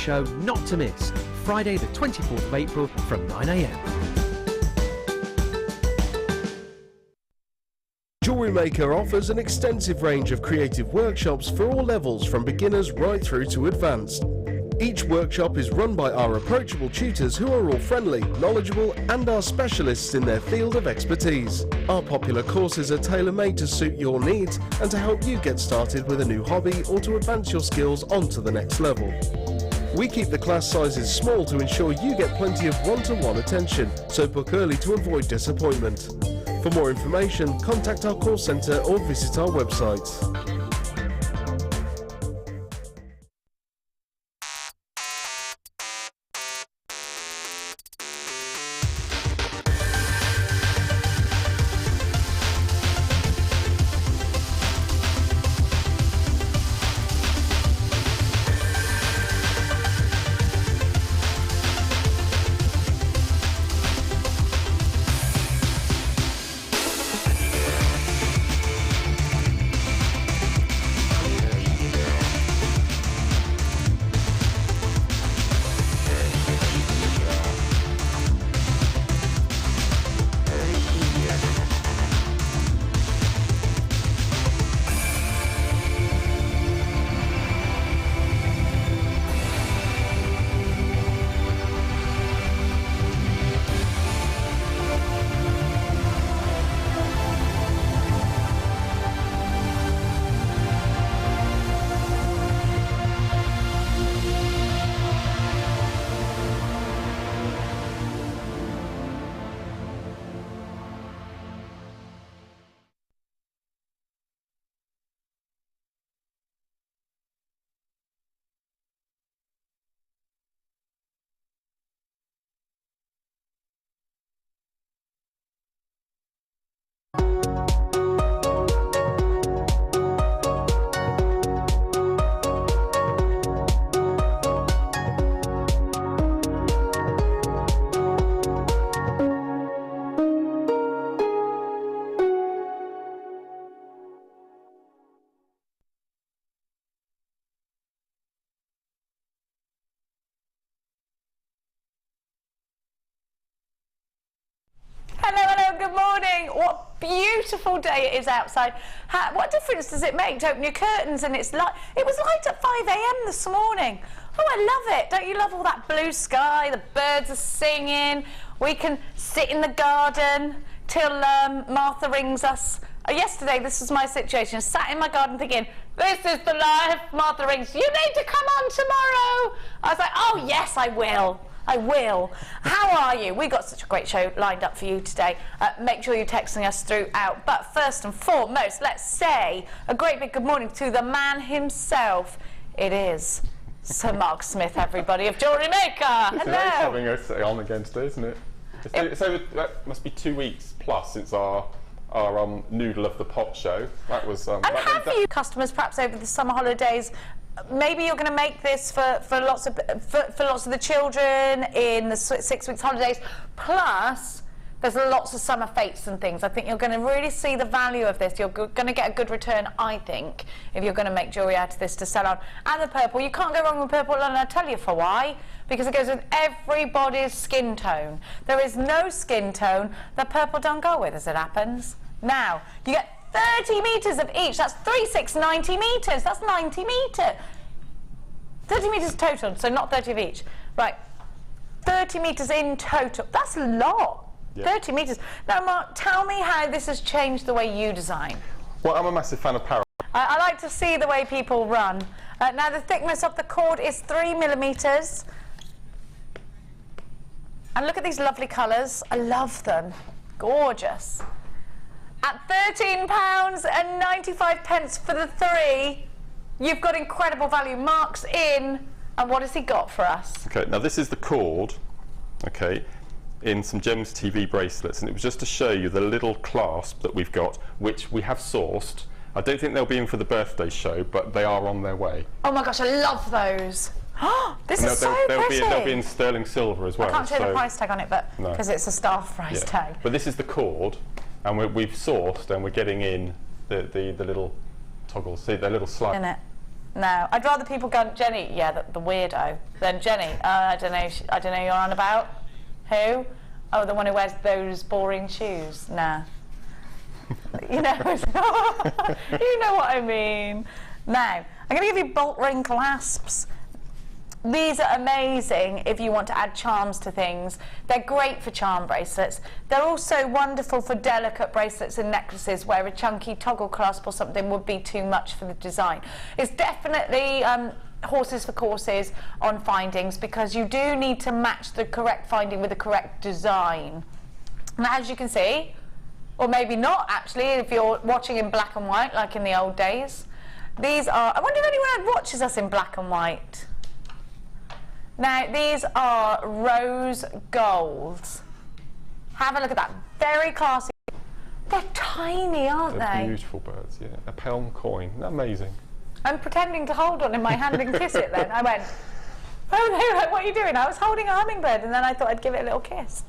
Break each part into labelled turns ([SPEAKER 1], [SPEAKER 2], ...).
[SPEAKER 1] show not to miss, Friday the 24th of April from 9 AM.
[SPEAKER 2] JewelleryMaker offers an extensive range of creative workshops for all levels, from beginners right through to advanced. Each workshop is run by our approachable tutors who are all friendly, knowledgeable and are specialists in their field of expertise. Our popular courses are tailor-made to suit your needs and to help you get started with a new hobby or to advance your skills onto the next level. We keep the class sizes small to ensure you get plenty of one-to-one attention, so book early to avoid disappointment. For more information, contact our call centre or visit our website.
[SPEAKER 3] Good morning. What beautiful day it is outside. What difference does it make to open your curtains and it's light? It was light at 5 AM this morning. Oh, I love it. Don't you love all that blue sky? The birds are singing. We can sit in the garden till Martha rings us. Yesterday, this was my situation. Sat in my garden thinking, this is the life. Martha rings, you need to come on tomorrow. I was like, oh yes, I will. I will. How are you? We've got such a great show lined up for you today. Make sure you're texting us throughout. But first and foremost, let's say a great big good morning to the man himself. It is Sir Mark Smith, everybody, of JewelleryMaker. Hello.
[SPEAKER 4] It's having us on again today, isn't it? It's over, that must be 2 weeks plus since our Noodle of the Pot show. That was.
[SPEAKER 3] And have you customers perhaps over the summer holidays? Maybe you're going to make this for lots of the children in the 6 weeks holidays. Plus, there's lots of summer fates and things. I think you're going to really see the value of this. You're going to get a good return, I think, if you're going to make jewellery out of this to sell on. And the purple, you can't go wrong with purple, and I'll tell you for why. Because it goes with everybody's skin tone. There is no skin tone that purple don't go with, as it happens. Now, you get 30 metres of each. That's 3, 6, 90 metres. That's 90 metres. 30 metres total, so not 30 of each. Right. 30 metres in total. That's a lot. Yeah. 30 metres. Now, Mark, tell me how this has changed the way you design.
[SPEAKER 4] Well, I'm a massive fan of parallel.
[SPEAKER 3] I like to see the way people run. Now, the thickness of the cord is 3 millimetres. And look at these lovely colours. I love them. Gorgeous. At £13.95 for the 3, you've got incredible value. Mark's in, and what has he got for us?
[SPEAKER 4] Okay, now this is the cord, okay, in some Gems TV bracelets, and it was just to show you the little clasp that we've got, which we have sourced. I don't think they'll be in for the birthday show, but they are on their way.
[SPEAKER 3] Oh my gosh, I love those. This is so pretty.
[SPEAKER 4] They'll be in sterling silver as well.
[SPEAKER 3] I can't show the price tag on it, but because it's a staff price tag.
[SPEAKER 4] But this is the cord, and we've sourced, and we're getting in the little toggles. See, the little slide.
[SPEAKER 3] In it. No, I'd rather people go, Jenny, yeah, the weirdo, than Jenny, I don't know who you're on about. Who? Oh, the one who wears those boring shoes. Nah. You know, you know what I mean. Now, I'm going to give you bolt ring clasps. These are amazing if you want to add charms to things. They're great for charm bracelets. They're also wonderful for delicate bracelets and necklaces where a chunky toggle clasp or something would be too much for the design. It's definitely horses for courses on findings, because you do need to match the correct finding with the correct design. And as you can see, or maybe not actually, if you're watching in black and white like in the old days, these are, I wonder if anyone watches us in black and white. Now, these are rose golds. Have a look at that. Very classy. They're tiny, aren't they?
[SPEAKER 4] They're beautiful birds, yeah. A pound coin. Isn't that amazing? I'm
[SPEAKER 3] pretending to hold one in my hand and kiss it then. I went, oh, they were like, what are you doing? I was holding a hummingbird, and then I thought I'd give it a little kiss.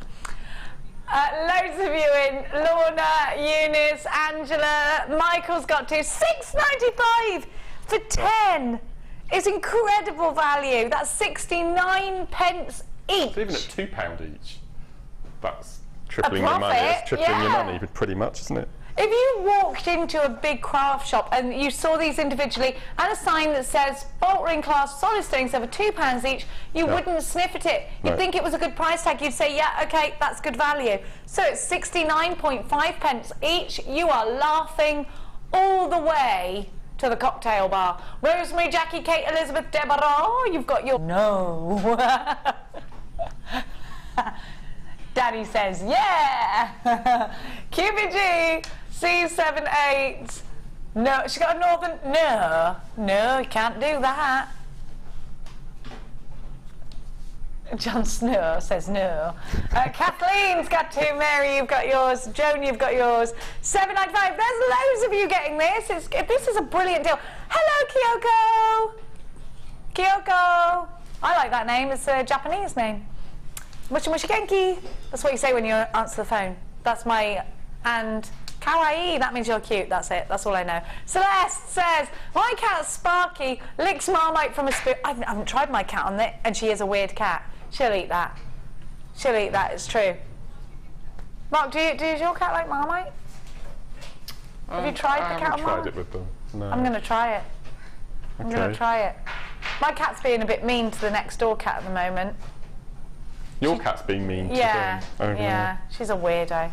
[SPEAKER 3] Loads of you in. Lorna, Eunice, Angela, Michael's got to. $6.95 for 10. It's incredible value. That's 69 pence each.
[SPEAKER 4] So even at £2 each, that's tripling your money. It's tripling your money, pretty much, isn't it?
[SPEAKER 3] If you walked into a big craft shop and you saw these individually and a sign that says bolt ring clasp solid stones over £2 each, you wouldn't sniff at it. You'd think it was a good price tag. You'd say, yeah, okay, that's good value. So it's 69.5 pence each. You are laughing all the way to the cocktail bar. Rosemary, Jackie, Kate, Elizabeth, Deborah, you've got your... No. Daddy says, yeah. QBG, C78. No, she got a northern... No, you can't do that. John Snow says no. Kathleen's got two. Mary, you've got yours. Joan, you've got yours. $7.95. There's loads of you getting this. This is a brilliant deal. Hello, Kyoko. Kyoko. I like that name. It's a Japanese name. Mushi mushi genki. That's what you say when you answer the phone. That's my... And kawaii, that means you're cute. That's it. That's all I know. Celeste says, my cat Sparky licks Marmite from a spoon. I haven't tried my cat on it, and she is a weird cat. She'll eat that. She'll eat that, it's true. Mark, does your cat like Marmite? Have you tried the cat on Marmite?
[SPEAKER 4] I haven't tried it with them, no.
[SPEAKER 3] I'm going to try it. I'm going to try it. My cat's being a bit mean to the next door cat at the moment.
[SPEAKER 4] Your cat's being mean to them? Okay.
[SPEAKER 3] Yeah, she's a weirdo.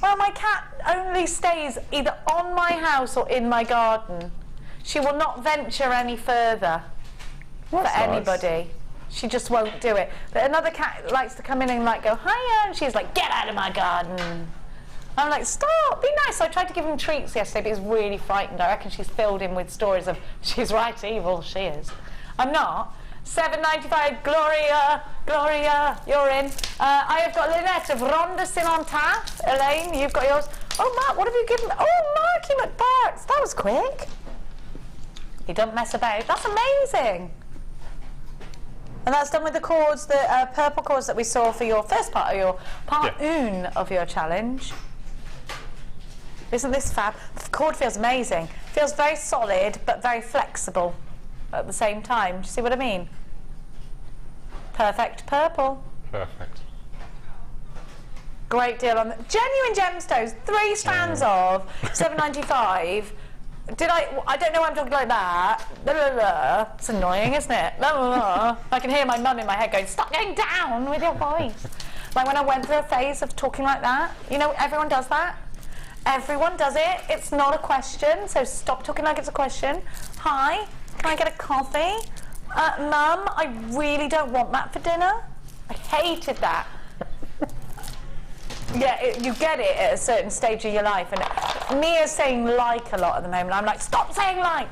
[SPEAKER 3] Well, my cat only stays either on my house or in my garden. She will not venture any further for anybody. She just won't do it. But another cat likes to come in and like go, hiya, and she's like, get out of my garden. I'm like, stop, be nice. So I tried to give him treats yesterday, but he's really frightened. I reckon she's filled him with stories of, she's right evil, she is. I'm not. $7.95, Gloria, you're in. I have got Lynette of Ronda Sinontat. Elaine, you've got yours. Oh, Mark, what have you given? Oh, Marky McBarts, that was quick. He doesn't mess about. That's amazing. And that's done with the cords, the purple cords that we saw for your first part of your one of your challenge. Isn't this fab? The cord feels amazing. Feels very solid, but very flexible at the same time. Do you see what I mean? Perfect purple.
[SPEAKER 4] Perfect.
[SPEAKER 3] Great deal on the genuine gemstones. 3 strands of $7.95. I don't know why I'm talking like that. Blah, blah, blah. It's annoying, isn't it? Blah, blah, blah. I can hear my mum in my head going, stop going down with your voice. Like when I went through a phase of talking like that. You know, everyone does that. Everyone does it. It's not a question, so stop talking like it's a question. Hi, can I get a coffee? Mum, I really don't want that for dinner. I hated that. Yeah, you get it at a certain stage of your life, and Mia's saying like a lot at the moment. I'm like, stop saying like.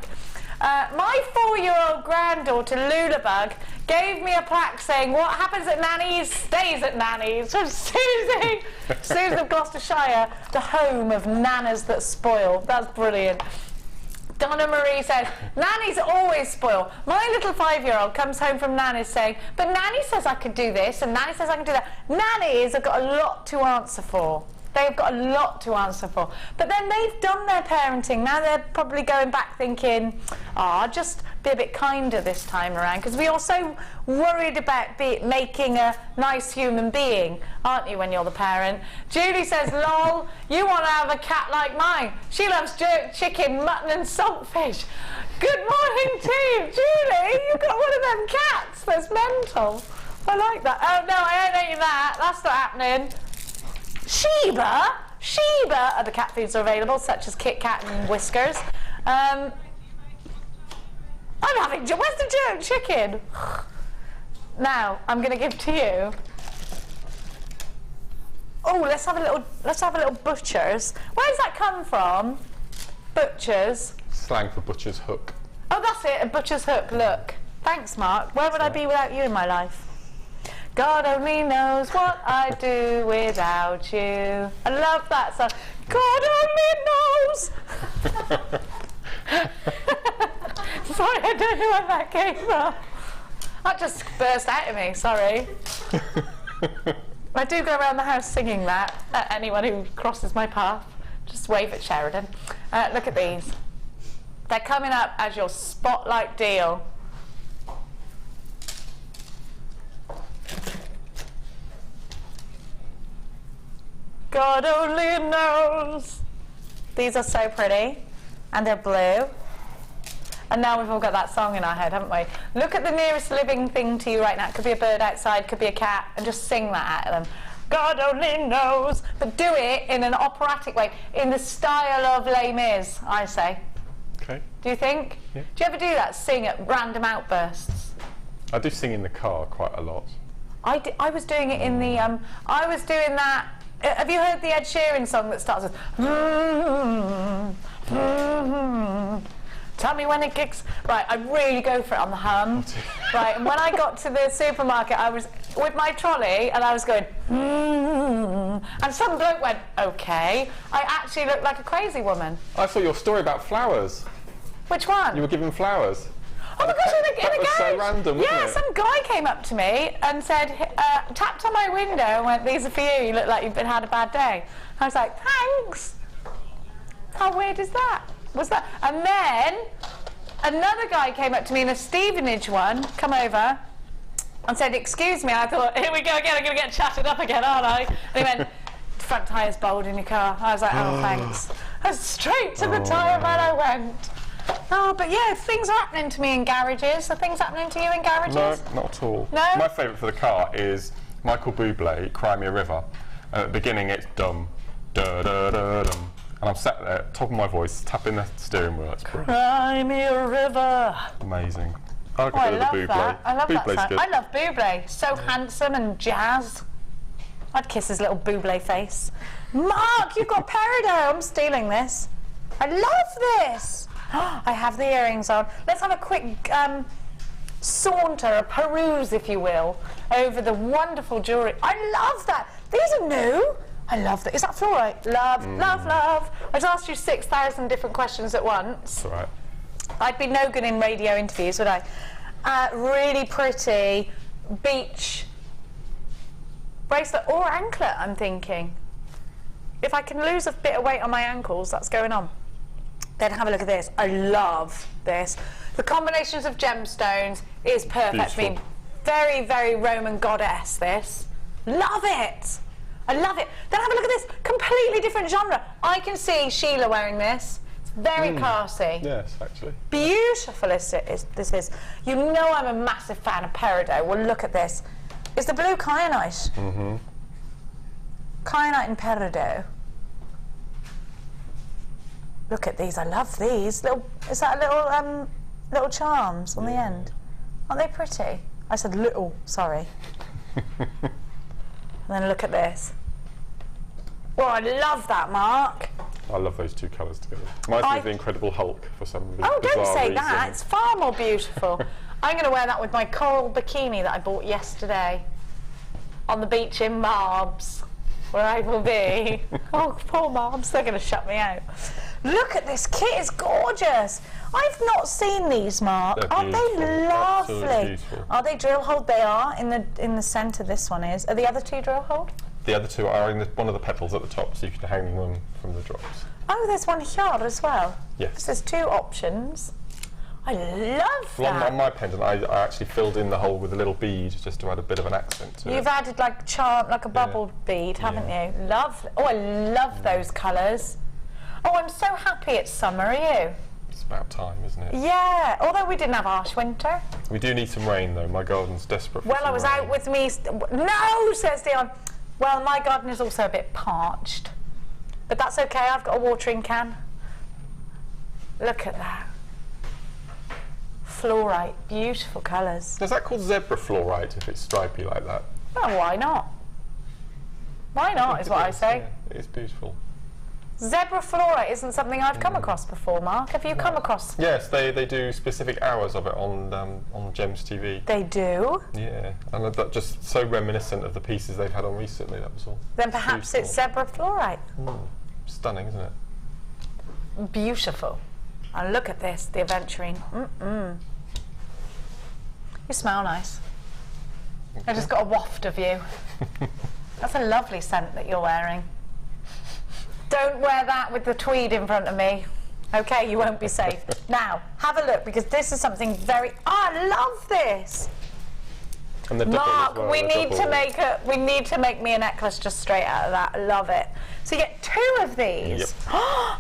[SPEAKER 3] My 4-year-old granddaughter Lulabug gave me a plaque saying, what happens at Nanny's stays at Nanny's, from Susie. Susan of Gloucestershire, the home of nanas that spoil. That's brilliant. Donna Marie says, Nanny's always spoil. My little 5-year-old comes home from Nanny's saying, but Nanny says I could do this, and Nanny says I can do that. Nannies have got a lot to answer for. They've got a lot to answer for. But then they've done their parenting. Now they're probably going back thinking, just be a bit kinder this time around, because we are so worried about making a nice human being, aren't you, when you're the parent? Julie says, lol, you want to have a cat like mine. She loves jerk chicken, mutton and saltfish. Good morning team. Julie, you've got one of them cats. That's mental. I like that. Oh no, I ain't eating that. That's not happening. Sheba, other cat foods are available, such as Kit Kat and Whiskers. I'm having, where's the jerk chicken? Now, I'm going to give to you. Oh, let's have a little butchers. Where does that come from? Butchers.
[SPEAKER 4] Slang for butcher's hook.
[SPEAKER 3] Oh, that's it, a butcher's hook, look. Thanks, Mark. Where would I be without you in my life? God only knows what I'd do without you. I love that song. God only knows. Sorry, I don't know where that came from. That just burst out of me, sorry. I do go around the house singing that at anyone who crosses my path. Just wave at Sheridan. Look at these. They're coming up as your spotlight deal. God only knows. These are so pretty, and they're blue. And now we've all got that song in our head, haven't we? Look at the nearest living thing to you right now. It could be a bird outside, could be a cat, and just sing that at them. God only knows. But do it in an operatic way, in the style of Les Mis, I say.
[SPEAKER 4] Okay.
[SPEAKER 3] Do you think?
[SPEAKER 4] Yeah.
[SPEAKER 3] Do you ever do that? Sing at random outbursts?
[SPEAKER 4] I do sing in the car quite a lot.
[SPEAKER 3] I was doing it in the. I was doing that. Have you heard the Ed Sheeran song that starts with tell me when it kicks? Right, I really go for it on the hum. Right, and when I got to the supermarket, I was with my trolley and I was going and some bloke went, okay. I actually looked like a crazy woman.
[SPEAKER 4] I saw your story about flowers.
[SPEAKER 3] Which one?
[SPEAKER 4] You were given flowers.
[SPEAKER 3] Oh my gosh, in a
[SPEAKER 4] was
[SPEAKER 3] garage.
[SPEAKER 4] so random, wasn't
[SPEAKER 3] yeah,
[SPEAKER 4] it?
[SPEAKER 3] some guy came up to me and said, tapped on my window and went, these are for you, you look like you've had a bad day. I was like, thanks. How weird is that? Was that? And then another guy came up to me in a Stevenage one, come over and said, excuse me. I thought, here we go again, I'm going to get chatted up again, aren't I? And he went, front tyre's bald in your car. I was like, oh, thanks. I was straight to the tyre man I went. Oh, but yeah, things are happening to me in garages. Are things happening to you in garages?
[SPEAKER 4] No, not at all.
[SPEAKER 3] No?
[SPEAKER 4] My favourite for the car is Michael Bublé, Cry Me a River. And at the beginning it's dum, da da da dum. And I'm sat there, top of my voice, tapping the steering wheel. It's brilliant.
[SPEAKER 3] Cry me a river.
[SPEAKER 4] Amazing. I like
[SPEAKER 3] Oh, I
[SPEAKER 4] a bit of
[SPEAKER 3] love
[SPEAKER 4] the Bublé.
[SPEAKER 3] that. I love
[SPEAKER 4] Bublé's
[SPEAKER 3] that song.
[SPEAKER 4] good.
[SPEAKER 3] I love Bublé. So handsome and jazz. I'd kiss his little Bublé face. Mark, you've got peridot. I'm stealing this. I love this. I have the earrings on. Let's have a quick saunter, a peruse, if you will, over the wonderful jewellery. I love that. These are new. I love that. Is that fluorite? Love, love, love. I just asked you 6,000 different questions at once.
[SPEAKER 4] That's all right.
[SPEAKER 3] I'd be no good in radio interviews, would I? Really pretty beach bracelet or anklet, I'm thinking. If I can lose a bit of weight on my ankles, that's going on. Then have a look at this. I love this. The combinations of gemstones is perfect. I mean, very, very Roman goddess, this. Love it. I love it. Then have a look at this. Completely different genre. I can see Sheila wearing this. It's very classy.
[SPEAKER 4] Yes, actually.
[SPEAKER 3] Beautiful this is. You know I'm a massive fan of peridot. Well, look at this. It's the blue kyanite.
[SPEAKER 4] Mm-hmm.
[SPEAKER 3] Kyanite and peridot. Look at these. I love these. Is that a little charms on the end? Aren't they pretty? I said little. Sorry. And then look at this. Oh, I love that, Mark.
[SPEAKER 4] I love those two colours together. Reminds me of the Incredible Hulk for some reason.
[SPEAKER 3] Oh, don't say that. It's far more beautiful. I'm going to wear that with my coral bikini that I bought yesterday on the beach in Marbs, where I will be. Oh, poor Marbs. They're going to shut me out. Look at this kit. It's gorgeous. I've not seen these, Mark. Aren't they lovely? Are they drill hold? They are. In the centre, this one is. Are the other two drill hold?
[SPEAKER 4] The other two are in one of the petals at the top, so you can hang them from the drops.
[SPEAKER 3] Oh, there's one here as well.
[SPEAKER 4] Yes.
[SPEAKER 3] There's two options. I love
[SPEAKER 4] Well,
[SPEAKER 3] that.
[SPEAKER 4] on my pendant, I actually filled in the hole with a little bead just to add a bit of an accent to it.
[SPEAKER 3] You've added like charm, like a bubble bead, haven't you? Love. Oh, I love those colours. Oh, I'm so happy it's summer. Are you?
[SPEAKER 4] It's about time, isn't it?
[SPEAKER 3] Yeah. Although we didn't have harsh winter.
[SPEAKER 4] We do need some rain, though. My garden's desperate for
[SPEAKER 3] Well,
[SPEAKER 4] some
[SPEAKER 3] I was
[SPEAKER 4] rain.
[SPEAKER 3] out with me. No, says Dion. Well, my garden is also a bit parched, but that's okay. I've got a watering can. Look at that. Fluorite, beautiful colours.
[SPEAKER 4] Is that called zebra fluorite if it's stripy like that?
[SPEAKER 3] Well, why not? Why not, is what I say.
[SPEAKER 4] Yeah, it is beautiful.
[SPEAKER 3] Zebra fluorite isn't something I've come across before, Mark. Have you come across?
[SPEAKER 4] Yes, they do specific hours of it on Gems TV.
[SPEAKER 3] They do?
[SPEAKER 4] Yeah, and that just so reminiscent of the pieces they've had on recently, that was all.
[SPEAKER 3] Then perhaps it's zebra fluorite.
[SPEAKER 4] Stunning, isn't it?
[SPEAKER 3] Beautiful. And look at this, the aventurine. You smell nice. I just got a waft of you. That's a lovely scent that you're wearing. Don't wear that with the tweed in front of me. Okay, you won't be safe. Now, have a look, because this is something very... Oh, I love this!
[SPEAKER 4] And the double
[SPEAKER 3] Mark,
[SPEAKER 4] as well,
[SPEAKER 3] we
[SPEAKER 4] the
[SPEAKER 3] need to make me a necklace just straight out of that. I love it. So you get 2 of these.
[SPEAKER 4] Yep.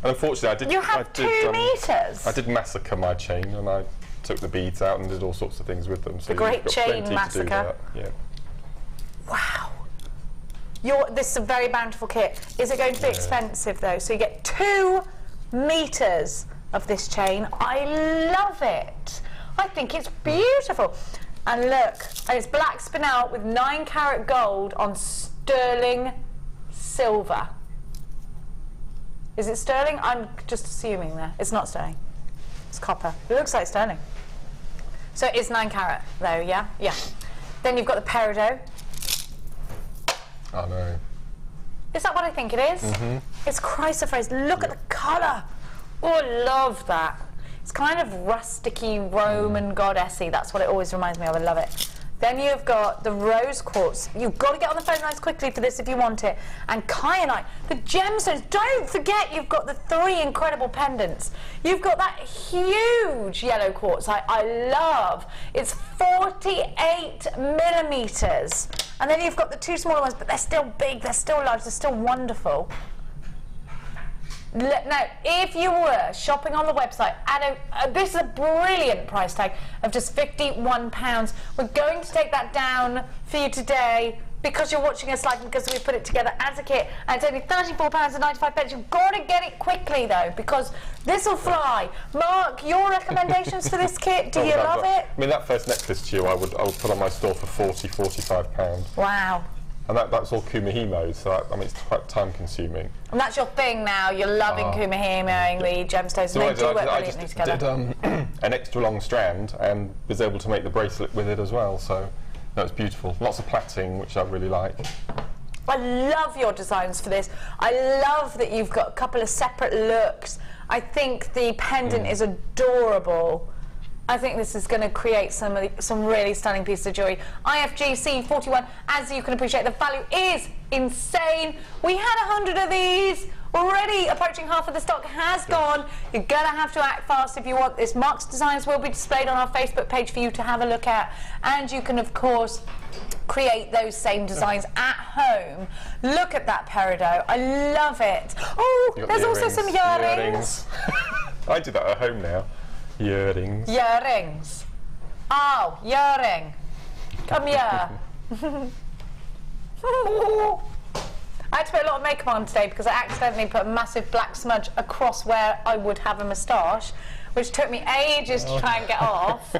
[SPEAKER 4] And unfortunately, I did.
[SPEAKER 3] You have 2 meters.
[SPEAKER 4] I did massacre my chain, and I took the beads out and did all sorts of things with them. So
[SPEAKER 3] The great
[SPEAKER 4] you've got
[SPEAKER 3] chain
[SPEAKER 4] plenty to do
[SPEAKER 3] massacre.
[SPEAKER 4] that. Yeah.
[SPEAKER 3] Wow. This is a very bountiful kit. Is it going to be expensive though? So you get 2 meters of this chain. I love it. I think it's beautiful. And look, and it's black spinel with 9-carat gold on sterling silver. Is it sterling? I'm just assuming there. It's not sterling. It's copper. It looks like sterling. So it is 9-carat though, yeah? Yeah. Then you've got the peridot.
[SPEAKER 4] I know.
[SPEAKER 3] Is that what I think it is? It's chrysoprase. Look at the colour. Oh, I love that. It's kind of rusticy, Roman goddessy. That's what it always reminds me of. I love it. Then you've got the rose quartz. You've got to get on the phone lines quickly for this if you want it. And kyanite, the gemstones. Don't forget you've got the 3 incredible pendants. You've got that huge yellow quartz I love. It's 48 millimeters. And then you've got the 2 smaller ones, but they're still big, they're still large, they're still wonderful. Now, if you were shopping on the website at this is a brilliant price tag of just £51. We're going to take that down for you today because you're watching us live, because we put it together as a kit, and it's only £34.95. You've got to get it quickly though, because this will fly. Mark, your recommendations for this kit? Do you love it?
[SPEAKER 4] I mean, that first necklace to you, I would put on my store for £40–45.
[SPEAKER 3] Wow.
[SPEAKER 4] And that's all kumihimo, so I mean, it's quite time consuming.
[SPEAKER 3] And that's your thing now. You're loving kumihimoing the gemstones,
[SPEAKER 4] So
[SPEAKER 3] and they do work
[SPEAKER 4] I
[SPEAKER 3] brilliantly
[SPEAKER 4] just
[SPEAKER 3] together.
[SPEAKER 4] did an extra long strand and was able to make the bracelet with it as well. So that was beautiful. Lots of plaiting, which I really like.
[SPEAKER 3] I love your designs for this. I love that you've got a couple of separate looks. I think the pendant is adorable. I think this is going to create some really stunning pieces of jewellery. IFGC 41, as you can appreciate, the value is insane. We had 100 of these. Already approaching half of the stock has gone. You're going to have to act fast if you want this. Mark's designs will be displayed on our Facebook page for you to have a look at. And you can, of course, create those same designs at home. Look at that peridot. I love it. Oh, there's also some earrings.
[SPEAKER 4] I do that at home now. Earrings.
[SPEAKER 3] Earrings. Oh, earring. Come here. I had to put a lot of makeup on today because I accidentally put a massive black smudge across where I would have a moustache, which took me ages to try and get off.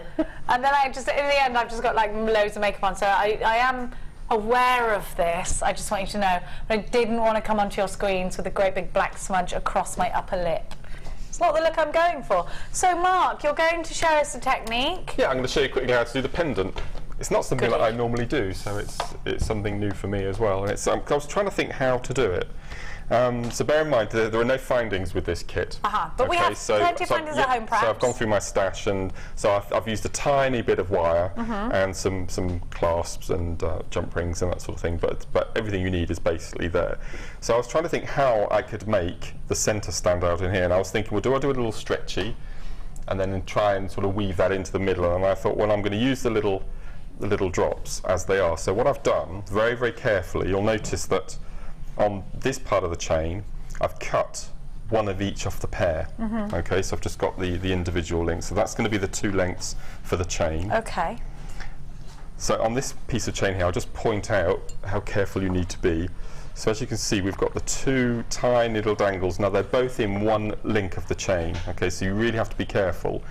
[SPEAKER 3] And then in the end, I've just got like loads of makeup on. So I am aware of this. I just want you to know. But I didn't want to come onto your screens with a great big black smudge across my upper lip. It's not the look I'm going for. So Mark, you're going to show us a technique.
[SPEAKER 4] Yeah, I'm going to show you quickly how to do the pendant. It's not something that I normally do, so it's something new for me as well. And I was trying to think how to do it. So bear in mind there are no findings with this kit.
[SPEAKER 3] But we have plenty of findings at home, perhaps.
[SPEAKER 4] So I've gone through my stash, and so I've used a tiny bit of wire and some clasps and jump rings and that sort of thing. But everything you need is basically there. So I was trying to think how I could make the centre stand out in here, and I was thinking, well, do I do a little stretchy? and then try and sort of weave that into the middle. And I thought, well, I'm going to use the little drops as they are. So what I've done, very, very carefully, you'll notice that on this part of the chain, I've cut one of each off the pair. Okay, so I've just got the individual links. So that's going to be the 2 lengths for the chain.
[SPEAKER 3] Okay.
[SPEAKER 4] So on this piece of chain here, I'll just point out how careful you need to be. So as you can see, we've got the 2 tiny little dangles. Now they're both in one link of the chain. Okay, so you really have to be careful.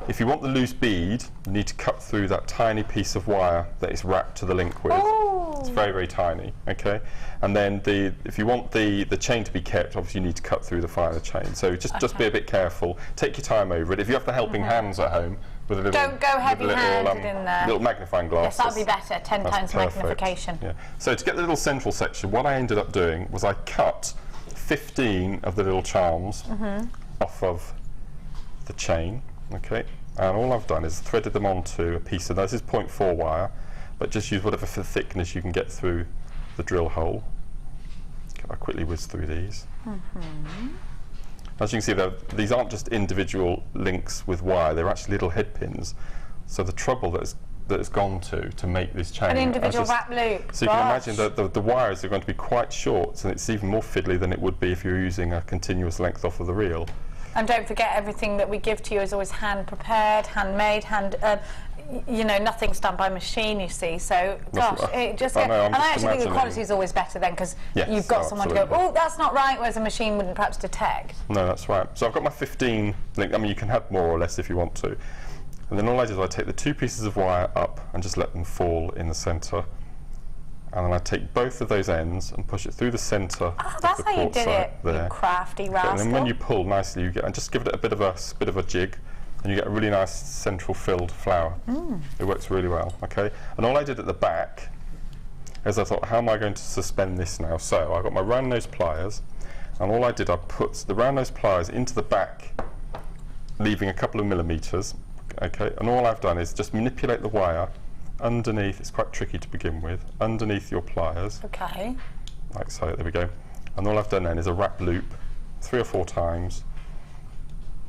[SPEAKER 4] If you want the loose bead, you need to cut through that tiny piece of wire that is wrapped to the link with.
[SPEAKER 3] Oh.
[SPEAKER 4] It's very, very tiny, okay? And then if you want the chain to be kept, obviously you need to cut through the finer chain. So just be a bit careful. Take your time over it. If you have the helping hands at home with a little...
[SPEAKER 3] Don't go heavy-handed in there.
[SPEAKER 4] Little magnifying glass.
[SPEAKER 3] Yes, that would be better, 10 times
[SPEAKER 4] perfect.
[SPEAKER 3] magnification.
[SPEAKER 4] Yeah. So to get the little central section, what I ended up doing was I cut 15 of the little charms off of the chain, okay? And all I've done is threaded them onto a piece of, this is 0.4 wire, but just use whatever thickness you can get through the drill hole. I'll quickly whiz through these. As you can see, these aren't just individual links with wire, they're actually little head pins. So the trouble that it's gone to make this chain.
[SPEAKER 3] An individual wrap loop.
[SPEAKER 4] So you can imagine that the wires are going to be quite short, and it's even more fiddly than it would be if you were using a continuous length off of the reel.
[SPEAKER 3] And don't forget, everything that we give to you is always hand prepared, handmade, you know, nothing's done by machine, you see. So, gosh, it just. And I actually think the quality is always better then, because you've got someone to go, oh, that's not right, whereas a machine wouldn't perhaps detect. No,
[SPEAKER 4] that's right. So I've got my 15 link. I mean, you can have more or less if you want to. And then all I do is I take the 2 pieces of wire up and just let them fall in the centre. And then I take both of those ends and push it through the centre. Oh,
[SPEAKER 3] that's how you did it, you crafty rascal.
[SPEAKER 4] And then when you pull nicely, you get, and just give it a bit of a jig, and you get a really nice central filled flower. It works really well, okay? And all I did at the back is I thought, how am I going to suspend this now? So I got my round nose pliers, and all I did, I put the round nose pliers into the back, leaving a couple of millimetres, okay? And all I've done is just manipulate the wire underneath. It's quite tricky to begin with, underneath your pliers.
[SPEAKER 3] Okay.
[SPEAKER 4] Like so, there we go. And all I've done then is a wrap loop 3 or 4 times.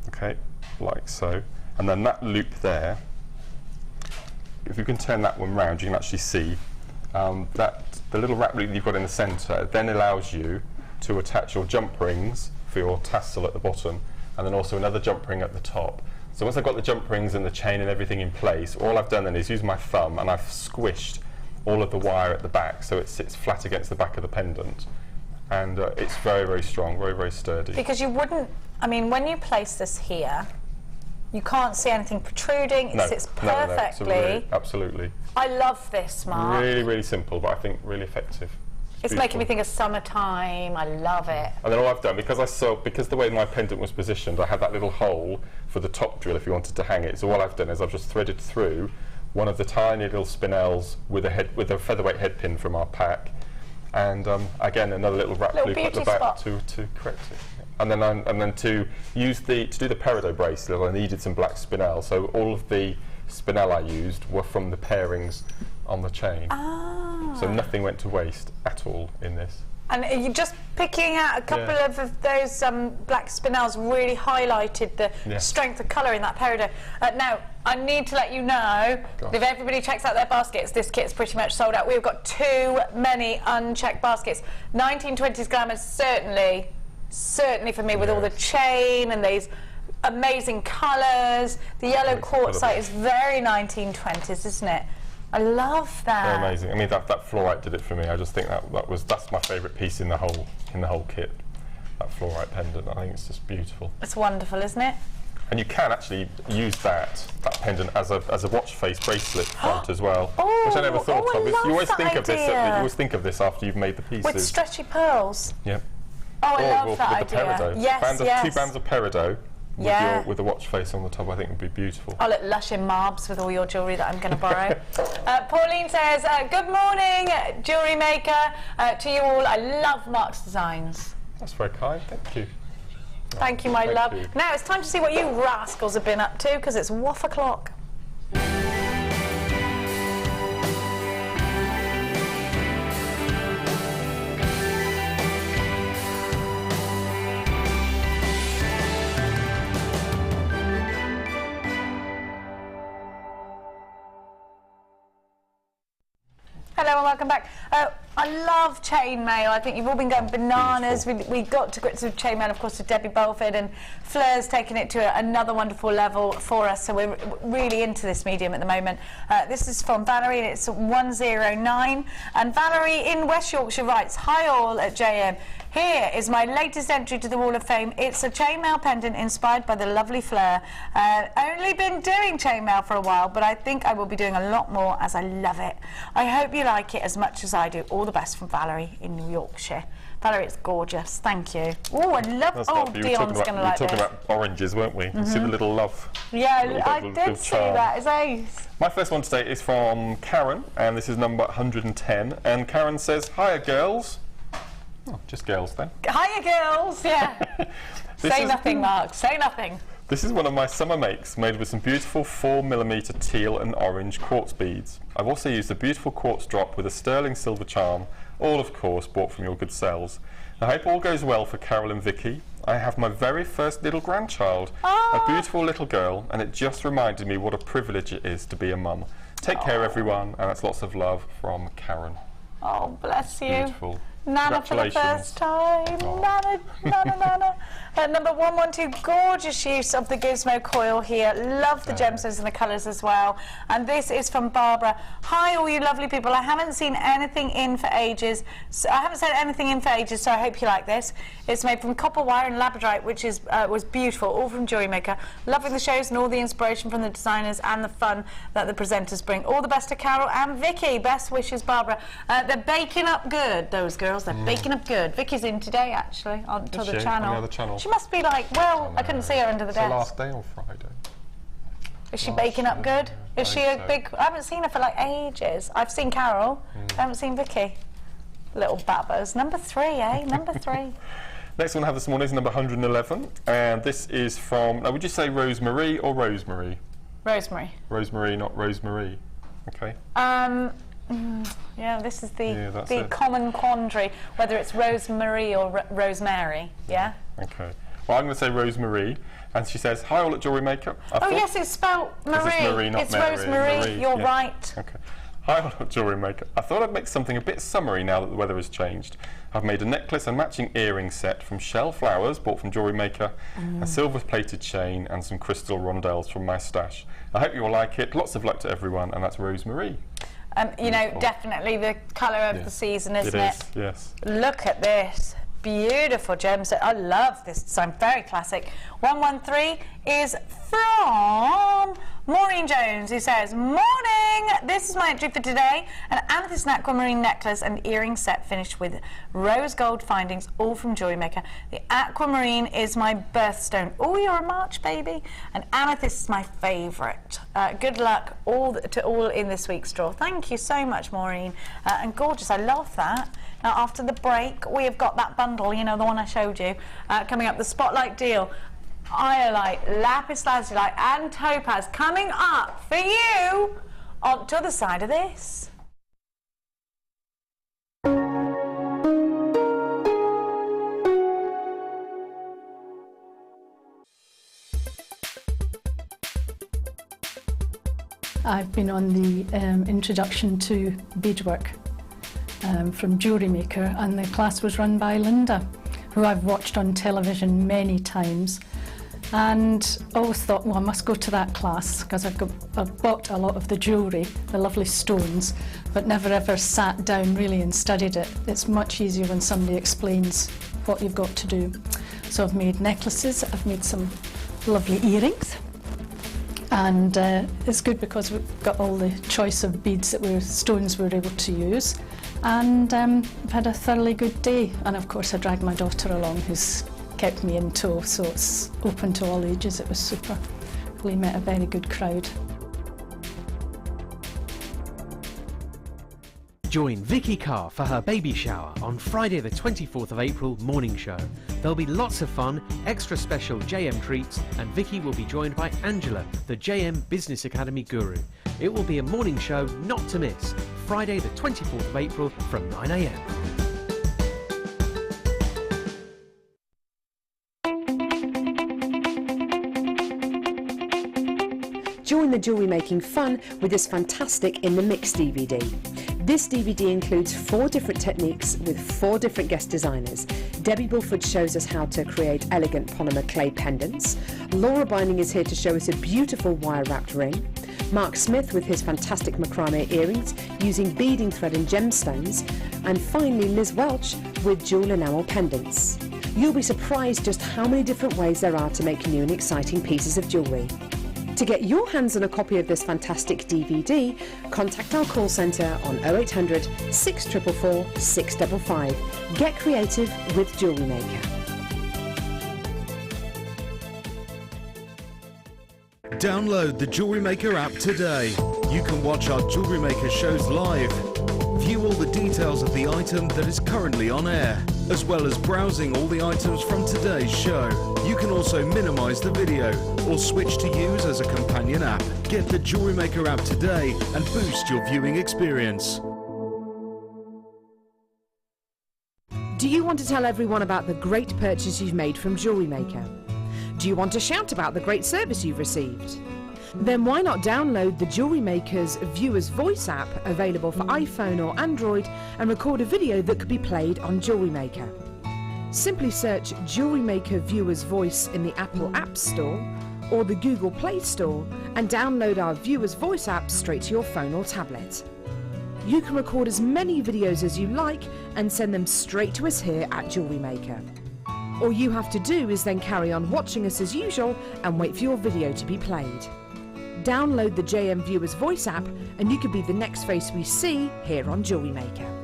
[SPEAKER 4] Okay, like so. And then that loop there, if you can turn that one round, you can actually see that the little wrap loop you've got in the centre then allows you to attach your jump rings for your tassel at the bottom, and then also another jump ring at the top. So once I've got the jump rings and the chain and everything in place, all I've done then is use my thumb and I've squished all of the wire at the back so it sits flat against the back of the pendant. And it's very, very strong, very, very sturdy.
[SPEAKER 3] Because you wouldn't, I mean, when you place this here, you can't see anything protruding, it sits perfectly.
[SPEAKER 4] No, absolutely.
[SPEAKER 3] I love this, Mark.
[SPEAKER 4] Really, really simple, but I think really effective.
[SPEAKER 3] It's making me think of summertime. I love it.
[SPEAKER 4] And then all I've done, because the way my pendant was positioned, I had that little hole for the top drill if you wanted to hang it. So all I've done is I've just threaded through one of the tiny little spinels with a featherweight head pin from our pack, and again another little wrap loop at the back to correct it. And then to do the peridot bracelet, I needed some black spinel. So all of the spinel I used were from the pairings on the chain. So nothing went to waste at all in this.
[SPEAKER 3] And you're just picking out a couple of those black spinels really highlighted the strength of colour in that peridot. Now, I need to let you know that if everybody checks out their baskets, this kit's pretty much sold out. We've got too many unchecked baskets. 1920s glamour, certainly for me, with all the chain and these amazing colours. The yellow quartzite is very 1920s, isn't it? I love that.
[SPEAKER 4] They're amazing. I mean, that fluorite did it for me. I just think that's my favourite piece in the whole kit. That fluorite pendant. I think it's just beautiful.
[SPEAKER 3] It's wonderful, isn't it?
[SPEAKER 4] And you can actually use that pendant as a watch face bracelet front as well, which I never thought of. You always think of this. You always think of this after you've made the pieces.
[SPEAKER 3] With stretchy pearls.
[SPEAKER 4] Yep.
[SPEAKER 3] Oh, I love that
[SPEAKER 4] with the peridot.
[SPEAKER 3] Yes,
[SPEAKER 4] Two bands of peridot. With the watch face on the top, I think would be beautiful.
[SPEAKER 3] I'll look lush in marbs with all your jewellery that I'm going to borrow. Pauline says, good morning, Jewellery Maker. To you all, I love Mark's designs.
[SPEAKER 4] That's very kind, thank you.
[SPEAKER 3] Thank you, my love. Now it's time to see what you rascals have been up to, because it's waff o'clock. Hello and welcome back. I love chainmail. I think you've all been going bananas. We got to grips with chainmail, of course, with Debbie Bolford, and Fleur's taken it to another wonderful level for us. So we're really into this medium at the moment. This is from Valerie, and it's 109. And Valerie in West Yorkshire writes, "Hi all at JM. Here is my latest entry to the Wall of Fame. It's a chainmail pendant inspired by the lovely Fleur. Only been doing chainmail for a while, but I think I will be doing a lot more as I love it. I hope you like it as much as I do. All the best from Valerie in New Yorkshire." Valerie, it's gorgeous. Thank you. Oh, I love. Oh, Dion's going to like this.
[SPEAKER 4] We were talking about oranges, weren't we? You see the little love.
[SPEAKER 3] Yeah, I did see that. It's ace.
[SPEAKER 4] My first one today is from Karen, and this is number 110. And Karen says, "Hiya, girls." Oh, just girls then.
[SPEAKER 3] Hiya, girls. Yeah. Say nothing, Mark. Say nothing.
[SPEAKER 4] This is one of my summer makes, made with some beautiful 4mm teal and orange quartz beads. I've also used a beautiful quartz drop with a sterling silver charm, all of course bought from your good selves. I hope all goes well for Carol and Vicky. I have my very first little grandchild, a beautiful little girl, and it just reminded me what a privilege it is to be a mum. Take care, everyone, and that's lots of love from Karen.
[SPEAKER 3] Oh, bless you.
[SPEAKER 4] Beautiful.
[SPEAKER 3] Nana for the first time. Nana, Nana, Nana. Number 112, gorgeous use of the gizmo coil here. Love the gemstones and the colours as well. And this is from Barbara. "Hi, all you lovely people. I haven't seen anything in for ages. So I haven't sent anything in for ages, so I hope you like this. It's made from copper wire and labradorite, which is was beautiful, all from JewelleryMaker. Loving the shows and all the inspiration from the designers and the fun that the presenters bring. All the best to Carol and Vicky. Best wishes, Barbara." They're baking up good, those girls. They're baking up good. Vicky's in today, actually, onto the channel.
[SPEAKER 4] On the other channel.
[SPEAKER 3] She must be like, well, I couldn't see her under the
[SPEAKER 4] It's
[SPEAKER 3] desk.
[SPEAKER 4] the last day on Friday.
[SPEAKER 3] Is she baking up good? Is she a big... I haven't seen her for like ages. I've seen Carol. I haven't seen Vicky. Little babbers. Number 3, eh? Number 3.
[SPEAKER 4] Next one I have this morning is number 111, and this is from... Now, would you say Rosemary or Rosemary?
[SPEAKER 3] Rosemary.
[SPEAKER 4] Rosemary, not Rosemary. Okay.
[SPEAKER 3] Yeah, this is the common quandary, whether it's Rosemary or Rosemary, yeah?
[SPEAKER 4] Okay. Well, I'm going to say Rosemary, and she says, "Hi all at JewelleryMaker."
[SPEAKER 3] Yes, it's spelled Marie.
[SPEAKER 4] It's Marie, not
[SPEAKER 3] it's
[SPEAKER 4] Mary.
[SPEAKER 3] Rosemary,
[SPEAKER 4] Marie,
[SPEAKER 3] you're
[SPEAKER 4] yeah.
[SPEAKER 3] right.
[SPEAKER 4] Okay. Hi all at JewelleryMaker. I thought I'd make something a bit summery now that the weather has changed. I've made a necklace and matching earring set from shell flowers bought from JewelleryMaker, a silver-plated chain, and some crystal rondelles from my stash. I hope you will like it. Lots of luck to everyone, and that's Rosemary.
[SPEAKER 3] You know, definitely the colour of the season, isn't it?
[SPEAKER 4] It is, yes.
[SPEAKER 3] Look at this. Beautiful gems. I love this design. Very classic. 113 is from Maureen Jones, who says, "Morning! This is my entry for today. An amethyst and aquamarine necklace and earring set finished with rose gold findings, all from JewelleryMaker. The aquamarine is my birthstone. Oh, you're a March baby. And amethyst is my favourite. Good luck to all in this week's draw." Thank you so much, Maureen. And gorgeous. I love that. Now, after the break, we have got that bundle, you know, the one I showed you, coming up, the Spotlight deal. Iolite, lapis lazuli, and topaz coming up for you on to the side of this.
[SPEAKER 5] I've been on the introduction to beadwork from JewelleryMaker, and the class was run by Linda, who I've watched on television many times, and always thought, well, I must go to that class because I've bought a lot of the jewellery, the lovely stones, but never ever sat down really and studied it. It's much easier when somebody explains what you've got to do. So I've made necklaces, I've made some lovely earrings, and it's good because we've got all the choice of beads stones we're able to use. And I've had a thoroughly good day, and of course I dragged my daughter along, who's kept me in tow, so it's open to all ages. It was super. We met a very good crowd.
[SPEAKER 1] Join Vicky Carr for her baby shower on Friday the 24th of April morning show. There'll be lots of fun, extra special JM treats, and Vicky will be joined by Angela, the JM Business Academy guru. It will be a morning show not to miss, Friday the 24th of April from 9 AM.
[SPEAKER 6] Join the jewellery making fun with this fantastic In the Mix DVD. This DVD includes 4 different techniques with 4 different guest designers. Debbie Bulford shows us how to create elegant polymer clay pendants. Laura Binding is here to show us a beautiful wire-wrapped ring. Mark Smith with his fantastic macrame earrings using beading thread and gemstones. And finally Liz Welch with jewel enamel pendants. You'll be surprised just how many different ways there are to make new and exciting pieces of jewellery. To get your hands on a copy of this fantastic DVD, contact our call centre on 0800 644 655. Get creative with JewelleryMaker.
[SPEAKER 2] Download the JewelleryMaker app today. You can watch our JewelleryMaker shows live, view all the details of the item that is currently on air, as well as browsing all the items from today's show. You can also minimize the video or switch to use as a companion app. Get the JewelleryMaker app today and boost your viewing experience.
[SPEAKER 6] Do you want to tell everyone about the great purchase you've made from JewelleryMaker? Do you want to shout about the great service you've received? Then why not download the JewelleryMaker's Viewer's Voice app, available for iPhone or Android, and record a video that could be played on JewelleryMaker. Simply search JewelleryMaker Viewer's Voice in the Apple App Store or the Google Play Store and download our Viewer's Voice app straight to your phone or tablet. You can record as many videos as you like and send them straight to us here at JewelleryMaker. All you have to do is then carry on watching us as usual and wait for your video to be played. Download the JM Viewer's Voice app and you could be the next face we see here on JewelleryMaker.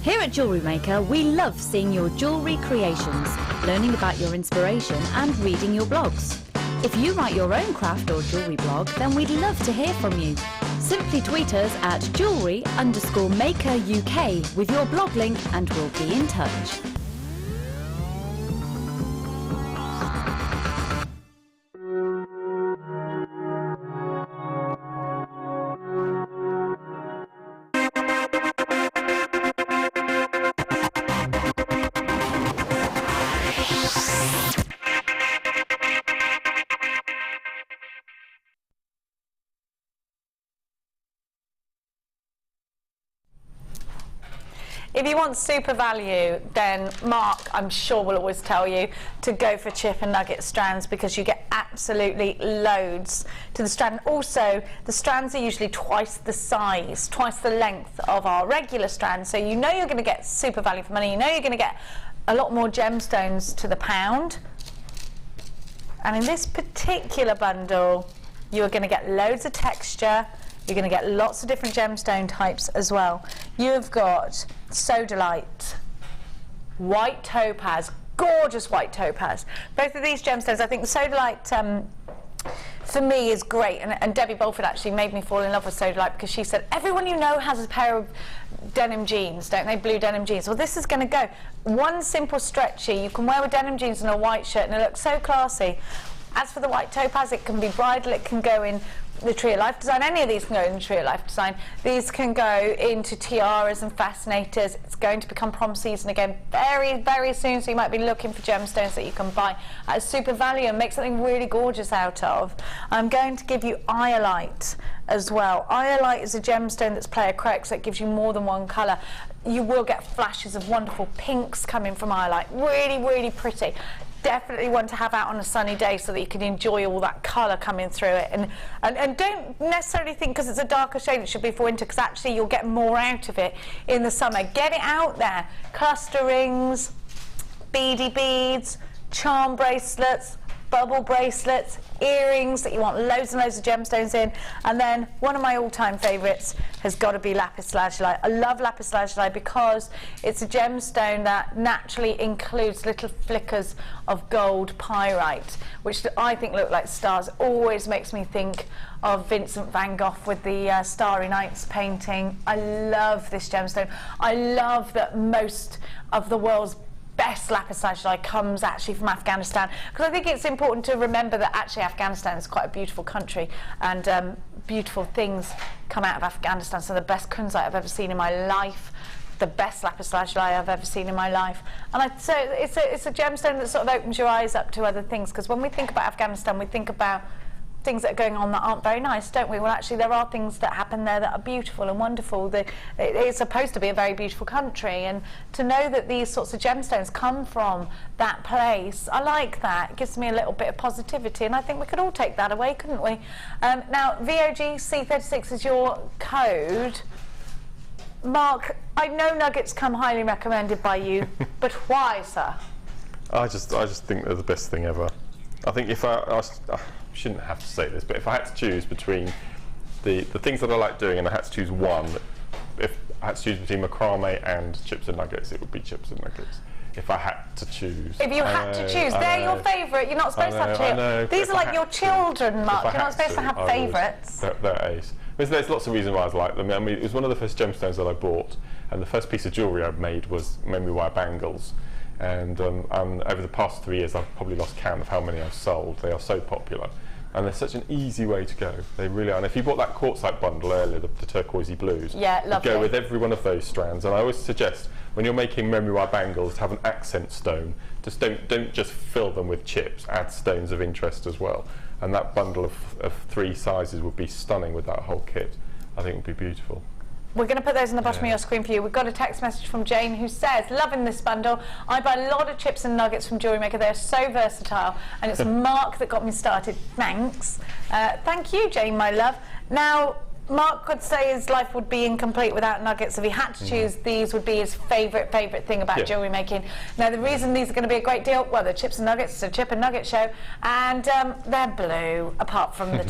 [SPEAKER 7] Here at JewelleryMaker, we love seeing your jewellery creations, learning about your inspiration and reading your blogs. If you write your own craft or jewellery blog, then we'd love to hear from you. Simply tweet us at jewellery_maker UK with your blog link and we'll be in touch.
[SPEAKER 3] If you want super value, then Mark, I'm sure, will always tell you to go for chip and nugget strands because you get absolutely loads to the strand. Also, the strands are usually twice the size, twice the length of our regular strands, so you know you're going to get super value for money. You know you're going to get a lot more gemstones to the pound. And in this particular bundle, you're going to get loads of texture. You're going to get lots of different gemstone types as well. You've got sodalite, white topaz, gorgeous white topaz. Both of these gemstones, I think the sodalite for me is great, and Debbie Bulford actually made me fall in love with sodalite because she said, everyone you know has a pair of denim jeans, don't they, blue denim jeans? Well, this is going to go. One simple stretchy, you can wear with denim jeans and a white shirt and it looks so classy. As for the white topaz, it can be bridal, it can go in the Tree of Life design. Any of these can go in the Tree of Life design. These can go into tiaras and fascinators. It's going to become prom season again very, very soon, so you might be looking for gemstones that you can buy at super value and make something really gorgeous out of. I'm going to give you iolite as well. Iolite is a gemstone that's player correct, so it gives you more than one colour. You will get flashes of wonderful pinks coming from iolite. Really, really pretty. Definitely one to have out on a sunny day so that you can enjoy all that colour coming through it. And don't necessarily think because it's a darker shade it should be for winter, because actually you'll get more out of it in the summer. Get it out there. Cluster rings, beady beads, charm bracelets, bubble bracelets, earrings that you want loads and loads of gemstones in. And then one of my all-time favourites has got to be lapis lazuli. I love lapis lazuli because it's a gemstone that naturally includes little flickers of gold pyrite, which I think look like stars. It always makes me think of Vincent van Gogh with the Starry Nights painting. I love this gemstone. I love that most of the world's best lapis lazuli comes actually from Afghanistan, because I think it's important to remember that actually Afghanistan is quite a beautiful country and beautiful things come out of Afghanistan. So the best kunzite I've ever seen in my life, the best lapis lazuli I've ever seen in my life. And so it's a gemstone that sort of opens your eyes up to other things, because when we think about Afghanistan we think about things that are going on that aren't very nice, don't we? Well, actually, there are things that happen there that are beautiful and wonderful. It's supposed to be a very beautiful country, and to know that these sorts of gemstones come from that place, I like that. It gives me a little bit of positivity, and I think we could all take that away, couldn't we? Now, VOGC36 is your code. Mark, I know nuggets come highly recommended by you, but why, sir?
[SPEAKER 4] I just think they're the best thing ever. I think if I shouldn't have to say this, but if I had to choose between the things that I like doing and I had to choose one, if I had to choose between macrame and chips and nuggets, it would be chips and nuggets. If I had to choose.
[SPEAKER 3] If you had to choose, they're your favourite. You're not supposed to have to. These are like your children, Mark. You're not supposed to have favourites.
[SPEAKER 4] They're ace. There's lots of reasons why I like them. I mean, it was one of the first gemstones that I bought, and the first piece of jewellery I made was memory wire bangles. And over the past 3 years, I've probably lost count of how many I've sold. They are so popular, and they're such an easy way to go. They really are. And if you bought that quartzite bundle earlier, the turquoisey blues,
[SPEAKER 3] yeah, lovely.
[SPEAKER 4] Go with every one of those strands. And I always suggest when you're making memory wire bangles to have an accent stone. Just don't just fill them with chips. Add stones of interest as well. And that bundle of 3 sizes would be stunning with that whole kit. I think it would be beautiful.
[SPEAKER 3] We're going to put those on the bottom of your screen for you. We've got a text message from Jane who says, loving this bundle. I buy a lot of chips and nuggets from JewelleryMaker. They're so versatile. And it's Mark that got me started. Thanks. Thank you, Jane, my love. Now, Mark could say his life would be incomplete without nuggets. If he had to choose, these would be his favourite thing about jewellery making. Now, the reason these are going to be a great deal, well, they're chips and nuggets, it's a chip and nugget show, and they're blue, apart from the,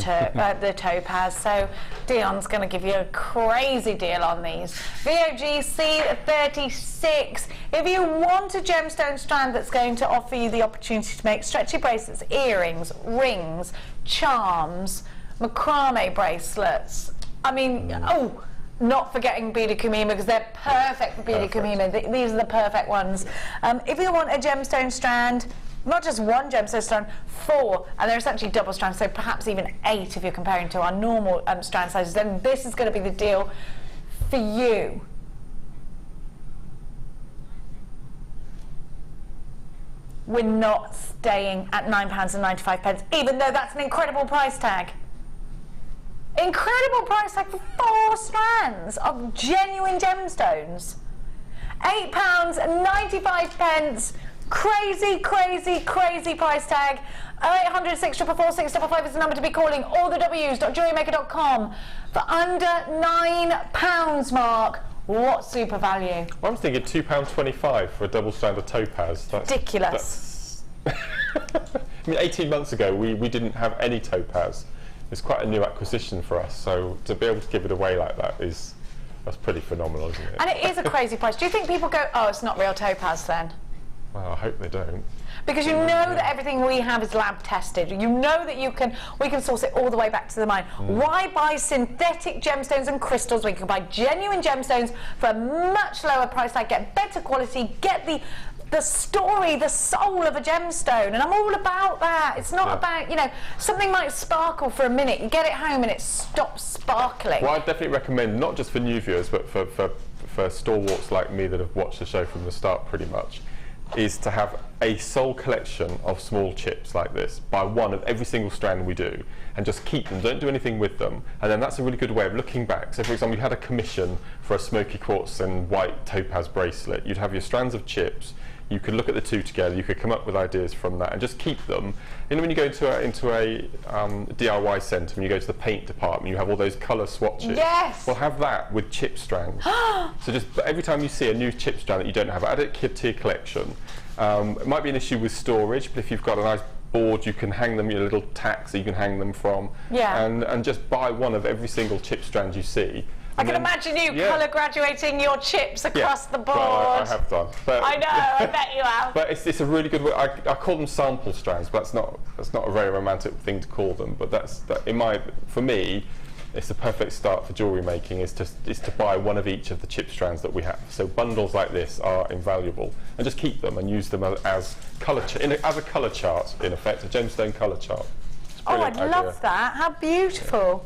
[SPEAKER 3] the topaz. So Dion's going to give you a crazy deal on these. VOGC36. If you want a gemstone strand that's going to offer you the opportunity to make stretchy bracelets, earrings, rings, charms, macrame bracelets, I mean, not forgetting beaded kumima, because they're perfect for beaded kumima. These are the perfect ones. If you want a gemstone strand, not just one gemstone strand, 4, and they're essentially double strands, so perhaps even 8 if you're comparing to our normal strand sizes, then this is going to be the deal for you. We're not staying at £9.95, even though that's an incredible price tag. Incredible price tag for 4 strands of genuine gemstones. £8.95. Crazy, crazy, crazy price tag. 0800 644 655 is the number to be calling. All the W's.jewellerymaker.com for under £9, Mark. What super value?
[SPEAKER 4] Well, I'm thinking £2.25 for a double strand of topaz. That's
[SPEAKER 3] ridiculous.
[SPEAKER 4] I mean, 18 months ago, we didn't have any topaz. It's quite a new acquisition for us, so to be able to give it away like that that's pretty phenomenal, isn't it?
[SPEAKER 3] And it is a crazy price. Do you think people go, oh, it's not real topaz then?
[SPEAKER 4] Well, I hope they don't.
[SPEAKER 3] Because you know that everything we have is lab tested. You know that we can source it all the way back to the mine. Why buy synthetic gemstones and crystals when you can buy genuine gemstones for a much lower price, like get better quality, get the story, the soul of a gemstone, and I'm all about that. It's not about, you know, something might sparkle for a minute, you get it home and it stops sparkling.
[SPEAKER 4] Well, I'd definitely recommend, not just for new viewers, but for stalwarts like me that have watched the show from the start pretty much, is to have a sole collection of small chips like this. Buy one of every single strand we do and just keep them, don't do anything with them, and then that's a really good way of looking back. So for example, you had a commission for a smoky quartz and white topaz bracelet, you'd have your strands of chips, you could look at the two together, you could come up with ideas from that and just keep them. You know, when you go into a DIY centre and you go to the paint department, you have all those colour swatches.
[SPEAKER 3] Yes!
[SPEAKER 4] Well, have that with chip strands. So just every time you see a new chip strand that you don't have, add it to your collection. It might be an issue with storage, but if you've got a nice board, you can hang them, your little tacks that you can hang them from. Yeah. And just buy one of every single chip strand you see.
[SPEAKER 3] I can imagine you colour graduating your chips across the board.
[SPEAKER 4] Well, I have done. But
[SPEAKER 3] I know, I bet you have.
[SPEAKER 4] But it's a really good way. I call them sample strands, but that's not a very romantic thing to call them. But for me, it's the perfect start for jewellery making. Is to buy one of each of the chip strands that we have. So bundles like this are invaluable, and just keep them and use them as a colour chart, in effect, a gemstone colour chart.
[SPEAKER 3] Oh, I'd love that. How beautiful.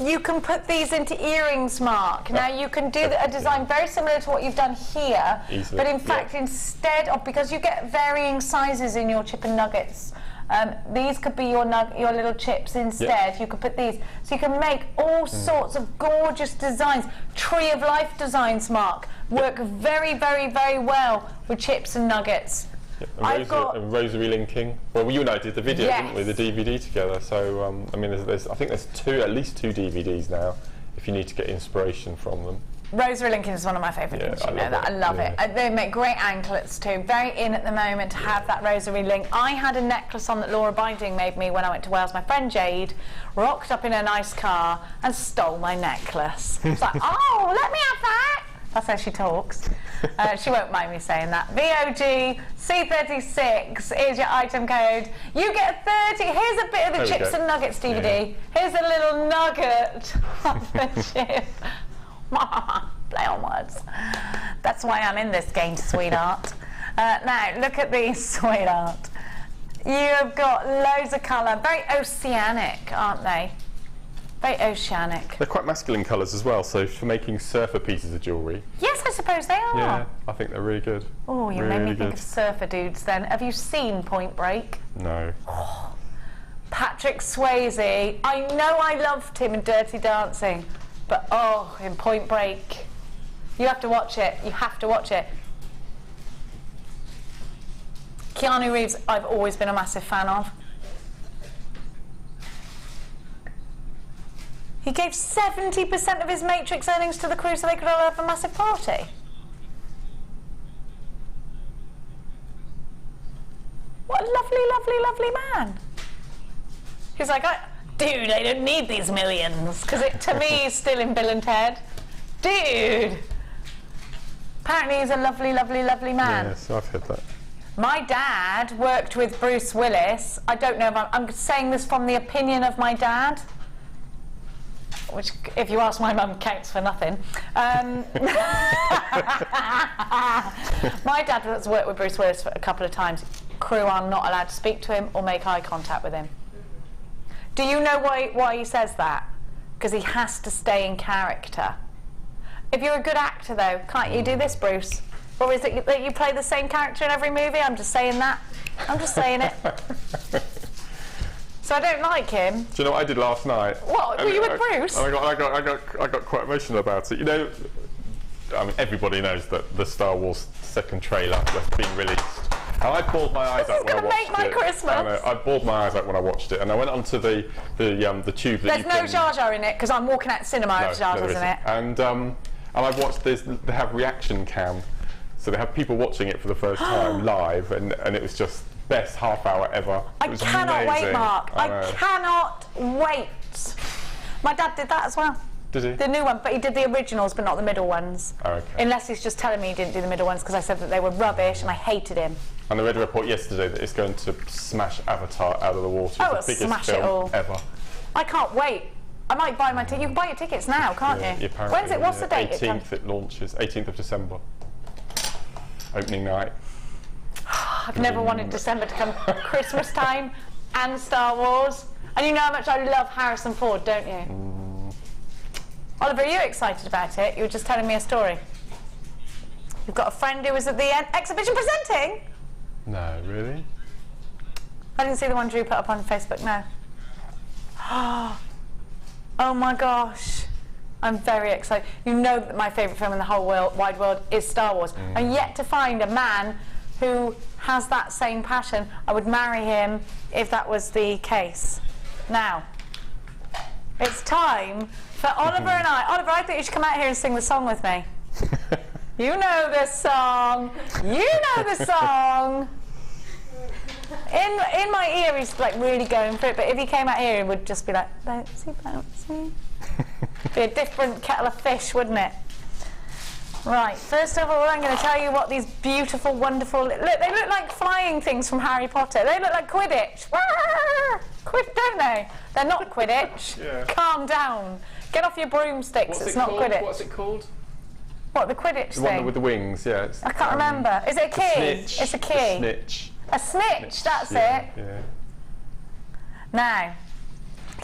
[SPEAKER 3] You can put these into earrings, Mark. Now you can do a design very similar to what you've done here, but in fact, instead of, because you get varying sizes in your chip and nuggets These could be your little chips instead.
[SPEAKER 4] Yep.
[SPEAKER 3] You could put these. So you can make all sorts of gorgeous designs. Tree of Life designs, Mark, work very, very, very well with chips and nuggets.
[SPEAKER 4] Yep. And rosary linking. Well, you and I did the video, didn't we? The DVD together. So, I mean, I think there's at least two DVDs now, if you need to get inspiration from them.
[SPEAKER 3] Rosary linking is one of my favourite things, you know that. I love it. They make great anklets too. Very in at the moment to have that rosary link. I had a necklace on that Laura Binding made me when I went to Wales. My friend Jade rocked up in a nice car and stole my necklace. It's like, oh, let me have that. That's how she talks. She won't mind me saying that. VOG C36 is your item code. You get a 30. Here's a bit of the Chips and Nuggets DVD. Here's a little nugget of the chip. Play on words. That's why I'm in this game, sweetheart. Now, look at these, sweetheart. You've got loads of colour. Very oceanic, aren't they? Very oceanic.
[SPEAKER 4] They're quite masculine colours as well, so for making surfer pieces of jewellery.
[SPEAKER 3] Yes, I suppose they are.
[SPEAKER 4] Yeah, I think they're really good.
[SPEAKER 3] Oh, you made me think of surfer dudes then. Have you seen Point Break?
[SPEAKER 4] No.
[SPEAKER 3] Oh, Patrick Swayze. I know I loved him in Dirty Dancing, but oh, in Point Break. You have to watch it. You have to watch it. Keanu Reeves, I've always been a massive fan of. He gave 70% of his Matrix earnings to the crew so they could all have a massive party. What a lovely, lovely, lovely man. He's like, dude, I don't need these millions, because it, to me, is still in Bill and Ted. Dude. Apparently he's a lovely, lovely, lovely man.
[SPEAKER 4] Yes, I've heard that.
[SPEAKER 3] My dad worked with Bruce Willis. I don't know if I'm saying this from the opinion of my dad, which, if you ask my mum, counts for nothing. My dad has worked with Bruce Willis for a couple of times. Crew are not allowed to speak to him or make eye contact with him. Do you know why he says that? Because he has to stay in character. If you're a good actor, though, can't you do this, Bruce? Or is it that you play the same character in every movie? I'm just saying that. I'm just saying it. So I don't like him.
[SPEAKER 4] Do you know what I did last night?
[SPEAKER 3] What? Were you with Bruce?
[SPEAKER 4] I got quite emotional about it. You know, I mean, everybody knows that the Star Wars second trailer was being released. And I bawled my eyes out when I watched it.
[SPEAKER 3] This is going to make my Christmas.
[SPEAKER 4] I bawled my eyes out when I watched it, and I went onto the tube.
[SPEAKER 3] There's no Jar Jar in it because I'm walking out cinema if Jar Jar's in it.
[SPEAKER 4] And I've watched this. They have reaction cam, so they have people watching it for the first time live, and it was just best half hour ever.
[SPEAKER 3] I cannot wait, Mark. I cannot wait. My dad did that as well.
[SPEAKER 4] Did he?
[SPEAKER 3] The new one, but he did the originals, but not the middle ones.
[SPEAKER 4] Oh, okay.
[SPEAKER 3] Unless he's just telling me he didn't do the middle ones because I said that they were rubbish and I hated him.
[SPEAKER 4] And I read a report yesterday that it's going to smash Avatar out of the water.
[SPEAKER 3] Oh,
[SPEAKER 4] it's the biggest
[SPEAKER 3] smash
[SPEAKER 4] film
[SPEAKER 3] it all.
[SPEAKER 4] ever.
[SPEAKER 3] I can't wait. I might buy my ticket. You can buy your tickets now, can't you? When's it? What's the date?
[SPEAKER 4] 18th it launches. 18th of December. Opening night.
[SPEAKER 3] I've never wanted December to come. Christmas time and Star Wars. And you know how much I love Harrison Ford, don't you? Oliver, are you excited about it? You were just telling me a story. You've got a friend who was at the exhibition presenting?
[SPEAKER 4] No, really?
[SPEAKER 3] I didn't see the one Drew put up on Facebook, no. Oh my gosh. I'm very excited. You know that my favourite film in the whole wide world is Star Wars. I'm yet to find a man who has that same passion. I would marry him if that was the case. Now, it's time for Oliver and I. Oliver, I think you should come out here and sing the song with me. You know this song. You know the song. In my ear, he's like really going for it, but if he came out here, he would just be like, bouncy, bouncy. Be a different kettle of fish, wouldn't it? Right, first of all, I'm going to tell you what these beautiful, wonderful... Look, they look like flying things from Harry Potter. They look like Quidditch. Don't they? They're not Quidditch.
[SPEAKER 4] Yeah.
[SPEAKER 3] Calm down. Get off your broomsticks. It's not Quidditch.
[SPEAKER 4] What's it called?
[SPEAKER 3] What, the Quidditch
[SPEAKER 4] The
[SPEAKER 3] thing?
[SPEAKER 4] one with the wings, yeah.
[SPEAKER 3] I can't remember. Is it a key?
[SPEAKER 4] Snitch.
[SPEAKER 3] It's a key.
[SPEAKER 4] The snitch.
[SPEAKER 3] A snitch, that's
[SPEAKER 4] yeah,
[SPEAKER 3] it.
[SPEAKER 4] Yeah.
[SPEAKER 3] Now,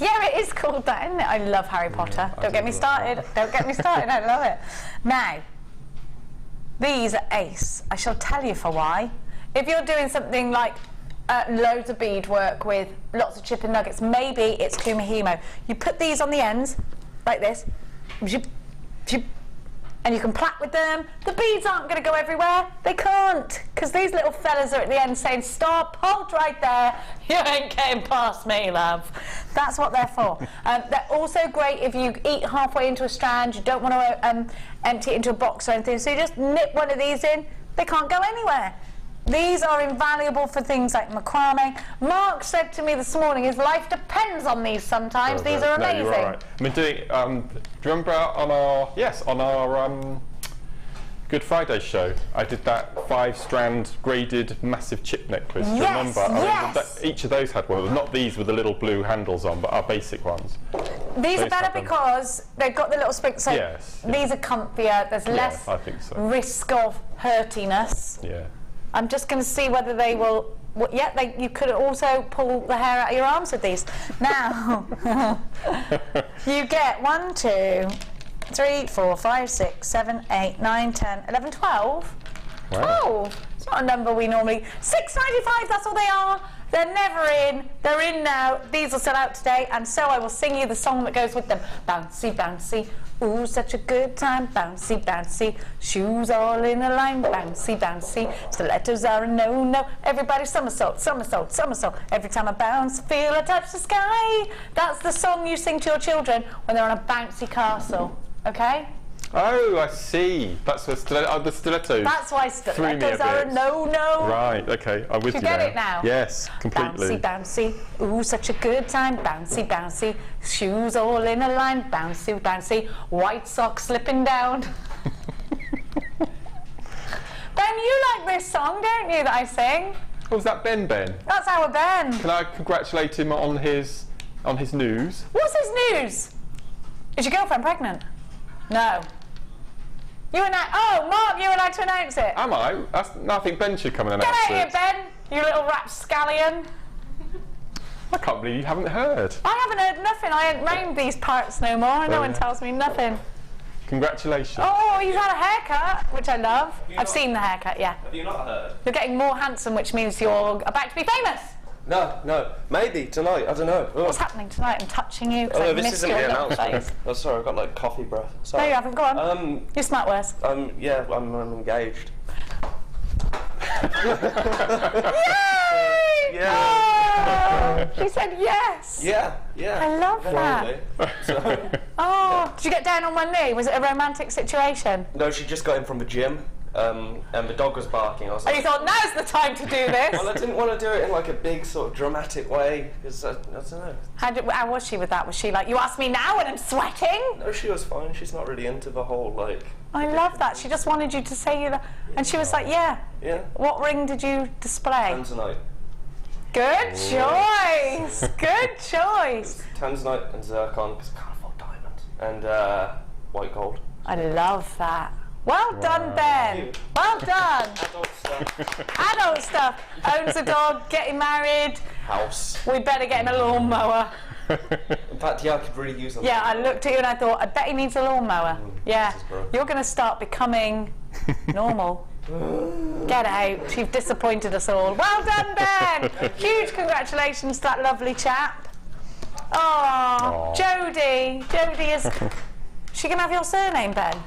[SPEAKER 3] yeah, it is called that, isn't it? I love Harry Potter. Don't get me started. Don't get me started. I love it. Now, these are ace. I shall tell you for why. If you're doing something like loads of beadwork with lots of chipping nuggets. Maybe it's kumihimo. You put these on the ends, like this, and you can plait with them. The beads aren't going to go everywhere. They can't, because these little fellas are at the end saying, stop, hold right there. You ain't getting past me, love. That's what they're for. They're also great if you eat halfway into a strand, you don't want to empty it into a box or anything, so you just nip one of these in. They can't go anywhere. These are invaluable for things like macrame. Mark said to me this morning his life depends on these sometimes. These are amazing.
[SPEAKER 4] No, you're right. I mean, do you remember on our Good Friday show, I did that 5-strand graded massive chip necklace. Do you remember?
[SPEAKER 3] Yes.
[SPEAKER 4] Each of those had one. Not these with the little blue handles on, but our basic ones.
[SPEAKER 3] These are better because they've got the little sprinkles. So these are comfier. There's less
[SPEAKER 4] I think so.
[SPEAKER 3] risk of hurtiness.
[SPEAKER 4] Yeah. I'm
[SPEAKER 3] just going to see whether they will. You could also pull the hair out of your arms with these. Now, you get 1, 2, 3, 4, 5, 6, 7, 8, 9, 10, 11, 12.
[SPEAKER 4] Wow.
[SPEAKER 3] 12. It's not a number we normally. $6.95. That's all they are. They're never in. They're in now. These will sell out today, and so I will sing you the song that goes with them. Bouncy, bouncy. Ooh, such a good time, bouncy, bouncy. Shoes all in a line, bouncy, bouncy. Stilettos are a no-no. Everybody somersault, somersault, somersault. Every time I bounce, feel I touch the sky. That's the song you sing to your children when they're on a bouncy castle, okay?
[SPEAKER 4] Oh, I see. That's the stilettos.
[SPEAKER 3] That's why stilettos are a no-no.
[SPEAKER 4] Right, okay, I'm with you now.
[SPEAKER 3] You get it now?
[SPEAKER 4] Yes, completely.
[SPEAKER 3] Bouncy, bouncy, ooh, such a good time, bouncy, bouncy. Shoes all in a line, bouncy, bouncy. White socks slipping down. Ben, you like this song, don't you, that I sing?
[SPEAKER 4] What was that, Ben?
[SPEAKER 3] That's our Ben.
[SPEAKER 4] Can I congratulate him on his news?
[SPEAKER 3] What's his news? Is your girlfriend pregnant? No. Mark, you were allowed to announce it.
[SPEAKER 4] Am I? I think Ben should come and announce it.
[SPEAKER 3] Get out here, Ben, you little rapscallion.
[SPEAKER 4] I can't believe you haven't heard.
[SPEAKER 3] I haven't heard nothing. I ain't round these parts no more. No one tells me nothing.
[SPEAKER 4] Congratulations.
[SPEAKER 3] Oh, he's had a haircut, which I love. I've seen the haircut, yeah.
[SPEAKER 8] Have you not heard?
[SPEAKER 3] You're getting more handsome, which means you're about to be famous.
[SPEAKER 8] No. Maybe tonight. I don't know. Oh.
[SPEAKER 3] What's happening tonight? I'm touching you.
[SPEAKER 8] Oh, no, this isn't the announcement. Oh, sorry, I've got like coffee breath. Sorry.
[SPEAKER 3] No, you haven't. Go on. You're smart worse.
[SPEAKER 8] Yeah, I'm engaged.
[SPEAKER 3] Yay!
[SPEAKER 8] Yeah.
[SPEAKER 3] Oh, she said yes.
[SPEAKER 8] Yeah.
[SPEAKER 3] I love that.
[SPEAKER 8] So,
[SPEAKER 3] oh, did you get down on one knee? Was it a romantic situation?
[SPEAKER 8] No, she just got in from the gym. And the dog was barking. I was like,
[SPEAKER 3] and you thought, now's the time to do this?
[SPEAKER 8] Well, I didn't want to do it in like a big sort of dramatic way, because I don't know.
[SPEAKER 3] How was she with that? Was she like, you asked me now and I'm sweating?
[SPEAKER 8] No, she was fine. She's not really into the whole like...
[SPEAKER 3] I love that. She just wanted you to say you... And she was like, yeah.
[SPEAKER 8] Yeah.
[SPEAKER 3] What ring did you display?
[SPEAKER 8] Tanzanite.
[SPEAKER 3] Good choice. Good choice.
[SPEAKER 8] Tanzanite and zircon, because I can't afford diamonds. And white gold.
[SPEAKER 3] I love that. Well done, Ben. Well done.
[SPEAKER 8] Adult stuff.
[SPEAKER 3] Adult stuff. Owns a dog, getting married.
[SPEAKER 8] House.
[SPEAKER 3] We better get him a lawnmower.
[SPEAKER 8] In fact, yeah, I could really use them.
[SPEAKER 3] Yeah, I looked at you and I thought, I bet he needs a lawnmower. Yeah. You're going to start becoming normal. Get out. You've disappointed us all. Well done, Ben. Huge congratulations to that lovely chap. Oh, Jodie. Jodie is... She going to have your surname, Ben?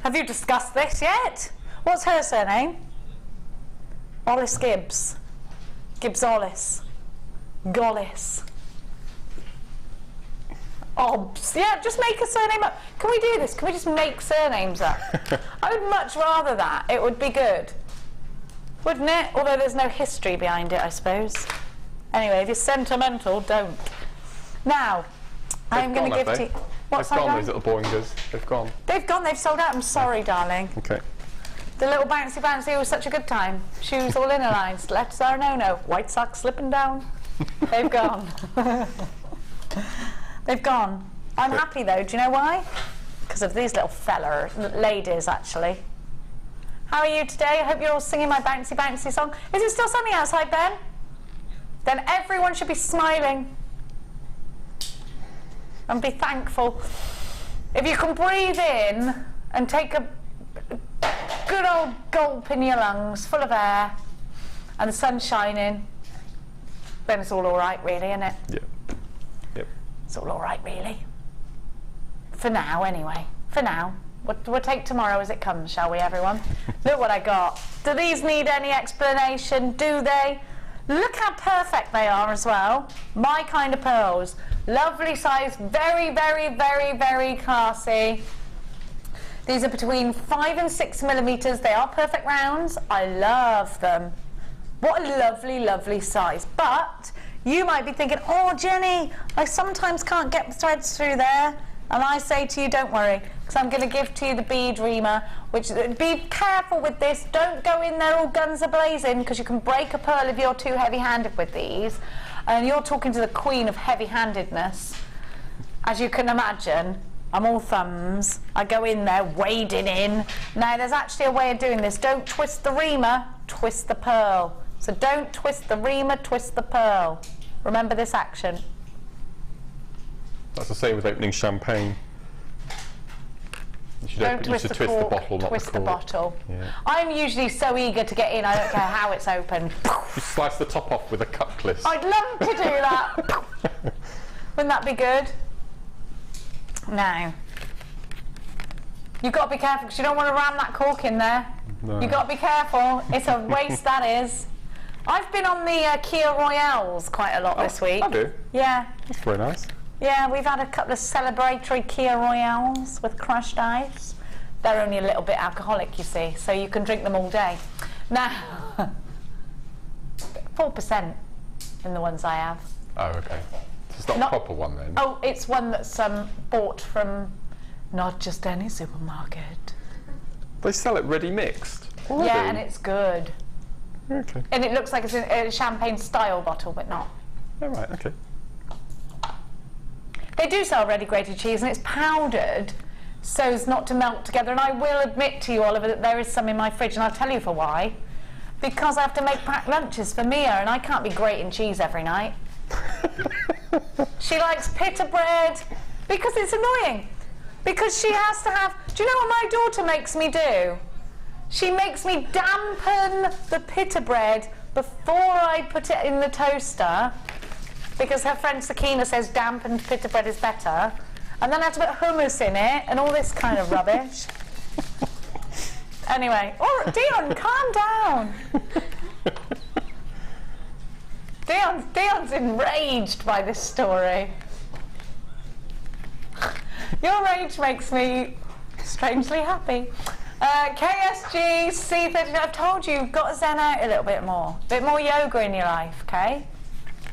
[SPEAKER 3] Have you discussed this yet? What's her surname? Ollis Gibbs. Gibbs-Ollis. Gollis. Obbs. Yeah, just make a surname up. Can we do this? Can we just make surnames up? I would much rather that. It would be good. Wouldn't it? Although there's no history behind it, I suppose. Anyway, if you're sentimental, don't. Now, I'm going to give to you... What's
[SPEAKER 4] they've gone, those little boingers. They've gone.
[SPEAKER 3] They've gone. They've sold out. I'm sorry, darling.
[SPEAKER 4] Okay.
[SPEAKER 3] The little bouncy was such a good time. Shoes all in a line. Stilettos are no-no. White socks slipping down. They've gone. They've gone. I'm happy though. Do you know why? Because of these little ladies, actually. How are you today? I hope you're all singing my bouncy song. Is it still sunny outside, Ben? Then everyone should be smiling. And be thankful. If you can breathe in and take a good old gulp in your lungs, full of air, and the sun's shining, then it's all right, really, isn't it?
[SPEAKER 4] Yeah. Yep.
[SPEAKER 3] It's all right, really. For now, anyway. For now. We'll take tomorrow as it comes, shall we, everyone? Look what I got. Do these need any explanation? Do they? Look how perfect they are as well. My kind of pearls. Lovely size, very, very, very, very classy. These are between 5 and 6 millimeters. They are perfect rounds. I love them. What a lovely, lovely size. But you might be thinking, oh, Jenny, I sometimes can't get the threads through there. And I say to you, don't worry, because I'm going to give to you the bead reamer, which, be careful with this. Don't go in there all guns a-blazing, because you can break a pearl if you're too heavy-handed with these. And you're talking to the queen of heavy-handedness. As you can imagine, I'm all thumbs. I go in there, wading in. Now, there's actually a way of doing this. Don't twist the reamer, twist the pearl. So don't twist the reamer, twist the pearl. Remember this action.
[SPEAKER 4] That's the same with opening champagne. You should twist the bottle, not
[SPEAKER 3] twist the bottle.
[SPEAKER 4] Yeah.
[SPEAKER 3] I'm usually so eager to get in, I don't care how it's open.
[SPEAKER 4] You slice the top off with a cutlass.
[SPEAKER 3] I'd love to do that. Wouldn't that be good? Now, you've got to be careful because you don't want to ram that cork in there. No. You've got to be careful. It's a waste, that is. I've been on the Kia Royales quite a lot this week.
[SPEAKER 4] I do?
[SPEAKER 3] Yeah.
[SPEAKER 4] That's very nice.
[SPEAKER 3] Yeah, we've had a couple of celebratory Kia Royales with crushed ice. They're only a little bit alcoholic, you see, so you can drink them all day. Now, 4% in the ones I have.
[SPEAKER 4] Oh, okay. So it's not a proper one then?
[SPEAKER 3] Oh, it's one that's bought from not just any supermarket.
[SPEAKER 4] They sell it ready mixed?
[SPEAKER 3] Already? Yeah, and it's good.
[SPEAKER 4] Okay.
[SPEAKER 3] And it looks like it's in a champagne style bottle, but not.
[SPEAKER 4] Oh, right, okay.
[SPEAKER 3] They do sell ready grated cheese, and it's powdered so as not to melt together. And I will admit to you, Oliver, that there is some in my fridge, and I'll tell you for why. Because I have to make packed lunches for Mia, and I can't be grating cheese every night. She likes pita bread because it's annoying. Because she has to have... Do you know what my daughter makes me do? She makes me dampen the pita bread before I put it in the toaster, because her friend Sakina says dampened pita bread is better, and then I have to put hummus in it and all this kind of rubbish. Anyway, Dion, calm down. Dion's enraged by this story. Your rage makes me strangely happy. KSG C39, I've told you, you've got to zen out a little bit more. A bit more yoga in your life, okay?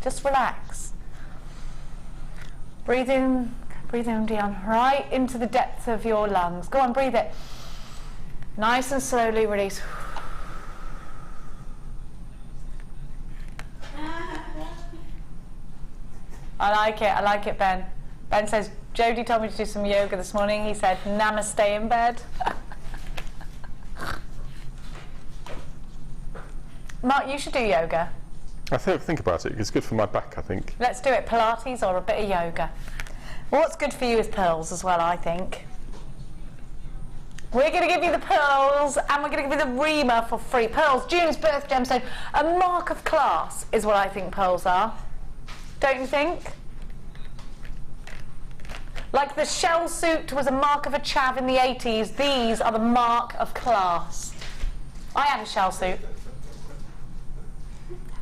[SPEAKER 3] Just relax. Breathe in, Dion, right into the depth of your lungs. Go on, breathe it. Nice and slowly release. I like it, Ben. Ben says, Jodie told me to do some yoga this morning. He said, namaste in bed. Mark, you should do yoga.
[SPEAKER 4] I think about it. It's good for my back, I think.
[SPEAKER 3] Let's do it. Pilates or a bit of yoga. What's good for you is pearls as well, I think. We're going to give you the pearls, and we're going to give you the reamer for free. Pearls, June's birth gemstone. A mark of class is what I think pearls are. Don't you think? Like the shell suit was a mark of a chav in the 80s, these are the mark of class. I had a shell suit.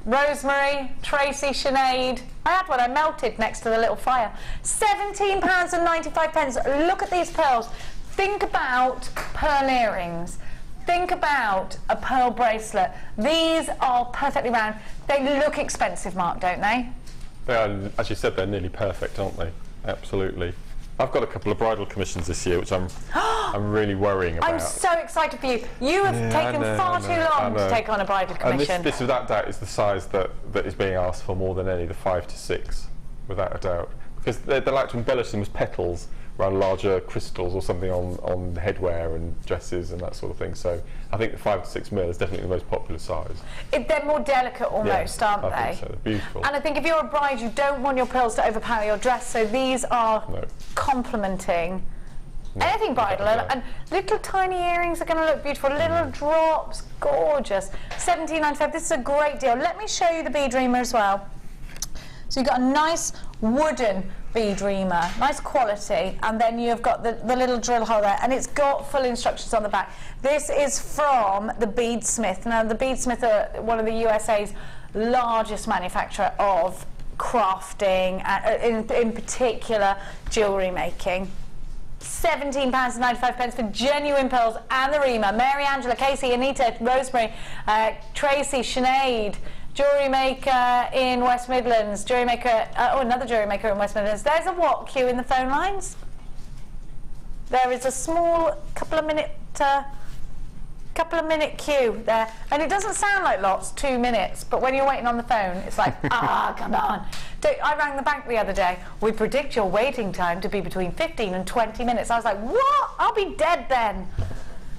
[SPEAKER 3] Rosemary, Tracy, Sinead. I had one, I melted next to the little fire. £17.95. Look at these pearls. Think about pearl earrings. Think about a pearl bracelet. These are perfectly round. They look expensive, Mark, don't they?
[SPEAKER 4] They are, as you said, they're nearly perfect, aren't they? Absolutely. I've got a couple of bridal commissions this year, which I'm really worrying about.
[SPEAKER 3] I'm so excited for you. You have taken far too long to take on a bridal commission.
[SPEAKER 4] And this without doubt, is the size that is being asked for more than any, the 5 to 6, without a doubt. Because they like to embellish them with petals around larger crystals or something on headwear and dresses and that sort of thing. So I think the 5 to 6 mil is definitely the most popular size.
[SPEAKER 3] They're more delicate almost, aren't they?
[SPEAKER 4] I think so. They're beautiful.
[SPEAKER 3] And I think if you're a bride, you don't want your pearls to overpower your dress, so these are complementing Anything bridal, and little tiny earrings are going to look beautiful. Little drops, gorgeous. $17.95. This is a great deal. Let me show you the bead reamer as well. So you've got a nice wooden bead reamer, nice quality, and then you've got the little drill hole there, and it's got full instructions on the back. This is from the Beadsmith. Now, the Beadsmith are one of the USA's largest manufacturer of crafting, in particular jewellery making. £17.95 for genuine pearls and the reamer. Mary, Angela, Casey, Anita, Rosemary, Tracy, Sinead, JewelleryMaker in West Midlands, JewelleryMaker, another JewelleryMaker in West Midlands. There's a what queue in the phone lines? There is a small couple of minute queue there, and it doesn't sound like lots, 2 minutes, but when you're waiting on the phone, it's like, come on. I rang the bank the other day. We predict your waiting time to be between 15 and 20 minutes. I was like, what? I'll be dead then.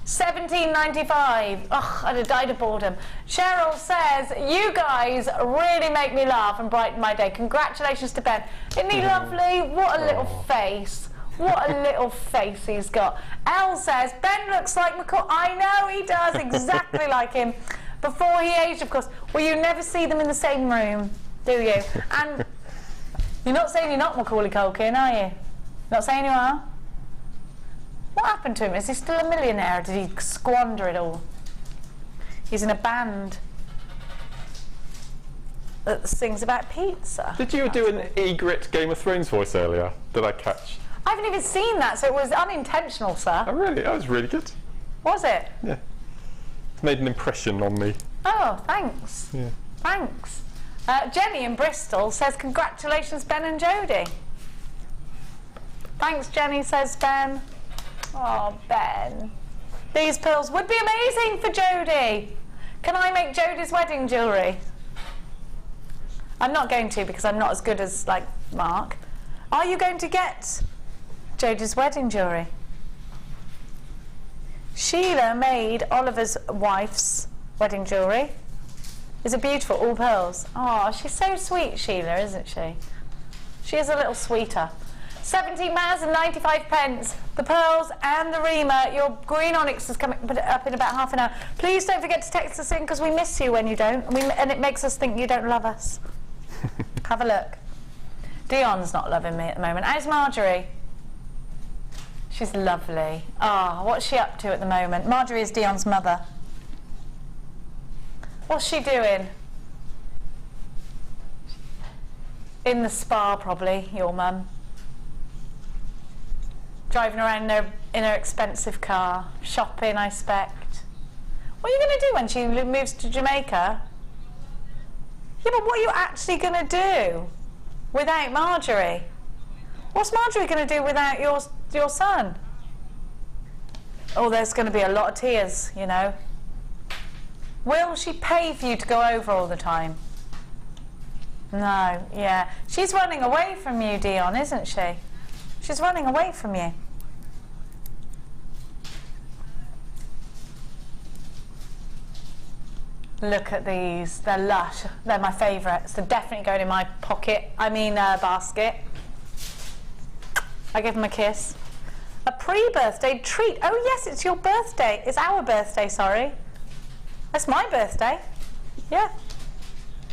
[SPEAKER 3] $17.95. Ugh, I'd have died of boredom. Cheryl says, you guys really make me laugh and brighten my day. Congratulations to Ben. Isn't he lovely? What a little face. What a little face he's got. Elle says, Ben looks like McCall. I know he does, exactly like him. Before he aged, of course. Well, you never see them in the same room, do you? And you're not saying you're not Macaulay Culkin, are you? Not saying you are? What happened to him? Is he still a millionaire, or did he squander it all? He's in a band that sings about pizza.
[SPEAKER 4] Did you do an Egret Game of Thrones voice earlier? Did I catch?
[SPEAKER 3] I haven't even seen that, so it was unintentional, sir.
[SPEAKER 4] Oh, really? That was really good.
[SPEAKER 3] Was it?
[SPEAKER 4] Yeah. It made an impression on me.
[SPEAKER 3] Oh, thanks.
[SPEAKER 4] Yeah.
[SPEAKER 3] Thanks. Jenny in Bristol says, congratulations, Ben and Jodie. Thanks, Jenny, says Ben. Oh, Ben. These pearls would be amazing for Jodie. Can I make Jodie's wedding jewellery? I'm not going to, because I'm not as good as, like, Mark. Are you going to get Jodie's wedding jewellery? Sheila made Oliver's wife's wedding jewellery. Is it beautiful? All pearls. Oh, she's so sweet, Sheila, isn't she? She is a little sweeter. £17.95. The pearls and the reamer. Your green onyx is coming up in about half an hour. Please don't forget to text us in, because we miss you when you don't, and it makes us think you don't love us. Have a look. Dion's not loving me at the moment. How's Marjorie? She's lovely. Ah, what's she up to at the moment? Marjorie is Dion's mother. What's she doing? In the spa, probably, your mum. Driving around in her expensive car. Shopping, I expect. What are you going to do when she moves to Jamaica? Yeah, but what are you actually going to do without Marjorie? What's Marjorie going to do without your son? Oh, there's going to be a lot of tears, you know. Will she pay for you to go over all the time? No, yeah. She's running away from you, Dion, isn't she? She's running away from you. Look at these. They're lush. They're my favourites. They're definitely going in my pocket. Basket. I give them a kiss. A pre-birthday treat. Oh, yes, it's your birthday. It's our birthday, sorry. That's my birthday. Yeah.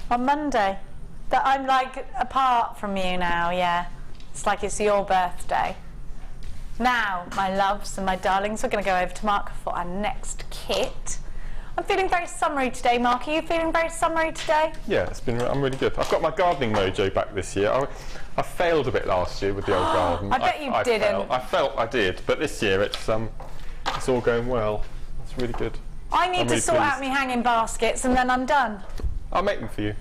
[SPEAKER 3] On Monday. That I'm, like, apart from you now, yeah. It's like it's your birthday. Now, my loves and my darlings, we're going to go over to Mark for our next kit. I'm feeling very summery today, Mark. Are you feeling very summery today?
[SPEAKER 4] Yeah, I'm really good. I've got my gardening mojo back this year. I failed a bit last year with the old garden.
[SPEAKER 3] I bet you didn't.
[SPEAKER 4] I felt I did, but this year it's all going well. It's really good.
[SPEAKER 3] I need to sort out my hanging baskets, and then I'm done.
[SPEAKER 4] I'll make them for you.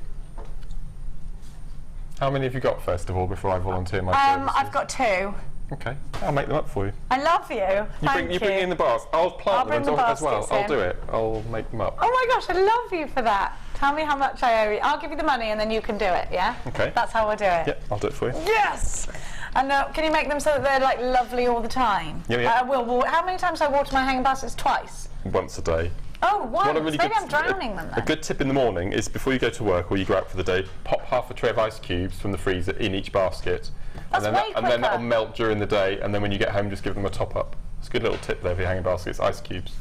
[SPEAKER 4] How many have you got, first of all, before I volunteer my services?
[SPEAKER 3] I've got 2.
[SPEAKER 4] Okay, I'll make them up for you.
[SPEAKER 3] I love you.
[SPEAKER 4] You bring in the bars. I'll plant them as well.
[SPEAKER 3] In.
[SPEAKER 4] I'll do it. I'll make them up.
[SPEAKER 3] Oh my gosh, I love you for that. Tell me how much I owe you. I'll give you the money and then you can do it, yeah?
[SPEAKER 4] Okay.
[SPEAKER 3] That's how we'll do it.
[SPEAKER 4] Yeah, I'll do it for you.
[SPEAKER 3] Yes! And can you make them so that they're like lovely all the time?
[SPEAKER 4] Yeah.
[SPEAKER 3] I will. How many times do I water my hanging baskets? Twice?
[SPEAKER 4] Once a day.
[SPEAKER 3] Oh, once. Maybe I'm drowning them then.
[SPEAKER 4] A good tip in the morning is before you go to work or you go out for the day, pop half a tray of ice cubes from the freezer in each basket.
[SPEAKER 3] That's way
[SPEAKER 4] and then that'll
[SPEAKER 3] quicker.
[SPEAKER 4] melt during the day, and then when you get home, just give them a top up. It's a good little tip there for your hanging baskets. Ice cubes.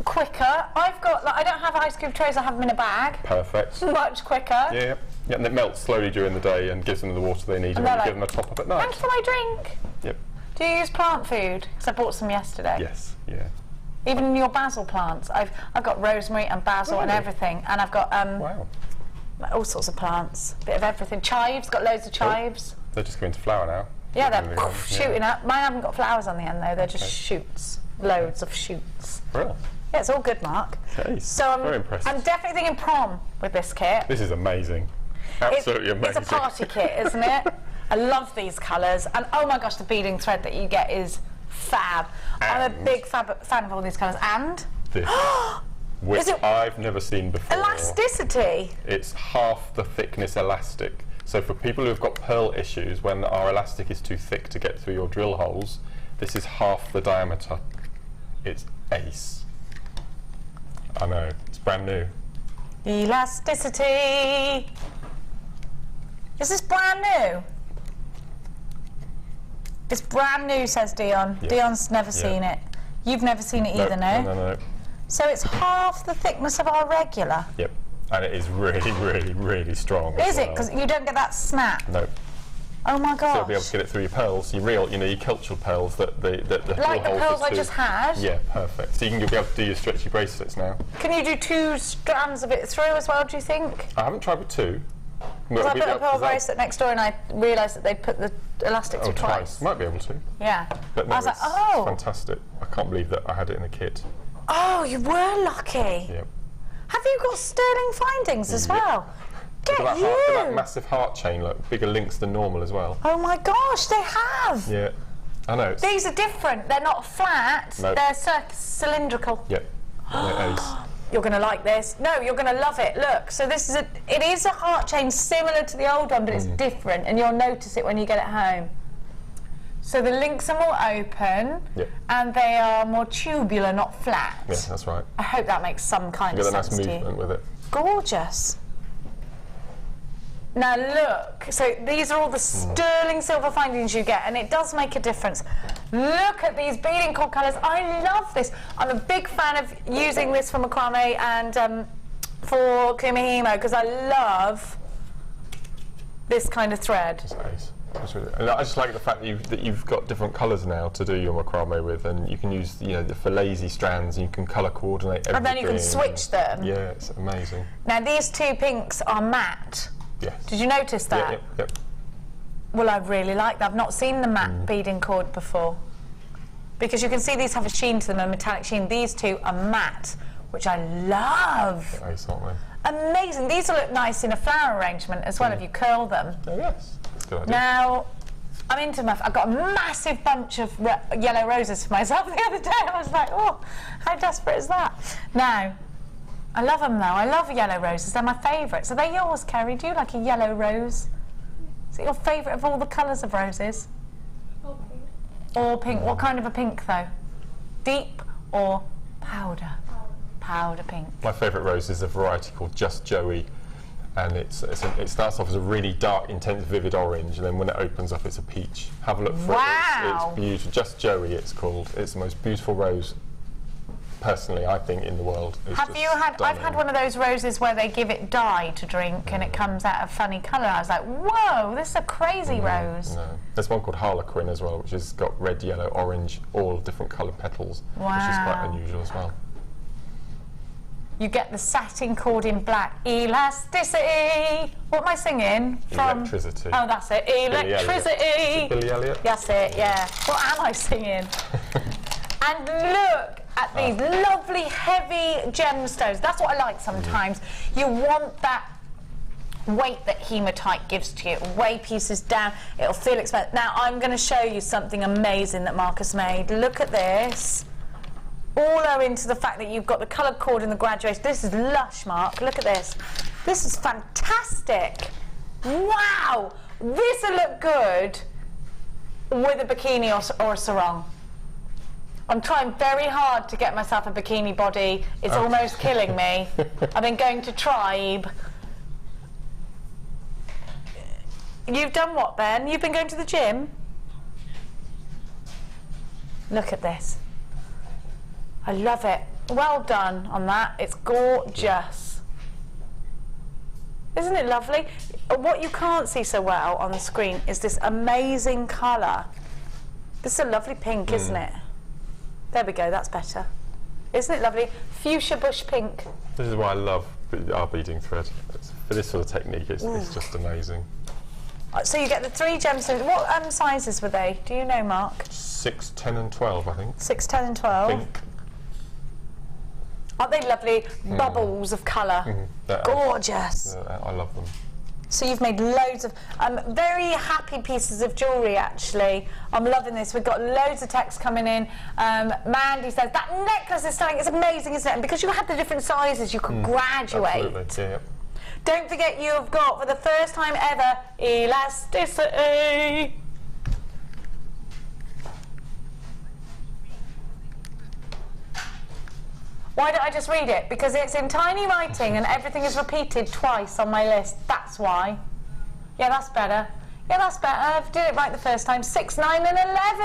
[SPEAKER 3] Quicker. I've got, like, I don't have ice cube trays, I have them in a bag.
[SPEAKER 4] Perfect.
[SPEAKER 3] Much quicker.
[SPEAKER 4] Yeah, and it melts slowly during the day and gives them the water they need, and then you give them a top up at night.
[SPEAKER 3] Thanks for my drink.
[SPEAKER 4] Yep.
[SPEAKER 3] Do you use plant food? Because I bought some yesterday.
[SPEAKER 4] Yes. Yeah.
[SPEAKER 3] Even in your basil plants, I've got rosemary and basil and
[SPEAKER 4] Really?
[SPEAKER 3] everything, and I've got
[SPEAKER 4] Wow.
[SPEAKER 3] all sorts of plants, bit of everything. Chives, got loads of chives.
[SPEAKER 4] They're just going to flower now.
[SPEAKER 3] Yeah, they're
[SPEAKER 4] Really good.
[SPEAKER 3] shooting up. Mine haven't got flowers on the end though; they're just shoots, loads of shoots.
[SPEAKER 4] Brilliant.
[SPEAKER 3] Yeah, it's all good, Mark.
[SPEAKER 4] Okay.
[SPEAKER 3] So
[SPEAKER 4] Very impressive.
[SPEAKER 3] I'm definitely thinking prom with this kit.
[SPEAKER 4] This is amazing. Absolutely amazing.
[SPEAKER 3] It's a party kit, isn't it? I love these colours, and oh my gosh, the beading thread that you get is fab. I'm a big fan of all these colours. And
[SPEAKER 4] This, which
[SPEAKER 3] Is it-
[SPEAKER 4] I've never seen before.
[SPEAKER 3] elasticity.
[SPEAKER 4] It's half the thickness elastic. So for people who've got pearl issues, when our elastic is too thick to get through your drill holes, this is half the diameter. It's ace. I know, it's brand new.
[SPEAKER 3] Elasticity. Is this brand new? It's brand new, says Dion.
[SPEAKER 4] Yeah.
[SPEAKER 3] Dion's never
[SPEAKER 4] Yeah.
[SPEAKER 3] seen it. You've never seen it either, no?
[SPEAKER 4] No.
[SPEAKER 3] So it's half the thickness of our regular.
[SPEAKER 4] Yep. And it is really, really, really strong.
[SPEAKER 3] Is it? Because you don't get that snap.
[SPEAKER 4] No.
[SPEAKER 3] Oh my
[SPEAKER 4] So
[SPEAKER 3] gosh.
[SPEAKER 4] you'll be able to get it through your pearls, your real, your cultural pearls that the
[SPEAKER 3] Like the
[SPEAKER 4] drill holes
[SPEAKER 3] pearls
[SPEAKER 4] are
[SPEAKER 3] I
[SPEAKER 4] too-
[SPEAKER 3] just had.
[SPEAKER 4] Yeah, perfect. So you'll be able to do your stretchy bracelets now.
[SPEAKER 3] Can you do 2 strands of it through as well, do you think?
[SPEAKER 4] I haven't tried with 2.
[SPEAKER 3] Because I put a pearl bracelet next door and I realised that they'd put the elastic through twice.
[SPEAKER 4] Might be able to.
[SPEAKER 3] Yeah.
[SPEAKER 4] But no,
[SPEAKER 3] I was like,
[SPEAKER 4] it's
[SPEAKER 3] oh.
[SPEAKER 4] fantastic. I can't believe that I had it in the kit.
[SPEAKER 3] Oh, you were lucky.
[SPEAKER 4] Yep.
[SPEAKER 3] Have you got sterling findings as well? Get
[SPEAKER 4] Look at
[SPEAKER 3] you!
[SPEAKER 4] that, that massive heart chain, look, bigger links than normal as well.
[SPEAKER 3] Oh my gosh, they have!
[SPEAKER 4] Yeah, I know. It's,
[SPEAKER 3] These are different. They're not flat.
[SPEAKER 4] No.
[SPEAKER 3] They're cylindrical.
[SPEAKER 4] Yep. They're ace.
[SPEAKER 3] You're going to like this. No, you're going to love it. Look, so this is it is a heart chain similar to the old one, but it's different, and you'll notice it when you get it home. So the links are more open,
[SPEAKER 4] Yep.
[SPEAKER 3] and they are more tubular, not flat.
[SPEAKER 4] Yeah, that's right.
[SPEAKER 3] I hope that makes some kind
[SPEAKER 4] You
[SPEAKER 3] of
[SPEAKER 4] get a
[SPEAKER 3] sense
[SPEAKER 4] nice
[SPEAKER 3] to you.
[SPEAKER 4] movement with it.
[SPEAKER 3] Gorgeous. Now look, so these are all the sterling silver findings you get, and it does make a difference. Look at these beading cord colours. I love this. I'm a big fan of using this for macrame and for kumihimo because I love this kind of thread.
[SPEAKER 4] It's ace. It's really, and I just like the fact that you've got different colours now to do your macrame with, and you can use for lazy strands, and you can colour coordinate everything.
[SPEAKER 3] And then you can switch them.
[SPEAKER 4] Yeah, it's amazing.
[SPEAKER 3] Now these 2 pinks are matte.
[SPEAKER 4] Yes.
[SPEAKER 3] Did you notice that?
[SPEAKER 4] Yep.
[SPEAKER 3] Well, I really like that. I've not seen the matte beading cord before. Because you can see these have a sheen to them, a metallic sheen. These 2 are matte, which I love.
[SPEAKER 4] Ace, aren't they?
[SPEAKER 3] Amazing. These will look nice in a flower arrangement as well if you curl them.
[SPEAKER 4] Oh yes, that's a good idea.
[SPEAKER 3] Now, I'm into I've got a massive bunch of yellow roses for myself the other day. I was like, oh, how desperate is that? Now, I love them though. I love yellow roses. They're my favourites. Are they yours, Kerry? Do you like a yellow rose? Is it your favourite of all the colours of roses? All pink. All pink. What kind of a pink though? Deep or powder? Powder pink.
[SPEAKER 4] My favourite rose is a variety called Just Joey, and it starts off as a really dark, intense, vivid orange, and then when it opens up, it's a peach. Have a look for
[SPEAKER 3] Wow.
[SPEAKER 4] it. It's beautiful. Just Joey, it's called. It's the most beautiful rose, personally, I think, in the world. It's
[SPEAKER 3] Have
[SPEAKER 4] just
[SPEAKER 3] you had? I've
[SPEAKER 4] stunning.
[SPEAKER 3] had one of those roses where they give it dye to drink and it comes out a funny colour. I was like, whoa, this is a crazy rose.
[SPEAKER 4] No. There's one called Harlequin as well, which has got red, yellow, orange, all different coloured petals, which is quite
[SPEAKER 3] Wow.
[SPEAKER 4] unusual as well.
[SPEAKER 3] You get the satin cord in black. Elasticity. What am I singing?
[SPEAKER 4] Electricity.
[SPEAKER 3] Oh, that's it.
[SPEAKER 4] Elliot.
[SPEAKER 3] Electricity.
[SPEAKER 4] Is it Billy Elliot?
[SPEAKER 3] That's it, yeah. What am I singing? And look at these lovely, heavy gemstones. That's what I like sometimes. You want that weight that hematite gives to you. It'll weigh pieces down. It'll feel expensive. Now, I'm going to show you something amazing that Marcus made. Look at this. All owing to the fact that you've got the coloured cord in the graduation. This is lush, Mark. Look at this. This is fantastic. Wow. This will look good with a bikini or a sarong. I'm trying very hard to get myself a bikini body. It's almost killing me. I've been going to Tribe. You've done what, Ben? You've been going to the gym? Look at this. I love it. Well done on that. It's gorgeous. Isn't it lovely? What you can't see so well on the screen is this amazing colour. This is a lovely pink, isn't it? There we go, that's better. Isn't it lovely? Fuchsia bush pink.
[SPEAKER 4] This is why I love our beading thread. For this sort of technique, it's just amazing.
[SPEAKER 3] So you get the 3 gemstones. What sizes were they? Do you know, Mark?
[SPEAKER 4] 6, 10 and 12, I think.
[SPEAKER 3] 6, 10 and 12.
[SPEAKER 4] Pink.
[SPEAKER 3] Aren't they lovely bubbles of colour? Gorgeous.
[SPEAKER 4] I love them.
[SPEAKER 3] So you've made loads of very happy pieces of jewellery, actually. I'm loving this. We've got loads of text coming in. Mandy says, that necklace is stunning. It's amazing, isn't it? And because you had the different sizes, you could graduate.
[SPEAKER 4] Absolutely, yeah.
[SPEAKER 3] Don't forget, you have got, for the first time ever, elasticity. Why don't I just read it? Because it's in tiny writing and everything is repeated twice on my list. That's why. Yeah, that's better. Yeah, that's better. I did it right the first time. 6, 9 and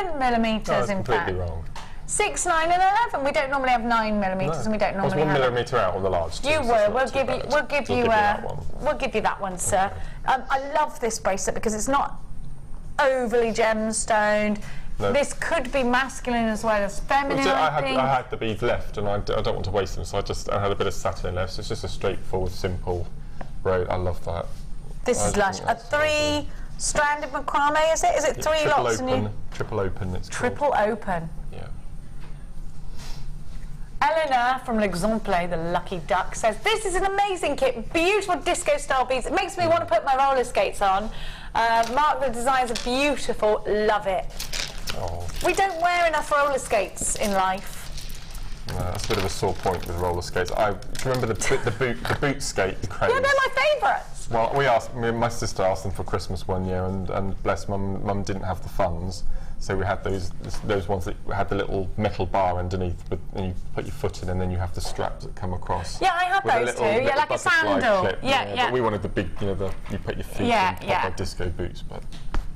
[SPEAKER 3] 11 millimetres, in fact.
[SPEAKER 4] Completely wrong.
[SPEAKER 3] 6, 9 and 11. We don't normally have 9 millimetres, and we don't normally have...
[SPEAKER 4] I was 1 millimetre out on the large.
[SPEAKER 3] You were. We'll give you that one, sir. I love this bracelet because it's not overly gemstoned. No. This could be masculine as well as feminine.
[SPEAKER 4] I had the beads left, and I don't want to waste them, so I had a bit of satin left. So it's just a straightforward, simple road. I love that.
[SPEAKER 3] This is lush. A 3-stranded macrame, is it? Is it 3 lots?
[SPEAKER 4] Triple open. It's
[SPEAKER 3] triple open.
[SPEAKER 4] Yeah.
[SPEAKER 3] Eleanor from L'Exemple, the lucky duck, says, this is an amazing kit, beautiful disco style beads. It makes me want to put my roller skates on. Mark, the designs are beautiful, love it.
[SPEAKER 4] Oh.
[SPEAKER 3] We don't wear enough roller skates in life.
[SPEAKER 4] No, that's a bit of a sore point with roller skates. Do you remember the boot skate craze?
[SPEAKER 3] Yeah, they're my favourites.
[SPEAKER 4] Well, my sister asked them for Christmas one year, and bless mum didn't have the funds, so we had those ones that had the little metal bar underneath, and you put your foot in, and then you have the straps that come across.
[SPEAKER 3] Yeah, I had those too. Yeah, like a sandal.
[SPEAKER 4] Clip, yeah. But we wanted the big, you put your feet in proper disco boots, but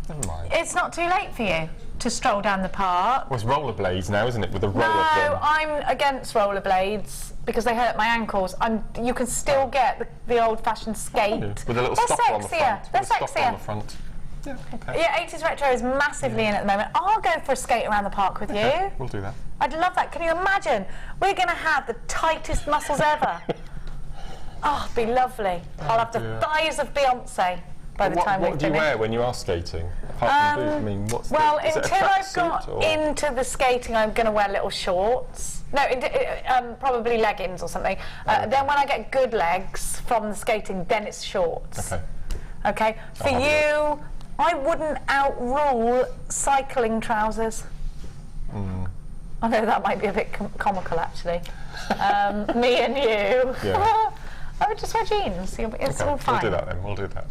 [SPEAKER 4] never mind.
[SPEAKER 3] It's not too late for you to stroll down the park.
[SPEAKER 4] Well, it's rollerblades now, isn't it? With a row of them.
[SPEAKER 3] No, I'm against rollerblades because they hurt my ankles. You can still get the old-fashioned skate.
[SPEAKER 4] With a little stopper on the front.
[SPEAKER 3] They're sexier.
[SPEAKER 4] On the front. Yeah, okay.
[SPEAKER 3] Yeah, 80s retro is massively in at the moment. I'll go for a skate around the park with you.
[SPEAKER 4] We'll do that.
[SPEAKER 3] I'd love that. Can you imagine? We're going to have the tightest muscles ever. Oh, it'd be lovely. I'll have the thighs of Beyonce by the time we've
[SPEAKER 4] What do you wear when you are skating? Apart from boots, I mean,
[SPEAKER 3] until I've got into the skating, I'm going to wear little shorts. No, probably leggings or something. Then when I get good legs from the skating, then it's shorts.
[SPEAKER 4] Okay.
[SPEAKER 3] Okay. For you, I wouldn't outrule cycling trousers. I know that might be a bit comical, actually. Me and you.
[SPEAKER 4] Yeah.
[SPEAKER 3] I would just wear jeans. It's all fine.
[SPEAKER 4] We'll do that then. We'll do that.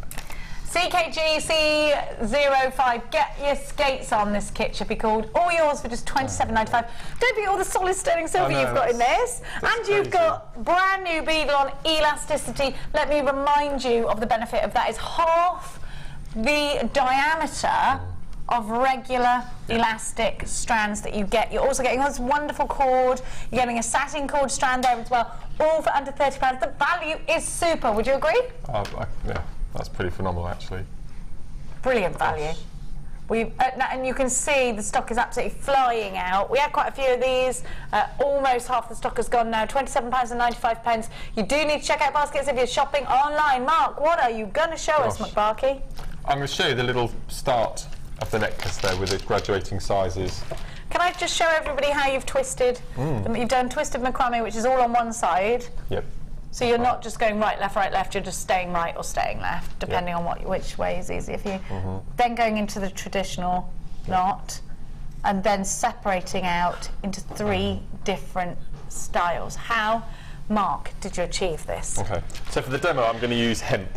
[SPEAKER 3] CKGC05, get your skates on. This kit should be called. All yours for just £27.95. Don't forget all the solid sterling silver you've got in this. And you've got brand new beadle on elasticity. Let me remind you of the benefit of that. Is half the diameter of regular elastic strands that you get. You're also getting this wonderful cord. You're getting a satin cord strand there as well. All for under £30. The value is super. Would you agree?
[SPEAKER 4] Yeah. That's pretty phenomenal, actually.
[SPEAKER 3] Brilliant value. And you can see the stock is absolutely flying out. We had quite a few of these. Almost half the stock has gone now. £27.95. You do need to check out baskets if you're shopping online. Mark, what are you going to show us, McBarkey?
[SPEAKER 4] I'm going to show you the little start of the necklace there with the graduating sizes.
[SPEAKER 3] Can I just show everybody how you've twisted? You've done twisted macrame, which is all on one side.
[SPEAKER 4] Yep.
[SPEAKER 3] So you're not just going right, left, you're just staying right or staying left, depending on which way is easier for you. Then going into the traditional knot, and then separating out into 3 different styles. How, Mark, did you achieve this?
[SPEAKER 4] Okay, so for the demo I'm going to use hemp.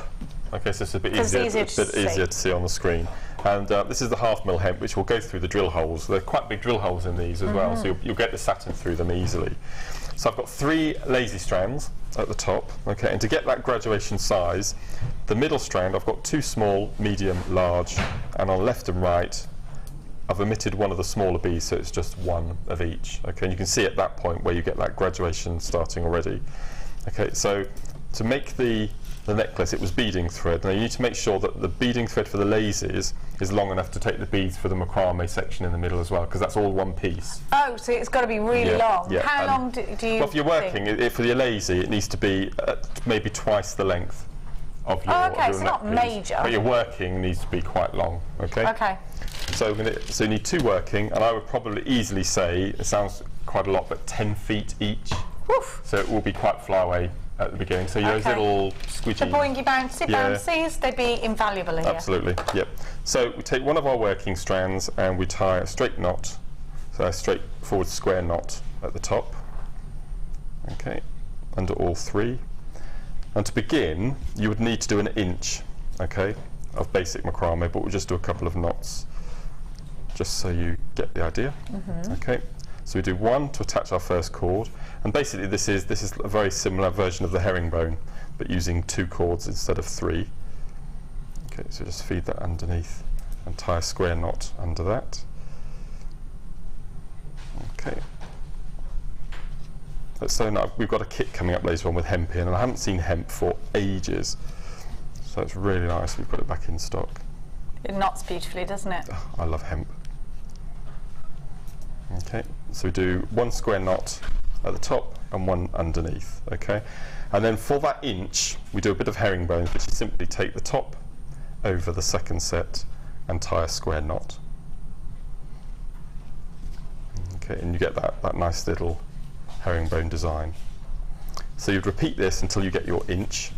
[SPEAKER 4] Okay, so it's a bit easier to see on the screen. And this is the half-mil hemp, which will go through the drill holes. There are quite big drill holes in these as well, so you'll get the satin through them easily. So I've got 3 lazy strands. at the top, okay, and to get that graduation size, the middle strand, I've got 2 small, medium, large, and on left and right, I've omitted one of the smaller beads, so it's just one of each, okay, and you can see at that point where you get that graduation starting already. Okay, so to make the necklace, it was beading thread. Now you need to make sure that the beading thread for the laces is long enough to take the beads for the macrame section in the middle as well, because that's all one piece.
[SPEAKER 3] Oh, so it's got to be really long.
[SPEAKER 4] Yeah.
[SPEAKER 3] How long do you
[SPEAKER 4] Well, if you're working, for your lazy, it needs to be maybe twice the length of your
[SPEAKER 3] Oh, okay,
[SPEAKER 4] your
[SPEAKER 3] so
[SPEAKER 4] neck
[SPEAKER 3] not
[SPEAKER 4] piece.
[SPEAKER 3] major.
[SPEAKER 4] But your working needs to be quite long, okay?
[SPEAKER 3] Okay.
[SPEAKER 4] So you need 2 working, and I would probably easily say, it sounds quite a lot, but 10 feet each.
[SPEAKER 3] Woof.
[SPEAKER 4] So it will be quite flyaway at the beginning. So those little squidgy...
[SPEAKER 3] The boingy bouncy bouncies, they'd be invaluable here.
[SPEAKER 4] Absolutely, yep. So we take one of our working strands and we tie a straight knot, so a straight forward square knot at the top, okay, under all 3. And to begin, you would need to do an inch, okay, of basic macrame, but we'll just do a couple of knots, just so you get the idea. Okay, so we do 1 to attach our first cord, and basically this is a very similar version of the herringbone, but using 2 cords instead of 3. Okay, so just feed that underneath and tie a square knot under that. Okay. So now we've got a kit coming up later on with hemp in, and I haven't seen hemp for ages, so it's really nice we've got it back in stock.
[SPEAKER 3] It knots beautifully, doesn't it?
[SPEAKER 4] Oh, I love hemp. Okay, so we do 1 square knot at the top and 1 underneath, okay? And then for that inch, we do a bit of herringbone, which is simply take the top over the second set and tie a square knot. Okay, and you get that nice little herringbone design. So you'd repeat this until you get your inch.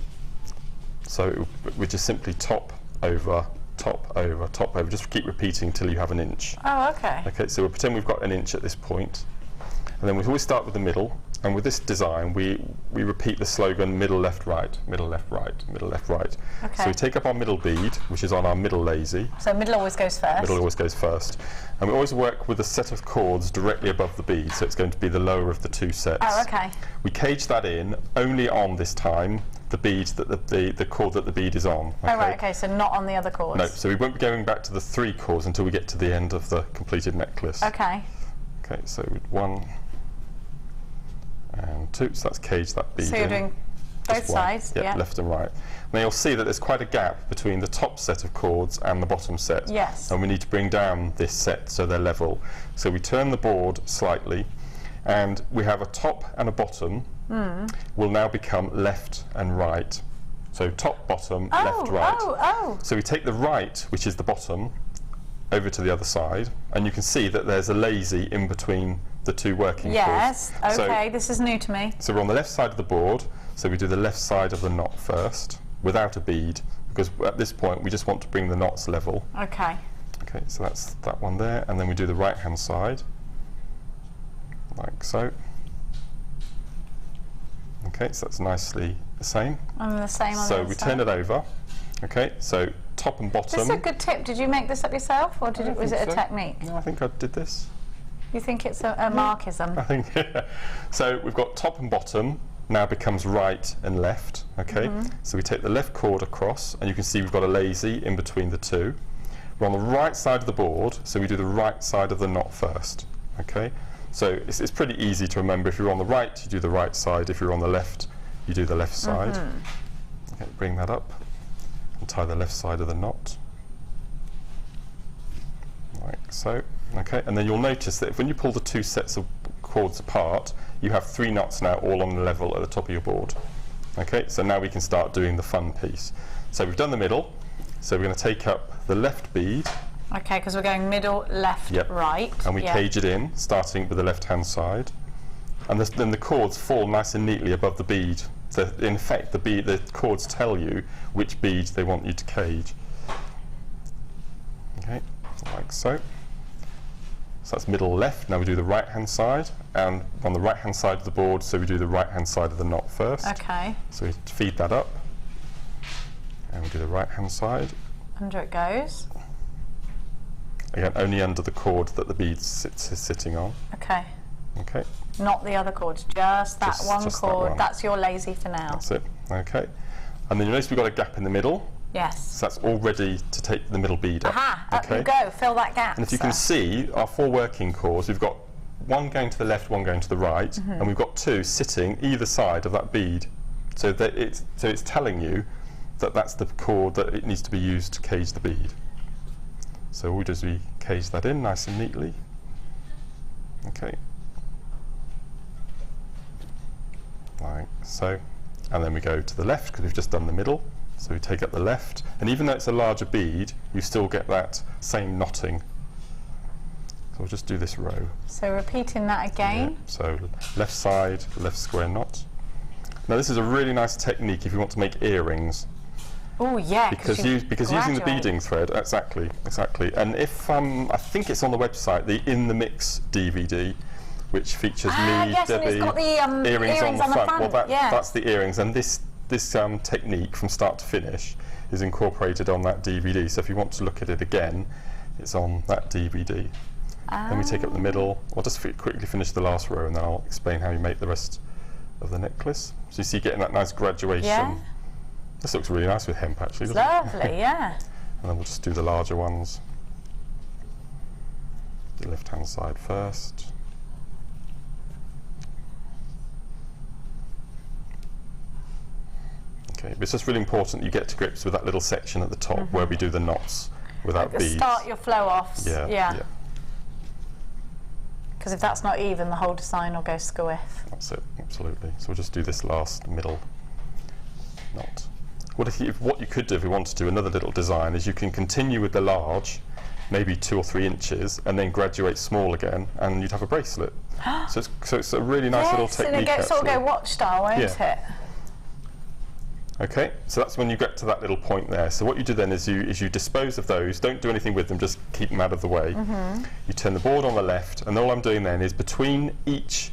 [SPEAKER 4] So we just simply top over, top over, top over. Just keep repeating until you have an inch.
[SPEAKER 3] Oh, okay.
[SPEAKER 4] Okay, so we'll pretend we've got an inch at this point. And then we always start with the middle. And with this design, we repeat the slogan middle, left, right, middle, left, right, middle, left, right.
[SPEAKER 3] Okay.
[SPEAKER 4] So we take up our middle bead, which is on our middle lazy.
[SPEAKER 3] So middle always goes first.
[SPEAKER 4] Middle always goes first. And we always work with a set of cords directly above the bead, so it's going to be the lower of the 2 sets.
[SPEAKER 3] Oh, okay.
[SPEAKER 4] We cage that in only on this time the bead that the cord that the bead is on. Okay?
[SPEAKER 3] Oh, right, okay, so not on the other cords.
[SPEAKER 4] No, so we won't be going back to the 3 cords until we get to the end of the completed necklace.
[SPEAKER 3] Okay.
[SPEAKER 4] Okay, so 1 and 2, so that's cage that bead in.
[SPEAKER 3] So you're doing both sides,
[SPEAKER 4] yeah,
[SPEAKER 3] yeah.
[SPEAKER 4] left and right. Now you'll see that there's quite a gap between the top set of cords and the bottom set.
[SPEAKER 3] Yes.
[SPEAKER 4] And we need to bring down this set so they're level. So we turn the board slightly, and we have a top and a bottom will now become left and right. So top, bottom, left, right.
[SPEAKER 3] Oh.
[SPEAKER 4] So we take the right, which is the bottom, over to the other side, and you can see that there's a lazy in between the 2 working cords.
[SPEAKER 3] Yes, okay,
[SPEAKER 4] So,
[SPEAKER 3] this is new to me.
[SPEAKER 4] so we're on the left side of the board, so we do the left side of the knot first, without a bead, because at this point we just want to bring the knots level.
[SPEAKER 3] Okay.
[SPEAKER 4] Okay, so that's that one there, and then we do the right hand side, like so. Okay, so that's nicely the same.
[SPEAKER 3] And the same on the
[SPEAKER 4] So
[SPEAKER 3] other
[SPEAKER 4] we
[SPEAKER 3] side.
[SPEAKER 4] turn it over. Okay, so top and bottom.
[SPEAKER 3] This is a good tip. Did you make this up yourself, or was it a technique?
[SPEAKER 4] No, I think I did this.
[SPEAKER 3] You think it's a markism?
[SPEAKER 4] I think, so we've got top and bottom now becomes right and left, okay? So we take the left cord across, and you can see we've got a lazy in between the 2. We're on the right side of the board, so we do the right side of the knot first, okay? So it's pretty easy to remember. If you're on the right, you do the right side. If you're on the left, you do the left side. Okay, bring that up and tie the left side of the knot, like so. Okay, and then you'll notice that when you pull the 2 sets of cords apart, you have 3 knots now all on the level at the top of your board. Okay, so now we can start doing the fun piece. So we've done the middle, so we're going to take up the left bead.
[SPEAKER 3] Okay, because we're going middle, left, right.
[SPEAKER 4] And we cage it in, starting with the left-hand side. And then the cords fall nice and neatly above the bead. So in effect, the cords tell you which bead they want you to cage. Okay, like so. So that's middle left. Now we do the right-hand side, and on the right-hand side of the board, so we do the right-hand side of the knot first.
[SPEAKER 3] Okay.
[SPEAKER 4] So we feed that up, and we do the right-hand side.
[SPEAKER 3] Under it goes.
[SPEAKER 4] Again, only under the cord that the bead is sitting on.
[SPEAKER 3] Okay.
[SPEAKER 4] Okay. Okay.
[SPEAKER 3] Not the other chords, just that one
[SPEAKER 4] just that
[SPEAKER 3] chord.
[SPEAKER 4] one.
[SPEAKER 3] That's your lazy for now.
[SPEAKER 4] That's it. Okay. And then you notice we've got a gap in the middle.
[SPEAKER 3] Yes.
[SPEAKER 4] So that's all ready to take the middle bead up.
[SPEAKER 3] Aha, up you go, fill that gap.
[SPEAKER 4] And if you can see, our 4 working chords, we've got one going to the left, one going to the right, and we've got 2 sitting either side of that bead. So that it's telling you that that's the chord that it needs to be used to cage the bead. So all we do is we cage that in nice and neatly. Okay. Like so. And then we go to the left because we've just done the middle. So we take up the left, and even though it's a larger bead, you still get that same knotting. So we'll just do this row.
[SPEAKER 3] So repeating that again.
[SPEAKER 4] Yeah. So left side, left square knot. Now this is a really nice technique if you want to make earrings.
[SPEAKER 3] Oh yeah,
[SPEAKER 4] because using the beading thread, exactly. And if I think it's on the website, the In the Mix DVD, which features me,
[SPEAKER 3] yes,
[SPEAKER 4] Debbie,
[SPEAKER 3] and it's got the
[SPEAKER 4] earrings on the front. Well,
[SPEAKER 3] yes.
[SPEAKER 4] that's the earrings, and this technique from start to finish is incorporated on that DVD. So if you want to look at it again, it's on that DVD. Then we take up the middle. I'll just quickly finish the last row, and then I'll explain how you make the rest of the necklace. So you see, getting that nice graduation.
[SPEAKER 3] Yeah.
[SPEAKER 4] This looks really nice with hemp, actually.
[SPEAKER 3] It's lovely, yeah.
[SPEAKER 4] And then we'll just do the larger ones. The left-hand side first. Okay, but it's just really important you get to grips with that little section at the top where we do the knots without beads.
[SPEAKER 3] Start your flow-offs.
[SPEAKER 4] Yeah.
[SPEAKER 3] Because if that's not even, the whole design will go squiff.
[SPEAKER 4] That's it, absolutely. So we'll just do this last middle knot. What you could do if we want to do another little design is you can continue with the large, maybe 2 or 3 inches, and then graduate small again, and you'd have a bracelet. so it's a really nice little technique.
[SPEAKER 3] Yes, and it sort of go watch style, won't it?
[SPEAKER 4] Okay, so that's when you get to that little point there. So what you do then is you dispose of those. Don't do anything with them, just keep them out of the way. You turn the board on the left, and all I'm doing then is between each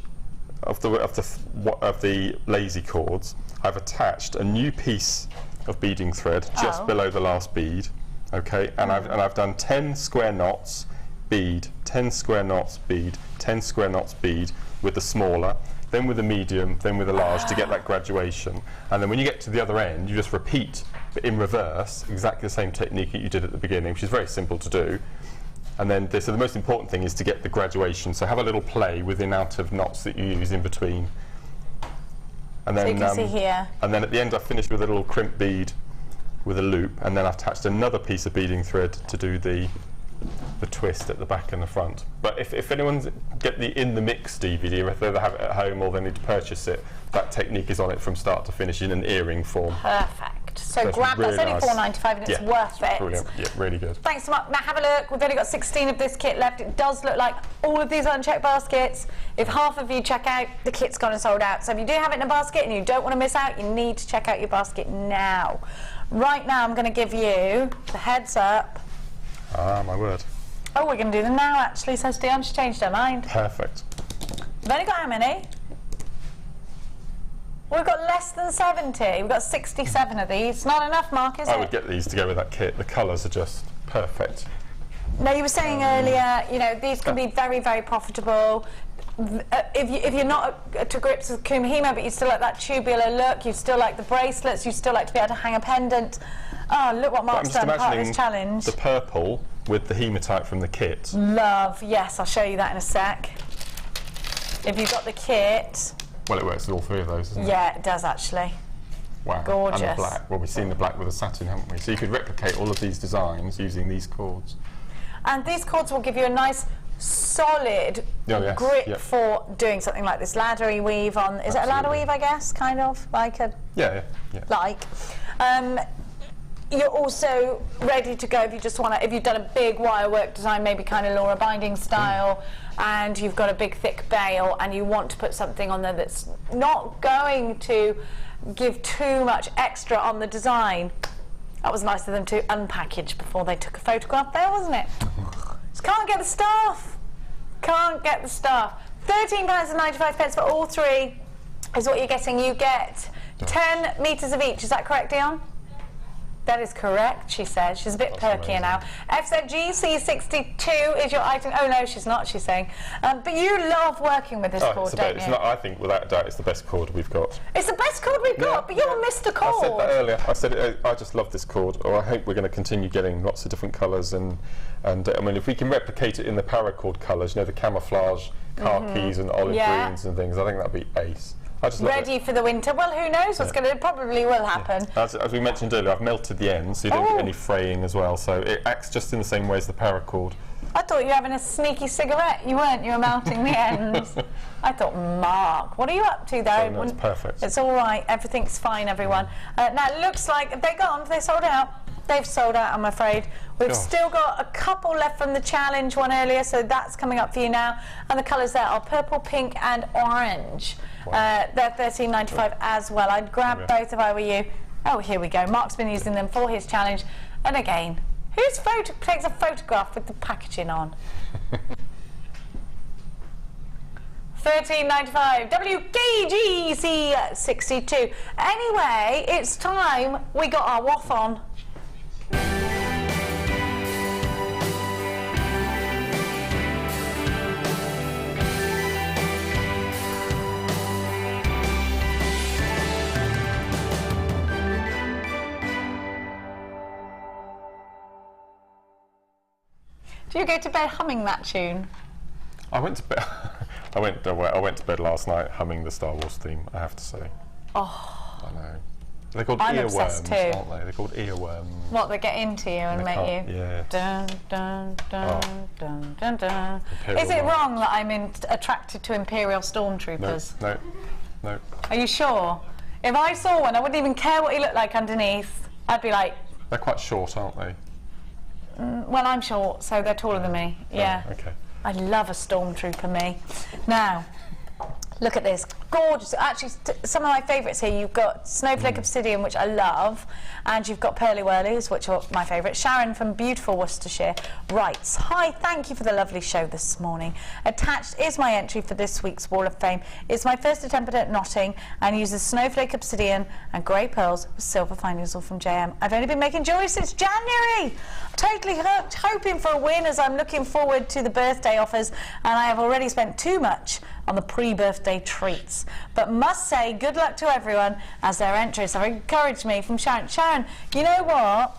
[SPEAKER 4] of the lazy chords, I've attached a new piece of beading thread just below the last bead. Okay, and I've done 10 square knots, bead, 10 square knots, bead, 10 square knots, bead with the smaller, then with the medium, then with the large to get that graduation. And then when you get to the other end, you just repeat, but in reverse, exactly the same technique that you did at the beginning, which is very simple to do. And then so the most important thing is to get the graduation. So have a little play with the amount of knots that you use in between. And then,
[SPEAKER 3] so you can see here.
[SPEAKER 4] And then at the end I finished with a little crimp bead with a loop, and then I've attached another piece of beading thread to do the twist at the back and the front. But if anyone's get the In the Mix DVD, or if they have it at home or they need to purchase it, that technique is on it from start to finish in an earring form.
[SPEAKER 3] Perfect. So grab
[SPEAKER 4] really
[SPEAKER 3] that. It's only £4.95 and it's worth it.
[SPEAKER 4] Brilliant. Yeah, really good.
[SPEAKER 3] Thanks so much. Now have a look. We've only got 16 of this kit left. It does look like all of these unchecked baskets. If half of you check out, the kit's gone and sold out. So if you do have it in a basket and you don't want to miss out, you need to check out your basket now. Right now I'm going to give you the heads up.
[SPEAKER 4] Ah, my word.
[SPEAKER 3] Oh, we're going to do them now actually, so Dion's changed her mind.
[SPEAKER 4] Perfect.
[SPEAKER 3] We've only got how many? We've got less than 70. We've got 67 of these. Not enough, Mark, is it?
[SPEAKER 4] I would get these to go with that kit. The colours are just perfect.
[SPEAKER 3] Now, you were saying earlier, you know, these can be very, very profitable. If you're not to grips with Kumihimo, but you still like that tubular look, you still like the bracelets, you still like to be able to hang a pendant. Oh, look what Mark's done, part of this challenge.
[SPEAKER 4] The purple with the hematite from the kit.
[SPEAKER 3] Love, yes, I'll show you that in a sec. If you've got the kit.
[SPEAKER 4] Well, it works with all 3 of those, doesn't it?
[SPEAKER 3] Yeah, it does actually.
[SPEAKER 4] Wow.
[SPEAKER 3] Gorgeous.
[SPEAKER 4] And the black. Well, we've seen the black with the satin, haven't we? So you could replicate all of these designs using these cords.
[SPEAKER 3] And these cords will give you a nice solid grip for doing something like this laddery weave on. Is it a ladder weave, I guess, kind of like a you're also ready to go if you just want to, if you've done a big wire work design, maybe kind of Laura Binding style, and you've got a big thick bail and you want to put something on there that's not going to give too much extra on the design. That was nice of them to unpackage before they took a photograph there, wasn't it? Just can't get the stuff. Can't get the stuff. £13.95 for all 3 is what you're getting. You get 10 metres of each. Is that correct, Dion? That is correct, she says. She's a bit perkier now. FZGC62 is your item. Oh no, she's not, she's saying. But you love working with this cord, don't you?
[SPEAKER 4] I think without a doubt it's the best cord we've got.
[SPEAKER 3] It's the best cord we've got, but you're Mr. Cord.
[SPEAKER 4] I said that earlier. I said I just love this cord, or I hope we're going to continue getting lots of different colours, and I mean, if we can replicate it in the paracord colours, you know, the camouflage khakis and olive greens and things, I think that'd be ace. I just love
[SPEAKER 3] Ready for the winter. Well, who knows what's going to, probably will happen.
[SPEAKER 4] Yeah. As we mentioned earlier, I've melted the ends, so you don't get any fraying as well, so it acts just in the same way as the paracord.
[SPEAKER 3] I thought you were having a sneaky cigarette. You weren't, you were melting the ends. I thought, Mark, what are you up to though?
[SPEAKER 4] No, it's perfect.
[SPEAKER 3] It's all right, everything's fine, everyone. Now it looks like, have they gone? Have they sold out? They've sold out, I'm afraid. We've still got a couple left from the challenge one earlier, so that's coming up for you now. And the colours there are purple, pink and orange. Wow. They're $13.95 as well. I'd grab both if I were you. Oh, here we go. Mark's been using them for his challenge. And again, who takes a photograph with the packaging on? $13.95, WKGC62. Anyway, it's time we got our waff on. Do you go to bed humming that tune?
[SPEAKER 4] I went to bed. I went to bed last night humming the Star Wars theme. I have to say. Oh. I know. They're called earworms, aren't they? They're called earworms.
[SPEAKER 3] What, they get into you and make you?
[SPEAKER 4] Yeah.
[SPEAKER 3] Dun dun dun dun dun dun. Is it wrong that I'm attracted to Imperial Stormtroopers?
[SPEAKER 4] No.
[SPEAKER 3] Are you sure? If I saw one, I wouldn't even care what he looked like underneath. I'd be like.
[SPEAKER 4] They're quite short, aren't they?
[SPEAKER 3] Well, I'm short, so they're taller than me. Yeah.
[SPEAKER 4] Oh, okay.
[SPEAKER 3] I love a stormtrooper, me. Now, look at this. Gorgeous. Actually, some of my favourites here. You've got Snowflake Obsidian, which I love, and you've got Pearly Whirlies, which are my favourite. Sharon from beautiful Worcestershire writes, "Hi, thank you for the lovely show this morning. Attached is my entry for this week's Wall of Fame. It's my first attempt at knotting and uses Snowflake Obsidian and grey pearls with silver findings all from JM. I've only been making jewellery since January. Totally hooked, hoping for a win as I'm looking forward to the birthday offers, and I have already spent too much on the pre-birthday treats. But must say good luck to everyone as their entries have encouraged me." From Sharon. Sharon, you know what?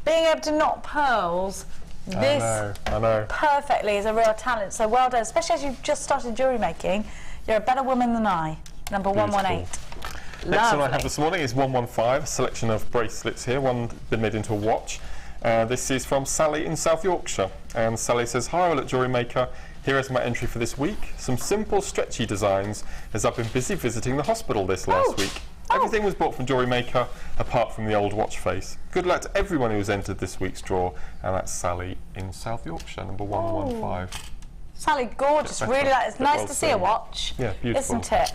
[SPEAKER 3] Being able to knot pearls, this
[SPEAKER 4] I know.
[SPEAKER 3] perfectly is a real talent. So well done, especially as you've just started jewellery making. You're a better woman than I. Number 118.
[SPEAKER 4] Next one I have this morning is 115, a selection of bracelets here, one been made into a watch. This is from Sally in South Yorkshire, and Sally says, "Hi, all at JewelleryMaker. Here is my entry for this week. Some simple stretchy designs as I've been busy visiting the hospital this last week. Everything was bought from JewelleryMaker apart from the old watch face. Good luck to everyone who has entered this week's draw." And that's Sally in South Yorkshire, number 115.
[SPEAKER 3] Sally, gorgeous. Really, it's nice to see a watch.
[SPEAKER 4] Yeah, beautiful.
[SPEAKER 3] Isn't it?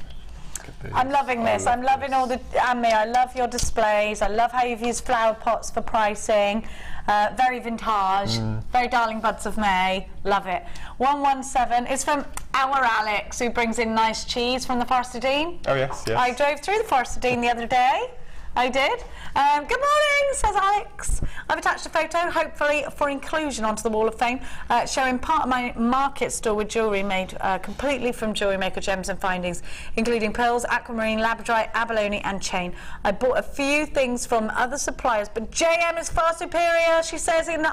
[SPEAKER 3] I'm loving this. I'm loving all the, Anne-Marie, I love your displays. I love how you've used flower pots for pricing. Very vintage, very darling buds of May. Love it. 117 is from our Alex, who brings in nice cheese from the Forest of Dean.
[SPEAKER 4] Oh, yes.
[SPEAKER 3] I drove through the Forest of Dean the other day. I did. Good morning, says Alex. I've attached a photo, hopefully for inclusion onto the Wall of Fame, showing part of my market store with jewellery made completely from JewelleryMaker gems and findings, including pearls, aquamarine, labradorite, abalone and chain. I bought a few things from other suppliers, but JM is far superior, she says in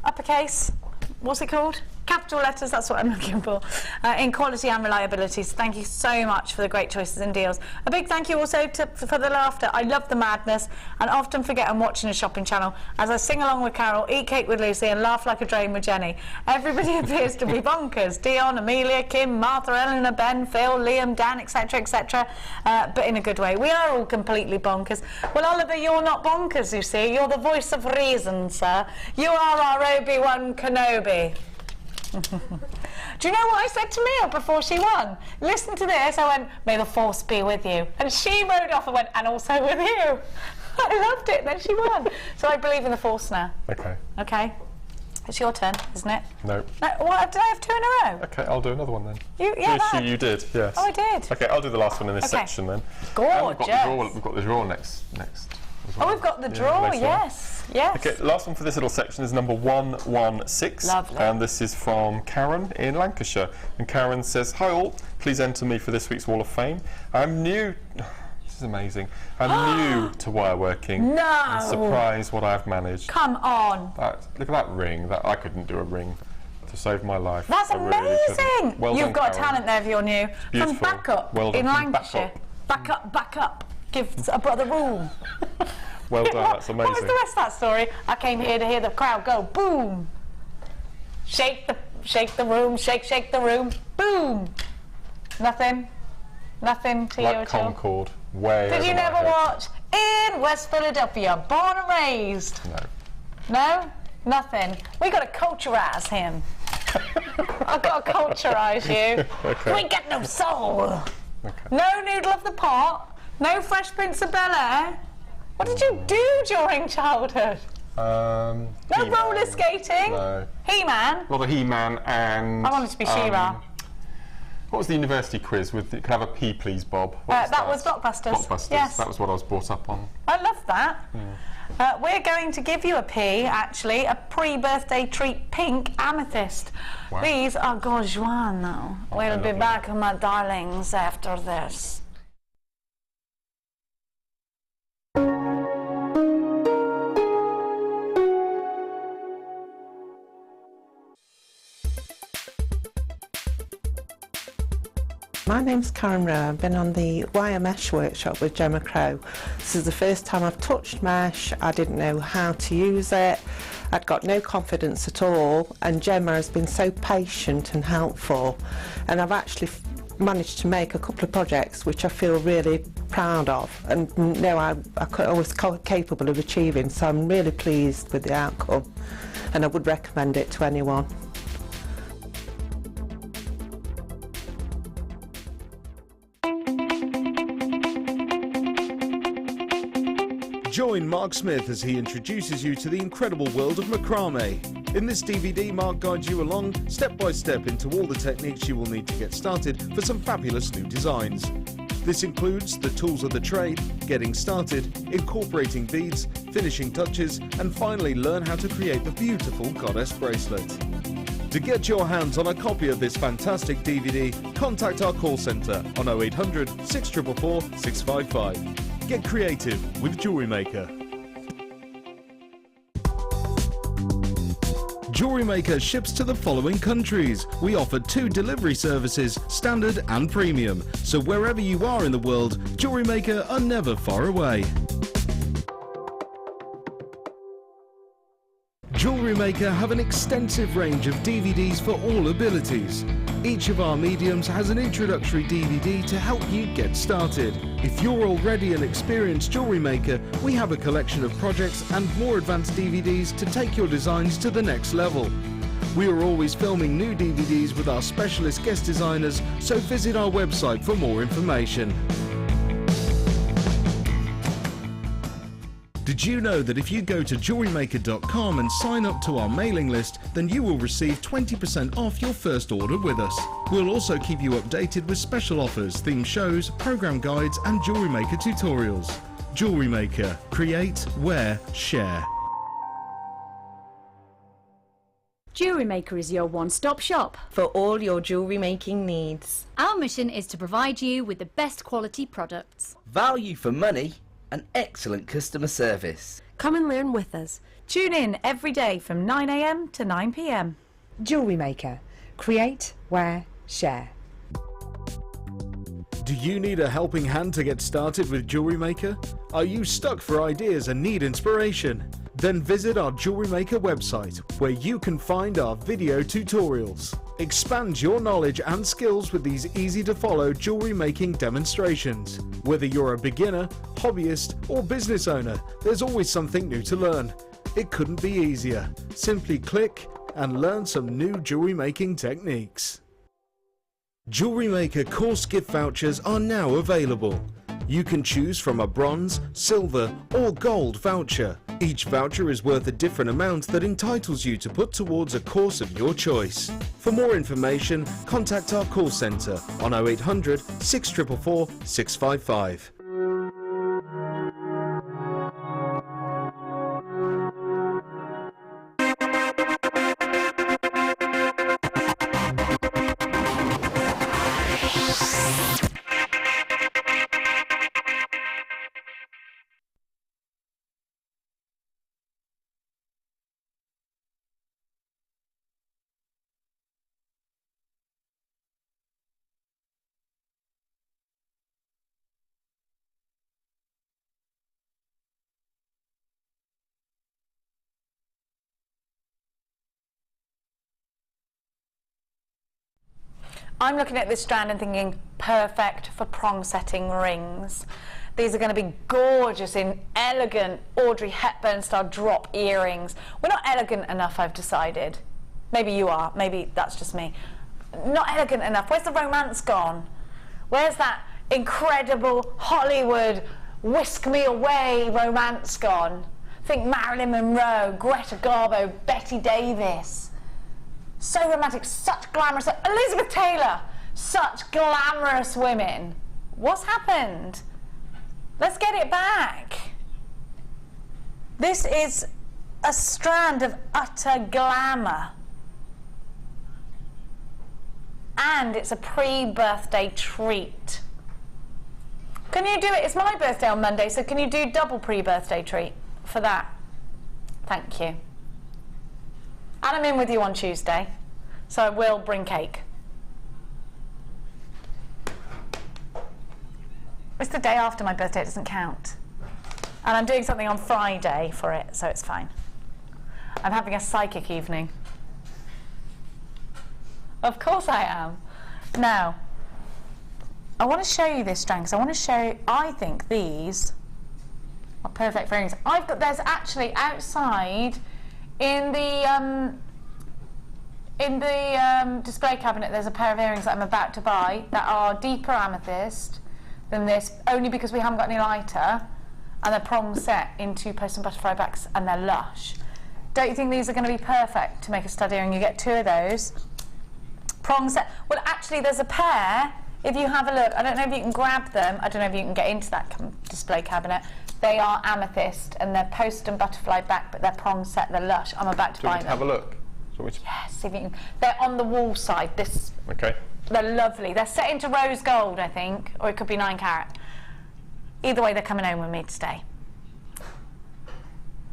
[SPEAKER 3] uppercase. What's it called? Capital letters, that's what I'm looking for, in quality and reliability. So thank you so much for the great choices and deals. A big thank you also for the laughter. I love the madness and often forget I'm watching a shopping channel as I sing along with Carol, eat cake with Lucy and laugh like a drain with Jenny. Everybody appears to be bonkers. Dion, Amelia, Kim, Martha, Eleanor, Ben, Phil, Liam, Dan, etc, etc, but in a good way. We are all completely bonkers. Well, Oliver, you're not bonkers, you see. You're the voice of reason, sir. You are our Obi-Wan Kenobi. Do you know what I said to Mia before she won? Listen to this. I went, "May the force be with you." And she rode off and went, "And also with you." I loved it. Then she won. So I believe in the force now.
[SPEAKER 4] Okay.
[SPEAKER 3] Okay. It's your turn, isn't it?
[SPEAKER 4] No.
[SPEAKER 3] What, did I have two in a row?
[SPEAKER 4] Okay, I'll do another one then.
[SPEAKER 3] You
[SPEAKER 4] did, yes.
[SPEAKER 3] Oh, I did.
[SPEAKER 4] Okay, I'll do the last one in this section then.
[SPEAKER 3] Gorgeous.
[SPEAKER 4] We've got the draw next. as well.
[SPEAKER 3] Oh, we've got the draw,
[SPEAKER 4] later on.
[SPEAKER 3] yes. Yes.
[SPEAKER 4] Okay, last one for this little section is number 116.
[SPEAKER 3] Lovely.
[SPEAKER 4] And this is from Karen in Lancashire. And Karen says, "Hi all, please enter me for this week's Wall of Fame. I'm new..." This is amazing. I'm new to wireworking.
[SPEAKER 3] No!
[SPEAKER 4] I'm surprised what I've managed.
[SPEAKER 3] Come on.
[SPEAKER 4] Look at that ring. I couldn't do a ring to save my life.
[SPEAKER 3] That's
[SPEAKER 4] I really
[SPEAKER 3] amazing.
[SPEAKER 4] couldn't. Well
[SPEAKER 3] You've
[SPEAKER 4] done,
[SPEAKER 3] got
[SPEAKER 4] Karen.
[SPEAKER 3] talent there if you're new.
[SPEAKER 4] Beautiful.
[SPEAKER 3] From Backup
[SPEAKER 4] Well done.
[SPEAKER 3] in
[SPEAKER 4] From
[SPEAKER 3] Lancashire.
[SPEAKER 4] Backup.
[SPEAKER 3] Back up. Give a brother room.
[SPEAKER 4] Well done, that's amazing.
[SPEAKER 3] What was the rest of that story? I came here to hear the crowd go boom. Shake the room, shake the room, boom. Nothing to you
[SPEAKER 4] Like
[SPEAKER 3] at all.
[SPEAKER 4] Concord. Way
[SPEAKER 3] Did
[SPEAKER 4] over
[SPEAKER 3] you
[SPEAKER 4] my
[SPEAKER 3] never
[SPEAKER 4] head.
[SPEAKER 3] watch In West Philadelphia, Born and Raised?
[SPEAKER 4] No.
[SPEAKER 3] No? Nothing. We got to culturise him. I've got to culturise you.
[SPEAKER 4] Okay.
[SPEAKER 3] You ain't got no soul.
[SPEAKER 4] Okay.
[SPEAKER 3] No Noodle of the Pot. No Fresh Prince of Bel-Air. What did you do during childhood? No
[SPEAKER 4] He-Man.
[SPEAKER 3] roller skating.
[SPEAKER 4] No.
[SPEAKER 3] He-Man.
[SPEAKER 4] A lot of He-Man and...
[SPEAKER 3] I wanted to be She-Ra.
[SPEAKER 4] What was the university quiz with? Could I have a P, please, Bob? What
[SPEAKER 3] That was Blockbusters.
[SPEAKER 4] Blockbusters.
[SPEAKER 3] Yes.
[SPEAKER 4] That was what I was brought up on.
[SPEAKER 3] I love that. We're going to give you a P, actually, a pre-birthday treat, pink amethyst.
[SPEAKER 4] Wow.
[SPEAKER 3] These are Gaujois now. We'll be
[SPEAKER 4] lovely.
[SPEAKER 3] back, my darlings, after this.
[SPEAKER 9] My name's Karen Rowe. I've been on the wire mesh workshop with Gemma Crow. This is the first time I've touched mesh. I didn't know how to use it. I'd got no confidence at all, and Gemma has been so patient and helpful, and I've actually managed to make a couple of projects which I feel really proud of and know I was capable of achieving, so I'm really pleased with the outcome and I would recommend it to anyone.
[SPEAKER 2] Join Mark Smith as he introduces you to the incredible world of macrame. In this DVD, Mark guides you along step by step into all the techniques you will need to get started for some fabulous new designs. This includes the tools of the trade, getting started, incorporating beads, finishing touches, and finally learn how to create the beautiful goddess bracelet. To get your hands on a copy of this fantastic DVD, contact our call centre on 0800 644 655. Get creative with JewelleryMaker. JewelleryMaker ships to the following countries. We offer 2 delivery services, standard and premium. So wherever you are in the world, JewelleryMaker are never far away. JewelleryMaker have an extensive range of DVDs for all abilities. Each of our mediums has an introductory DVD to help you get started. If you're already an experienced jewellery maker, we have a collection of projects and more advanced DVDs to take your designs to the next level. We are always filming new DVDs with our specialist guest designers, so visit our website for more information. Did you know that if you go to JewelleryMaker.com and sign up to our mailing list, then you will receive 20% off your first order with us. We'll also keep you updated with special offers, themed shows, program guides and Jewellery Maker tutorials. Jewellery Maker. Create, wear, share.
[SPEAKER 10] JewelleryMaker is your one-stop shop
[SPEAKER 11] for all your jewellery making needs.
[SPEAKER 10] Our mission is to provide you with the best quality products,
[SPEAKER 12] value for money, and excellent customer service.
[SPEAKER 11] Come and learn with us.
[SPEAKER 3] Tune in every day from 9 AM to 9 PM.
[SPEAKER 6] Jewellery Maker. Create, wear, share.
[SPEAKER 2] Do you need a helping hand to get started with Jewellery Maker? Are you stuck for ideas and need inspiration? Then visit our Jewellery Maker website, where you can find our video tutorials. Expand your knowledge and skills with these easy-to-follow jewellery making demonstrations. Whether you're a beginner, hobbyist, or business owner, there's always something new to learn. It couldn't be easier. Simply click and learn some new jewellery making techniques. Jewellery Maker course gift vouchers are now available. You can choose from a bronze, silver, or gold voucher. Each voucher is worth a different amount that entitles you to put towards a course of your choice. For more information, contact our call centre on 0800 644 655.
[SPEAKER 3] I'm looking at this strand and thinking, perfect for prong setting rings. These are going to be gorgeous in elegant Audrey Hepburn style drop earrings. We're not elegant enough, I've decided. Maybe you are, maybe that's just me. Not elegant enough. Where's the romance gone? Where's that incredible Hollywood whisk me away romance gone? Think Marilyn Monroe, Greta Garbo, Betty Davis. So romantic, such glamorous. Elizabeth Taylor, such glamorous women. What's happened? Let's get it back. This is a strand of utter glamour. And it's a pre-birthday treat. Can you do it? It's my birthday on Monday, so can you do double pre-birthday treat for that? Thank you. And I'm in with you on Tuesday, so I will bring cake. It's the day after my birthday, it doesn't count. And I'm doing something on Friday for it, so it's fine. I'm having a psychic evening. Of course I am. Now, I want to show you this strand, because I want to show you, I think these are perfect for earrings. There's actually outside in the display cabinet, there's a pair of earrings that I'm about to buy that are deeper amethyst than this, only because we haven't got any lighter, and they're prong set into post and butterfly backs, and they're lush. Don't you think these are going to be perfect to make a stud earring? You get 2 of those. Prong set. Well, actually, there's a pair. If you have a look, I don't know if you can grab them. I don't know if you can get into that display cabinet. They are amethyst, and they're post and butterfly back, but they're prong set. They're lush. I'm about to buy them.
[SPEAKER 4] Have a look.
[SPEAKER 3] Yes, see if you can. They're on the wall side. This.
[SPEAKER 4] Okay.
[SPEAKER 3] They're lovely. They're set into rose gold, I think, or it could be 9 carat. Either way, they're coming home with me today.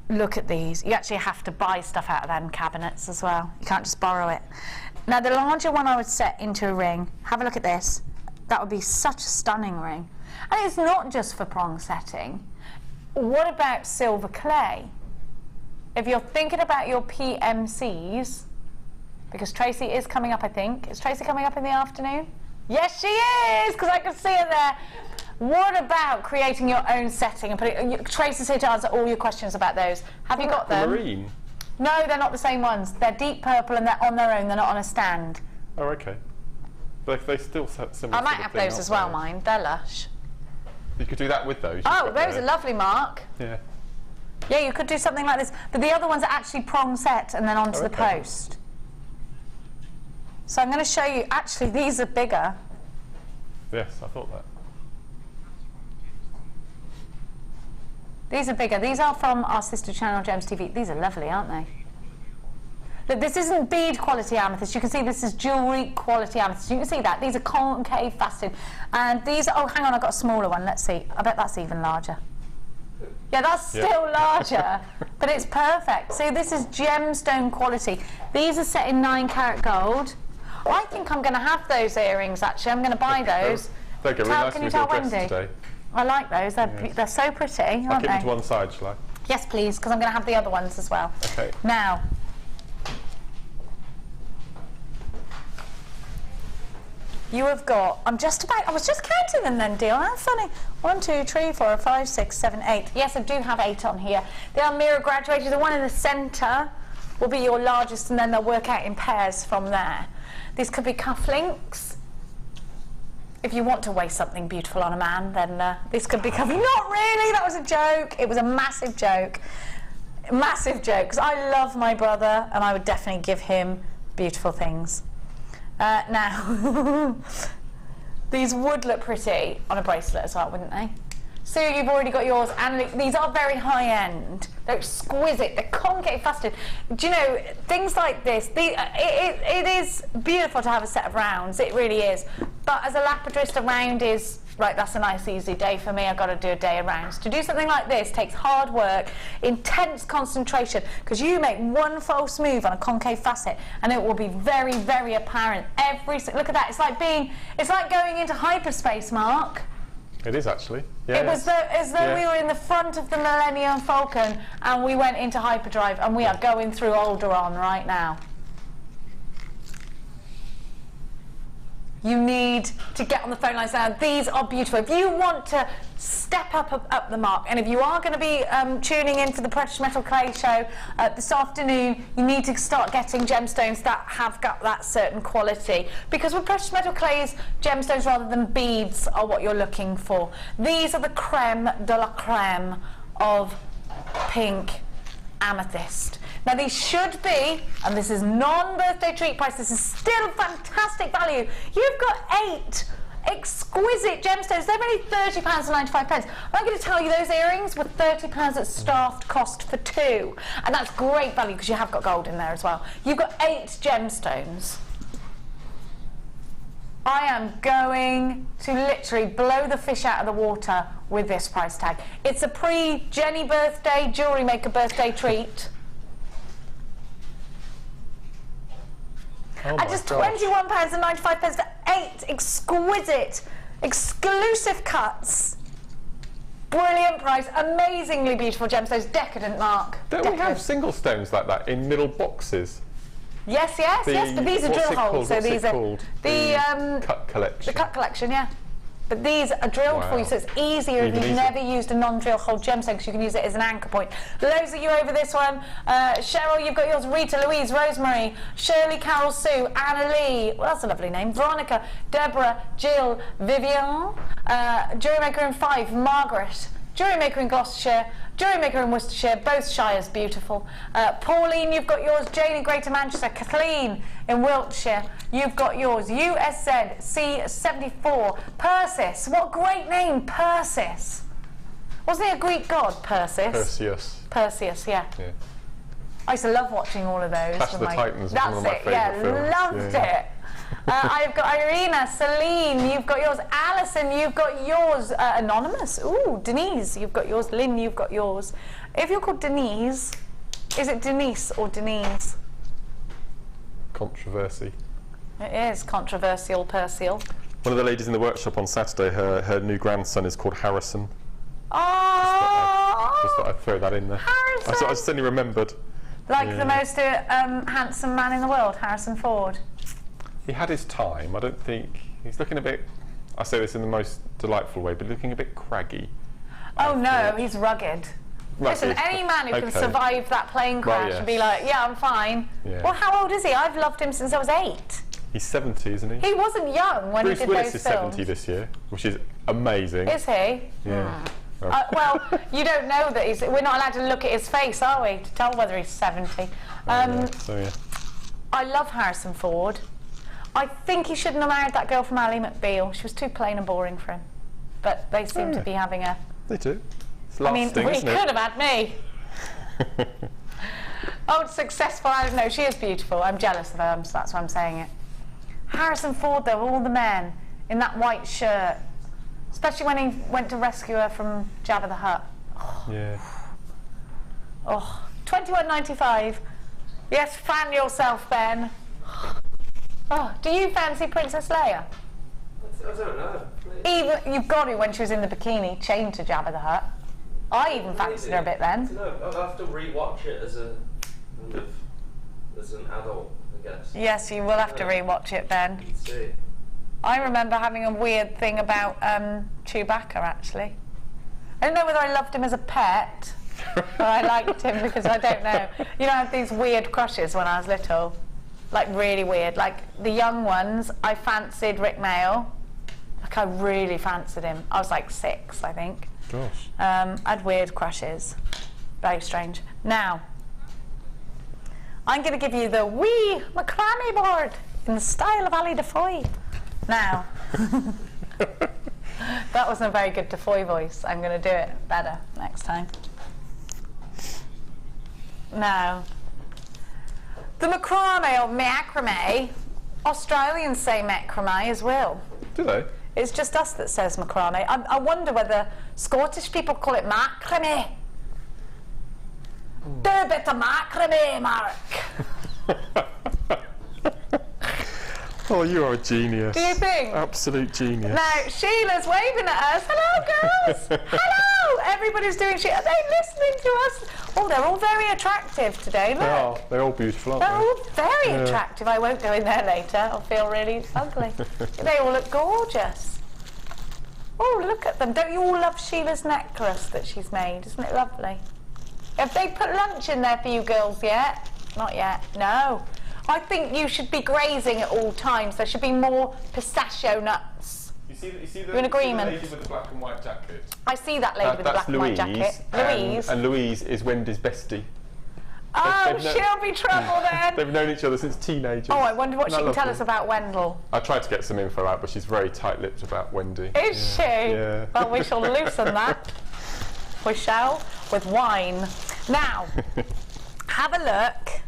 [SPEAKER 3] Look at these. You actually have to buy stuff out of them cabinets as well. You can't just borrow it. Now, the larger one I would set into a ring. Have a look at this. That would be such a stunning ring. And it's not just for prong setting. What about silver clay? If you're thinking about your PMCs, because Tracy is coming up, I think. Is Tracy coming up in the afternoon? Yes, she is, because I can see her there. What about creating your own setting and putting? Tracy's here to answer all your questions about those. Have you got them?
[SPEAKER 4] Marine.
[SPEAKER 3] No, they're not the same ones. They're deep purple and they're on their own. They're not on a stand.
[SPEAKER 4] Oh, okay. But they still set similar.
[SPEAKER 3] I might have those as well, mine. They're lush.
[SPEAKER 4] You could do that with those.
[SPEAKER 3] Oh, those are lovely, Mark.
[SPEAKER 4] Yeah.
[SPEAKER 3] Yeah, you could do something like this. But the other ones are actually prong set and then onto the post. So I'm going to show you. Actually, these are bigger.
[SPEAKER 4] Yes, I thought that.
[SPEAKER 3] These are bigger. These are from our sister channel, Gems TV. These are lovely, aren't they? Look, this isn't bead quality amethyst. You can see this is jewellery quality amethyst. You can see that. These are concave faceted. And these are, oh, hang on, I've got a smaller one. Let's see. I bet that's even larger. Yeah, that's still larger, but it's perfect. See, this is gemstone quality. These are set in 9 carat gold. I think I'm going to have those earrings, actually. I'm going to buy those.
[SPEAKER 4] They're really nice.
[SPEAKER 3] Can you tell Wendy?
[SPEAKER 4] Today.
[SPEAKER 3] I like those. They're so pretty, aren't they?
[SPEAKER 4] I'll keep them to one side, shall I?
[SPEAKER 3] Yes, please, because I'm going to have the other ones as well.
[SPEAKER 4] Okay.
[SPEAKER 3] Now, you have got, I was just counting them then, dear. How funny. 1, 2, 3, 4, 5, 6, 7, 8. Yes, I do have 8 on here. They are mirror graduated. The one in the centre will be your largest, and then they'll work out in pairs from there. These could be cufflinks. If you want to waste something beautiful on a man, then this could be cufflinks. Not really, that was a joke. It was a massive joke. Massive joke, because I love my brother, and I would definitely give him beautiful things. Now, these would look pretty on a bracelet as well, wouldn't they? So you've already got yours, and these are very high-end. They're exquisite. They're concave faceted. Do you know, things like this, it is beautiful to have a set of rounds. It really is. But as a lapidrist, a round is, right, that's a nice, easy day for me. I've got to do a day of rounds. To do something like this takes hard work, intense concentration, because you make one false move on a concave facet, and it will be very, very apparent. Look at that. It's like going into hyperspace, Mark.
[SPEAKER 4] It is actually. Yeah,
[SPEAKER 3] it was as though we were in the front of the Millennium Falcon and we went into hyperdrive, and we are going through Alderaan right now. you need to get on the phone lines now. These are beautiful. If you want to step up the mark, and if you are going to be tuning in for the Precious Metal Clay show this afternoon, you need to start getting gemstones that have got that certain quality. Because with precious metal clays, gemstones rather than beads are what you're looking for. These are the creme de la creme of pink amethyst. Now these should be, and this is non-birthday treat price, this is still fantastic value. You've got 8 exquisite gemstones. They're only £30.95. I'm going to tell you those earrings were £30 at staffed cost for 2. And that's great value because you have got gold in there as well. You've got 8 gemstones. I am going to literally blow the fish out of the water with this price tag. It's a pre-Jenny birthday, Jewellery Maker birthday treat.
[SPEAKER 4] Oh
[SPEAKER 3] At just £21.95 for 8 exquisite, exclusive cuts. Brilliant price, amazingly beautiful gemstones, decadent, Mark.
[SPEAKER 4] Don't we have single stones like that in little boxes?
[SPEAKER 3] Yes, yes, but these are drill holes. So these are
[SPEAKER 4] the cut collection.
[SPEAKER 3] The cut collection, yeah. But these are drilled for you, so it's easier if you've never used a non-drill hole gemstone, because you can use it as an anchor point. Loads of you over this one. Cheryl, you've got yours. Rita, Louise, Rosemary, Shirley, Carol, Sue, Anna Lee. Well, that's a lovely name. Veronica, Deborah, Jill, Vivian, JewelleryMaker in 5, Margaret, JewelleryMaker in Gloucestershire, JewelleryMaker in Worcestershire, both shires beautiful. Pauline, you've got yours. Jane in Greater Manchester. Kathleen in Wiltshire, you've got yours. USZ C74. Persis, what great name, Persis. Wasn't he a Greek god, Persis?
[SPEAKER 4] Perseus.
[SPEAKER 3] Perseus, yeah. I used to love watching all of those.
[SPEAKER 4] Clash of the Titans was one of my favourite
[SPEAKER 3] That's it, yeah, loved it. I've got Irina, Celine, you've got yours. Alison, you've got yours. Anonymous, ooh, Denise, you've got yours. Lynn, you've got yours. If you're called Denise, is it Denise or Denise?
[SPEAKER 4] Controversy.
[SPEAKER 3] It is controversial, Perseal.
[SPEAKER 4] One of the ladies in the workshop on Saturday, her new grandson is called Harrison.
[SPEAKER 3] Oh!
[SPEAKER 4] Just thought I'd throw that in there.
[SPEAKER 3] Harrison!
[SPEAKER 4] I suddenly remembered.
[SPEAKER 3] Like the most handsome man in the world, Harrison Ford.
[SPEAKER 4] He had his time. I don't think he's looking a bit. I say this in the most delightful way, but looking a bit craggy.
[SPEAKER 3] Oh no, he's rugged. Listen, any man who can survive that plane crash and be like, yeah, I'm fine. Yeah. Well, how old is he? I've loved him since I was 8.
[SPEAKER 4] He's 70, isn't he?
[SPEAKER 3] He wasn't young when he did
[SPEAKER 4] Bruce Willis
[SPEAKER 3] those
[SPEAKER 4] is
[SPEAKER 3] films.
[SPEAKER 4] 70 this year, which is amazing.
[SPEAKER 3] Is he?
[SPEAKER 4] Yeah.
[SPEAKER 3] Well, you don't know that he's. We're not allowed to look at his face, are we, to tell whether he's 70? I love Harrison Ford. I think he shouldn't have married that girl from Ally McBeal. She was too plain and boring for him. But they seem to be having a...
[SPEAKER 4] They do. It's
[SPEAKER 3] I mean, he could have had me. Oh, successful. I don't know. She is beautiful. I'm jealous of her, so that's why I'm saying it. Harrison Ford, though, all the men in that white shirt, especially when he went to rescue her from Jabba the Hutt. Oh.
[SPEAKER 4] Yeah.
[SPEAKER 3] Oh, £21.95. Yes, fan yourself, Ben. Oh, do you fancy Princess Leia?
[SPEAKER 8] I don't know.
[SPEAKER 3] Even you've got to when she was in the bikini, chained to Jabba the Hutt. I even fancied her a bit then.
[SPEAKER 8] No, I'll have to re-watch it as a as an adult, I guess.
[SPEAKER 3] Yes, you will have to re-watch it, Ben.
[SPEAKER 8] Let's see.
[SPEAKER 3] I remember having a weird thing about Chewbacca, actually. I don't know whether I loved him as a pet, or I liked him because I don't know. You know, I had these weird crushes when I was little. Like, really weird. Like, the young ones, I fancied Rick Mail. Like, I really fancied him. I was like 6, I think.
[SPEAKER 4] Gosh.
[SPEAKER 3] I had weird crushes. Very strange. Now, I'm going to give you the wee macrame board in the style of Ali Defoy. Now, that wasn't a very good Defoy voice. I'm going to do it better next time. Now, the macrame or macrame, Australians say macrame as well.
[SPEAKER 4] Do they?
[SPEAKER 3] It's just us that says macrame. I wonder whether Scottish people call it macrame. Do a bit of macrame, Mark.
[SPEAKER 4] Oh, you are a genius.
[SPEAKER 3] Do you think?
[SPEAKER 4] Absolute genius.
[SPEAKER 3] Now, Sheila's waving at us. Hello, girls. Hello. Everybody's doing shit. Are they listening to us? Oh, they're all very attractive today. Look.
[SPEAKER 4] They are. They're all beautiful, aren't
[SPEAKER 3] They're
[SPEAKER 4] they?
[SPEAKER 3] all very attractive. I won't go in there later. I'll feel really ugly. They all look gorgeous. Oh, look at them. Don't you all love Sheila's necklace that she's made? Isn't it lovely? Have they put lunch in there for you girls yet? Not yet. No. I think you should be grazing at all times. There should be more pistachio nuts.
[SPEAKER 4] You see the
[SPEAKER 3] You're in agreement.
[SPEAKER 4] lady with the black and white jacket?
[SPEAKER 3] I see that lady with the black and white jacket. Louise.
[SPEAKER 4] And Louise is Wendy's bestie.
[SPEAKER 3] Oh, she'll be trouble then.
[SPEAKER 4] They've known each other since teenagers.
[SPEAKER 3] Oh, I wonder what she can tell
[SPEAKER 4] lovely?
[SPEAKER 3] us about Wendell.
[SPEAKER 4] I tried to get some info out, but she's very tight-lipped about Wendy.
[SPEAKER 3] Is she?
[SPEAKER 4] Yeah.
[SPEAKER 3] Well, we shall loosen that. We shall, with wine. Now, have a look.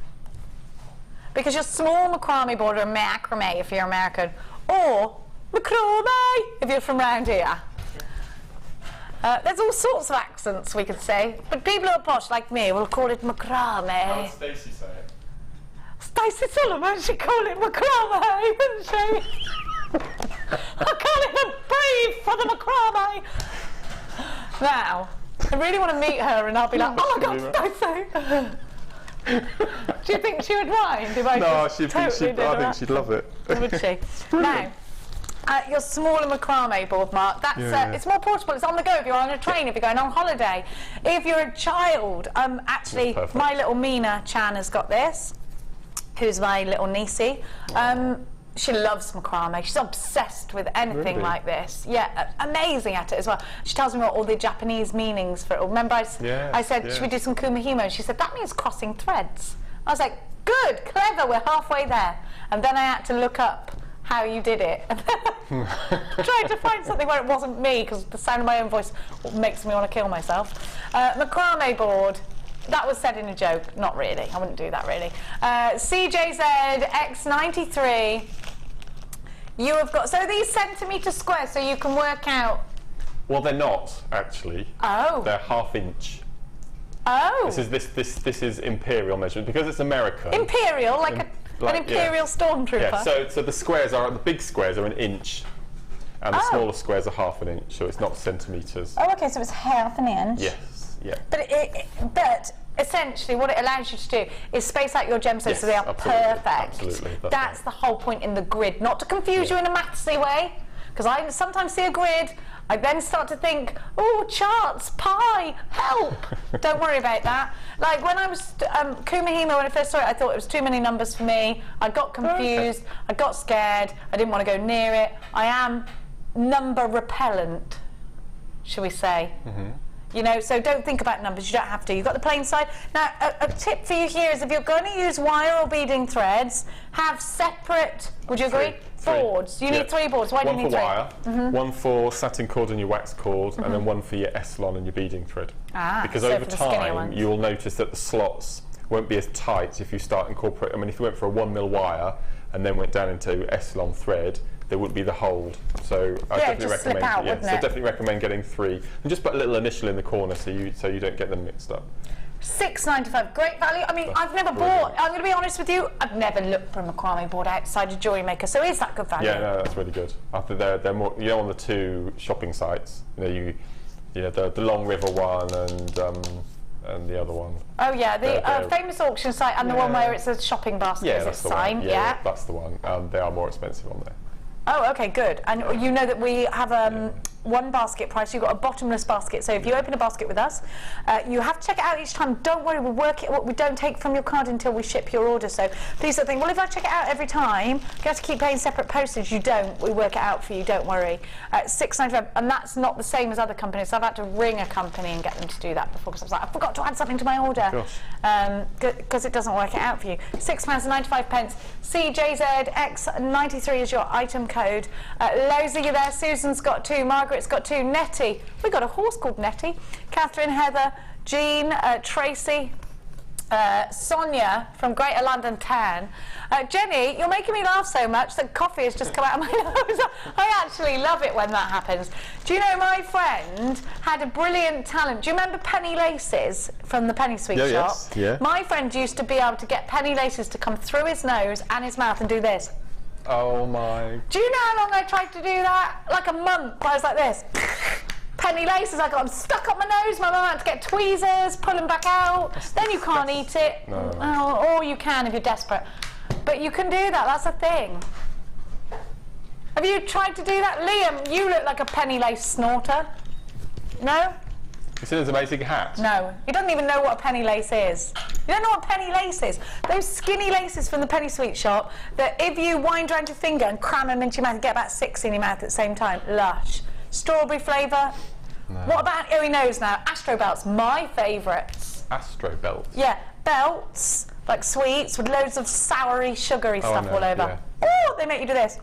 [SPEAKER 3] Because your small macrame board, or macrame if you're American, or macrame if you're from round here. There's all sorts of accents we could say, but people who are posh like me will call it macrame.
[SPEAKER 4] How does Stacey say it?
[SPEAKER 3] Stacey Solomon, she'd call it macrame, wouldn't she? I call it a brief for the macrame. Now, I really want to meet her and I'll be like, oh my God, Stacey. Do you think she would mind if I
[SPEAKER 4] I think she'd love it.
[SPEAKER 3] Would she? Now, your smaller macrame board, Mark, that's it's more portable. It's on the go if you're on a train, if you're going on holiday. If you're a child, actually, my little Mina Chan has got this, who's my little niecey. She loves macrame. She's obsessed with anything like this. Yeah, amazing at it as well. She tells me what all the Japanese meanings for it. Remember I said, should we do some kumihimo? And she said, that means crossing threads. I was like, good, clever, we're halfway there. And then I had to look up how you did it. Trying to find something where it wasn't me, because the sound of my own voice makes me want to kill myself. Macrame board. That was said in a joke. Not really. I wouldn't do that really. CJZ X93. You have got, so these centimetre squares, so you can work out.
[SPEAKER 4] Well, they're not actually.
[SPEAKER 3] Oh.
[SPEAKER 4] They're ½ inch.
[SPEAKER 3] Oh.
[SPEAKER 4] This is imperial measurement because it's American.
[SPEAKER 3] Imperial, like an imperial stormtrooper.
[SPEAKER 4] Yeah. So the big squares are 1 inch, and the smaller squares are ½ inch. So it's not centimetres.
[SPEAKER 3] Oh, okay. So it's ½ inch.
[SPEAKER 4] Yes. Yeah.
[SPEAKER 3] But essentially what it allows you to do is space out your gemstones so they are perfect.
[SPEAKER 4] Absolutely.
[SPEAKER 3] That's the whole point in the grid, not to confuse you in a mathsy way, because I sometimes see a grid, I then start to think, oh, charts, pi, help. Don't worry about that. Like when I was kumihimo, when I first saw it, I thought it was too many numbers for me. I got confused, I got scared, I didn't want to go near it. I am number repellent, shall we say. You know, so don't think about numbers, you don't have to. You've got the plain side. Now, a tip for you here is if you're going to use wire or beading threads, have separate, would you agree? Boards. You need 3 boards. Why do you need 3?
[SPEAKER 4] One for wire, one for satin cord and your wax cord, and then one for your S-lon and your beading thread. Because
[SPEAKER 3] so
[SPEAKER 4] over time, you will notice that the slots won't be as tight if you start incorporating. I mean, if you went for a 1mm wire and then went down into S-lon thread, there wouldn't be the hold. So I definitely recommend. So definitely recommend getting 3, and just put a little initial in the corner so you don't get them mixed up.
[SPEAKER 3] $6.95, great value. I mean, I've never bought. I'm going to be honest with you. I've never looked for a macrame board outside of JewelleryMaker. So is that good value?
[SPEAKER 4] Yeah, no, that's really good. After they're more, you know, on the 2 shopping sites. You know, the Long River one and the other one.
[SPEAKER 3] Oh yeah, the famous auction site and the one where it's a shopping basket.
[SPEAKER 4] Yeah, that's the
[SPEAKER 3] sign.
[SPEAKER 4] one. Yeah, that's the one. They are more expensive on there.
[SPEAKER 3] Oh, okay, good. And you know that we have one basket price. You've got a bottomless basket. So if you open a basket with us, you have to check it out each time. Don't worry, we'll work it. We don't take from your card until we ship your order. So please don't think, well, if I check it out every time, you have to keep paying separate postage. You don't. We work it out for you. Don't worry. $6.95, and that's not the same as other companies. So I've had to ring a company and get them to do that before, because I was like, I forgot to add something to my order. Because it doesn't work it out for you. £6.95. CJZX93 is your item code. Loads of you there. Susan's got 2. Margaret's got 2. Nettie. We've got a horse called Nettie. Catherine, Heather, Jean, Tracy, Sonia from Greater London Town. Jenny, you're making me laugh so much that coffee has just come out of my nose. I actually love it when that happens. Do you know my friend had a brilliant talent? Do you remember penny laces from the penny sweet shop?
[SPEAKER 4] Yes, yeah.
[SPEAKER 3] My friend used to be able to get penny laces to come through his nose and his mouth and do this.
[SPEAKER 4] Oh my.
[SPEAKER 3] Do you know how long I tried to do that? Like a month. I was like this. Penny laces, I got them stuck up my nose. My mum had to get tweezers, pull them back out. Then you can't eat it.
[SPEAKER 4] No.
[SPEAKER 3] Oh, or you can if you're desperate. But you can do that, that's a thing. Have you tried to do that? Liam, you look like a penny lace snorter. No?
[SPEAKER 4] You see his amazing hat?
[SPEAKER 3] No, he doesn't even know what a penny lace is. You don't know what penny lace is? Those skinny laces from the penny sweet shop that if you wind around your finger and cram them into your mouth, you get about 6 in your mouth at the same time. Lush. Strawberry flavour.
[SPEAKER 4] No.
[SPEAKER 3] What about, here he knows now, Astro Belts, my favourites.
[SPEAKER 4] Astro belts?
[SPEAKER 3] Yeah, belts, like sweets with loads of soury, sugary stuff all over.
[SPEAKER 4] Yeah.
[SPEAKER 3] Oh, they make you do this.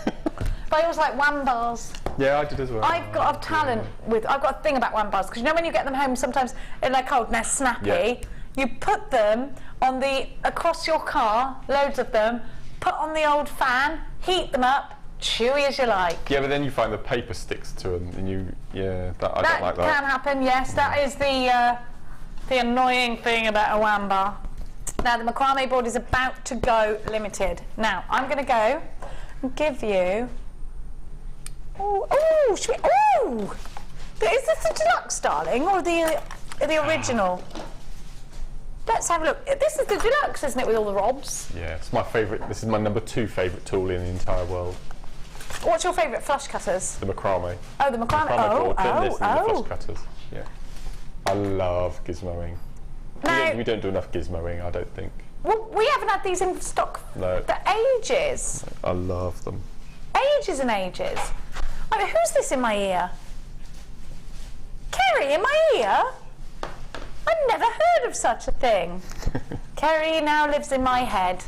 [SPEAKER 3] But I always like wham bars.
[SPEAKER 4] Yeah, I did as well.
[SPEAKER 3] I've got a talent with, I've got a thing about wham bars, because you know when you get them home sometimes they're cold and they're snappy,
[SPEAKER 4] Yeah.
[SPEAKER 3] you put them on the, across your car, loads of them, put on the old fan, heat them up, chewy as you like.
[SPEAKER 4] Yeah, but then you find the paper sticks to them and you, yeah, I don't like that.
[SPEAKER 3] That can happen, yes, that is the annoying thing about a wham bar. Now the macrame board is about to go limited. Now I'm going to go and give you. Oh, should we? Oh, is this the deluxe, darling, or the original? Let's have a look. This is the deluxe, isn't it, with all the robs?
[SPEAKER 4] Yeah, it's my favourite. This is my number 2 favourite tool in the entire world.
[SPEAKER 3] What's your favourite flush cutters?
[SPEAKER 4] The macrame.
[SPEAKER 3] Oh, the macrame.
[SPEAKER 4] Board, then this and the flush cutters. Yeah, I love gizmoing.
[SPEAKER 3] Now,
[SPEAKER 4] we don't do enough gizmoing, I don't think.
[SPEAKER 3] Well, we haven't had these in stock for ages.
[SPEAKER 4] I love them.
[SPEAKER 3] Ages and ages. I mean, who's this in my ear? Kerry in my ear? I've never heard of such a thing. Kerry now lives in my head.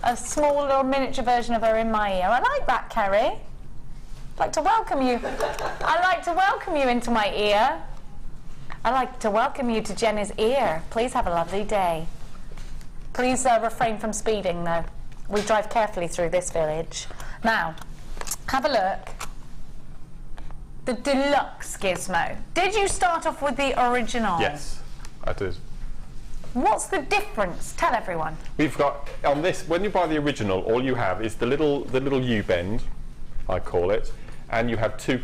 [SPEAKER 3] A small little miniature version of her in my ear. I like that, Kerry. I'd like to welcome you. I'd like to welcome you into my ear. I'd like to welcome you to Jenny's ear. Please have a lovely day. Please refrain from speeding, though. We drive carefully through this village. Now, have a look. The deluxe gizmo. Did you start off with the original?
[SPEAKER 4] Yes, I did.
[SPEAKER 3] What's the difference? Tell everyone.
[SPEAKER 4] We've got on this. When you buy the original, all you have is the little U-bend, I call it, and you have two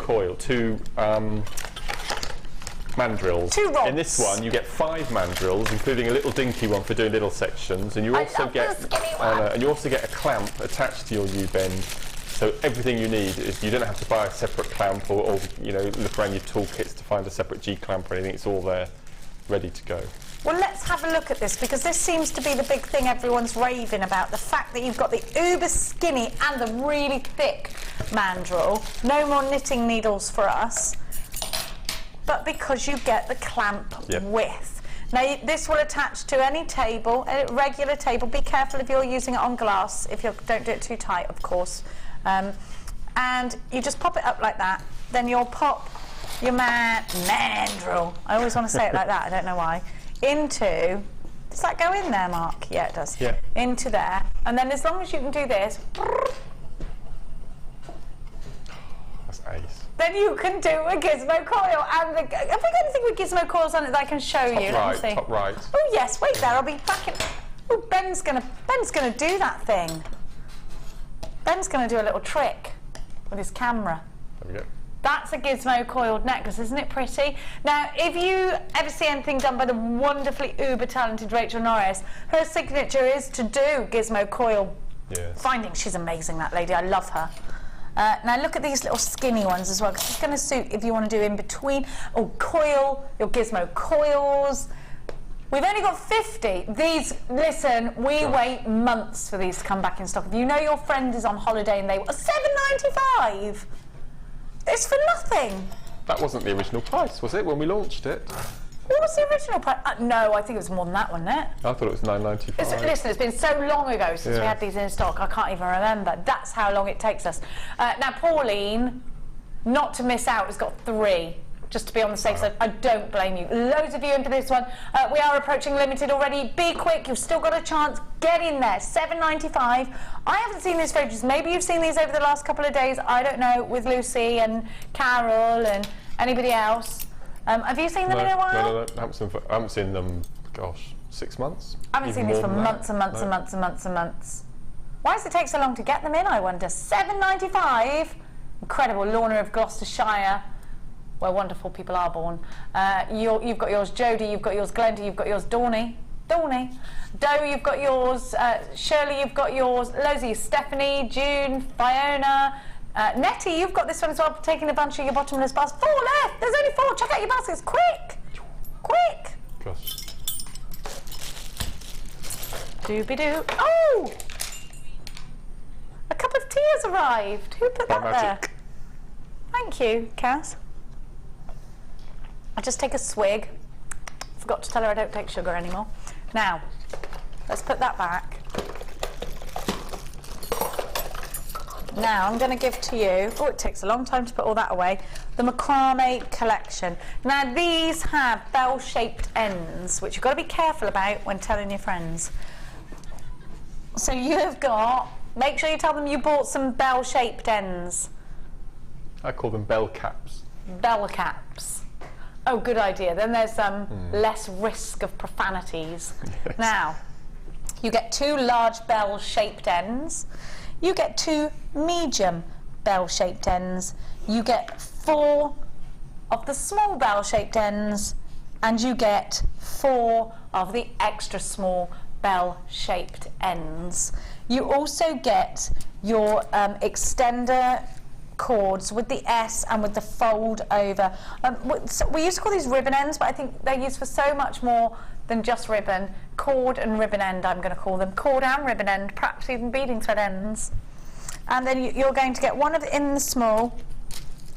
[SPEAKER 4] mandrills.
[SPEAKER 3] 2 rods.
[SPEAKER 4] In this one, you get 5 mandrills, including a little dinky one for doing little sections, and you also get a clamp attached to your U-bend. So everything you need is, you don't have to buy a separate clamp or you know, look around your toolkits to find a separate G-clamp or anything. It's all there, ready to go.
[SPEAKER 3] Well, let's have a look at this, because this seems to be the big thing everyone's raving about. The fact that you've got the uber skinny and the really thick mandrel. No more knitting needles for us. But because you get the clamp width. Now, this will attach to any table, a regular table. Be careful if you're using it on glass. If you don't do it too tight, of course. And you just pop it up like that. Then you'll pop your mandrel. I always want to say it like that. I don't know why. Into. Does that go in there, Mark? Yeah, it does.
[SPEAKER 4] Yeah. Into
[SPEAKER 3] there. And then as long as you can do this.
[SPEAKER 4] That's ace.
[SPEAKER 3] Then you can do a gizmo coil. And have we got anything with gizmo coils on it that I can show you?
[SPEAKER 4] Top
[SPEAKER 3] Let me see.
[SPEAKER 4] Top right.
[SPEAKER 3] Oh yes, wait there. I'll be back in. Oh, Ben's gonna do that thing. Ben's gonna do a little trick with his camera.
[SPEAKER 4] There we go.
[SPEAKER 3] That's a gizmo coiled necklace, isn't it pretty? Now, if you ever see anything done by the wonderfully uber talented Rachel Norris, her signature is to do gizmo coil findings. She's amazing, that lady. I love her. Now look at these little skinny ones as well, because it's going to suit if you want to do in between. Oh, coil, your gizmo coils. We've only got 50. These, listen, we wait months for these to come back in stock. If you know your friend is on holiday and they were $7.95, it's for nothing.
[SPEAKER 4] That wasn't the original price, was it, when we launched it?
[SPEAKER 3] What was the original price? No, I think it was more than that, wasn't it?
[SPEAKER 4] I thought it was $9.95.
[SPEAKER 3] Listen, it's been so long ago since we had these in stock, I can't even remember. That's how long it takes us. Now, Pauline, not to miss out, has got 3. Just to be on the safe side. I don't blame you. Loads of you into this one. We are approaching limited already. Be quick, you've still got a chance. Get in there. $7.95. I haven't seen these for ages. Maybe you've seen these over the last couple of days. I don't know, with Lucy and Carol and anybody else. Have you seen them in a while?
[SPEAKER 4] No. I haven't seen them, gosh, 6 months?
[SPEAKER 3] I haven't seen these for months and months and months and months and months. Why does it take so long to get them in, I wonder? £7.95. Incredible. Lorna of Gloucestershire, where wonderful people are born. You've got yours, Jodie. You've got yours, Glenda. You've got yours, Dawny. Doe, you've got yours. Shirley, you've got yours. Loads of you. Stephanie, June, Fiona. Nettie, you've got this one as well, taking a bunch of your bottomless baskets. 4 left. There's only 4. Check out your baskets. Quick. Quick.
[SPEAKER 4] Plus.
[SPEAKER 3] Doobie-doo. Oh! A cup of tea has arrived. Who put that there? Thank you, Cass. I'll just take a swig. Forgot to tell her I don't take sugar anymore. Now, let's put that back. Now, I'm going to give to you, oh, it takes a long time to put all that away, the Macrame collection. Now, these have bell-shaped ends, which you've got to be careful about when telling your friends. So you have got, make sure you tell them you bought some bell-shaped ends.
[SPEAKER 4] I call them bell caps.
[SPEAKER 3] Bell caps. Oh, good idea. Then there's less risk of profanities. Yes. Now, you get 2 large bell-shaped ends. You get 2 medium bell-shaped ends. You get 4 of the small bell-shaped ends, and you get 4 of the extra small bell-shaped ends. You also get your extender cords with the S and with the fold over. We used to call these ribbon ends, but I think they're used for so much more than just ribbon. Cord and ribbon end, I'm going to call them. Cord and ribbon end, perhaps even beading thread ends. And then you're going to get one of in the small,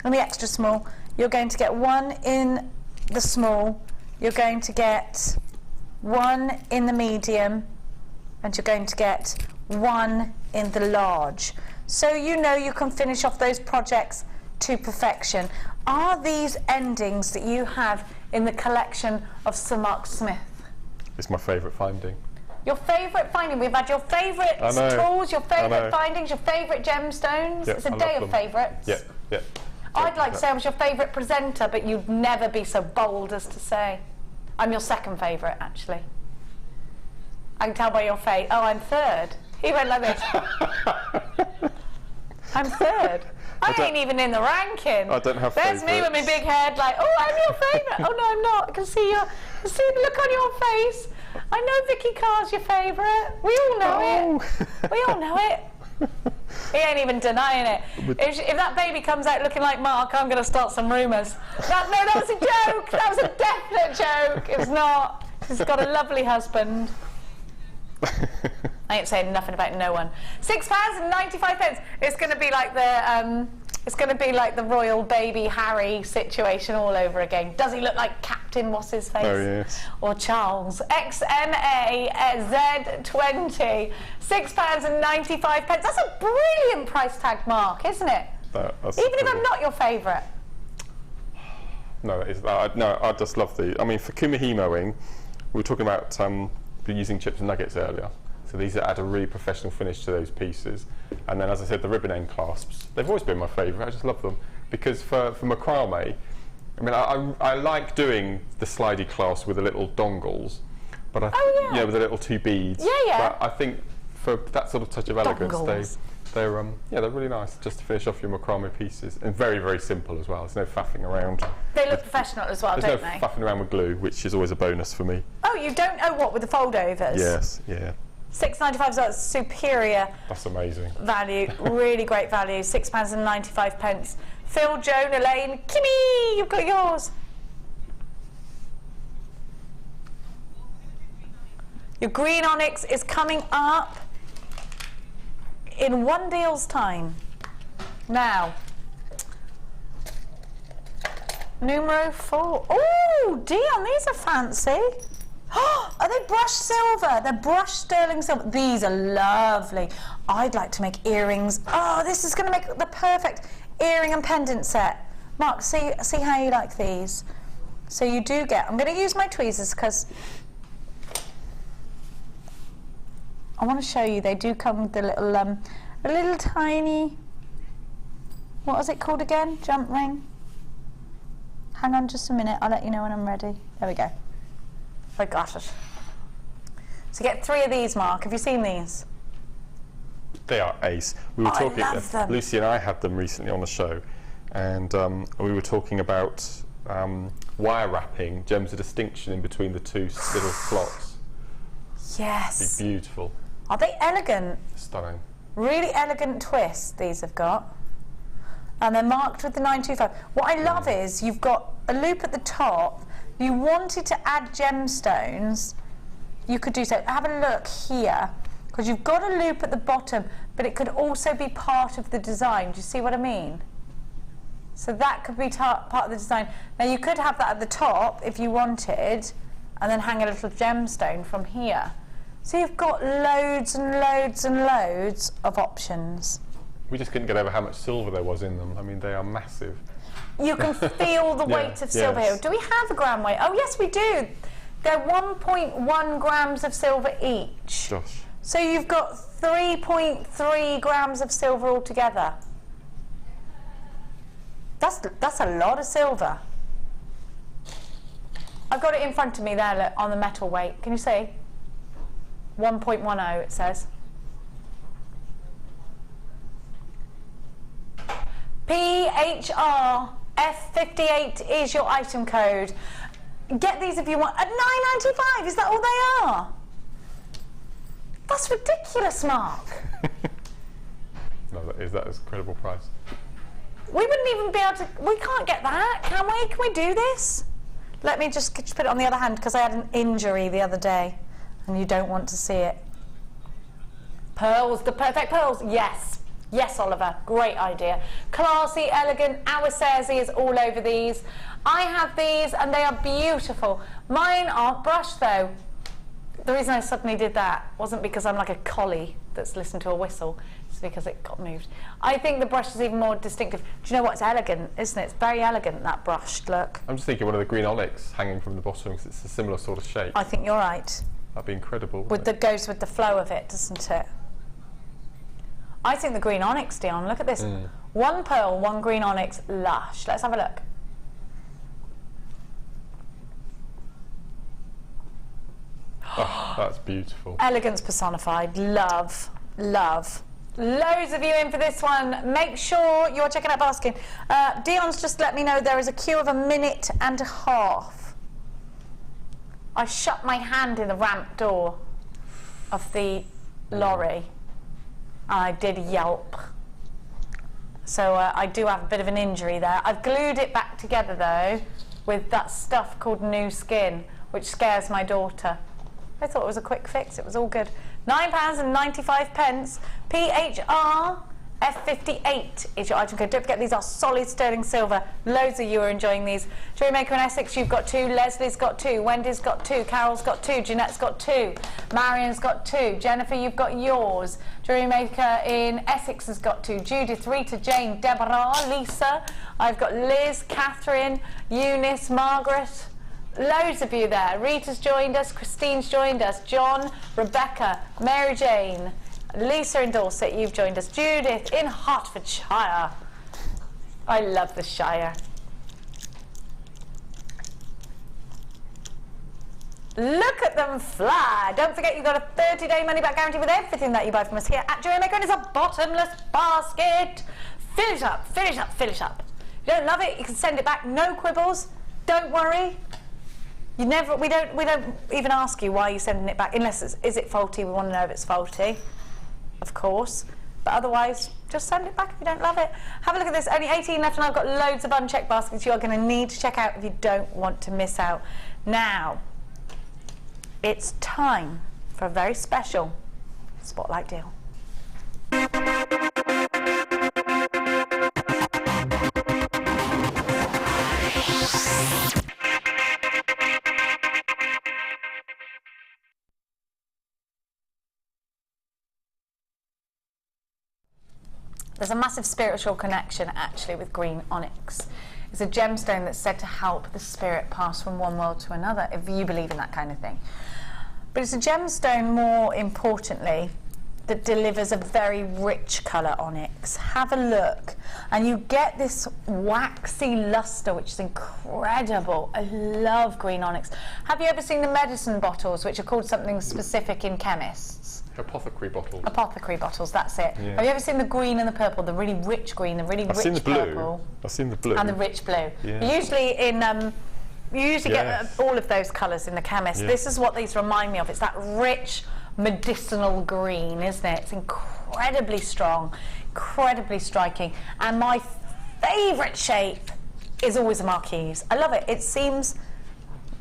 [SPEAKER 3] and the extra small. You're going to get one in the small. You're going to get one in the medium, and you're going to get one in the large. So you know you can finish off those projects to perfection. Are these endings that you have in the collection of Sir Mark Smith?
[SPEAKER 4] It's my favourite finding.
[SPEAKER 3] Your favourite finding? We've had your favourite tools, your favourite findings, your favourite gemstones.
[SPEAKER 4] Yep,
[SPEAKER 3] it's a day of favourites.
[SPEAKER 4] Yeah.
[SPEAKER 3] I'd like to say I was your favourite presenter, but you'd never be so bold as to say. I'm your second favourite, actually. I can tell by your face. Oh, I'm third. He went like this. I'm third. I ain't even in the ranking.
[SPEAKER 4] I don't have
[SPEAKER 3] There's me with my big head, like, oh, I'm your favourite. Oh, no, I'm not. I can see the look on your face. I know Vicky Carr's your favourite. We all know it. We all know it. He ain't even denying it. If that baby comes out looking like Mark, I'm going to start some rumours. No, that was a joke. That was a definite joke. It's not. He's got a lovely husband. I ain't saying nothing about no one. £6.95. It's going to be like the it's going to be like the royal baby Harry situation all over again. Does he look like Captain what's his face?
[SPEAKER 4] Oh yes.
[SPEAKER 3] Or Charles? XMA Z20. £6.95. That's a brilliant price tag, Mark, isn't it? Even if I'm not your favourite.
[SPEAKER 4] No, it is. No, I just love the. I mean, for kumihimoing, we were talking about using chips and nuggets earlier. So these add a really professional finish to those pieces. And then, as I said, the ribbon end clasps, they've always been my favourite. I just love them. Because for macrame, I mean, I like doing the slidey clasp with the little dongles, but with the little 2 beads. But I think for that sort of touch of elegance, they're really nice just to finish off your macrame pieces, and very, very simple as well. There's no faffing around.
[SPEAKER 3] They look professional as well, don't they?
[SPEAKER 4] There's no faffing around with glue, which is always a bonus for me.
[SPEAKER 3] Oh, you don't know what with the foldovers?
[SPEAKER 4] Yes, yeah.
[SPEAKER 3] £6.95 is like superior.
[SPEAKER 4] That's amazing.
[SPEAKER 3] Value, really great value. £6.95. Phil, Joan, Elaine, Kimmy, you've got yours. Your green onyx is coming up in one deal's time. Now, numero 4. Oh, Dion, these are fancy. Are they brushed silver? They're brushed sterling silver. These are lovely. I'd like to make earrings. Oh, this is going to make the perfect earring and pendant set. Mark, see how you like these. So you do get. I'm going to use my tweezers because I want to show you. They do come with the little, a little tiny. What was it called again? Jump ring. Hang on just a minute. I'll let you know when I'm ready. There we go. I got it. So get 3 of these, Mark. Have you seen these?
[SPEAKER 4] They are ace. We were talking.
[SPEAKER 3] I love them.
[SPEAKER 4] Lucy and I had them recently on the show, and we were talking about wire wrapping gems of distinction in between the two little slots.
[SPEAKER 3] Yes.
[SPEAKER 4] Be beautiful.
[SPEAKER 3] Are they elegant?
[SPEAKER 4] Stunning.
[SPEAKER 3] Really elegant twists these have got. And they're marked with the 925. What I love is you've got a loop at the top. If you wanted to add gemstones, you could do so. Have a look here, because you've got a loop at the bottom, but it could also be part of the design. Do you see what I mean? So that could be part of the design. Now you could have that at the top if you wanted, and then hang a little gemstone from here. So you've got loads and loads and loads of options.
[SPEAKER 4] We just couldn't get over how much silver there was in them. I mean, they are massive.
[SPEAKER 3] You can feel the weight of silver here. Do we have a gram weight? Oh yes, we do. They're 1.1 grams of silver each.
[SPEAKER 4] Gosh.
[SPEAKER 3] So you've got 3.3 grams of silver altogether. That's a lot of silver. I've got it in front of me there, look, on the metal weight. Can you see? 1.10 it says. PHR F58 is your item code. Get these if you want. At £9.95, is that all they are? That's ridiculous, Mark.
[SPEAKER 4] No, that is a credible price.
[SPEAKER 3] We wouldn't even be able to, we can't get that, can we? Can we do this? Let me just put it on the other hand, because I had an injury the other day, and you don't want to see it. Pearls, the perfect pearls, yes. Yes, Oliver, great idea. Classy, elegant, our Cersei is all over these. I have these, and they are beautiful. Mine aren't brushed, though. The reason I suddenly did that wasn't because I'm like a collie that's listened to a whistle. It's because it got moved. I think the brush is even more distinctive. Do you know what? It's elegant, isn't it? It's very elegant, that brushed look.
[SPEAKER 4] I'm just thinking one of the green onyx hanging from the bottom, because it's a similar sort of shape.
[SPEAKER 3] I think you're right.
[SPEAKER 4] That'd be incredible.
[SPEAKER 3] Goes with the flow of it, doesn't it? I think the green onyx, Dion, look at this. One pearl, one green onyx, lush. Let's have a look.
[SPEAKER 4] Oh, that's beautiful.
[SPEAKER 3] Elegance personified. Love, love. Loads of you in for this one. Make sure you're checking out Baskin. Dion's just let me know there is a queue of 1.5 minutes. I shut my hand in the ramp door of the lorry. I did yelp. So I do have a bit of an injury there. I've glued it back together though with that stuff called new skin, which scares my daughter. I thought it was a quick fix, it was all good. £9.95. PHR F58 is your item code. Don't forget these are solid sterling silver. Loads of you are enjoying these. JewelleryMaker in Essex, you've got 2. Leslie's got 2. Wendy's got 2. Carol's got 2. Jeanette's got 2. Marion's got 2. Jennifer, you've got yours. JewelleryMaker in Essex has got 2. Judith, Rita, Jane, Deborah, Lisa. I've got Liz, Catherine, Eunice, Margaret. Loads of you there. Rita's joined us. Christine's joined us. John, Rebecca, Mary Jane. Lisa in Dorset, you've joined us. Judith in Hertfordshire. I love the Shire. Look at them fly. Don't forget you've got a 30-day money-back guarantee with everything that you buy from us here at JewelleryMaker, and it's a bottomless basket. Fill it up, fill it up, fill it up. If you don't love it, you can send it back. No quibbles. Don't worry. We don't even ask you why you're sending it back, unless is it faulty. We want to know if it's faulty, of course. But otherwise, just send it back if you don't love it. Have a look at this. Only 18 left, and I've got loads of unchecked baskets you are going to need to check out if you don't want to miss out. Now, it's time for a very special spotlight deal. There's a massive spiritual connection actually with green onyx. It's a gemstone that's said to help the spirit pass from one world to another, if you believe in that kind of thing. But it's a gemstone, more importantly, that delivers a very rich colour onyx. Have a look, and you get this waxy lustre, which is incredible. I love green onyx. Have you ever seen the medicine bottles, which are called something specific in chemists?
[SPEAKER 4] Apothecary bottles.
[SPEAKER 3] Apothecary bottles, that's it.
[SPEAKER 4] Yeah.
[SPEAKER 3] Have you ever seen the green and the purple, the really rich green, the really rich
[SPEAKER 4] seen the blue.
[SPEAKER 3] purple?
[SPEAKER 4] I've seen the blue.
[SPEAKER 3] And the rich blue.
[SPEAKER 4] Yeah.
[SPEAKER 3] Usually in, you usually
[SPEAKER 4] Yes.
[SPEAKER 3] get all of those colours in the chemist.
[SPEAKER 4] Yeah.
[SPEAKER 3] This is what these remind me of. It's that rich medicinal green, isn't it? It's incredibly strong, incredibly striking. And my favourite shape is always a marquise. I love it. It seems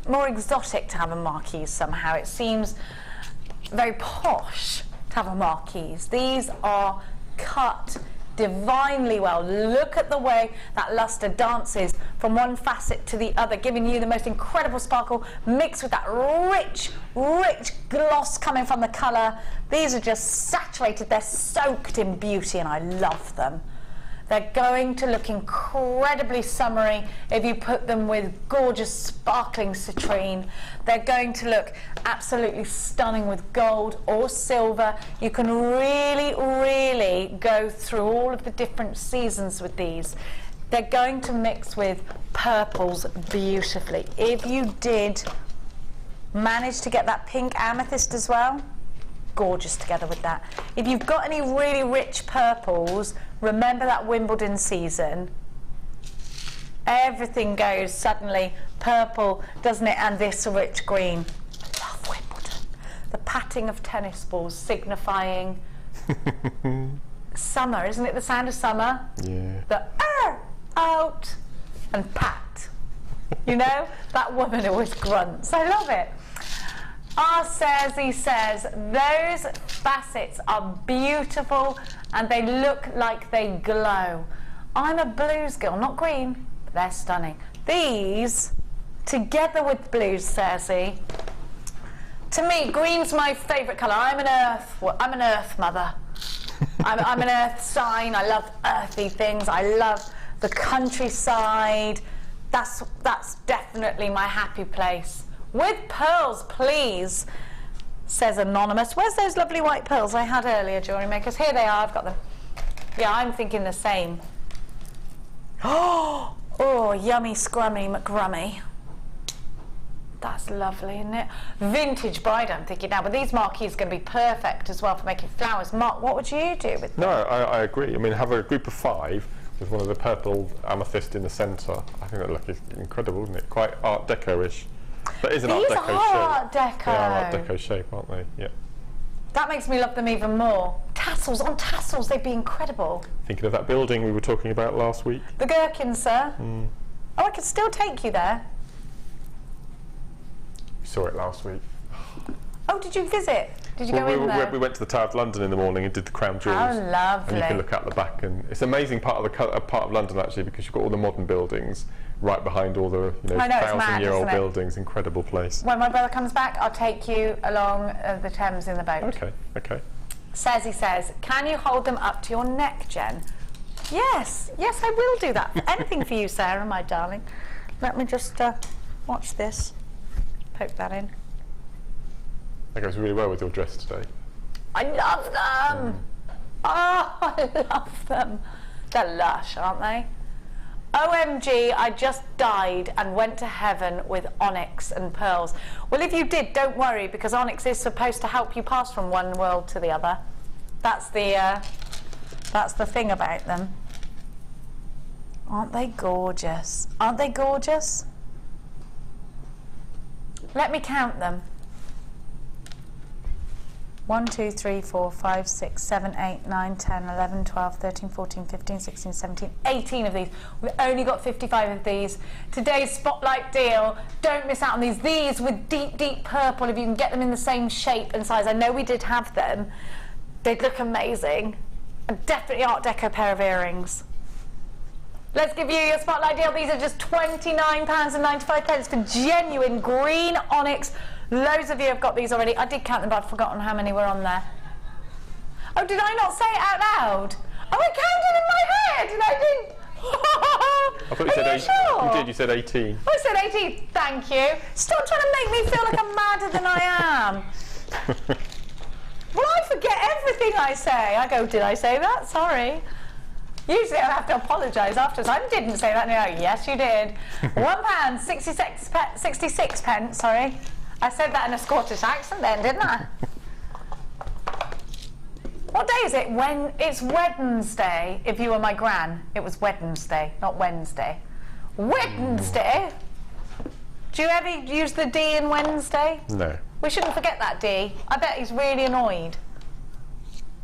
[SPEAKER 3] more exotic to have a marquise somehow. It seems very posh to have a marquise. These are cut divinely well. Look at the way that lustre dances from one facet to the other, giving you the most incredible sparkle mixed with that rich, rich gloss coming from the colour. These are just saturated, they're soaked in beauty, and I love them. They're going to look incredibly summery if you put them with gorgeous sparkling citrine. They're going to look absolutely stunning with gold or silver. You can really, really go through all of the different seasons with these. They're going to mix with purples beautifully. If you did manage to get that pink amethyst as well, gorgeous together with that. If you've got any really rich purples, remember that Wimbledon season. Everything goes suddenly purple, doesn't it? And this rich green. I love Wimbledon. The patting of tennis balls signifying summer, isn't it? The sound of summer.
[SPEAKER 4] Yeah.
[SPEAKER 3] The out and pat. You know, that woman always grunts. I love it. He says, those facets are beautiful and they look like they glow. I'm a blues girl, not green, but they're stunning. These, together with blues, Cersei, to me, green's my favourite colour. I'm an earth mother. I'm an earth sign. I love earthy things. I love the countryside. That's definitely my happy place. With pearls, please, says Anonymous. Where's those lovely white pearls I had earlier, jewellery makers? Here they are, I've got them. Yeah, I'm thinking the same. Oh, yummy, scrummy, McGrummy. That's lovely, isn't it? Vintage bride, I'm thinking now, but these marquees are going to be perfect as well for making flowers. Mark, what would you do with them?
[SPEAKER 4] No, I agree. I mean, have a group of 5 with one of the purple amethyst in the centre. I think that looks incredible, isn't it? Quite Art Deco-ish. That is an Art Deco shape.
[SPEAKER 3] Art Deco.
[SPEAKER 4] They are Art Deco shape, aren't they? Yeah.
[SPEAKER 3] That makes me love them even more. Tassels, on tassels, they'd be incredible.
[SPEAKER 4] Thinking of that building we were talking about last week.
[SPEAKER 3] The Gherkin, sir.
[SPEAKER 4] Mm.
[SPEAKER 3] Oh, I could still take you there.
[SPEAKER 4] We saw it last week.
[SPEAKER 3] Oh, did you visit? Did you go in there?
[SPEAKER 4] We went to the Tower of London in the morning and did the Crown Jewels.
[SPEAKER 3] How lovely.
[SPEAKER 4] And you can look out the back, and it's an amazing part of London actually, because you've got all the modern buildings right behind all the 1,000-year-old buildings. Incredible place.
[SPEAKER 3] When my brother comes back, I'll take you along the Thames in the boat.
[SPEAKER 4] Okay, okay.
[SPEAKER 3] He says, can you hold them up to your neck, Jen? Yes, yes, I will do that. Anything for you, Sarah, my darling. Let me just watch this. Poke that in.
[SPEAKER 4] That goes really well with your dress today.
[SPEAKER 3] I love them! Oh, I love them. They're lush, aren't they? OMG, I just died and went to heaven with onyx and pearls. Well, if you did, don't worry, because onyx is supposed to help you pass from one world to the other. That's the thing about them. Aren't they gorgeous? Aren't they gorgeous? Let me count them. 1, 2, 3, 4, 5, 6, 7, 8, 9, 10, 11, 12, 13, 14, 15, 16, 17, 18 of these. We've only got 55 of these. Today's spotlight deal. Don't miss out on these. These with deep, deep purple, if you can get them in the same shape and size. I know we did have them. They'd look amazing. And definitely Art Deco pair of earrings. Let's give you your spotlight deal. These are just £29.95 for genuine green onyx. Loads of you have got these already. I did count them, but I've forgotten how many were on there. Oh, did I not say it out loud? Oh, I counted in my head, and I didn't.
[SPEAKER 4] I thought you said 18. Sure? You did. You said 18.
[SPEAKER 3] I said 18. Thank you. Stop trying to make me feel like I'm madder than I am. Well, I forget everything I say. I go, did I say that? Sorry. Usually I have to apologise afterwards. I didn't say that. No, yes, you did. £1 66 pence. Sorry. I said that in a Scottish accent then, didn't I? What day is it? When it's Wednesday. If you were my gran, it was Wednesday, not Wednesday. Wednesday. Do you ever use the D in Wednesday?
[SPEAKER 4] No.
[SPEAKER 3] We shouldn't forget that D. I bet he's really annoyed.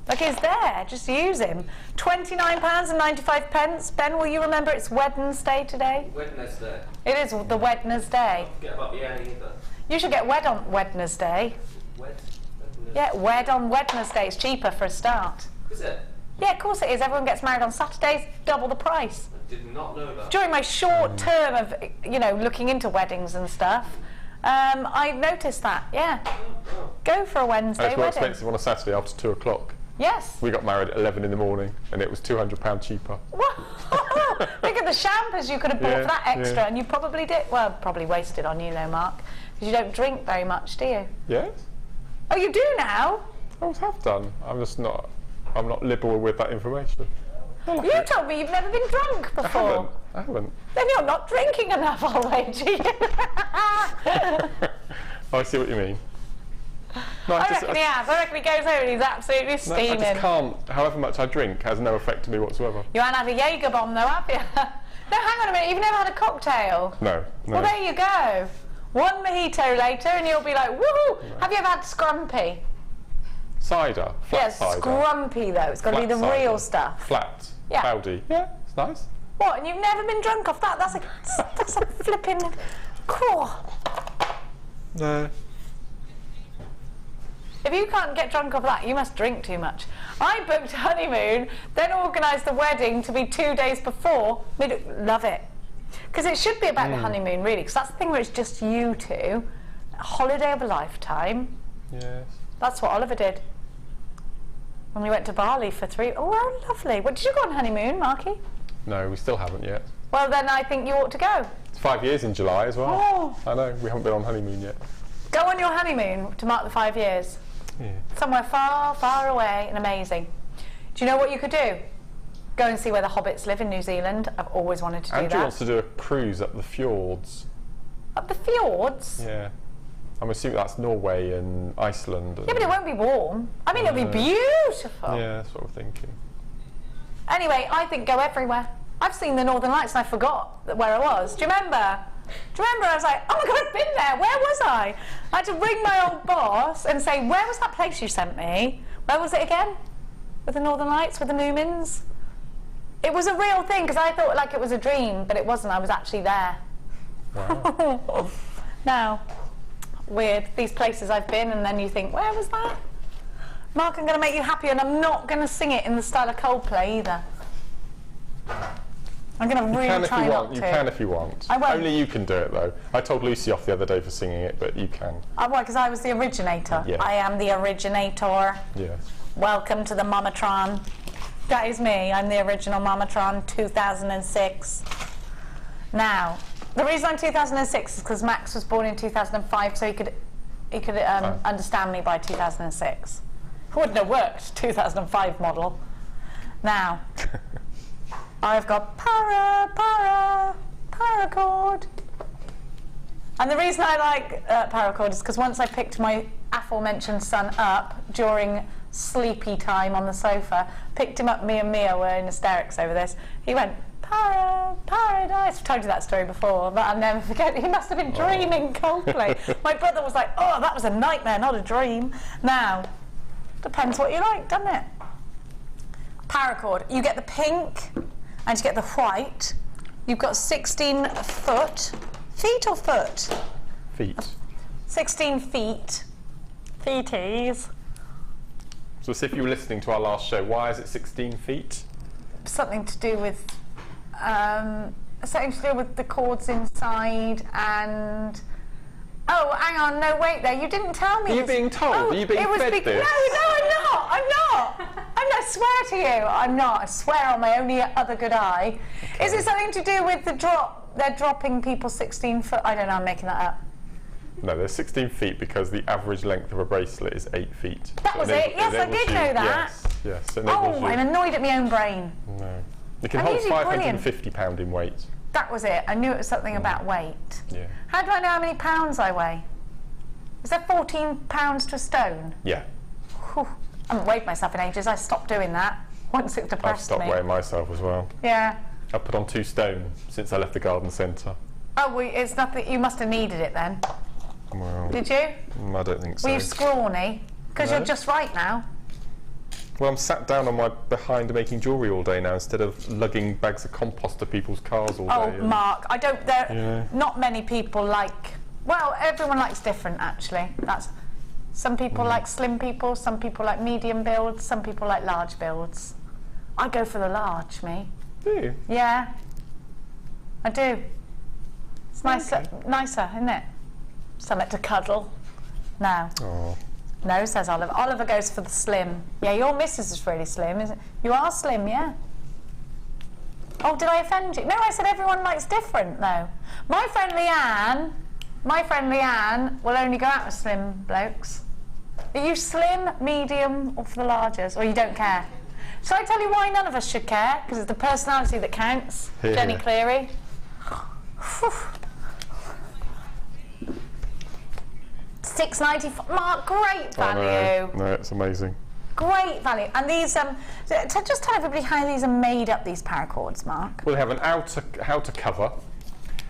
[SPEAKER 3] Like, he's there, just use him. £29.95. Ben, will you remember it's Wednesday today?
[SPEAKER 8] Wednesday.
[SPEAKER 3] It is the Wednesday.
[SPEAKER 8] Don't forget about the N either.
[SPEAKER 3] You should get wed on Wednesday.
[SPEAKER 8] Wednesday.
[SPEAKER 3] Yeah, wed on Wednesday. It's cheaper for a start.
[SPEAKER 8] Is it?
[SPEAKER 3] Yeah, of course it is. Everyone gets married on Saturdays, double the price.
[SPEAKER 8] I did not know that.
[SPEAKER 3] During my short term of, you know, looking into weddings and stuff, I noticed that, yeah. Go for a Wednesday
[SPEAKER 4] It's more
[SPEAKER 3] wedding.
[SPEAKER 4] expensive on a Saturday after 2 o'clock.
[SPEAKER 3] Yes.
[SPEAKER 4] We got married at 11 in the morning and it was £200 cheaper.
[SPEAKER 3] Look at the champers you could have bought
[SPEAKER 4] Yeah,
[SPEAKER 3] for that extra,
[SPEAKER 4] yeah.
[SPEAKER 3] and you probably did. Well, probably wasted on you though, Mark, because you don't drink very much, do you?
[SPEAKER 4] Yes?
[SPEAKER 3] Oh, you do now?
[SPEAKER 4] I always have done. I'm not liberal with that information.
[SPEAKER 3] You told me you've never been drunk before.
[SPEAKER 4] I haven't.
[SPEAKER 3] Then you're not drinking enough, I'll wager you.
[SPEAKER 4] Oh, I see what you mean. No,
[SPEAKER 3] I reckon he has. I reckon he goes home and he's absolutely
[SPEAKER 4] No, I
[SPEAKER 3] steaming.
[SPEAKER 4] just can't. However much I drink has no effect to me whatsoever.
[SPEAKER 3] You haven't had a Jaeger bomb though, have you? No, hang on a minute. You've never had a cocktail?
[SPEAKER 4] No.
[SPEAKER 3] Well, there you go. One mojito later and you'll be like, woohoo!
[SPEAKER 4] No.
[SPEAKER 3] Have you ever had scrumpy?
[SPEAKER 4] Cider. Flat cider.
[SPEAKER 3] Scrumpy though. It's got to be the
[SPEAKER 4] Flat
[SPEAKER 3] real
[SPEAKER 4] cider.
[SPEAKER 3] stuff.
[SPEAKER 4] Flat.
[SPEAKER 3] Yeah.
[SPEAKER 4] Cloudy. Yeah, it's nice.
[SPEAKER 3] What? And you've never been drunk off that? That's a flipping cool.
[SPEAKER 4] No.
[SPEAKER 3] If you can't get drunk off that, you must drink too much. I booked a honeymoon, then organised the wedding to be 2 days before. Love it. Because it should be about the honeymoon, really, because that's the thing where it's just you two. A holiday of a lifetime.
[SPEAKER 4] Yes.
[SPEAKER 3] That's what Oliver did. When we went to Bali for 3... Oh, well, lovely. What, did you go on honeymoon, Marky?
[SPEAKER 4] No, we still haven't yet.
[SPEAKER 3] Well, then I think you ought to go.
[SPEAKER 4] It's 5 years in July as well.
[SPEAKER 3] Oh.
[SPEAKER 4] I know, we haven't been on honeymoon yet.
[SPEAKER 3] Go on your honeymoon to mark the 5 years.
[SPEAKER 4] Yeah.
[SPEAKER 3] Somewhere far, far away and amazing. Do you know what you could do? Go and see where the hobbits live in New Zealand. I've always wanted to do
[SPEAKER 4] Andrew
[SPEAKER 3] that.
[SPEAKER 4] wants to do a cruise up the fjords.
[SPEAKER 3] Up the fjords?
[SPEAKER 4] Yeah. I'm assuming that's Norway and Iceland. And
[SPEAKER 3] Yeah, but it won't be warm. I mean, it'll be beautiful.
[SPEAKER 4] Yeah, that's what we're thinking.
[SPEAKER 3] Anyway, I think go everywhere. I've seen the Northern Lights and I forgot where I was. Do you remember? Do you remember? I was like, oh my God, I've been there. Where was I? I had to ring my old boss and say, where was that place you sent me? Where was it again? With the Northern Lights, with the Moomins? It was a real thing because I thought like it was a dream, but it wasn't. I was actually there.
[SPEAKER 4] Wow.
[SPEAKER 3] Now, weird. These places I've been, and then you think, where was that? Mark, I'm going to make you happy, and I'm not going to sing it in the style of Coldplay either. I'm going to really try not to.
[SPEAKER 4] You can if you want.
[SPEAKER 3] I won't.
[SPEAKER 4] Only you can do it though. I told Lucy off the other day for singing it, but you can.
[SPEAKER 3] Oh, why? Because I was the originator.
[SPEAKER 4] Yeah.
[SPEAKER 3] I am the originator.
[SPEAKER 4] Yes.
[SPEAKER 3] Welcome to the Mamatron. That is me. I'm the original Mamatron, 2006. Now, the reason I'm 2006 is because Max was born in 2005, so he could understand me by 2006. It wouldn't have worked, 2005 model. Now, I've got paracord. And the reason I like paracord is because once I picked my aforementioned son up during sleepy time on the sofa, picked him up, me and Mia were in hysterics over this, he went, paradise. I've told you that story before, but I'll never forget. He must have been dreaming Coldplay. My brother was like, oh, that was a nightmare, not a dream. Now, depends what you like, doesn't it? Paracord. You get the pink and you get the white. You've got 16 foot. Feet or foot?
[SPEAKER 4] Feet.
[SPEAKER 3] 16 feet. Feeties.
[SPEAKER 4] So as if you were listening to our last show, why is it 16 feet?
[SPEAKER 3] Something to do with the cords inside and... Oh, hang on, no, wait there, you didn't tell me.
[SPEAKER 4] Are you
[SPEAKER 3] this.
[SPEAKER 4] being told? Are you being fed this?
[SPEAKER 3] No, I'm not. I swear to you, I'm not. I swear on my only other good eye. Okay. Is it something to do with the drop? They're dropping people 16 foot? I don't know, I'm making that up.
[SPEAKER 4] No, they're 16 feet because the average length of a bracelet is 8 feet.
[SPEAKER 3] That was it? Yes, I did know that.
[SPEAKER 4] Yes.
[SPEAKER 3] Oh, I'm annoyed at my own brain.
[SPEAKER 4] No. It can hold 550 pounds in weight.
[SPEAKER 3] That was it. I knew it was something about weight.
[SPEAKER 4] Yeah.
[SPEAKER 3] How do I know how many pounds I weigh? Is there 14 pounds to a stone?
[SPEAKER 4] Yeah.
[SPEAKER 3] Whew. I haven't weighed myself in ages. I stopped doing that once it
[SPEAKER 4] I've
[SPEAKER 3] depressed
[SPEAKER 4] stopped
[SPEAKER 3] me.
[SPEAKER 4] weighing myself as well.
[SPEAKER 3] Yeah.
[SPEAKER 4] I've put on 2 stone since I left the garden centre.
[SPEAKER 3] Oh, well, it's nothing. You must have needed it then.
[SPEAKER 4] Well,
[SPEAKER 3] Did you?
[SPEAKER 4] I don't think so.
[SPEAKER 3] Were you scrawny? Because
[SPEAKER 4] No.
[SPEAKER 3] you're just right now.
[SPEAKER 4] Well, I'm sat down on my behind making jewellery all day now instead of lugging bags of compost to people's cars all
[SPEAKER 3] Oh,
[SPEAKER 4] day.
[SPEAKER 3] Mark, I don't. There,
[SPEAKER 4] Yeah.
[SPEAKER 3] not many people like. Well, everyone likes different, actually. That's. Some people like slim people. Some people like medium builds. Some people like large builds. I go for the large, me.
[SPEAKER 4] Do you?
[SPEAKER 3] Yeah. I do. It's nicer, isn't it? Something to cuddle. No.
[SPEAKER 4] Oh.
[SPEAKER 3] No, says Oliver. Oliver goes for the slim. Yeah, your missus is really slim, isn't it? You are slim, yeah. Oh, did I offend you? No, I said everyone likes different, though. My friend Leanne will only go out with slim blokes. Are you slim, medium, or for the largers? Or you don't care? Shall I tell you why none of us should care? Because it's the personality that counts.
[SPEAKER 4] Here,
[SPEAKER 3] Jenny
[SPEAKER 4] here.
[SPEAKER 3] Cleary. $6.95. Mark, great value.
[SPEAKER 4] No, it's amazing.
[SPEAKER 3] Great value. And these, just tell everybody how these are made up, these paracords, Mark.
[SPEAKER 4] We have an outer cover,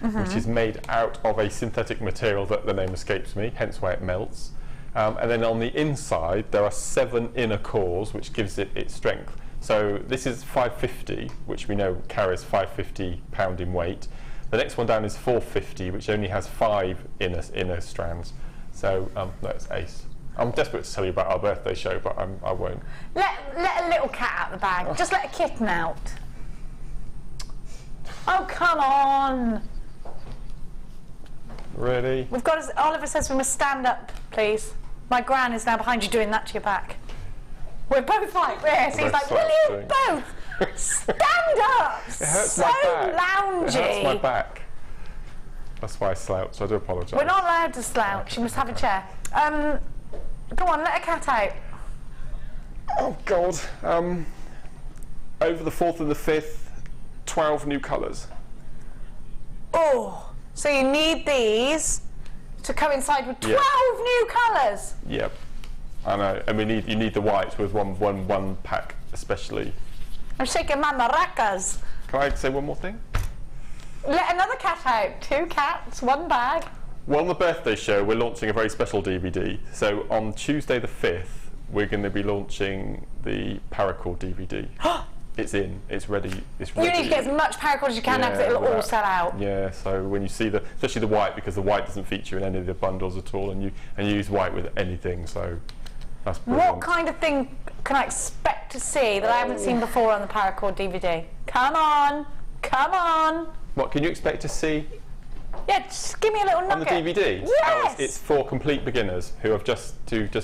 [SPEAKER 4] which is made out of a synthetic material that the name escapes me, hence why it melts. And then on the inside, there are 7 inner cores, which gives it its strength. So this is 550, which we know carries 550 pound in weight. The next one down is 450, which only has 5 inner strands. So that's ace. I'm desperate to tell you about our birthday show, but I won't.
[SPEAKER 3] Let a little cat out the bag. Just let a kitten out. Oh, come on.
[SPEAKER 4] Really?
[SPEAKER 3] We've got. Oliver says we must stand up, please. My gran is now behind you doing that to your back. We're both like this. He's like, will you both stand up?
[SPEAKER 4] It hurts
[SPEAKER 3] so
[SPEAKER 4] my back.
[SPEAKER 3] loungy.
[SPEAKER 4] It hurts my back. That's why I slouch. I do apologise.
[SPEAKER 3] We're not allowed to slouch. You must have a chair. Go on, let a cat out.
[SPEAKER 4] Oh God. Over the 4th and the 5th, 12 new colours.
[SPEAKER 3] Oh, so you need these to coincide with 12 new colours.
[SPEAKER 4] Yep. I know. And you need the whites with one pack especially.
[SPEAKER 3] I'm shaking my maracas.
[SPEAKER 4] Can I say one more thing?
[SPEAKER 3] Let another cat out. 2 cats, 1 bag.
[SPEAKER 4] Well, on the birthday show, we're launching a very special DVD. So on Tuesday the 5th, we're going to be launching the paracord DVD. It's in. It's ready. It's ready.
[SPEAKER 3] You need to get as much paracord as you can now because it'll all sell out.
[SPEAKER 4] Yeah. So when you see especially the white, because the white doesn't feature in any of the bundles at all, and you use white with anything. So that's brilliant.
[SPEAKER 3] What kind of thing can I expect to see that I haven't seen before on the paracord DVD? Come on. Come on.
[SPEAKER 4] What can you expect to see?
[SPEAKER 3] Yeah, just give me a little nugget.
[SPEAKER 4] On the DVD?
[SPEAKER 3] Yes!
[SPEAKER 4] Oh, it's for complete beginners who have just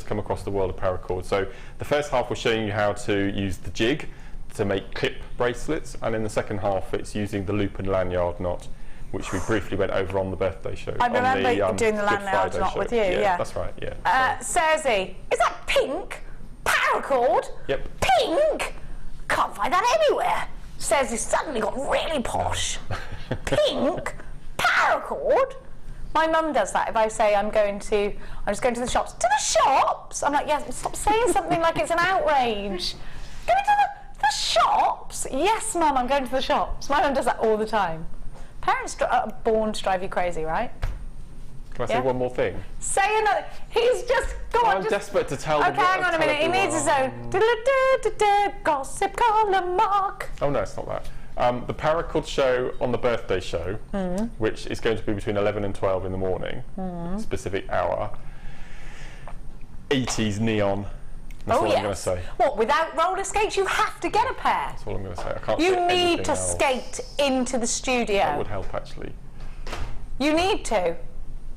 [SPEAKER 4] come across the world of paracord. So the first half we're showing you how to use the jig to make clip bracelets, and in the second half it's using the loop and lanyard knot, which we briefly went over on the birthday show.
[SPEAKER 3] I remember doing the lanyard knot with you, yeah.
[SPEAKER 4] That's right, yeah.
[SPEAKER 3] Cersei, is that pink? Paracord?
[SPEAKER 4] Yep.
[SPEAKER 3] Pink? Can't find that anywhere. Cersei's suddenly got really posh. Pink? Paracord? My mum does that. If I say I'm just going to the shops. To the shops? I'm like, yes, stop saying something like it's an outrage. Going to the shops? Yes, Mum, I'm going to the shops. My mum does that all the time. Parents are born to drive you crazy, right?
[SPEAKER 4] Can I say one more thing?
[SPEAKER 3] Say another. He's just... Go on,
[SPEAKER 4] I'm desperate to tell
[SPEAKER 3] Okay, hang on a minute. He needs his own... Gossip column, Mark.
[SPEAKER 4] Oh, no, it's not that. The paracord show on the birthday show, which is going to be between 11 and 12 in the morning, specific hour. 80s neon. That's all I'm going to say.
[SPEAKER 3] What, without roller skates? You have to get a pair.
[SPEAKER 4] That's all I'm going to say. I can't
[SPEAKER 3] You
[SPEAKER 4] say
[SPEAKER 3] need
[SPEAKER 4] anything
[SPEAKER 3] to
[SPEAKER 4] else.
[SPEAKER 3] skate into the studio.
[SPEAKER 4] That would help, actually.
[SPEAKER 3] You need to.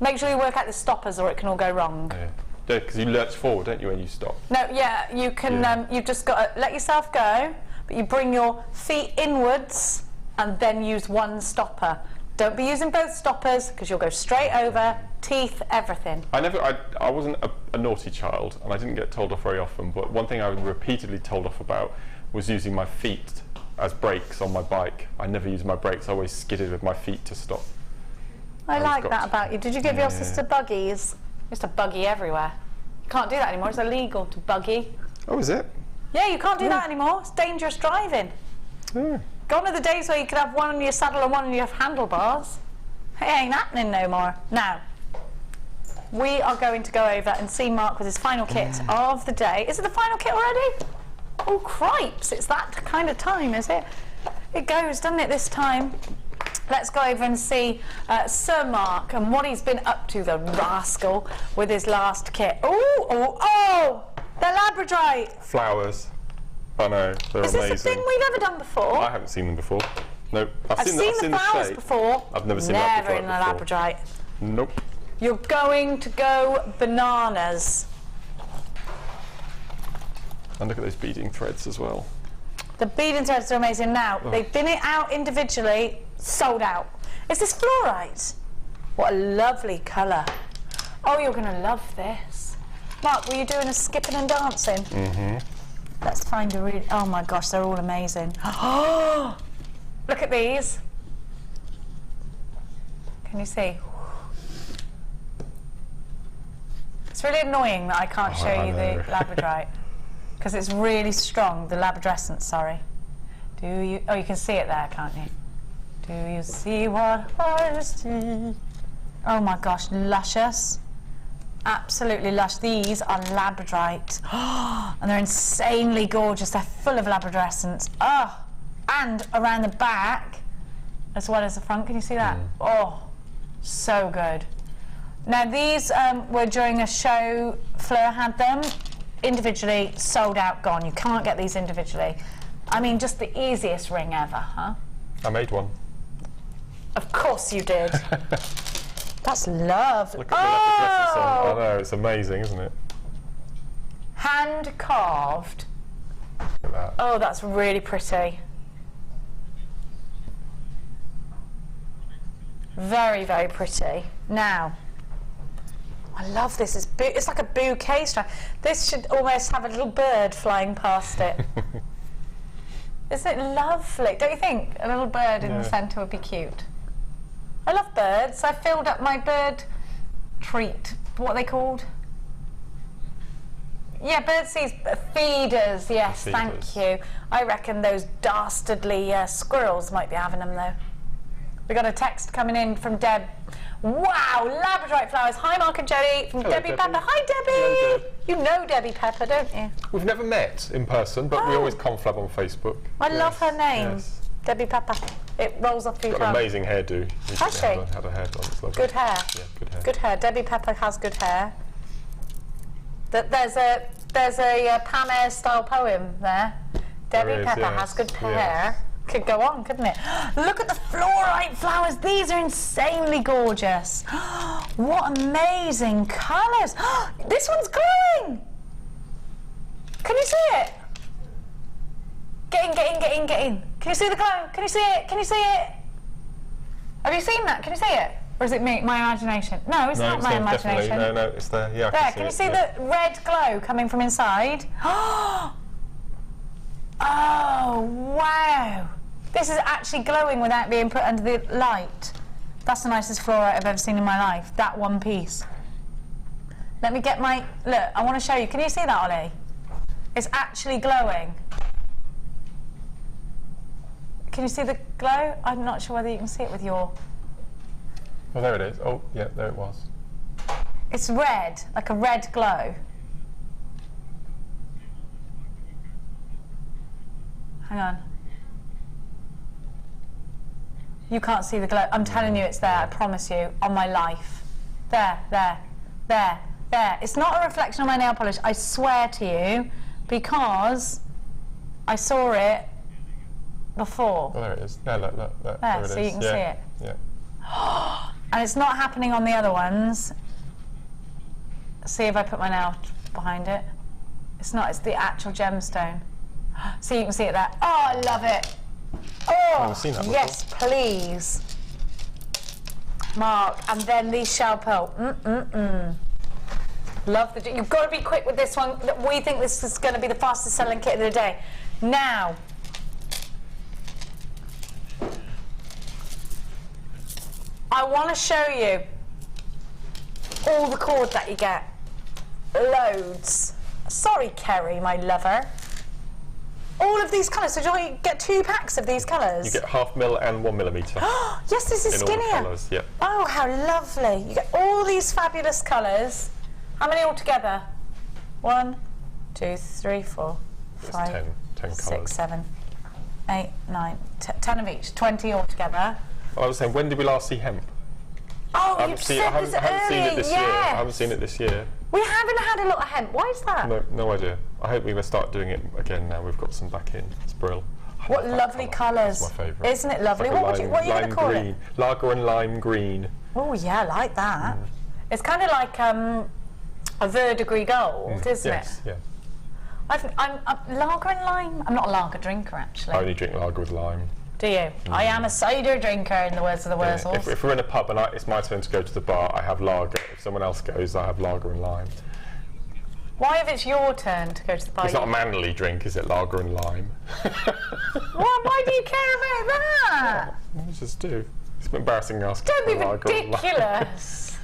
[SPEAKER 3] Make sure you work out the stoppers or it can all go wrong.
[SPEAKER 4] Yeah, because you lurch forward, don't you, when you stop?
[SPEAKER 3] No, yeah, you can, you've just got to let yourself go, but you bring your feet inwards and then use one stopper. Don't be using both stoppers because you'll go straight over, teeth, everything.
[SPEAKER 4] I wasn't a naughty child and I didn't get told off very often, but one thing I was repeatedly told off about was using my feet as brakes on my bike. I never used my brakes, I always skidded with my feet to stop.
[SPEAKER 3] I like that about you. Did you give your sister buggies? Just a buggy everywhere. You can't do that anymore, it's illegal to buggy.
[SPEAKER 4] Oh, is it?
[SPEAKER 3] Yeah, you can't do that anymore. It's dangerous driving.
[SPEAKER 4] Yeah.
[SPEAKER 3] Gone are the days where you could have one on your saddle and one on your handlebars. It ain't happening no more. Now, we are going to go over and see Mark with his final kit of the day. Is it the final kit already? Oh, cripes, it's that kind of time, is it? It goes, doesn't it, this time? Let's go over and see Sir Mark and what he's been up to, the rascal, with his last kit. Oh, they're labradorite.
[SPEAKER 4] Flowers. I know, they're amazing.
[SPEAKER 3] Is this a thing we've ever done before?
[SPEAKER 4] I haven't seen them before. Nope.
[SPEAKER 3] I've seen the flowers
[SPEAKER 4] shape.
[SPEAKER 3] before.
[SPEAKER 4] I've never seen
[SPEAKER 3] Never
[SPEAKER 4] labradorite
[SPEAKER 3] in a
[SPEAKER 4] before.
[SPEAKER 3] labradorite.
[SPEAKER 4] Nope.
[SPEAKER 3] You're going to go bananas.
[SPEAKER 4] And look at those beading threads as well.
[SPEAKER 3] The beading threads are amazing. Now, they've been out individually, sold out. Is this fluorite? What a lovely colour. Oh, you're going to love this. Mark, were you doing a skipping and dancing?
[SPEAKER 4] Mm-hmm.
[SPEAKER 3] Let's find a really... Oh my gosh, they're all amazing. Oh, look at these. Can you see? It's really annoying that I can't show you the labradorite because it's really strong, the labradorescent, sorry. Do you... Oh, you can see it there, can't you? Do you see what I see? Oh my gosh, luscious. Absolutely lush. These are labradorite. And they're insanely gorgeous. They're full of labradorescence. Oh, and around the back, as well as the front. Can you see that? Oh, so good. Now these were during a show. Fleur had them individually, sold out, gone. You can't get these individually. I mean, just the easiest ring ever, huh?
[SPEAKER 4] I made one.
[SPEAKER 3] Of course you did. That's lovely.
[SPEAKER 4] Look at the labradoressence on. I know, it's amazing, isn't it?
[SPEAKER 3] Hand carved.
[SPEAKER 4] Look at that.
[SPEAKER 3] Oh, that's really pretty. Very, very pretty. Now, I love this. It's like a bouquet strap. This should almost have a little bird flying past it. Isn't it lovely? Don't you think? A little bird in the centre would be cute. I love birds. I filled up my bird treat. What are they called? Yeah, bird seeds. Feeders, yes, thank you. I reckon those dastardly squirrels might be having them, though. We got a text coming in from Deb. Wow, labradorite flowers. Hi, Mark and Jodie from Debbie Pepper. Hi, Debbie.
[SPEAKER 4] Hello, Deb.
[SPEAKER 3] You know Debbie Pepper, don't you?
[SPEAKER 4] We've never met in person, but we always conflab on Facebook.
[SPEAKER 3] I love her name.
[SPEAKER 4] Yes.
[SPEAKER 3] Debbie Pepper. It rolls off your
[SPEAKER 4] Got an
[SPEAKER 3] tongue.
[SPEAKER 4] amazing hairdo.
[SPEAKER 3] Has she?
[SPEAKER 4] Had a hair done. It's lovely.
[SPEAKER 3] Good hair.
[SPEAKER 4] Yeah, good hair.
[SPEAKER 3] Good hair. Debbie Pepper has good hair. There's a Pam Ayre style poem there. Debbie Pepper has good hair. Could go on, couldn't it? Look at the fluorite flowers. These are insanely gorgeous. What amazing colours. This one's glowing. Can you see it? Get in, get in, get in, get in. Can you see the glow? Can you see it? Can you see it? Have you seen that? Can you see it? Or is it me, my imagination? No, it's not my imagination.
[SPEAKER 4] No, it's there. Yeah,
[SPEAKER 3] there, can you see the red glow coming from inside? Oh, wow. This is actually glowing without being put under the light. That's the nicest fluorite I've ever seen in my life, that one piece. Let me get my... Look, I want to show you. Can you see that, Ollie? It's actually glowing. Can you see the glow? I'm not sure whether you can see it with your...
[SPEAKER 4] Oh, there it is. Oh, yeah, there it was.
[SPEAKER 3] It's red, like a red glow. Hang on. You can't see the glow. I'm telling you it's there, I promise you, on my life. There, there, there, there. It's not a reflection on my nail polish, I swear to you, because I saw it before.
[SPEAKER 4] Oh, there it is. Yeah, look,
[SPEAKER 3] there
[SPEAKER 4] it
[SPEAKER 3] so
[SPEAKER 4] is.
[SPEAKER 3] You can see it.
[SPEAKER 4] Yeah.
[SPEAKER 3] And it's not happening on the other ones. See if I put my nail behind it. It's not, it's the actual gemstone. So you can see it there. Oh, I love it. Oh, yes, please. Mark, and then these shell pearl. Love the... You've got to be quick with this one. We think this is going to be the fastest selling kit of the day. Now, I want to show you all the cord that you get. Loads. Sorry, Kerry, my lover. All of these colours, so do you get 2 packs of these colours?
[SPEAKER 4] You get 0.5 mil and 1 millimetre.
[SPEAKER 3] Yes, this is
[SPEAKER 4] in
[SPEAKER 3] skinnier.
[SPEAKER 4] all the colours, yep.
[SPEAKER 3] Oh, how lovely. You get all these fabulous colours. How many altogether? 1, 2, 3, 4, 5,
[SPEAKER 4] 10
[SPEAKER 3] 6,
[SPEAKER 4] colours.
[SPEAKER 3] 7, 8, 9, 10 of each. 20 altogether.
[SPEAKER 4] I was saying, when did we last see hemp?
[SPEAKER 3] Oh, you've said this
[SPEAKER 4] I haven't seen it
[SPEAKER 3] early,
[SPEAKER 4] this year. I
[SPEAKER 3] yes.
[SPEAKER 4] haven't seen it this year.
[SPEAKER 3] We haven't had a lot of hemp. Why is that?
[SPEAKER 4] No idea. I hope we're going to start doing it again now. We've got some back in. It's brilliant.
[SPEAKER 3] What lovely colours.
[SPEAKER 4] That's my favourite.
[SPEAKER 3] Isn't it lovely?
[SPEAKER 4] Like
[SPEAKER 3] What are you going to call
[SPEAKER 4] green.
[SPEAKER 3] it?
[SPEAKER 4] Lager and lime green.
[SPEAKER 3] Oh, yeah, I like that. It's kind of like a verdigris gold, isn't it?
[SPEAKER 4] Yes, yeah.
[SPEAKER 3] I'm lager and lime. I'm not a lager drinker, actually.
[SPEAKER 4] I only drink lager with lime.
[SPEAKER 3] Do you? I am a cider drinker, in the words of the Wurzels.
[SPEAKER 4] If we're in a pub and it's my turn to go to the bar, I have lager. If someone else goes, I have lager and lime.
[SPEAKER 3] Why, if it's your turn to go to the bar?
[SPEAKER 4] It's not a manly drink, is it? Lager and lime.
[SPEAKER 3] Why do you care about that?
[SPEAKER 4] I just do. It's embarrassing asking
[SPEAKER 3] Don't be
[SPEAKER 4] for lager and lime.
[SPEAKER 3] ridiculous.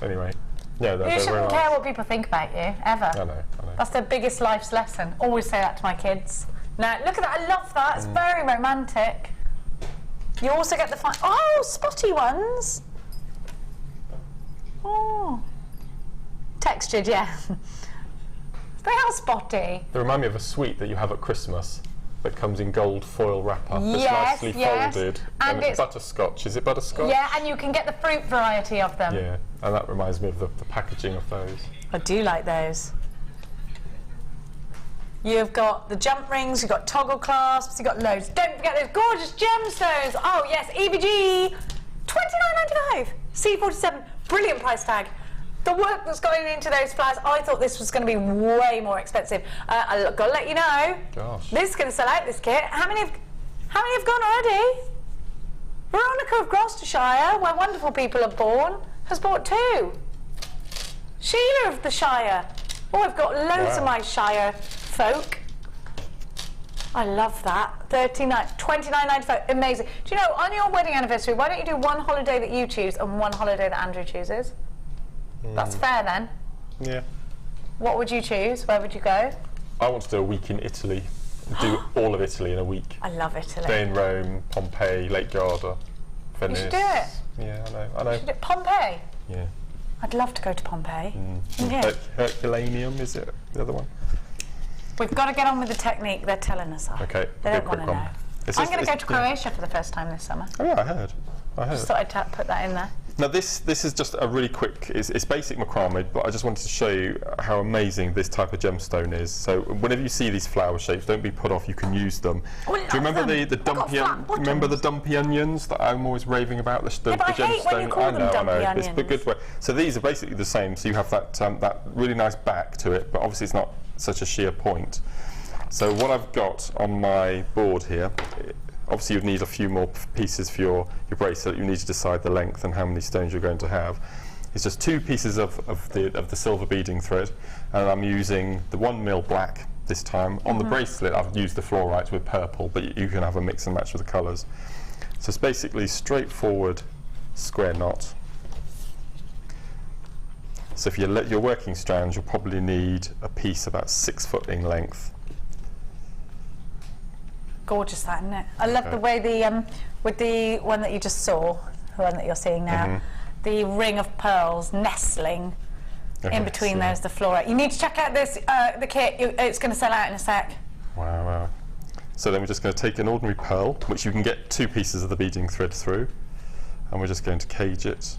[SPEAKER 4] Anyway, yeah,
[SPEAKER 3] You shouldn't care what people think about you, ever.
[SPEAKER 4] I know.
[SPEAKER 3] That's the biggest life's lesson. Always say that to my kids. Now, look at that. I love that. It's very romantic. You also get the spotty ones. Oh. Textured, yeah. They are spotty.
[SPEAKER 4] They remind me of a sweet that you have at Christmas that comes in gold foil wrapper. That's
[SPEAKER 3] Yes,
[SPEAKER 4] nicely
[SPEAKER 3] yes.
[SPEAKER 4] folded.
[SPEAKER 3] And
[SPEAKER 4] it's
[SPEAKER 3] it's
[SPEAKER 4] butterscotch. Is it butterscotch?
[SPEAKER 3] Yeah, and you can get the fruit variety of them.
[SPEAKER 4] Yeah, and that reminds me of the packaging of those.
[SPEAKER 3] I do like those. You've got the jump rings, you've got toggle clasps, you've got loads. Don't forget those gorgeous gemstones. Oh yes, EBG, $29.95. C47, brilliant price tag. The work that's going into those flowers, I thought this was going to be way more expensive. I've got to let you know,
[SPEAKER 4] Gosh.
[SPEAKER 3] this is going to sell out, this kit. How many have gone already? Veronica of Gloucestershire, where wonderful people are born, has bought 2. Sheila of the Shire. Oh, I've got loads of my Shire folk. I love that. $29.95. Amazing. Do you know, on your wedding anniversary, why don't you do one holiday that you choose and one holiday that Andrew chooses? That's fair then.
[SPEAKER 4] Yeah.
[SPEAKER 3] What would you choose? Where would you go?
[SPEAKER 4] I want to do a week in Italy. Do all of Italy in a week.
[SPEAKER 3] I love Italy.
[SPEAKER 4] Stay in Rome, Pompeii, Lake Garda, Venice.
[SPEAKER 3] You should do it.
[SPEAKER 4] Yeah, I know.
[SPEAKER 3] You should do it. Pompeii.
[SPEAKER 4] Yeah.
[SPEAKER 3] I'd love to go to Pompeii. Yeah.
[SPEAKER 4] Herculaneum, is it the other one?
[SPEAKER 3] We've got to get on with the technique. They're telling us that.
[SPEAKER 4] Okay.
[SPEAKER 3] They don't want to know. I'm going to go to
[SPEAKER 4] yeah.
[SPEAKER 3] Croatia for the first time this summer.
[SPEAKER 4] Oh yeah, I heard.
[SPEAKER 3] Just thought I'd put that in there.
[SPEAKER 4] Now this is just a really quick, it's basic macrame, but I just wanted to show you how amazing this type of gemstone is. So whenever you see these flower shapes, don't be put off, you can use them. Do you remember the dumpy onions that I'm always raving about? The
[SPEAKER 3] but I hate when you call them dumpy onions.
[SPEAKER 4] It's a good way. So these are basically the same, so you have that really nice back to it, but obviously it's not such a sheer point. So what I've got on my board here, obviously you'd need a few more pieces for your bracelet. You need to decide the length and how many stones you're going to have. It's just 2 pieces of the silver beading thread, and I'm using the 1 mil black this time. On the bracelet I've used the fluorite with purple, but you can have a mix and match with the colours. So it's basically straightforward square knot. So if you're working strands, you'll probably need a piece about 6 foot in length.
[SPEAKER 3] Gorgeous, that, isn't it? I love the way with the one that you just saw, the one that you're seeing now, the ring of pearls nestling in between those, the fluorite. You need to check out this, the kit. It's going to sell out in a sec.
[SPEAKER 4] Wow. So then we're just going to take an ordinary pearl, which you can get 2 pieces of the beading thread through, and we're just going to cage it.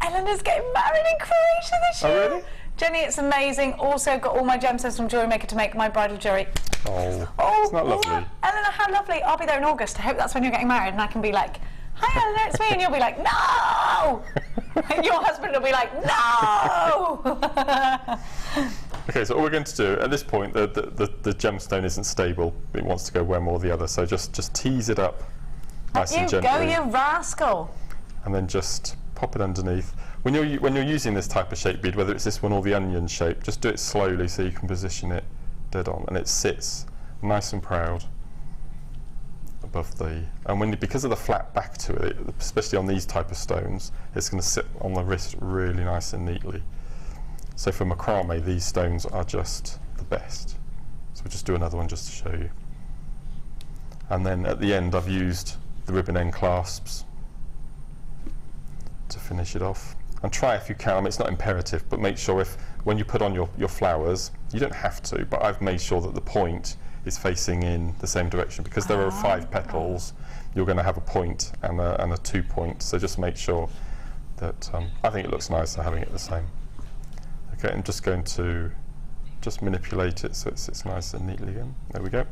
[SPEAKER 3] Eleanor's getting married in Croatia this year.
[SPEAKER 4] Oh, really?
[SPEAKER 3] Jenny, it's amazing. Also got all my gemstones from JewelleryMaker to make my bridal jewellery.
[SPEAKER 4] Oh, isn't that lovely?
[SPEAKER 3] Eleanor, how lovely. I'll be there in August. I hope that's when you're getting married, and I can be like, hi Eleanor, it's me, and you'll be like, no! And your husband will be like, no!
[SPEAKER 4] Okay, so all we're going to do, at this point, the gemstone isn't stable. It wants to go one or the other, so just tease it up nice and gently.
[SPEAKER 3] Go, you rascal!
[SPEAKER 4] And then just pop it underneath. When you're using this type of shape bead, whether it's this one or the onion shape, just do it slowly so you can position it dead on, and it sits nice and proud above the. And because of the flat back to it, especially on these type of stones, it's going to sit on the wrist really nice and neatly. So for macrame, these stones are just the best. So we'll just do another one just to show you. And then at the end, I've used the ribbon end clasps to finish it off. And try if you can, it's not imperative, but make sure when you put on your flowers, you don't have to, but I've made sure that the point is facing in the same direction, because there are 5 petals, you're going to have a point and a 2 point, so just make sure that, I think it looks nicer having it the same. Okay, I'm just going to just manipulate it so it sits nice and neatly in. There we go.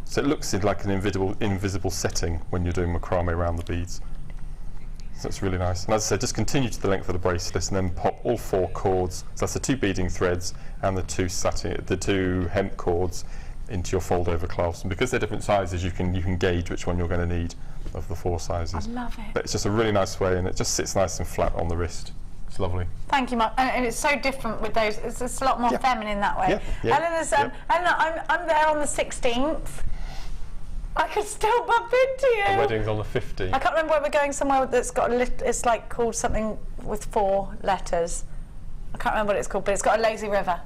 [SPEAKER 4] So it looks like an invisible setting when you're doing macrame around the beads. So it's really nice. And as I said, just continue to the length of the bracelet and then pop all 4 cords, so that's the 2 beading threads and the 2 hemp cords into your fold over clasps. And because they're different sizes, you can gauge which one you're going to need of the 4 sizes.
[SPEAKER 3] I love it.
[SPEAKER 4] But it's just a really nice way, and it just sits nice and flat on the wrist. It's lovely.
[SPEAKER 3] Thank you, Mark. And it's so different with those. It's a lot more feminine that way. Eleanor's, Eleanor, I'm there on the 16th. I could still bump into you.
[SPEAKER 4] The wedding's on the 15th.
[SPEAKER 3] I can't remember where we're going, somewhere that's got it's like called something with 4 letters. I can't remember what it's called, but it's got a lazy river,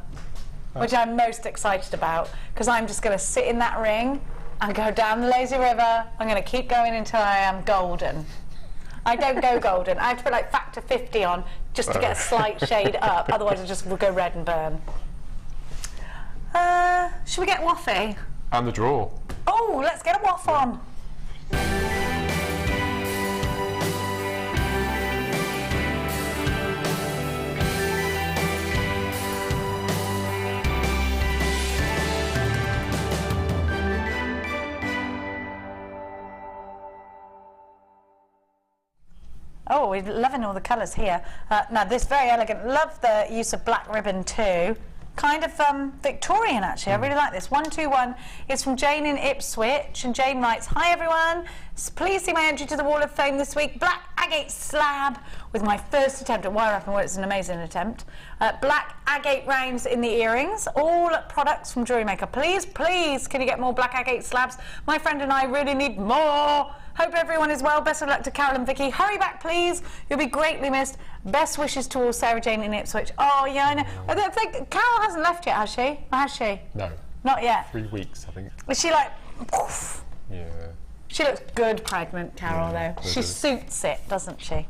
[SPEAKER 3] which I'm most excited about, because I'm just going to sit in that ring and go down the lazy river. I'm going to keep going until I am golden. I don't go golden. I have to put like factor 50 on just to get a slight shade up, otherwise I just will go red and burn. Should we get waffy?
[SPEAKER 4] And the drawer.
[SPEAKER 3] Oh, let's get a waff on. Oh, we're loving all the colours here. Now, this very elegant. Love the use of black ribbon too. Kind of Victorian, actually. I really like this. 121 is from Jane in Ipswich, and Jane writes, "Hi everyone, please see my entry to the Wall of Fame this week. Black agate slab with my first attempt at wire wrapping. Well, it's an amazing attempt. Black agate rounds in the earrings. All products from JewelleryMaker. Please, please, can you get more black agate slabs? My friend and I really need more. Hope everyone is well. Best of luck to Carol and Vicky. Hurry back, please. You'll be greatly missed. Best wishes to all, Sarah Jane in Ipswich." Oh, yeah, I know. I don't think Carol hasn't left yet, has she? Or has she?
[SPEAKER 4] No.
[SPEAKER 3] Not yet.
[SPEAKER 4] 3 weeks, I think.
[SPEAKER 3] Is she like... Poof.
[SPEAKER 4] Yeah.
[SPEAKER 3] She looks good pregnant, Carol, though. She suits it, doesn't she?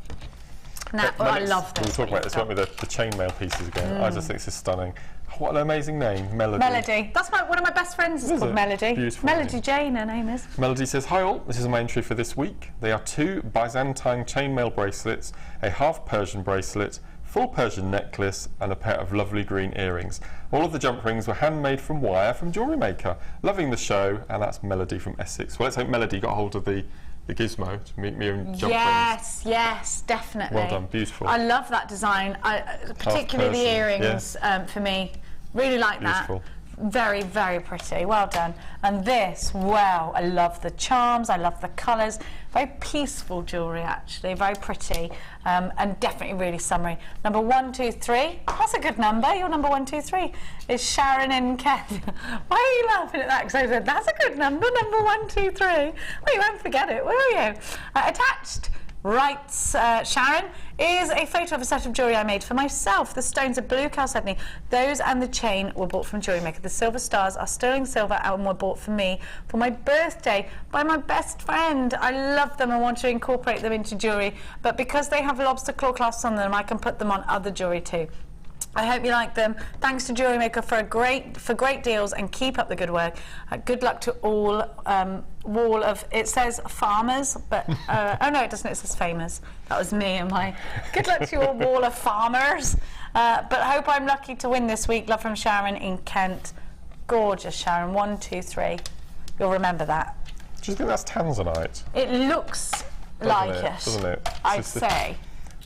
[SPEAKER 3] Nah, I love this.
[SPEAKER 4] We'll talk about this, won't we? The chainmail pieces again. I just think this is stunning. What an amazing name, Melody.
[SPEAKER 3] Melody. That's one of my best friends is called Melody.
[SPEAKER 4] Beautiful
[SPEAKER 3] Melody
[SPEAKER 4] name.
[SPEAKER 3] Jane, her name is.
[SPEAKER 4] Melody says, "Hi all, this is my entry for this week. They are 2 Byzantine chainmail bracelets, a half Persian bracelet, full Persian necklace, and a pair of lovely green earrings. All of the jump rings were handmade from wire from JewelleryMaker. Loving the show," and that's Melody from Essex. Well, let's hope Melody got hold of the gizmo to meet me and jump rings.
[SPEAKER 3] Yes, definitely.
[SPEAKER 4] Well done, beautiful.
[SPEAKER 3] I love that design, particularly the earrings for me. Really like
[SPEAKER 4] beautiful.
[SPEAKER 3] That. Very, very pretty. Well done. And this, wow, I love the charms, I love the colours. Very peaceful jewellery, actually, very pretty, and definitely really summery. Number 1, 2, 3. That's a good number. Your number 1, 2, 3 is Sharon in Kent. Why are you laughing at that? Because I said that's a good number. Number 1, 2, 3. Well, you won't forget it, will you? Attached, writes Sharon, is a photo of a set of jewellery I made for myself. The stones are blue chalcedony. Those and the chain were bought from JewelleryMaker. The silver stars are sterling silver and were bought for me for my birthday by my best friend. I love them and want to incorporate them into jewellery, but because they have lobster claw clasps on them, I can put them on other jewellery too. I hope you like them. Thanks to JewelleryMaker for great deals, and keep up the good work. Good luck to all. Wall of, it says farmers, but oh no, it doesn't. It says famous. That was me and my. Good luck to your wall of farmers. But hope I'm lucky to win this week. Love from Sharon in Kent. Gorgeous, Sharon. 1, 2, 3. You'll remember that.
[SPEAKER 4] Do you think that's tanzanite?
[SPEAKER 3] It looks like it,
[SPEAKER 4] doesn't it?
[SPEAKER 3] I'd say.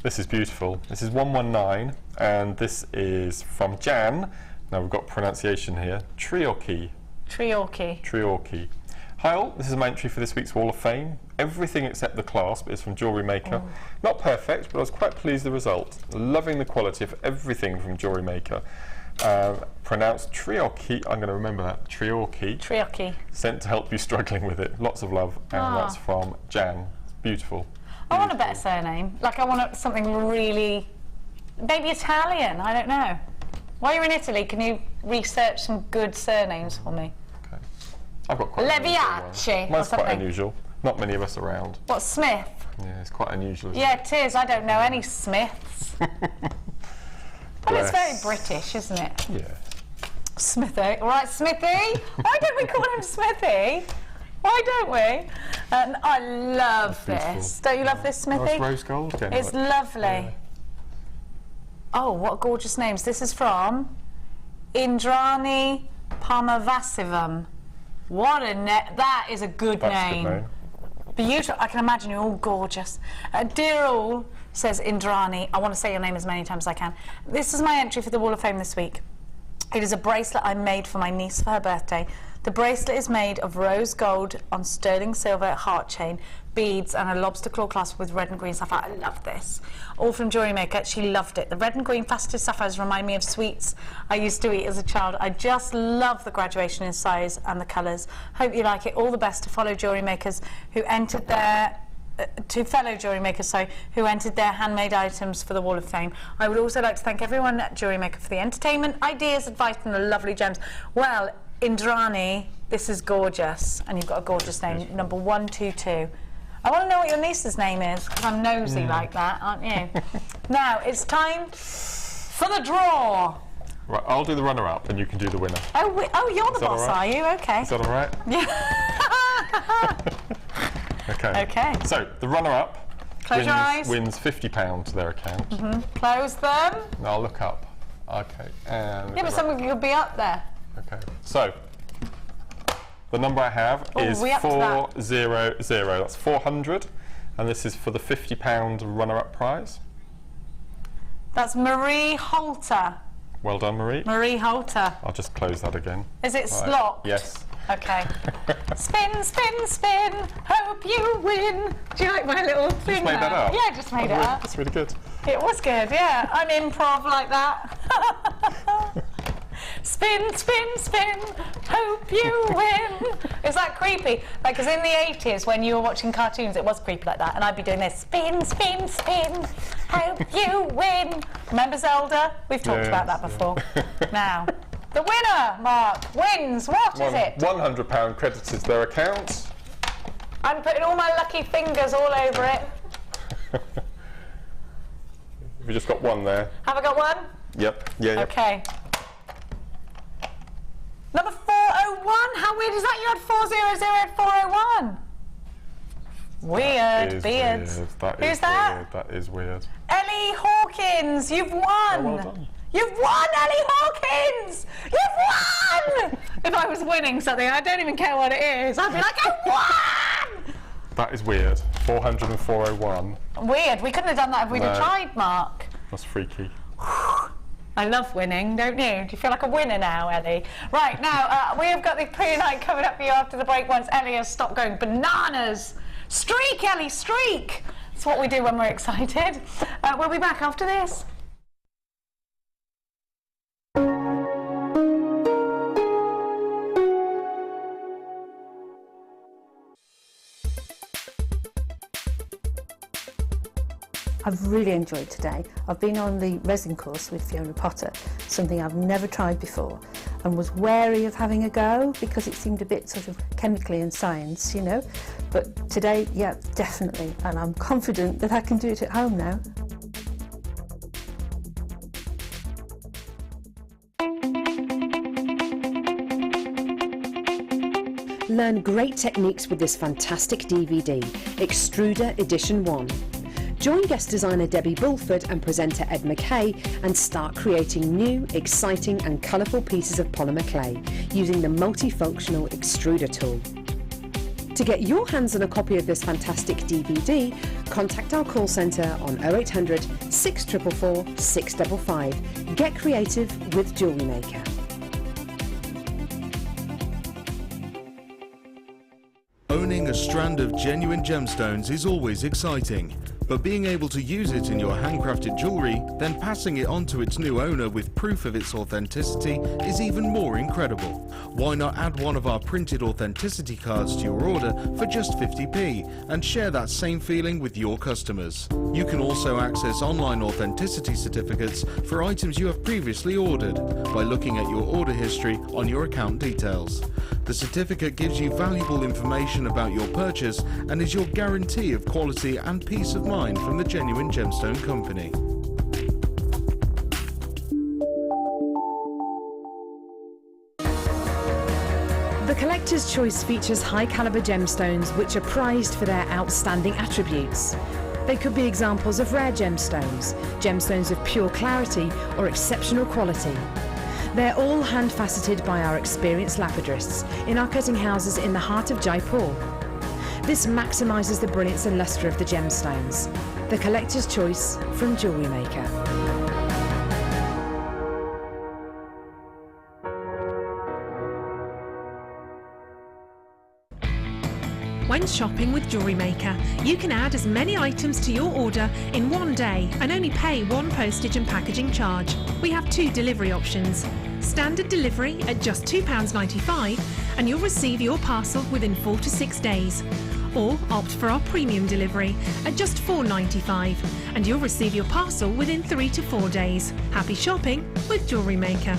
[SPEAKER 4] This is beautiful. This is 119, and this is from Jan. Now we've got pronunciation here. Treorchy.
[SPEAKER 3] Treorchy.
[SPEAKER 4] Treorchy. Hi all, this is my entry for this week's Wall of Fame. Everything except the clasp is from JewelleryMaker. Not perfect, but I was quite pleased with the result. Loving the quality of everything from JewelleryMaker. Pronounced Treorchy. I'm going to remember that. Treorchy.
[SPEAKER 3] Treorchy.
[SPEAKER 4] Sent to help you struggling with it. Lots of love, and that's from Jan. It's beautiful.
[SPEAKER 3] I want a better surname. Like I want something really maybe Italian, I don't know. While you're in Italy, can you research some good surnames for me?
[SPEAKER 4] Okay. I've got quite
[SPEAKER 3] Leviace.
[SPEAKER 4] Mine's quite unusual. Not many of us around.
[SPEAKER 3] What, Smith?
[SPEAKER 4] Yeah, it's quite unusual.
[SPEAKER 3] Yeah, it is. I don't know any Smiths. Well, it's very British, isn't it?
[SPEAKER 4] Yeah.
[SPEAKER 3] Smithy. All right, Smithy. Why don't we call him Smithy? Why don't we? I love this. Don't you love this, Smithy?
[SPEAKER 4] Oh, it's rose gold. Okay,
[SPEAKER 3] it's lovely. Yeah. Oh, what gorgeous names. This is from Indrani Parmavasivam. What a that is a good name.
[SPEAKER 4] Good name.
[SPEAKER 3] Beautiful. I can imagine you're all gorgeous. Dear all, says Indrani, I want to say your name as many times as I can. This is my entry for the Wall of Fame this week. It is a bracelet I made for my niece for her birthday. The bracelet is made of rose gold on sterling silver heart chain, beads and a lobster claw clasp with red and green sapphire. I love this. All from JewelleryMaker. She loved it. The red and green faceted sapphires remind me of sweets I used to eat as a child. I just love the graduation in size and the colours. Hope you like it. All the best to follow JewelleryMakers who entered their to fellow JewelleryMakers, who entered their handmade items for the Wall of Fame. I would also like to thank everyone at JewelleryMaker for the entertainment, ideas, advice and the lovely gems. Well, Indrani, this is gorgeous, and you've got a gorgeous name, number 122. I want to know what your niece's name is, because I'm nosy like that, aren't you? Now, it's time for the draw.
[SPEAKER 4] Right, I'll do the runner-up, and you can do the winner.
[SPEAKER 3] Oh, you're the boss, are you? Okay.
[SPEAKER 4] Is that all right?
[SPEAKER 3] Yeah.
[SPEAKER 4] Okay.
[SPEAKER 3] Okay.
[SPEAKER 4] So, the runner-up wins £50 to their account.
[SPEAKER 3] Close them.
[SPEAKER 4] I'll look up. Okay. And
[SPEAKER 3] yeah, but some of you will be up there.
[SPEAKER 4] Okay. So, the number I have is 400. That's 400. And this is for the £50 runner-up prize. That's
[SPEAKER 3] Marie Holter.
[SPEAKER 4] Well done, Marie.
[SPEAKER 3] Marie Holter.
[SPEAKER 4] I'll just close that again.
[SPEAKER 3] Is it locked?
[SPEAKER 4] Yes.
[SPEAKER 3] Okay. Spin, spin, spin, hope you win. Do you like my little thing?
[SPEAKER 4] You just made that up?
[SPEAKER 3] Yeah, I just made it up.
[SPEAKER 4] That's really good.
[SPEAKER 3] It was good, yeah. I'm improv like that. Spin, spin, spin, hope you win. Is that creepy? Like, because in the 80s, when you were watching cartoons, it was creepy like that, and I'd be doing this. Spin, spin, spin, hope you win. Remember Zelda? We've talked about that before. Now, the winner, Mark, wins. What is it?
[SPEAKER 4] £100 credited to their account.
[SPEAKER 3] I'm putting all my lucky fingers all over it.
[SPEAKER 4] We've just got one there.
[SPEAKER 3] Have I got one?
[SPEAKER 4] Yep. Yeah.
[SPEAKER 3] Okay. Number 401. How weird is that? You had 400 at 401. Weird. Beards. Who's that?
[SPEAKER 4] Weird. That is weird.
[SPEAKER 3] Ellie Hawkins, you've won.
[SPEAKER 4] Oh, well done.
[SPEAKER 3] You've won, Ellie Hawkins! You've won! If I was winning something, I don't even care what it is. I'd be like, I won!
[SPEAKER 4] That is weird. 400 and 401.
[SPEAKER 3] Weird. We couldn't have done that if we'd have tried, Mark.
[SPEAKER 4] That's freaky.
[SPEAKER 3] I love winning, don't you? Do you feel like a winner now, Ellie? Right, now, we have got the Prehnite coming up for you after the break once Ellie has stopped going bananas. Streak, Ellie, streak! That's what we do when we're excited. We'll be back after this.
[SPEAKER 13] I've really enjoyed today. I've been on the resin course with Fiona Potter, something I've never tried before, and was wary of having a go because it seemed a bit sort of chemically in science, you know. But today, yeah, definitely, and I'm confident that I can do it at home now.
[SPEAKER 6] Learn great techniques with this fantastic DVD, Extruder Edition 1. Join guest designer Debbie Bulford and presenter Ed McKay and start creating new, exciting and colourful pieces of polymer clay using the multifunctional extruder tool. To get your hands on a copy of this fantastic DVD, contact our call centre on 0800 644 655. Get creative with JewelleryMaker.
[SPEAKER 14] Owning a strand of genuine gemstones is always exciting, But being able to use it in your handcrafted jewellery, then passing it on to its new owner with proof of its authenticity is even more incredible. Why not add one of our printed authenticity cards to your order for just 50p and share that same feeling with your customers? You can also access online authenticity certificates for items you have previously ordered by looking at your order history on your account details. The certificate gives you valuable information about your purchase and is your guarantee of quality and peace of mind from the Genuine Gemstone Company.
[SPEAKER 6] The Collector's Choice features high-caliber gemstones which are prized for their outstanding attributes. They could be examples of rare gemstones, gemstones of pure clarity or exceptional quality. They're all hand-faceted by our experienced lapidarists in our cutting houses in the heart of Jaipur. This maximises the brilliance and lustre of the gemstones. The Collector's Choice from JewelleryMaker.
[SPEAKER 15] When shopping with JewelleryMaker, you can add as many items to your order in one day and only pay one postage and packaging charge. We have 2 delivery options. Standard delivery at just £2.95 and you'll receive your parcel within 4 to 6 days. Or opt for our premium delivery at just £4.95 and you'll receive your parcel within 3 to 4 days. Happy shopping with JewelleryMaker.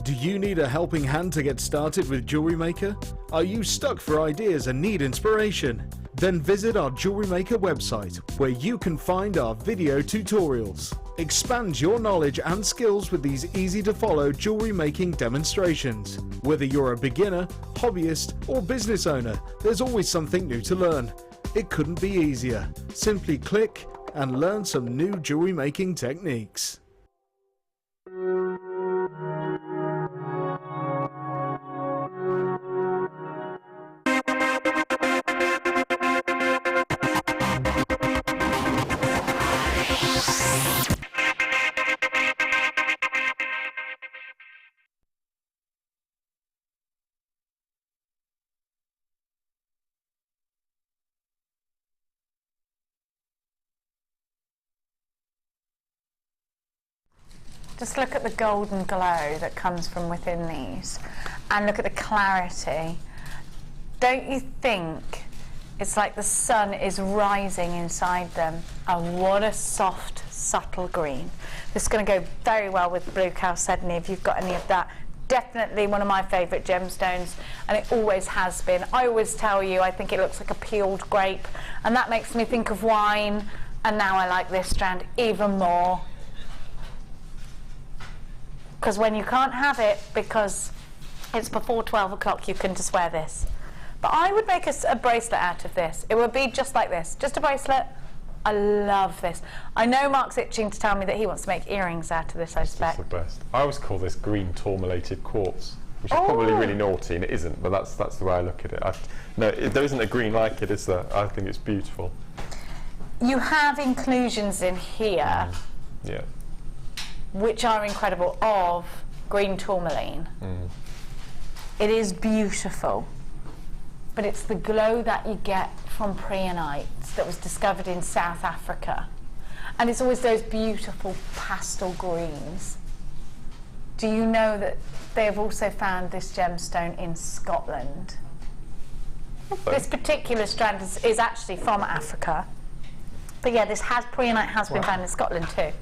[SPEAKER 2] Do you need a helping hand to get started with JewelleryMaker? Are you stuck for ideas and need inspiration? Then visit our JewelleryMaker website, where you can find our video tutorials. Expand your knowledge and skills with these easy-to-follow jewellery making demonstrations. Whether you're a beginner, hobbyist, or business owner, there's always something new to learn. It couldn't be easier. Simply click and learn some new jewellery making techniques.
[SPEAKER 3] Just look at the golden glow that comes from within these and look at the clarity. Don't you think it's like the sun is rising inside them? And what a soft, subtle green. This is going to go very well with blue chalcedony if you've got any of that. Definitely one of my favourite gemstones, and it always has been. I always tell you I think it looks like a peeled grape, and that makes me think of wine, and now I like this strand even more. Because when you can't have it because it's before 12 o'clock, you can just wear this. But I would make a bracelet out of this. It would be just like this, just a bracelet. I love this. I know Mark's itching to tell me that he wants to make earrings out of this, I suspect.
[SPEAKER 4] It's the best. I always call this green tourmalated quartz, which is probably really naughty, and it isn't, but that's the way I look at it. There isn't a green like it, is there? I think it's beautiful.
[SPEAKER 3] You have inclusions in here.
[SPEAKER 4] Yeah.
[SPEAKER 3] Which are incredible, of green tourmaline. It is beautiful, but it's the glow that you get from prehnite that was discovered in South Africa, and it's always those beautiful pastel greens. Do you know that they have also found this gemstone in Scotland? This particular strand is actually from Africa, but yeah, prehnite has been found in Scotland too.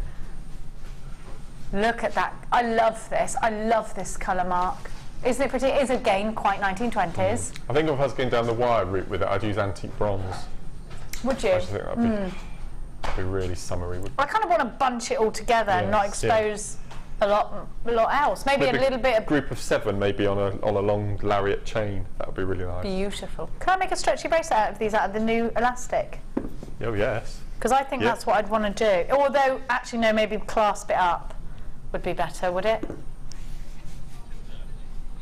[SPEAKER 3] Look at that. I love this. I love this colour, Mark. Isn't it pretty? It is, again, quite 1920s.
[SPEAKER 4] I think if I was going down the wire route with it, I'd use antique bronze.
[SPEAKER 3] Would you?
[SPEAKER 4] I just think that'd be really summery.
[SPEAKER 3] I kind of want to bunch it all together and not expose a lot else. Maybe a little bit of...
[SPEAKER 4] group of 7 maybe on a long lariat chain. That would be really nice.
[SPEAKER 3] Beautiful. Can I make a stretchy bracelet out of these, out of the new elastic?
[SPEAKER 4] Oh, yes.
[SPEAKER 3] Because I think that's what I'd want to do. Although, actually, no, maybe clasp it up would be better, would it?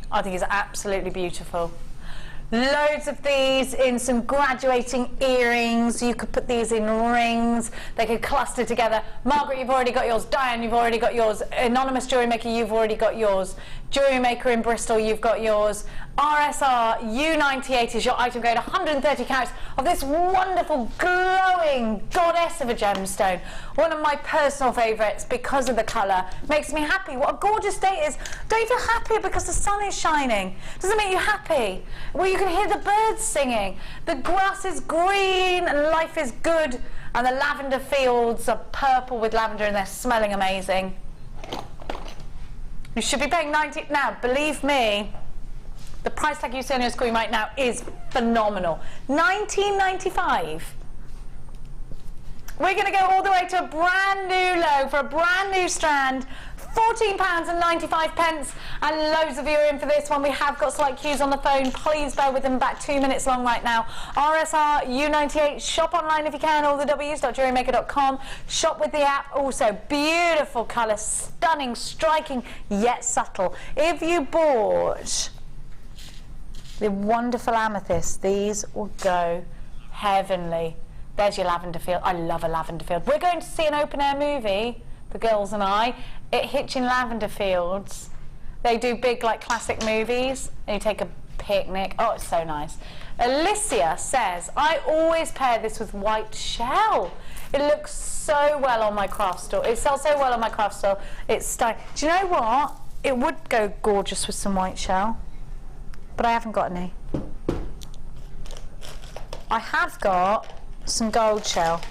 [SPEAKER 3] I think it's absolutely beautiful. Loads of these in some graduating earrings. You could put these in rings. They could cluster together. Margaret, you've already got yours. Diane, you've already got yours. Anonymous Jewellery Maker, you've already got yours. Jewellery Maker in Bristol, you've got yours. RSR U98 is your item grade, 130 carats of this wonderful glowing goddess of a gemstone. One of my personal favourites because of the colour. Makes me happy. What a gorgeous day it is. Don't you feel happy because the sun is shining? Does it make you happy? Well, you can hear the birds singing. The grass is green and life is good, and the lavender fields are purple with lavender and they're smelling amazing. You should be paying 90 now, believe me. The price tag you see on your screen right now is phenomenal. $19.95. We're going to go all the way to a brand new low for a brand new strand. £14.95, and loads of you are in for this one. We have got slight queues on the phone. Please bear with them, about 2 minutes long right now. RSR U98, shop online if you can, all the w's.jewellerymaker.com. Shop with the app. Also, beautiful colour, stunning, striking, yet subtle. If you bought the wonderful amethyst, these will go heavenly. There's your lavender field. I love a lavender field. We're going to see an open air movie, the girls and I, at Hitchin Lavender Fields. They do big, like, classic movies, and you take a picnic. Oh, it's so nice. Alicia says, I always pair this with white shell. It looks so well on my craft store. It sells so well on my craft store. It's stunning. Do you know what? It would go gorgeous with some white shell, but I haven't got any. I have got some gold shell.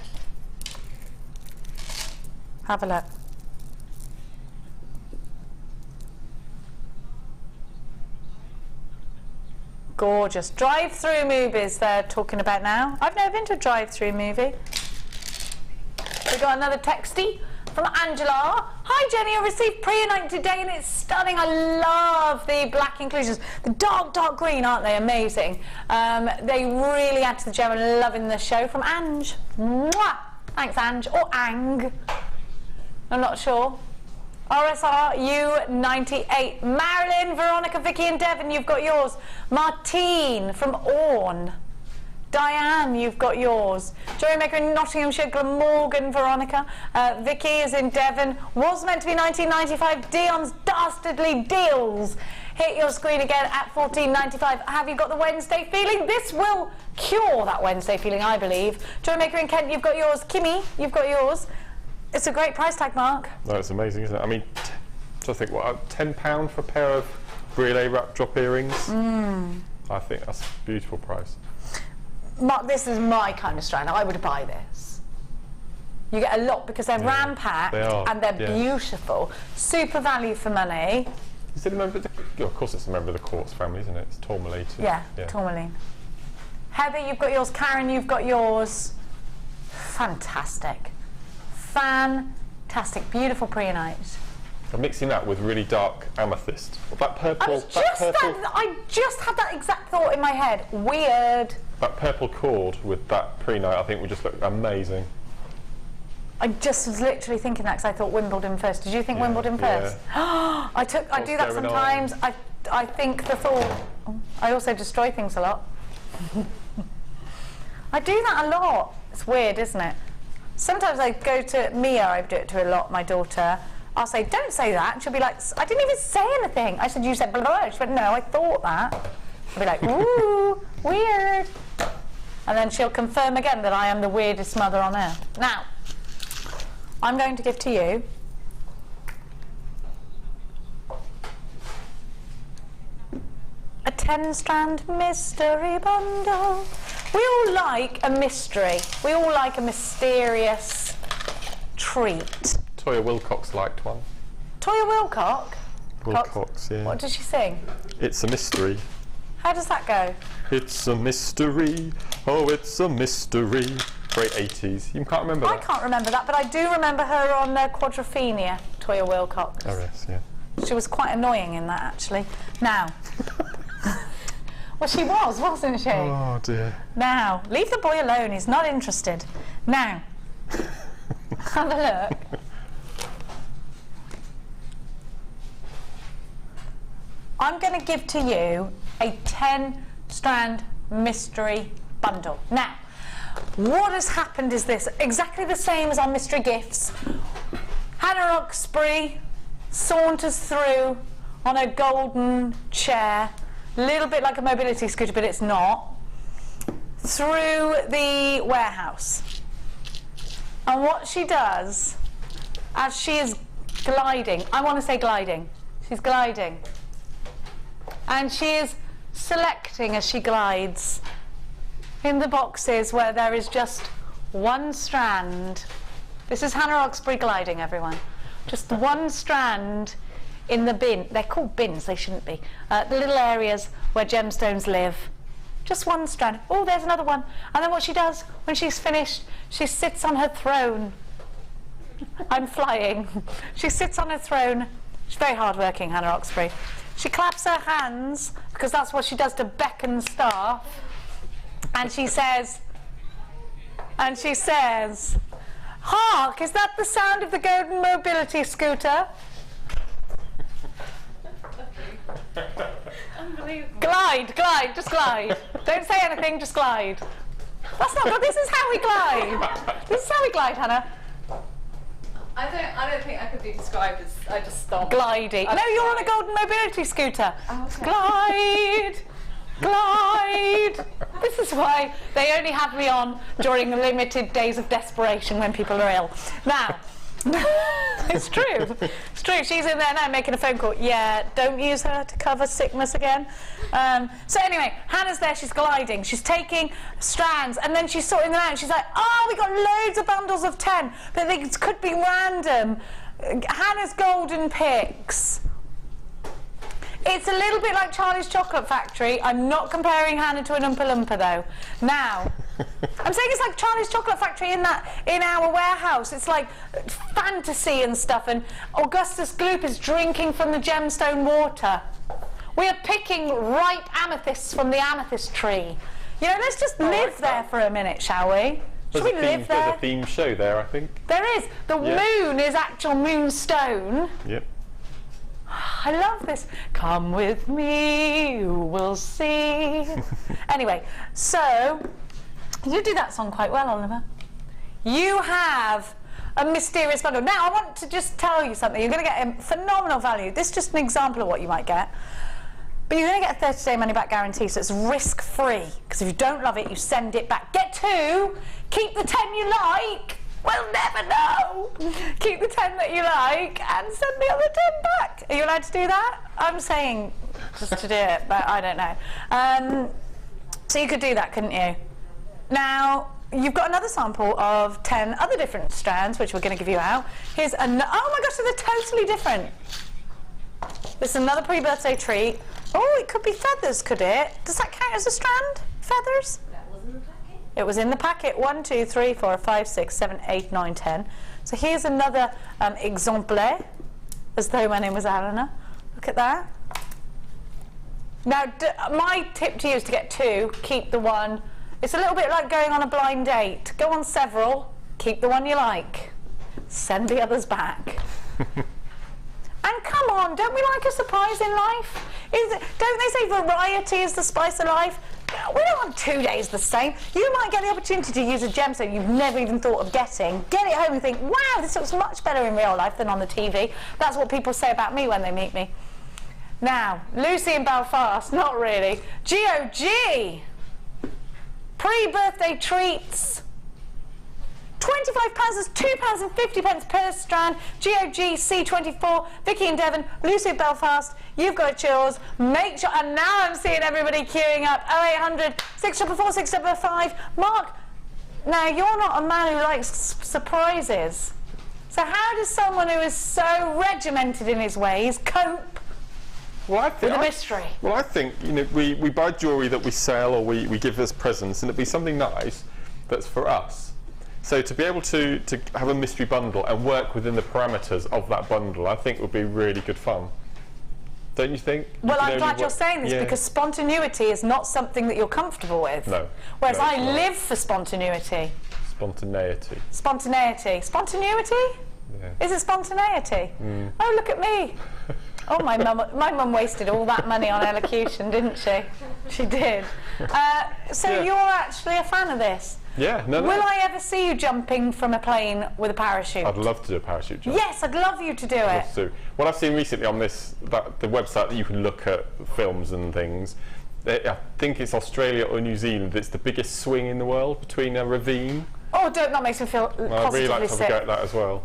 [SPEAKER 3] Have a look. Gorgeous. Drive-through movies they're talking about now. I've never been to a drive-through movie. We've got another textie from Angela. Hi Jenny, I received Prehnite today and it's stunning. I love the black inclusions. The dark green, aren't they? Amazing. They really add to the gem and loving the show. From Ange. Mwah! Thanks Ange. Or Ang. I'm not sure. RSR U98. Marilyn, Veronica, Vicky and Devon, you've got yours. Martine from Orne. Diane, you've got yours. JewelleryMaker in Nottinghamshire, Glamorgan, Veronica. Vicky is in Devon. Was meant to be $19.95. Dion's dastardly deals. Hit your screen again at $14.95. Have you got the Wednesday feeling? This will cure that Wednesday feeling, I believe. JewelleryMaker in Kent, you've got yours. Kimmy, you've got yours. It's a great price tag, Mark.
[SPEAKER 4] No, it's amazing, isn't it? I mean, so I think, what, £10 for a pair of brûlée wrap drop earrings? I think that's a beautiful price.
[SPEAKER 3] Mark, this is my kind of strand. I would buy this. You get a lot because they're ram packed and they're beautiful. Super value for money.
[SPEAKER 4] Is it a member of the, of course it's a member of the Quartz family, isn't it? It's tourmaline.
[SPEAKER 3] Yeah, tourmaline. Heather, you've got yours. Karen, you've got yours. Fantastic. Fantastic. Beautiful Prehnite.
[SPEAKER 4] I'm mixing that with really dark amethyst. That purple.
[SPEAKER 3] I just had that exact thought in my head. Weird.
[SPEAKER 4] That purple cord with that Prehnite, I think would just look amazing.
[SPEAKER 3] I just was literally thinking that because I thought Wimbledon first. Did you think Wimbledon first? I do that sometimes. I think the thought. I also destroy things a lot. I do that a lot. It's weird, isn't it? Sometimes I go to Mia, I do it to a lot, my daughter. I'll say, don't say that. And she'll be like, I didn't even say anything. I said, you said blah, blah, blah. She went, no, I thought that. I'll be like, ooh, weird. And then she'll confirm again that I am the weirdest mother on earth. Now, I'm going to give to you a 10-strand mystery bundle. We all like a mystery. We all like a mysterious treat.
[SPEAKER 4] Toya Wilcox liked one.
[SPEAKER 3] Toya Wilcox?
[SPEAKER 4] Wilcox, yeah.
[SPEAKER 3] What did she sing?
[SPEAKER 4] It's a mystery.
[SPEAKER 3] How does that go?
[SPEAKER 4] It's a mystery. Oh, it's a mystery. Great 80s. You can't remember that?
[SPEAKER 3] I can't remember that, but I do remember her on Quadrophenia, Toya Wilcox.
[SPEAKER 4] Oh, yes, yeah.
[SPEAKER 3] She was quite annoying in that, actually. Now. Well, she was, wasn't she?
[SPEAKER 4] Oh, dear.
[SPEAKER 3] Now, leave the boy alone. He's not interested. Now, have a look. I'm going to give to you a 10-strand mystery bundle. Now, what has happened is this, exactly the same as our mystery gifts. Hannah Roxbury saunters through on a golden chair little bit like a mobility scooter, but it's not, through the warehouse. And what she does, as she is gliding, I want to say gliding, she's gliding, and she is selecting as she glides in the boxes where there is just one strand. This is Hannah Oxbury gliding, everyone. Just one strand in the bin. They're called bins, they shouldn't be. The little areas where gemstones live. Just one strand. Oh, there's another one. And then what she does, when she's finished, she sits on her throne. I'm flying. She sits on her throne. She's very hard-working, Hannah Oxbury. She claps her hands, because that's what she does to beckon staff. And she says, "Hark, is that the sound of the golden mobility scooter?"
[SPEAKER 11] Unbelievable.
[SPEAKER 3] Glide, just glide. Don't say anything, just glide. That's not good. This is how we glide. This is how we glide, Hannah.
[SPEAKER 11] I don't think I could be described as, I just stopped.
[SPEAKER 3] Gliding. No, you're on a golden mobility scooter.
[SPEAKER 11] Oh, okay.
[SPEAKER 3] Glide. Glide. This is why they only have me on during limited days of desperation when people are ill. Now, it's true. It's true. She's in there now making a phone call. Yeah, don't use her to cover sickness again. So anyway, Hannah's there. She's gliding. She's taking strands, and then she's sorting them out. And she's like, "Oh, we got loads of bundles of 10, but they could be random. Hannah's golden picks." It's a little bit like Charlie's Chocolate Factory. I'm not comparing Hannah to an Oompa Loompa though. Now, I'm saying it's like Charlie's Chocolate Factory in our warehouse. It's like fantasy and stuff, and Augustus Gloop is drinking from the gemstone water. We are picking ripe amethysts from the amethyst tree. You know, let's just live there for a minute, shall we? Should we live there?
[SPEAKER 4] There's a theme show there, I think.
[SPEAKER 3] There is. The moon is actual moonstone.
[SPEAKER 4] Yep.
[SPEAKER 3] I love this. Come with me, you will see. Anyway, so you do that song quite well, Oliver. You have a mysterious bundle. Now, I want to just tell you something. You're going to get a phenomenal value. This is just an example of what you might get. But you're going to get a 30-day money-back guarantee, so it's risk-free. Because if you don't love it, you send it back. Get 2, keep the 10 you like. We'll never know. Keep the 10 that you like and send the other 10 back. Are you allowed to do that? I'm saying just to do it, but I don't know. So you could do that, couldn't you? Now, you've got another sample of 10 other different strands, which we're going to give you out. Here's oh my gosh, so they're totally different. This is another pre-birthday treat. Oh, it could be feathers, could it? Does that count as a strand? Feathers? It was in the packet. 1, 2, 3, 4, 5, 6, 7, 8, 9, 10. So here's another exemplaire, as though my name was Eleanor. Look at that. Now, my tip to you is to get 2, keep the 1. It's a little bit like going on a blind date. Go on several, keep the one you like, send the others back. And come on, don't we like a surprise in life? Don't they say variety is the spice of life? We don't want 2 days the same. You might get the opportunity to use a gemstone you've never even thought of getting. Get it home and think, wow, this looks much better in real life than on the TV. That's what people say about me when they meet me. Now, Lucy in Belfast, not really. GOG! Pre-birthday treats. £25 is £2.50 per strand. GOG C24, Vicky in Devon, Lucy in Belfast. You've got it yours. Make sure. And now I'm seeing everybody queuing up. 0800 644 655. Mark, now you're not a man who likes surprises. So how does someone who is so regimented in his ways cope with a mystery?
[SPEAKER 4] Well, I think, you know, we buy jewellery that we sell or we give as presents, and it'd be something nice that's for us. So to be able to have a mystery bundle and work within the parameters of that bundle, I think would be really good fun. Don't you think?
[SPEAKER 3] Well, I'm glad you're saying this, because spontaneity is not something that you're comfortable with.
[SPEAKER 4] No.
[SPEAKER 3] Whereas I live for spontaneity.
[SPEAKER 4] Spontaneity.
[SPEAKER 3] Spontaneity. Spontaneity? Yeah. Is it spontaneity?
[SPEAKER 4] Mm.
[SPEAKER 3] Oh, look at me. Oh, my mum wasted all that money on elocution, didn't she? She did. So you're actually a fan of this?
[SPEAKER 4] Yeah, no.
[SPEAKER 3] Will I ever see you jumping from a plane with a parachute?
[SPEAKER 4] I'd love to do a parachute jump.
[SPEAKER 3] Yes, I'd love you to do it.
[SPEAKER 4] What I've seen recently on the website that you can look at films and things, I think it's Australia or New Zealand, it's the biggest swing in the world between a ravine.
[SPEAKER 3] Oh, that makes me feel positively
[SPEAKER 4] I'd really like to have a
[SPEAKER 3] sick.
[SPEAKER 4] go at that as well.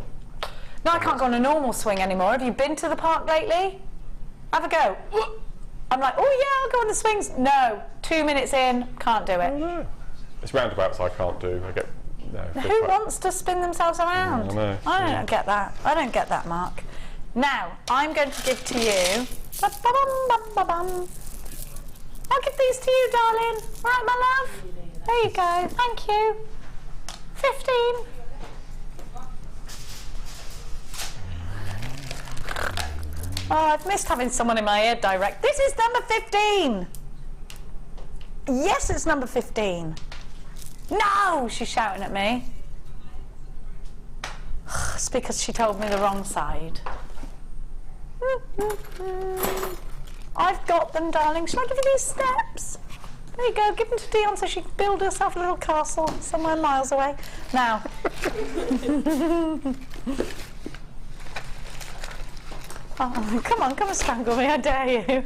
[SPEAKER 3] No, I can't go on a normal swing anymore. Have you been to the park lately? Have a go. I'm like, oh yeah, I'll go on the swings. No, 2 minutes in, can't do it.
[SPEAKER 4] Oh, no. It's roundabouts I can't do.
[SPEAKER 3] Who wants to spin themselves around?
[SPEAKER 4] I know.
[SPEAKER 3] I don't get that. I don't get that, Mark. Now, I'm going to give to you. Ba-bum-bum-bum-bum. I'll give these to you, darling. All right, my love? There you go. Thank you. 15. Oh, I've missed having someone in my ear direct. This is number 15. Yes, it's number 15. No, she's shouting at me. It's because she told me the wrong side. I've got them, darling. Shall I give you these steps? There you go. Give them to Dion so she can build herself a little castle somewhere miles away. Now. Oh, come on, strangle me, I dare you.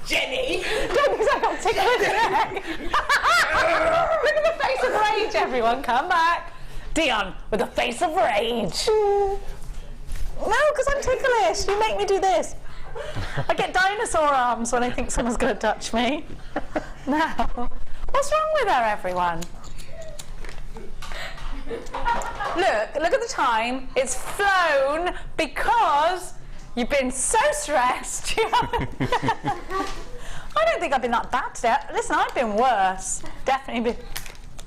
[SPEAKER 3] Jenny! Don't because I got tickled in the neck. Look at the face of rage, everyone. Come back. Dion, with a face of rage. No, because I'm ticklish. You make me do this. I get dinosaur arms when I think someone's going to touch me. Now, what's wrong with her, everyone? Look at the time. It's flown because you've been so stressed. I don't think I've been that bad today. Listen, I've been worse. Definitely been.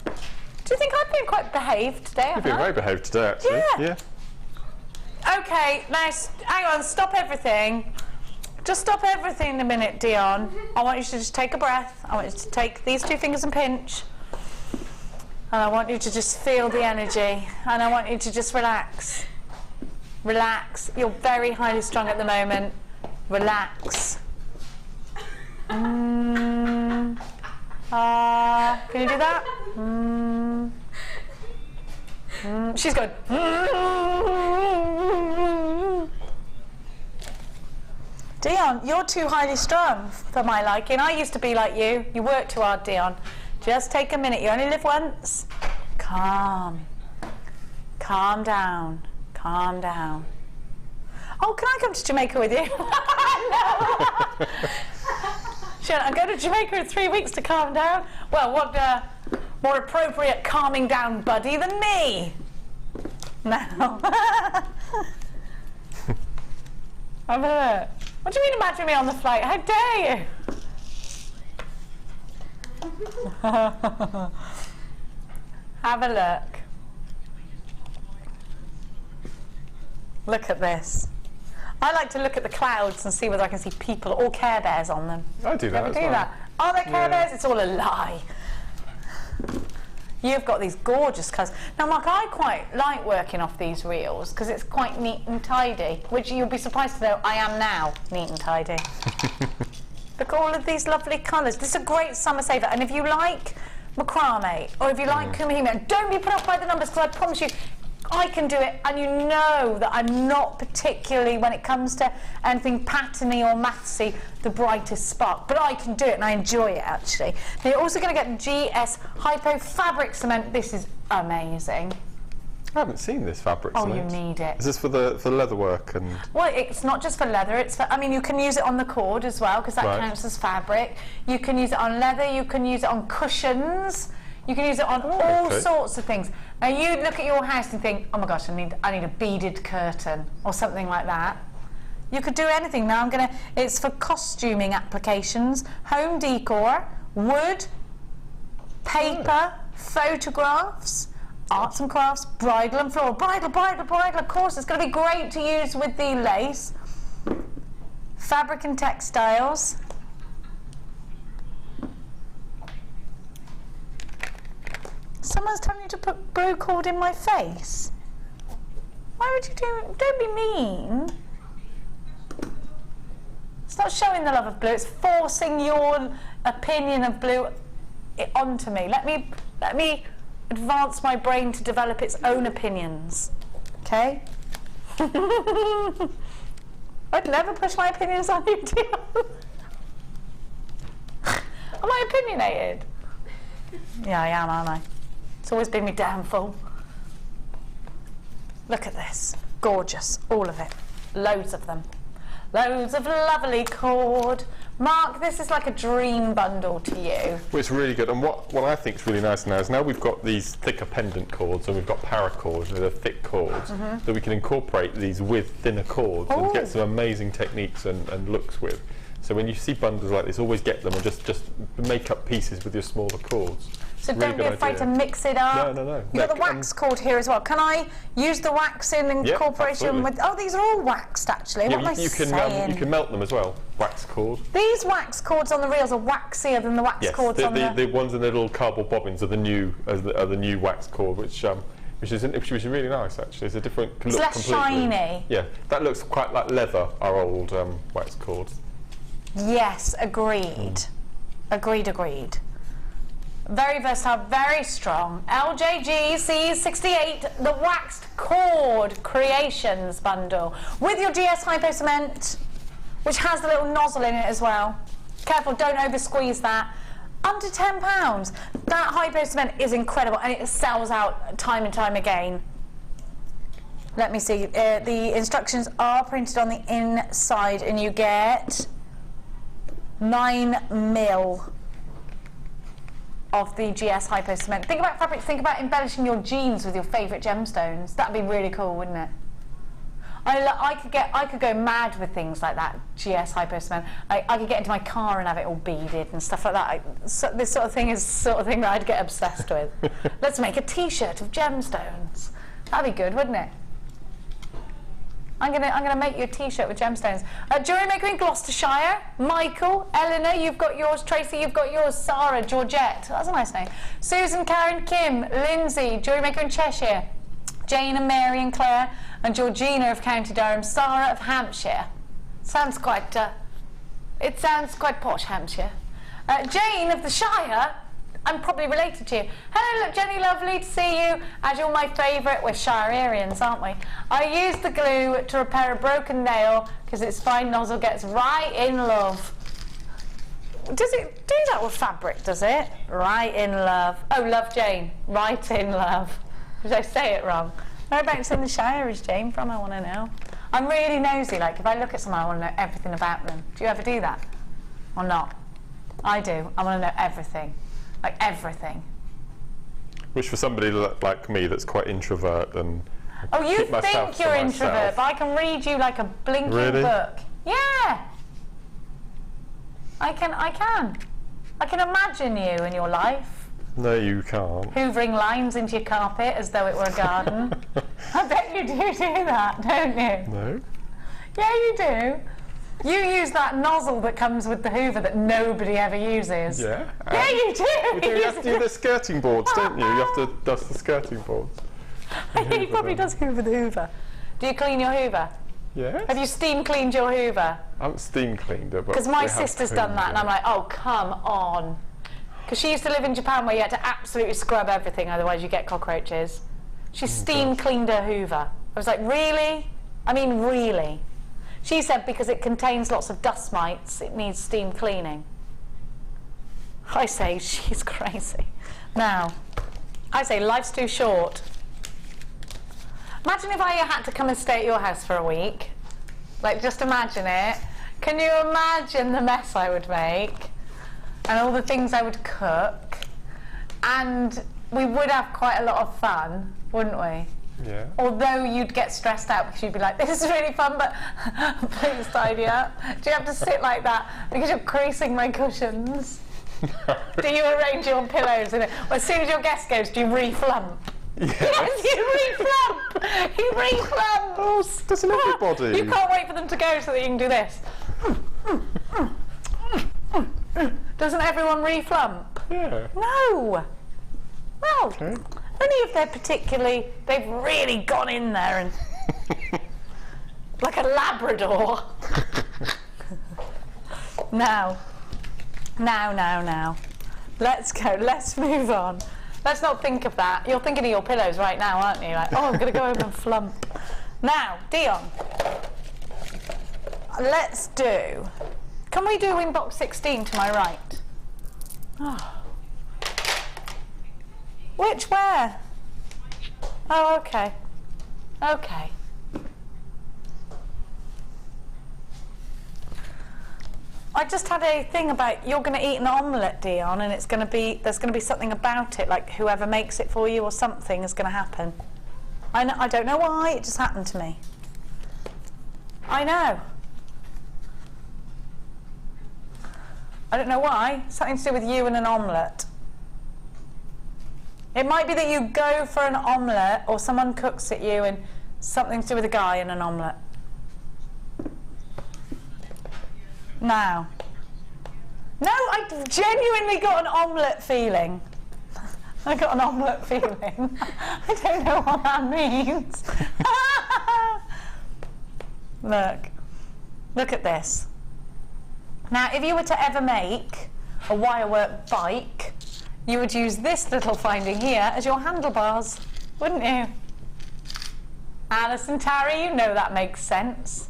[SPEAKER 3] Do you think I've been quite behaved today?
[SPEAKER 4] You've been very behaved today, actually.
[SPEAKER 3] Yeah. Okay, now hang on, stop everything. Just stop everything in a minute, Dion. I want you to just take a breath. I want you to take these 2 fingers and pinch. And I want you to just feel the energy. And I want you to just relax. Relax. You're very highly strung at the moment. Relax. Can you do that? She's going. Dion, you're too highly strung for my liking. I used to be like you. You work too hard, Dion. Just take a minute. You only live once. Calm. Calm down. Calm down. Oh, can I come to Jamaica with you? No. Sharon, I'm going to Jamaica in 3 weeks to calm down. Well, what more appropriate calming down buddy than me? No. Have a look. What do you mean imagine me on the flight? How dare you? Have a look. Look at this. I like to look at the clouds and see whether I can see people or Care Bears on them.
[SPEAKER 4] I do that as well.
[SPEAKER 3] That? Are there Care Bears? It's all a lie. You've got these gorgeous colours. Now, Mark, I quite like working off these reels because it's quite neat and tidy, which you'll be surprised to know I am now neat and tidy. Look at all of these lovely colours. This is a great summer saver. And if you like macrame or if you like kumihime, don't be put off by the numbers because I promise you, I can do it, and you know that I'm not particularly, when it comes to anything patterny or mathsy, the brightest spark, but I can do it and I enjoy it actually. Now you're also going to get GS Hypo Fabric Cement. This is amazing.
[SPEAKER 4] I haven't seen this fabric cement.
[SPEAKER 3] Oh, you need it.
[SPEAKER 4] Is this for the leather work and?
[SPEAKER 3] Well, it's not just for leather. It's for. I mean, you can use it on the cord as well because that counts as fabric. You can use it on leather. You can use it on cushions. You can use it on all sorts of things. Now you look at your house and think, oh my gosh, I need a beaded curtain or something like that. You could do anything. Now it's for costuming applications, home decor, wood, paper, photographs, arts and crafts, bridal and floral. Bridal, of course. It's going to be great to use with the lace. Fabric and textiles. Someone's telling you to put brocord in my face. Why would you do? Don't be mean. It's not showing the love of blue, it's forcing your opinion of blue onto me. Let me advance my brain to develop its own opinions. Okay? I'd never push my opinions on you, dear. Am I opinionated? Yeah, I am, aren't I? It's always been my downfall. Look at this. Gorgeous. All of it. Loads of them. Loads of lovely cord. Mark, this is like a dream bundle to you.
[SPEAKER 4] Well, it's really good. And what I think is really nice now is we've got these thicker pendant cords and we've got paracords with the thick cords that we can incorporate these with thinner cords and get some amazing techniques and looks with. So when you see bundles like this, always get them and just make up pieces with your smaller cords.
[SPEAKER 3] So don't be afraid to mix it up.
[SPEAKER 4] No.
[SPEAKER 3] You've got the wax cord here as well. Can I use the wax in incorporation with... Oh, these are all waxed, actually.
[SPEAKER 4] Yeah,
[SPEAKER 3] what am I saying?
[SPEAKER 4] You can melt them as well, wax cord.
[SPEAKER 3] These wax cords on the reels are waxier than the wax cords on the...
[SPEAKER 4] the ones in the little cardboard bobbins are the new wax cord, which is really nice, actually. It's a different look.
[SPEAKER 3] It's less shiny.
[SPEAKER 4] Yeah, that looks quite like leather, our old wax cords.
[SPEAKER 3] Yes, agreed. Agreed. Very versatile, very strong. LJG C68, the waxed cord creations bundle with your GS Hypo Cement, which has the little nozzle in it as well. Careful, don't over squeeze that. Under £10. That Hypo Cement is incredible and it sells out time and time again. Let me see. The instructions are printed on the inside and you get 9mm of the GS Hypo Cement. Think about fabrics, think about embellishing your jeans with your favourite gemstones. That'd be really cool, wouldn't it? I could go mad with things like that, GS Hypo Cement. I could get into my car and have it all beaded and stuff like that. This sort of thing is the sort of thing that I'd get obsessed with. Let's make a t-shirt of gemstones. That'd be good, wouldn't it? I'm gonna make you a t-shirt with gemstones. JewelleryMaker in Gloucestershire. Michael, Eleanor, you've got yours. Tracy, you've got yours. Sarah, Georgette, that's a nice name. Susan, Karen, Kim, Lindsay, JewelleryMaker in Cheshire. Jane and Mary and Claire, and Georgina of County Durham. Sarah of Hampshire. Sounds quite. It sounds quite posh, Hampshire. Jane of the Shire. I'm probably related to you. Hello, look, Jenny, lovely to see you. As you're my favourite, we're Shirearians, aren't we? I use the glue to repair a broken nail because its fine nozzle gets right in love. Does it do that with fabric, does it? Right in love. Oh, love Jane. Right in love. Did I say it wrong? Whereabouts in the Shire is Jane from? I want to know. I'm really nosy. Like, if I look at someone, I want to know everything about them. Do you ever do that? Or not? I do. I want to know everything. Like everything. Which for somebody like me that's quite introvert and oh, you think you're introvert, but I can read you like a blinking book. Yeah. I can imagine you in your life.
[SPEAKER 4] No, you can't.
[SPEAKER 3] Hoovering lines into your carpet as though it were a garden. I bet you do that, don't you?
[SPEAKER 4] No.
[SPEAKER 3] Yeah, you do. You use that nozzle that comes with the hoover that nobody ever uses.
[SPEAKER 4] Yeah.
[SPEAKER 3] Yeah, you do.
[SPEAKER 4] You have to do the skirting boards, don't you? You have to dust the skirting boards.
[SPEAKER 3] He probably does hoover the hoover. Do you clean your hoover?
[SPEAKER 4] Yeah.
[SPEAKER 3] Have you steam cleaned your hoover?
[SPEAKER 4] I haven't steam cleaned it, but
[SPEAKER 3] because my sister's done that, and I'm like, oh, come on. Because she used to live in Japan where you had to absolutely scrub everything, otherwise you get cockroaches. She steam cleaned her hoover. I was like, really? I mean, really? She said because it contains lots of dust mites, it needs steam cleaning. I say, she's crazy. Now, I say, life's too short. Imagine if I had to come and stay at your house for a week. Like, just imagine it. Can you imagine the mess I would make? And all the things I would cook? And we would have quite a lot of fun, wouldn't we?
[SPEAKER 4] Yeah.
[SPEAKER 3] Although you'd get stressed out because you'd be like, this is really fun, but please tidy up. Do you have to sit like that because you're creasing my cushions? Do you arrange your pillows? Well, as soon as your guest goes, do you reflump? Yes, you reflump! You reflump!
[SPEAKER 4] Oh, doesn't everybody?
[SPEAKER 3] You can't wait for them to go so that you can do this. Doesn't everyone reflump?
[SPEAKER 4] Yeah.
[SPEAKER 3] No! Well, only if they've really gone in there and... like a Labrador. Now. Let's go. Let's move on. Let's not think of that. You're thinking of your pillows right now, aren't you? Like, oh, I'm going to go home and flump. Now, Dion. Let's do... Can we do in box 16 to my right? Oh. Which where? Oh, okay. Okay. I just had a thing about you're going to eat an omelette, Dion, and there's going to be something about it, like whoever makes it for you or something is going to happen. I don't know why, it just happened to me. I know. I don't know why. Something to do with you and an omelette. It might be that you go for an omelette or someone cooks at you and something to do with a guy and an omelette. Now. No, I genuinely got an omelette feeling. I got an omelette feeling. I don't know what that means. Look at this. Now, if you were to ever make a wirework bike, you would use this little finding here as your handlebars, wouldn't you? Alice and Tarry, you know that makes sense.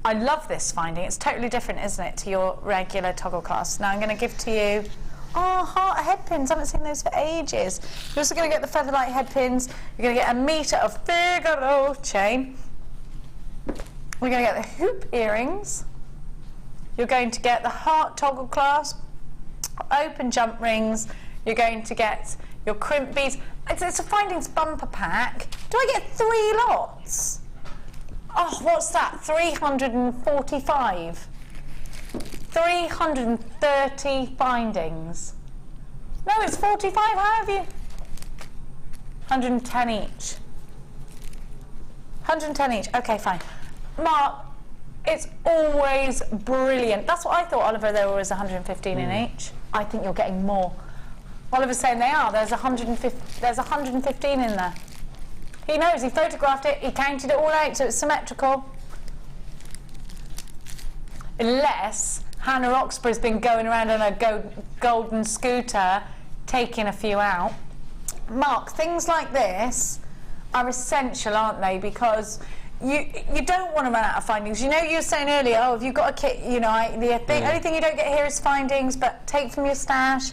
[SPEAKER 3] I love this finding. It's totally different, isn't it, to your regular toggle clasp. Now I'm going to give to you, heart head pins. I haven't seen those for ages. You're also going to get the featherlight head pins. You're going to get a metre of Figaro chain. We're going to get the hoop earrings. You're going to get the heart toggle clasp, open jump rings. You're going to get your crimp beads. It's a findings bumper pack. Do I get 3 lots? Oh, what's that? 345. 330 findings. No, it's 45. How have you? 110 each. 110 each. Okay, fine. Mark, it's always brilliant. That's what I thought, Oliver, there was 115 in each. I think you're getting more. Oliver's saying they are. There's 115 in there. He knows, he photographed it, he counted it all out, so it's symmetrical. Unless Hannah Roxburgh's been going around on a golden scooter, taking a few out. Mark, things like this are essential, aren't they? Because you don't want to run out of findings. You know, you were saying earlier, oh, if you've got a kit, you know, the only thing you don't get here is findings, but take from your stash.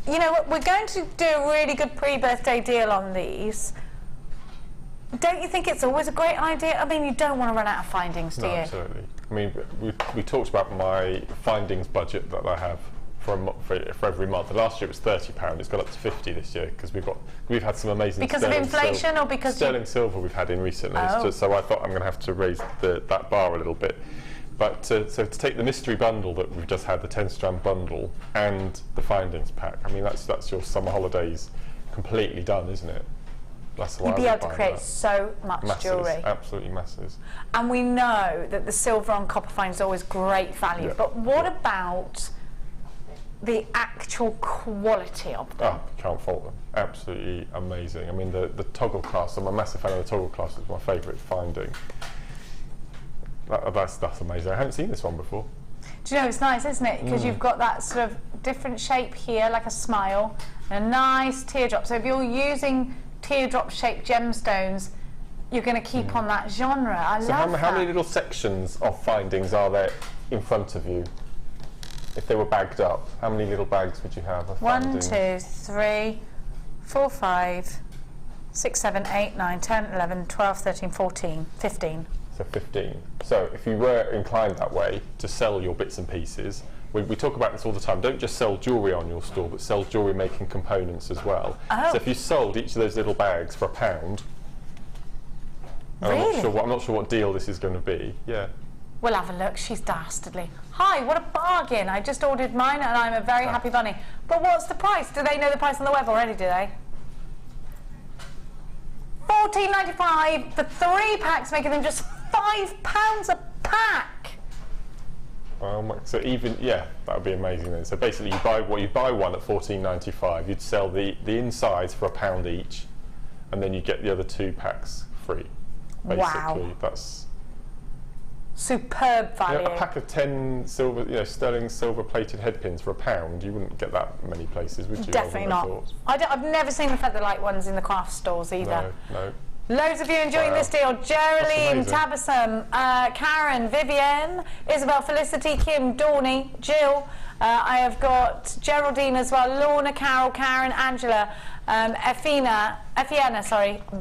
[SPEAKER 3] You know, we're going to do a really good pre-birthday deal on these. Don't you think it's always a great idea? I mean, you don't want to run out of findings, do you?
[SPEAKER 4] Absolutely. I mean, we talked about my findings budget that I have for every month. Last year it was £30. It's gone up to 50 this year because we've had some amazing
[SPEAKER 3] because of inflation or because
[SPEAKER 4] sterling silver we've had in recently.
[SPEAKER 3] Oh.
[SPEAKER 4] So I thought I'm going to have to raise that bar a little bit. But so to take the mystery bundle that we've just had, the 10-strand bundle, and the findings pack. I mean, that's your summer holidays completely done, isn't it? That's why
[SPEAKER 3] you'd be able to create so much jewellery.
[SPEAKER 4] Absolutely masses.
[SPEAKER 3] And we know that the silver on copper fine is always great value. But what about the actual quality of them?
[SPEAKER 4] Oh, you can't fault them. Absolutely amazing. I mean, the toggle clasp, I'm a massive fan of the toggle clasp. It's my favourite finding. That's amazing. I haven't seen this one before.
[SPEAKER 3] Do you know, it's nice, isn't it? Because you've got that sort of different shape here, like a smile, and a nice teardrop. So if you're using teardrop-shaped gemstones, you're going to keep on that genre. I love that.
[SPEAKER 4] How many little sections of findings are there in front of you? If they were bagged up, how many little bags would you have of
[SPEAKER 3] 1, 2, 3, 4, 5, 6, 7, 8, 9, 10, 11, 12, 13, 14, 15.
[SPEAKER 4] So 15. So if you were inclined that way to sell your bits and pieces, we talk about this all the time, don't just sell jewellery on your store, but sell jewellery making components as well.
[SPEAKER 3] Oh.
[SPEAKER 4] So if you sold each of those little bags for £1,
[SPEAKER 3] really?
[SPEAKER 4] I'm not sure what deal this is going to be. Yeah.
[SPEAKER 3] We'll have a look. She's dastardly. Hi, what a bargain. I just ordered mine and I'm a very happy bunny. But what's the price? Do they know the price on the web already, do they? £14.95 for 3 packs, making them just £5 a pack.
[SPEAKER 4] So even, yeah, that would be amazing then. So basically you buy one at £14.95, you'd sell the insides for £1 each, and then you get the other 2 packs free. Basically,
[SPEAKER 3] wow. Superb value.
[SPEAKER 4] You know, a pack of 10 silver, sterling silver-plated head pins for £1. You wouldn't get that many places, would you?
[SPEAKER 3] Definitely not. I've never seen the feather-light ones in the craft stores either.
[SPEAKER 4] No.
[SPEAKER 3] Loads of you enjoying this deal. Geraldine, Tabassum, Karen, Vivienne, Isabel, Felicity, Kim, Dawny, Jill. I have got Geraldine as well, Lorna, Carol, Karen, Angela, Effiana,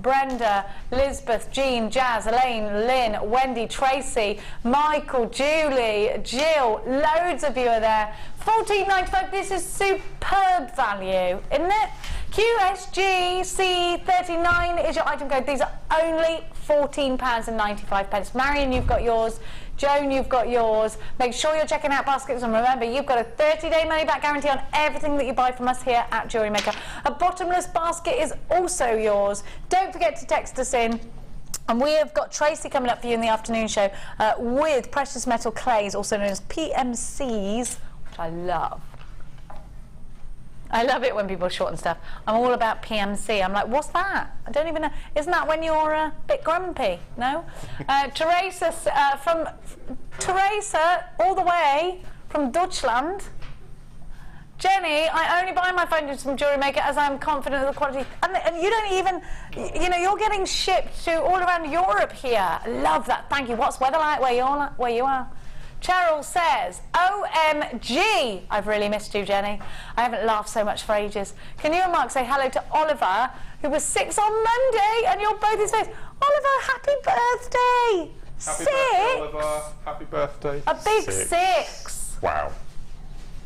[SPEAKER 3] Brenda, Lisbeth, Jean, Jazz, Elaine, Lynn, Wendy, Tracy, Michael, Julie, Jill. Loads of you are there. $14.95. This is superb value, isn't it? QSGC39 is your item code. These are only £14.95. Marion, you've got yours. Joan, you've got yours. Make sure you're checking out baskets, and remember, you've got a 30-day money-back guarantee on everything that you buy from us here at Jewellery Maker. A bottomless basket is also yours. Don't forget to text us in. And we have got Tracy coming up for you in the afternoon show with precious metal clays, also known as PMCs, which I love. I love it when people shorten stuff. I'm all about PMC. I'm like, what's that? I don't even know. Isn't that when you're a bit grumpy? No? Teresa, all the way from Deutschland. Jenny, I only buy my phones from Jewellery Maker as I'm confident of the quality. And you don't even, you're getting shipped to all around Europe here. I love that. Thank you. What's weather like where you are? Cheryl says, OMG, I've really missed you, Jenny. I haven't laughed so much for ages. Can you and Mark say hello to Oliver, who was 6 on Monday, and you're both his face? Oliver, happy birthday!
[SPEAKER 4] Happy birthday, Oliver. Happy birthday.
[SPEAKER 3] A big 6.
[SPEAKER 4] Wow.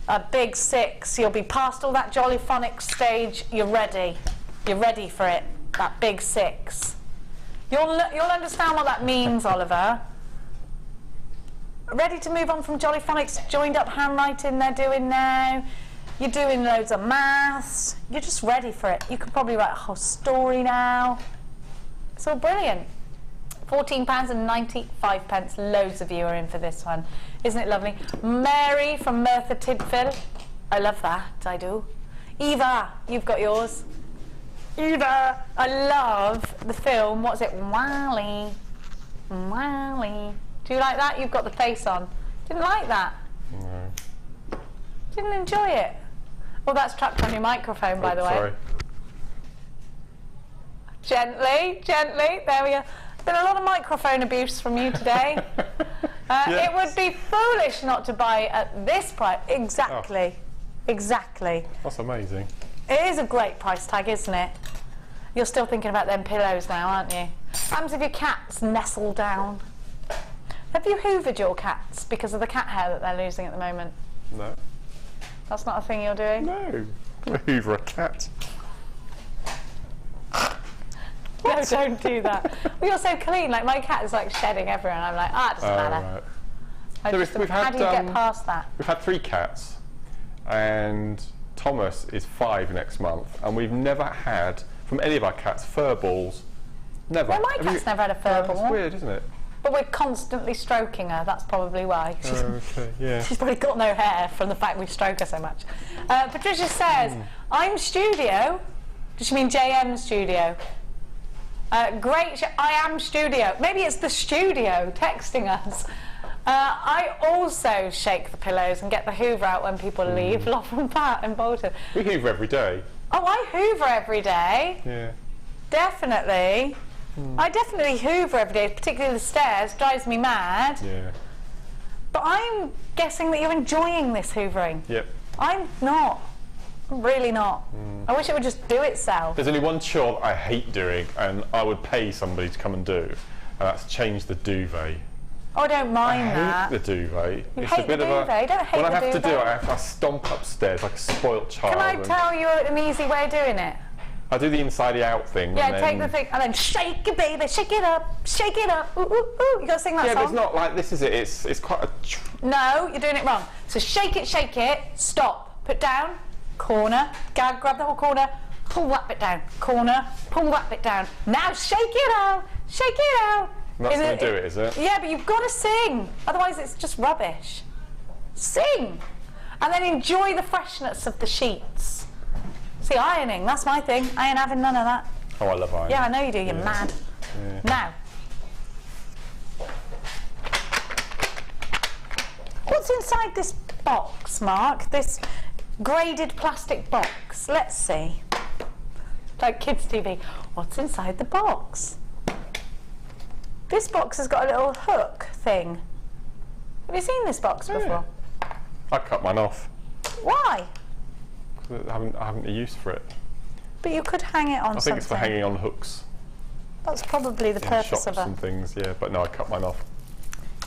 [SPEAKER 3] A big 6. You'll be past all that Jollyphonic stage. You're ready. You're ready for it. That big 6. You'll understand what that means, Oliver. Ready to move on from Jollyphonics, joined up handwriting they're doing now. You're doing loads of maths. You're just ready for it. You could probably write a whole story now. It's all brilliant. £14.95. Loads of you are in for this one. Isn't it lovely? Mary from Merthyr Tydfil. I love that, I do. Eva, you've got yours. Eva, I love the film. What's it? Wally. Wally. Do you like that? You've got the face on. Didn't like that?
[SPEAKER 4] No.
[SPEAKER 3] Didn't enjoy it? Well, that's trapped on your microphone, by the way.
[SPEAKER 4] Sorry.
[SPEAKER 3] Gently, gently. There we go. Been a lot of microphone abuse from you today.
[SPEAKER 4] Yes.
[SPEAKER 3] It would be foolish not to buy at this price. Exactly. Oh. Exactly.
[SPEAKER 4] That's amazing.
[SPEAKER 3] It is a great price tag, isn't it? You're still thinking about them pillows now, aren't you? What happens if your cat's nestled down? Have you hoovered your cats because of the cat hair that they're losing at the moment?
[SPEAKER 4] No.
[SPEAKER 3] That's not a thing you're doing?
[SPEAKER 4] No. Hoover a cat.
[SPEAKER 3] No, don't do that. Well, you're so clean. Like, my cat is like shedding everywhere, and I'm like, it doesn't matter.
[SPEAKER 4] Right.
[SPEAKER 3] How do you get past that?
[SPEAKER 4] We've had 3 cats, and Thomas is 5 next month, and we've never had, from any of our cats, fur balls. Never.
[SPEAKER 3] Well, my cat's never had a fur ball.
[SPEAKER 4] That's weird, isn't it?
[SPEAKER 3] But we're constantly stroking her, that's probably why.
[SPEAKER 4] Okay, yeah.
[SPEAKER 3] She's probably got no hair from the fact we stroke her so much. Patricia says, I'm studio. Does she mean JM studio? Great, I am studio. Maybe it's the studio texting us. I also shake the pillows and get the hoover out when people leave. Love and Pat and Bolton.
[SPEAKER 4] We hoover every day.
[SPEAKER 3] Oh, I hoover every day.
[SPEAKER 4] Yeah.
[SPEAKER 3] Definitely. I definitely hoover every day, particularly the stairs. Drives me mad.
[SPEAKER 4] Yeah.
[SPEAKER 3] But I'm guessing that you're enjoying this hoovering.
[SPEAKER 4] Yep.
[SPEAKER 3] I'm not. I'm really not. I wish it would just do itself.
[SPEAKER 4] There's only one chore that I hate doing, and I would pay somebody to come and do, and that's change the duvet.
[SPEAKER 3] Oh, I don't mind that.
[SPEAKER 4] I hate the duvet.
[SPEAKER 3] You
[SPEAKER 4] it's
[SPEAKER 3] hate
[SPEAKER 4] a bit
[SPEAKER 3] the duvet?
[SPEAKER 4] of a,
[SPEAKER 3] Don't hate
[SPEAKER 4] when
[SPEAKER 3] the
[SPEAKER 4] I have
[SPEAKER 3] duvet.
[SPEAKER 4] to do it, I stomp upstairs like a spoilt child.
[SPEAKER 3] Can I tell you an easy way of doing it?
[SPEAKER 4] I do the inside-out thing.
[SPEAKER 3] Yeah,
[SPEAKER 4] and
[SPEAKER 3] take the thing and then shake it, baby, shake it up, shake it up. Ooh, ooh, ooh. You got to sing that song.
[SPEAKER 4] Yeah, but it's not like this, is it? It's quite a.
[SPEAKER 3] No, you're doing it wrong. So shake it, stop, put down, corner, grab the whole corner, pull that bit down, corner, pull that bit down. Now shake it out, shake it out.
[SPEAKER 4] That's going to do it, is it?
[SPEAKER 3] Yeah, but you've got to sing, otherwise it's just rubbish. Sing, and then enjoy the freshness of the sheets. See, ironing, that's my thing. I ain't having none of that.
[SPEAKER 4] Oh, I love ironing.
[SPEAKER 3] Yeah, I know you do, you're mad.
[SPEAKER 4] Yeah.
[SPEAKER 3] Now. What's inside this box, Mark? This graded plastic box. Let's see. Like kids' TV. What's inside the box? This box has got a little hook thing. Have you seen this box before?
[SPEAKER 4] Yeah. I cut mine off.
[SPEAKER 3] Why?
[SPEAKER 4] I haven't a use for it.
[SPEAKER 3] But you could hang it on something.
[SPEAKER 4] I think it's for hanging on hooks.
[SPEAKER 3] That's probably the purpose of it.
[SPEAKER 4] And things, yeah. But no, I cut mine off.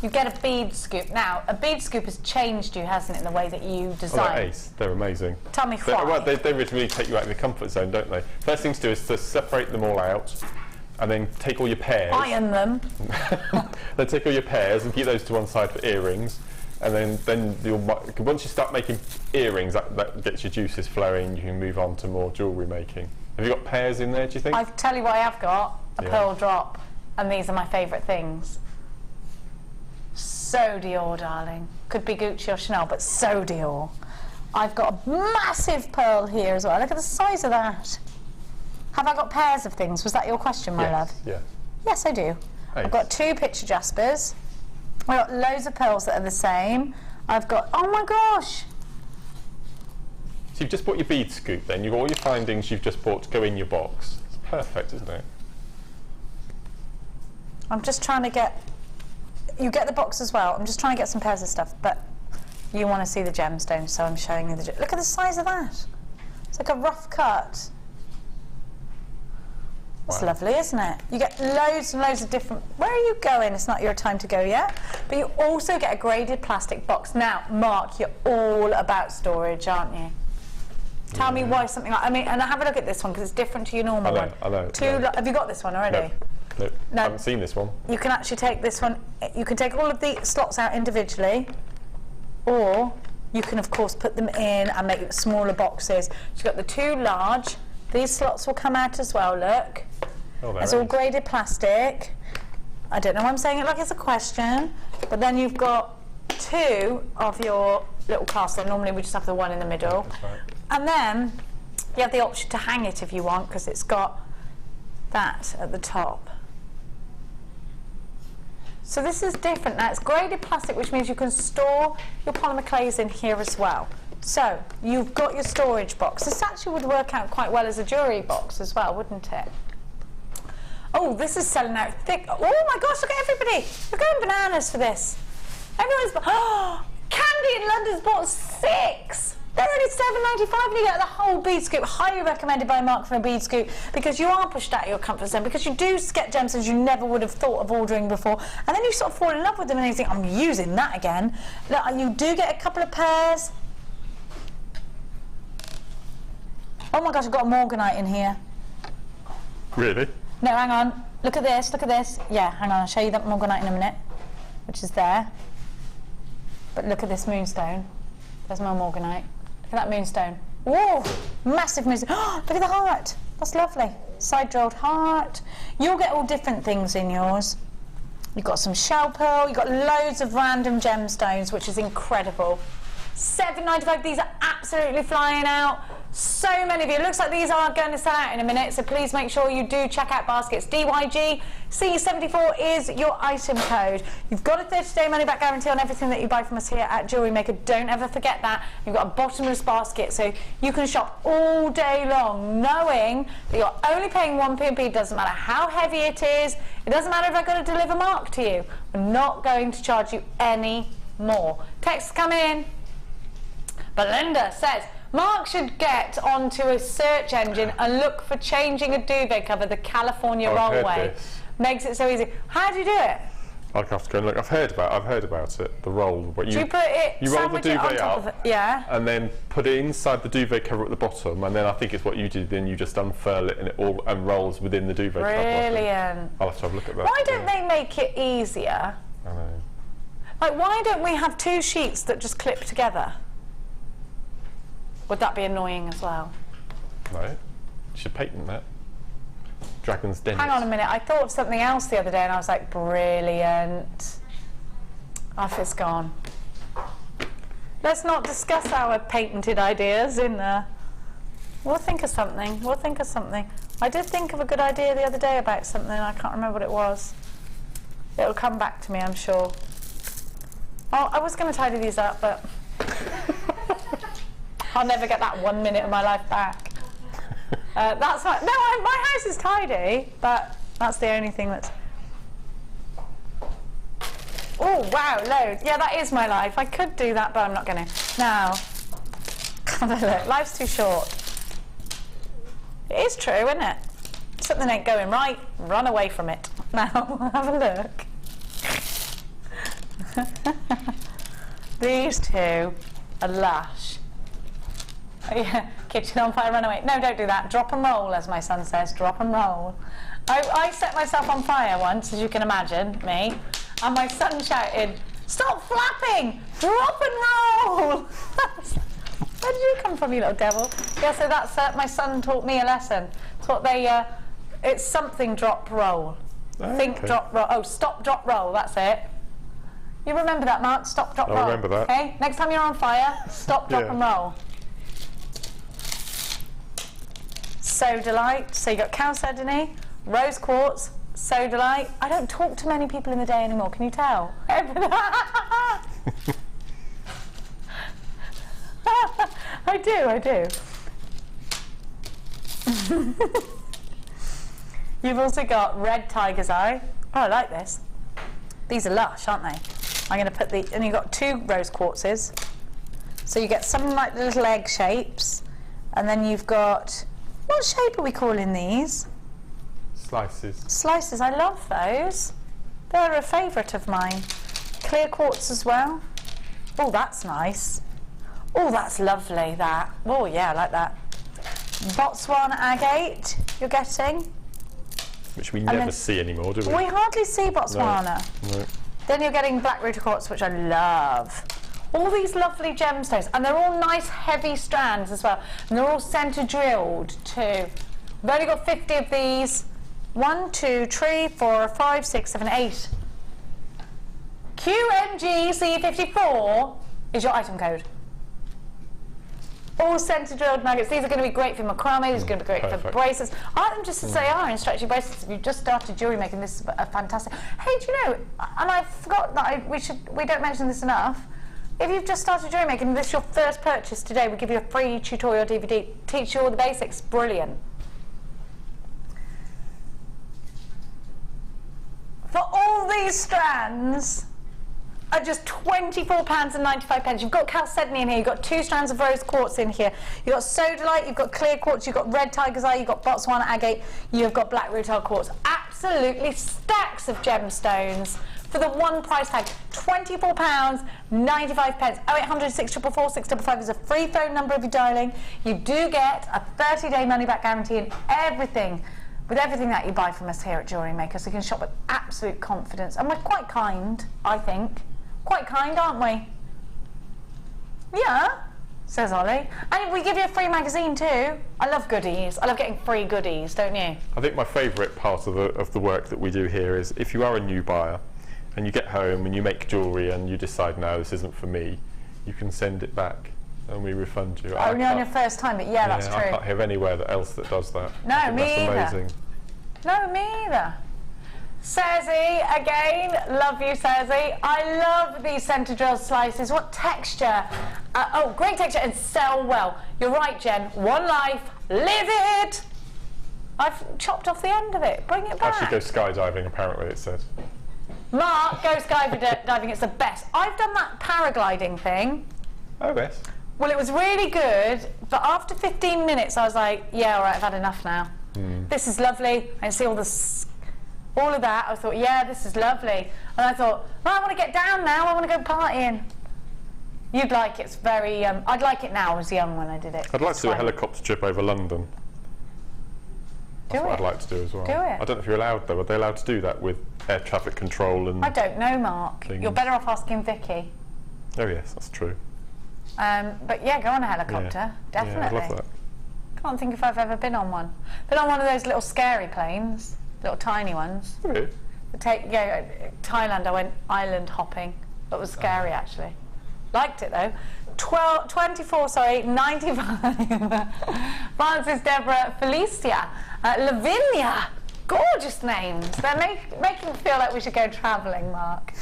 [SPEAKER 3] You get a bead scoop. Now, a bead scoop has changed you, hasn't it, in the way that you design?
[SPEAKER 4] Oh, they're ace. They're amazing.
[SPEAKER 3] Tell me why.
[SPEAKER 4] Well, they really take you out of the comfort zone, don't they? First thing to do is to separate them all out, and then take all your pairs.
[SPEAKER 3] Iron them.
[SPEAKER 4] Then take all your pairs and keep those to one side for earrings, and then once you start making earrings, that gets your juices flowing. You can move on to more jewellery making. Have you got pairs in there? Do you think?
[SPEAKER 3] I'll tell you what I have got: a pearl drop, and these are my favourite things. So Dior, darling. Could be Gucci or Chanel, but so Dior. I've got a massive pearl here as well. Look at the size of that. Have I got pairs of things? Was that your question, my love?
[SPEAKER 4] Yeah.
[SPEAKER 3] Yes, I do.
[SPEAKER 4] Ace.
[SPEAKER 3] I've got 2 picture jaspers. I've got loads of pearls that are the same. I've got, oh my gosh!
[SPEAKER 4] So you've just bought your bead scoop then. You've got all your findings you've just bought to go in your box. It's perfect, isn't it?
[SPEAKER 3] I'm just trying to get... You get the box as well. I'm just trying to get some pairs of stuff, but you want to see the gemstones, so I'm showing you the... Look at the size of that. It's like a rough cut. That's lovely, isn't it? You get loads and loads of different... Where are you going? It's not your time to go yet. But you also get a graded plastic box. Now, Mark, you're all about storage, aren't you? Tell me why something like... I mean, and have a look at this one, because it's different to your normal one.
[SPEAKER 4] I know.
[SPEAKER 3] Have you got this one already?
[SPEAKER 4] Nope.
[SPEAKER 3] No.
[SPEAKER 4] I haven't seen this one.
[SPEAKER 3] You can actually take this one... You can take all of the slots out individually, or you can, of course, put them in and make smaller boxes. So you've got the 2 large... These slots will come out as well, look. Oh, it's all graded plastic. I don't know why I'm saying it like it's a question, but then you've got 2 of your little clasps. So normally we just have the one in the middle.
[SPEAKER 4] That's right.
[SPEAKER 3] And then you have the option to hang it if you want, because it's got that at the top. So this is different. Now it's graded plastic, which means you can store your polymer clays in here as well. So, you've got your storage box. This actually would work out quite well as a jewellery box as well, wouldn't it? Oh, this is selling out thick. Oh my gosh, look at everybody. We're going bananas for this. Everyone's... Oh, Candy in London's bought 6. They're only £7.95 and you get the whole bead scoop. Highly recommended by Mark for a bead scoop, because you are pushed out of your comfort zone, because you do get gemstones you never would have thought of ordering before, and then you sort of fall in love with them and you think, I'm using that again. Look, you do get a couple of pairs. Oh my gosh, I've got a morganite in here.
[SPEAKER 4] Really?
[SPEAKER 3] No, hang on. Look at this, look at this. Yeah, hang on, I'll show you that morganite in a minute, which is there. But look at this moonstone. There's my morganite. Look at that moonstone. Whoa, massive moonstone. Oh, look at the heart. That's lovely. Side drilled heart. You'll get all different things in yours. You've got some shell pearl, you've got loads of random gemstones, which is incredible. £7.95, these are absolutely flying out. So many of you. It looks like these are going to sell out in a minute, so please make sure you do check out baskets. DYG C74 is your item code. You've got a 30-day money-back guarantee on everything that you buy from us here at Jewellery Maker. Don't ever forget that. You've got a bottomless basket, so you can shop all day long knowing that you're only paying 1p. It doesn't matter how heavy it is. It doesn't matter if I've got to deliver Mark to you. We're not going to charge you any more. Texts come in. Belinda says, Mark should get onto a search engine and look for changing a duvet cover, the California rollway. Makes it so easy. How do you do it?
[SPEAKER 4] I'll have to go and look. I've heard about it. The roll. But
[SPEAKER 3] do you put it?
[SPEAKER 4] You roll the duvet up,
[SPEAKER 3] yeah,
[SPEAKER 4] and then put it inside the duvet cover at the bottom, and then I think it's what you do. Then you just unfurl it, and it all unrolls within the duvet cover.
[SPEAKER 3] Brilliant.
[SPEAKER 4] I'll have to have a look at that.
[SPEAKER 3] Why don't they make it easier?
[SPEAKER 4] I know.
[SPEAKER 3] Like, why don't we have 2 sheets that just clip together? Would that be annoying as well?
[SPEAKER 4] No. You should patent that. Dragon's Den.
[SPEAKER 3] Hang on a minute, I thought of something else the other day and I was like, brilliant. Off it's gone. Let's not discuss our patented ideas in there. We'll think of something, we'll think of something. I did think of a good idea the other day about something, I can't remember what it was. It'll come back to me, I'm sure. Oh, I was going to tidy these up, but I'll never get that 1 minute of my life back. That's not, no, my house is tidy, but that's the only thing that's... Oh, wow, load. Yeah, that is my life. I could do that, but I'm not going to. Now, have a look. Life's too short. It is true, isn't it? If something ain't going right, run away from it. Now, have a look. These two are lush. Oh, yeah, kitchen on fire, run away. No, don't do that. Drop and roll, as my son says. Drop and roll. I set myself on fire once, as you can imagine, me. And my son shouted, "Stop flapping! Drop and roll!" Where did you come from, you little devil? Yeah, so that's my son taught me a lesson. It's what they, it's something drop roll.
[SPEAKER 4] Oh,
[SPEAKER 3] Think
[SPEAKER 4] okay.
[SPEAKER 3] drop roll. Oh, stop drop roll. That's it. You remember that, Mark? Stop drop roll.
[SPEAKER 4] I remember that.
[SPEAKER 3] Okay. Next time you're on fire, stop drop and roll. Sodalite. So you got chalcedony, rose quartz, sodalite. I don't talk to many people in the day anymore. Can you tell? I do. You've also got red tiger's eye. Oh, I like this. These are lush, aren't they? I'm going to put the, and you've got 2 rose quartzes. So you get some like little egg shapes, and then you've got, what shape are we calling these?
[SPEAKER 4] Slices.
[SPEAKER 3] Slices, I love those. They're a favourite of mine. Clear quartz as well. Oh, that's nice. Oh, that's lovely, that. Oh, yeah, I like that. Botswana agate, you're getting.
[SPEAKER 4] Which we never see anymore, do we?
[SPEAKER 3] We hardly see Botswana.
[SPEAKER 4] No.
[SPEAKER 3] Then you're getting black ruta quartz, which I love. All these lovely gemstones, and they're all nice heavy strands as well. And they're all centre drilled too. We've only got 50 of these. 1, 2, 3, 4, 5, 6, 7, 8. QMGC54 is your item code. All centre drilled nuggets. These are going to be great for macrame. These are going to be great for bracelets. I like them just as they are in stretchy bracelets. If you've just started jewellery making, this is a fantastic. Hey, do you know? And I forgot that we don't mention this enough. If you've just started jewellery making, this is your first purchase today. We give you a free tutorial DVD. Teach you all the basics. Brilliant. For all these strands are just £24.95. You've got chalcedony in here, you've got 2 strands of rose quartz in here, you've got sodalite, you've got clear quartz, you've got red tiger's eye, you've got Botswana agate, you've got black ruta quartz. Absolutely stacks of gemstones for the one price tag. £24.95. 0800 644 655 is a free phone number if you're dialing. You do get a 30-day money-back guarantee in everything. With everything that you buy from us here at JewelleryMaker, so you can shop with absolute confidence. And we're quite kind, I think. Quite kind, aren't we? Yeah, says Ollie. And we give you a free magazine too. I love goodies. I love getting free goodies, don't you?
[SPEAKER 4] I think my favourite part of the work that we do here is if you are a new buyer and you get home and you make jewellery and you decide, no, this isn't for me, you can send it back and we refund you.
[SPEAKER 3] Only on your first time, but yeah, that's true.
[SPEAKER 4] I can't hear anywhere else that does that.
[SPEAKER 3] No, me either.
[SPEAKER 4] That's amazing.
[SPEAKER 3] No, me either. Cersei, again, love you, Cersei. I love these centre drill slices. What texture? Oh, great texture and sell well. You're right, Jen. One life, live it. I've chopped off the end of it. Bring it back.
[SPEAKER 4] Actually, go skydiving, apparently, it said.
[SPEAKER 3] Mark, go skydiving. It's the best. I've done that paragliding thing.
[SPEAKER 4] Oh, yes.
[SPEAKER 3] Well, it was really good, but after 15 minutes, I was like, yeah, all right, I've had enough now. This is lovely. I see all of that. I thought, yeah, this is lovely. And I thought, well, I want to get down now. I want to go partying. You'd like it. It's very. I'd like it now. I was young when I did it.
[SPEAKER 4] I'd like to do a helicopter trip over London. That's what I'd like to do as well.
[SPEAKER 3] Do it.
[SPEAKER 4] I don't know if you're allowed though. Are they allowed to do that with air traffic control and?
[SPEAKER 3] I don't know, Mark.
[SPEAKER 4] Things?
[SPEAKER 3] You're better off asking Vicky.
[SPEAKER 4] Oh yes, that's true.
[SPEAKER 3] But yeah, go on a helicopter. Definitely.
[SPEAKER 4] Yeah, I'd love that.
[SPEAKER 3] Can't think if I've ever been on one. Been on one of those little scary planes, little tiny ones.
[SPEAKER 4] Really?
[SPEAKER 3] Thailand. I went island hopping. That was scary actually. Liked it though. 95. Francis, Deborah, Felicia, Lavinia. Gorgeous names. They're making me feel like we should go travelling, Mark.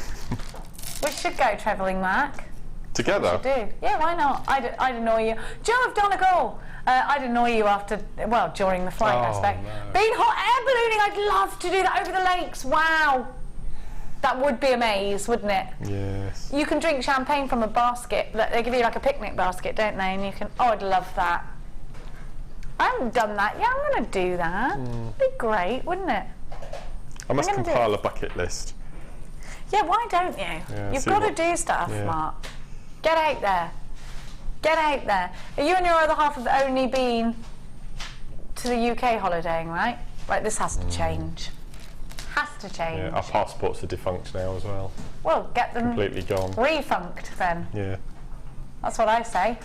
[SPEAKER 3] We should go travelling, Mac.
[SPEAKER 4] Together?
[SPEAKER 3] We should do. Yeah, why not? I'd annoy you. Joe of Donegal! I'd annoy you after, well, during the flight, I expect.
[SPEAKER 4] No.
[SPEAKER 3] Being hot air ballooning, I'd love to do that over the lakes. Wow. That would be a maze, wouldn't it?
[SPEAKER 4] Yes.
[SPEAKER 3] You can drink champagne from a basket. They give you like a picnic basket, don't they? And you can, oh, I'd love that. I haven't done that yet. I'm going to do that. It'd be great, wouldn't it?
[SPEAKER 4] I must compile a bucket list.
[SPEAKER 3] Yeah, why don't you?
[SPEAKER 4] Yeah,
[SPEAKER 3] You've got to do stuff, Mark. Get out there. Get out there. You and your other half have only been to the UK holidaying, right? Right, this has to change. Has to change.
[SPEAKER 4] Yeah, our passports are defunct now as well.
[SPEAKER 3] Well, get them
[SPEAKER 4] completely gone.
[SPEAKER 3] Refunked then.
[SPEAKER 4] Yeah.
[SPEAKER 3] That's what I say.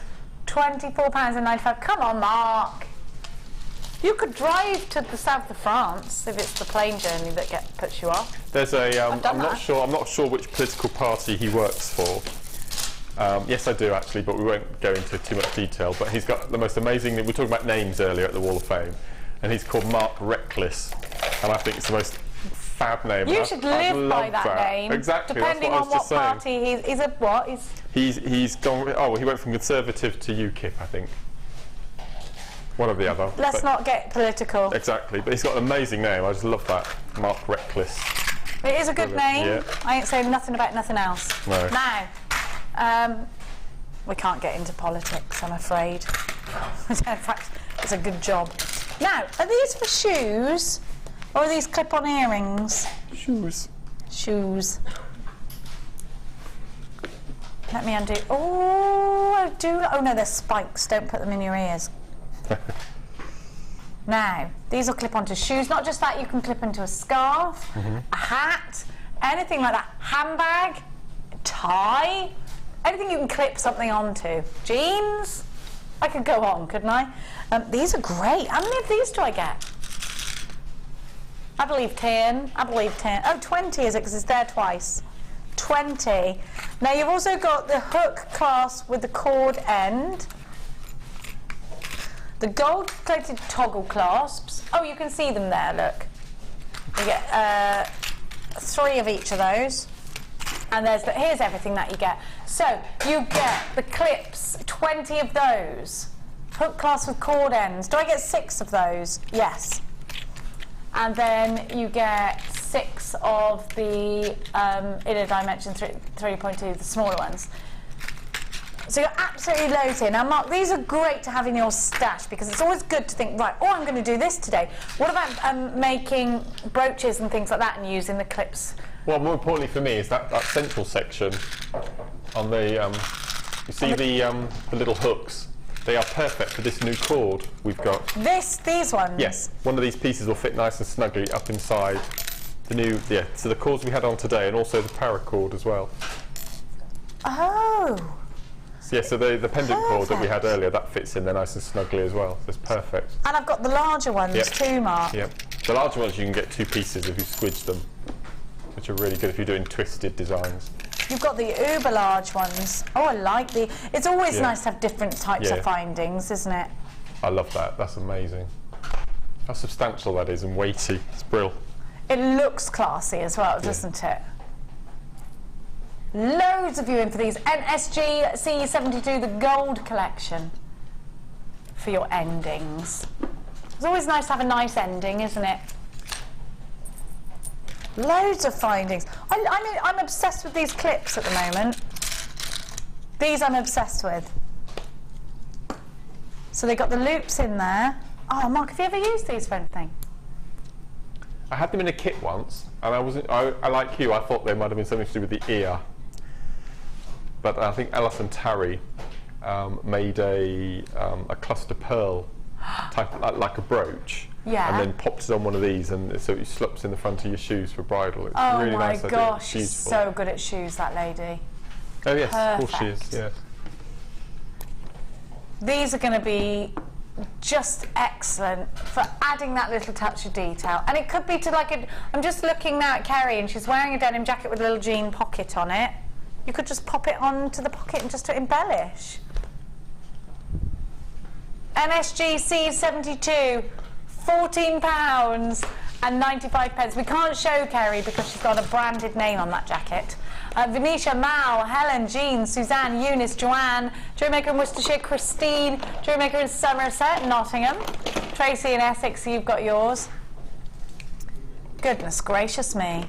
[SPEAKER 3] £24.95. Come on, Mark. You could drive to the south of France if it's the plane journey that puts you off.
[SPEAKER 4] There's a. I'm not sure which political party he works for. Yes, I do actually, but we won't go into too much detail. But he's got the most amazing. We were talking about names earlier at the Wall of Fame, and he's called Mark Reckless, and I think it's the most fab name.
[SPEAKER 3] You should live by that name.
[SPEAKER 4] Exactly.
[SPEAKER 3] Depending
[SPEAKER 4] that's what
[SPEAKER 3] on what party he's a what?
[SPEAKER 4] He's gone. Oh, well, he went from Conservative to UKIP, I think. One or the other.
[SPEAKER 3] Let's not get political.
[SPEAKER 4] Exactly, but he's got an amazing name. I just love that, Mark Reckless.
[SPEAKER 3] It is a good name.
[SPEAKER 4] Yeah.
[SPEAKER 3] I ain't saying nothing about nothing else.
[SPEAKER 4] No.
[SPEAKER 3] Now, we can't get into politics, I'm afraid. In fact, it's a good job. Now, are these for shoes, or are these clip-on earrings?
[SPEAKER 4] Shoes.
[SPEAKER 3] Shoes. Let me undo. Oh, oh no, they're spikes. Don't put them in your ears. Now, these will clip onto shoes. Not just that, you can clip into a scarf, a hat, anything like that. Handbag, tie, anything you can clip something onto. Jeans. I could go on, couldn't I? These are great. How many of these do I get? I believe 10. I believe 10. Oh, 20 is it, because it's there twice. 20. Now, you've also got the hook clasp with the cord end. The gold-plated toggle clasps. Oh, you can see them there, look. You get 3 of each of those. And here's everything that you get. So, you get the clips, 20 of those. Hook clasp with cord ends. Do I get 6 of those? Yes. And then you get 6 of the inner dimension 3.2, the smaller ones. So you're absolutely loads here. Now, Mark, these are great to have in your stash because it's always good to think, right, oh, I'm going to do this today. What about making brooches and things like that and using the clips?
[SPEAKER 4] Well, more importantly for me is that central section on the, you see the little hooks? They are perfect for this new cord we've got.
[SPEAKER 3] These ones?
[SPEAKER 4] Yes. One of these pieces will fit nice and snugly up inside the new, so the cords we had on today and also the paracord as well.
[SPEAKER 3] Oh.
[SPEAKER 4] Yeah, so the pendant cord that we had earlier, that fits in there nice and snugly as well. So it's perfect.
[SPEAKER 3] And I've got the larger ones too, Mark.
[SPEAKER 4] Yep. The larger ones you can get 2 pieces if you squidge them, which are really good if you're doing twisted designs. You've
[SPEAKER 3] got the uber large ones. Oh, I like the... It's always nice to have different types of findings, isn't it?
[SPEAKER 4] I love that. That's amazing. How substantial that is and weighty. It's brilliant.
[SPEAKER 3] It looks classy as well, doesn't it? Loads of you in for these. NSG C72, the gold collection for your endings. It's always nice to have a nice ending, isn't it? Loads of findings. I'm obsessed with these clips at the moment. These I'm obsessed with. So they got the loops in there. Oh, Mark, have you ever used these for anything?
[SPEAKER 4] I had them in a kit once, and I like you, I thought they might have been something to do with the ear. But I think Alison Tarry made a cluster pearl type, like a brooch, and then popped it on one of these, and so it slips in the front of your shoes for bridal. It's really nice.
[SPEAKER 3] Oh my gosh, she's so good at shoes, that lady.
[SPEAKER 4] Oh yes, of course she is. Yes.
[SPEAKER 3] These are going to be just excellent for adding that little touch of detail, and it could be to like I'm just looking now at Kerry, and she's wearing a denim jacket with a little jean pocket on it. You could just pop it onto the pocket and just to embellish. NSG C72, £14.95. We can't show Kerry because she's got a branded name on that jacket. Venetia, Mal, Helen, Jean, Suzanne, Eunice, Joanne, JewelleryMaker in Worcestershire, Christine, JewelleryMaker in Somerset, Nottingham, Tracy in Essex, you've got yours. Goodness gracious me.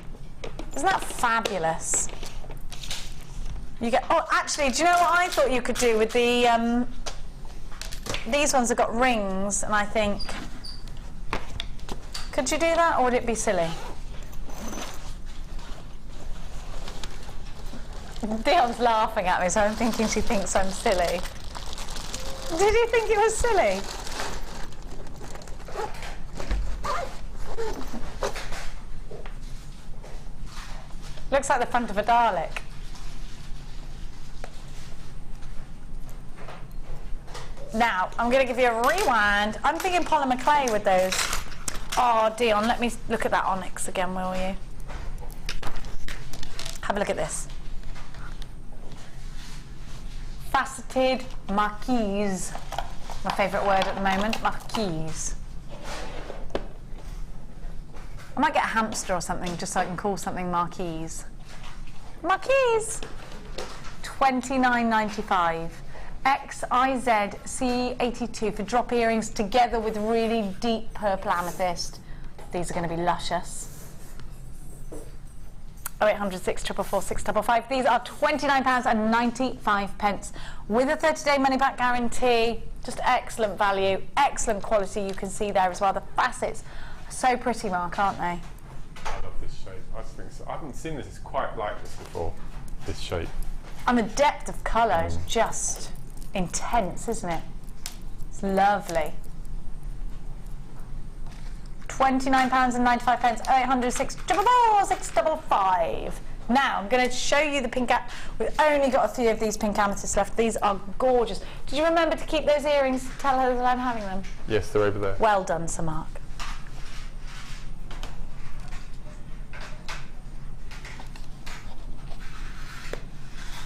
[SPEAKER 3] Isn't that fabulous? You get, oh, actually, do you know what I thought you could do with the, these ones have got rings, and I think, could you do that, or would it be silly? Dion's laughing at me, so I'm thinking she thinks I'm silly. Did you think it was silly? Looks like the front of a Dalek. Now, I'm going to give you a rewind. I'm thinking polymer clay with those. Oh, Dion, let me look at that onyx again, will you? Have a look at this. Faceted marquise. My favourite word at the moment, marquise. I might get a hamster or something just so I can call something marquise. Marquise! $29.95. XIZ C82 for drop earrings together with really deep purple amethyst. These are going to be luscious. 0800 644 655. These are £29.95 with a 30-day money-back guarantee. Just excellent value, excellent quality. You can see there as well. The facets are so pretty, Mark, aren't they?
[SPEAKER 4] I love this shape. I just think so. I haven't seen this quite like this before. This shape. And
[SPEAKER 3] the depth of colour is just intense, isn't it? It's lovely. £29.95, 800 644 655. Now I'm going to show you the pink. We've only got a few of these pink amethysts left. These are gorgeous. Did you remember to keep those earrings? Tell her that I'm having them.
[SPEAKER 4] Yes, they're over there.
[SPEAKER 3] Well done, Sir Mark.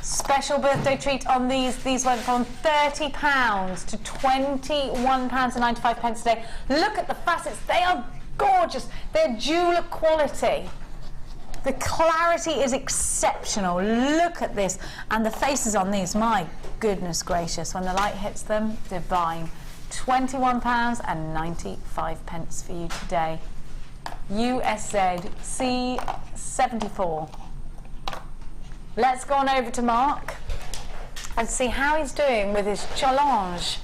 [SPEAKER 3] Special birthday treat on these. These went from £30 to £21.95 a day. Look at the facets. They are gorgeous. They're jeweller quality. The clarity is exceptional. Look at this. And the faces on these, my goodness gracious, when the light hits them, divine. £21.95 for you today. USZ C74. Let's go on over to Mark and see how he's doing with his challenge.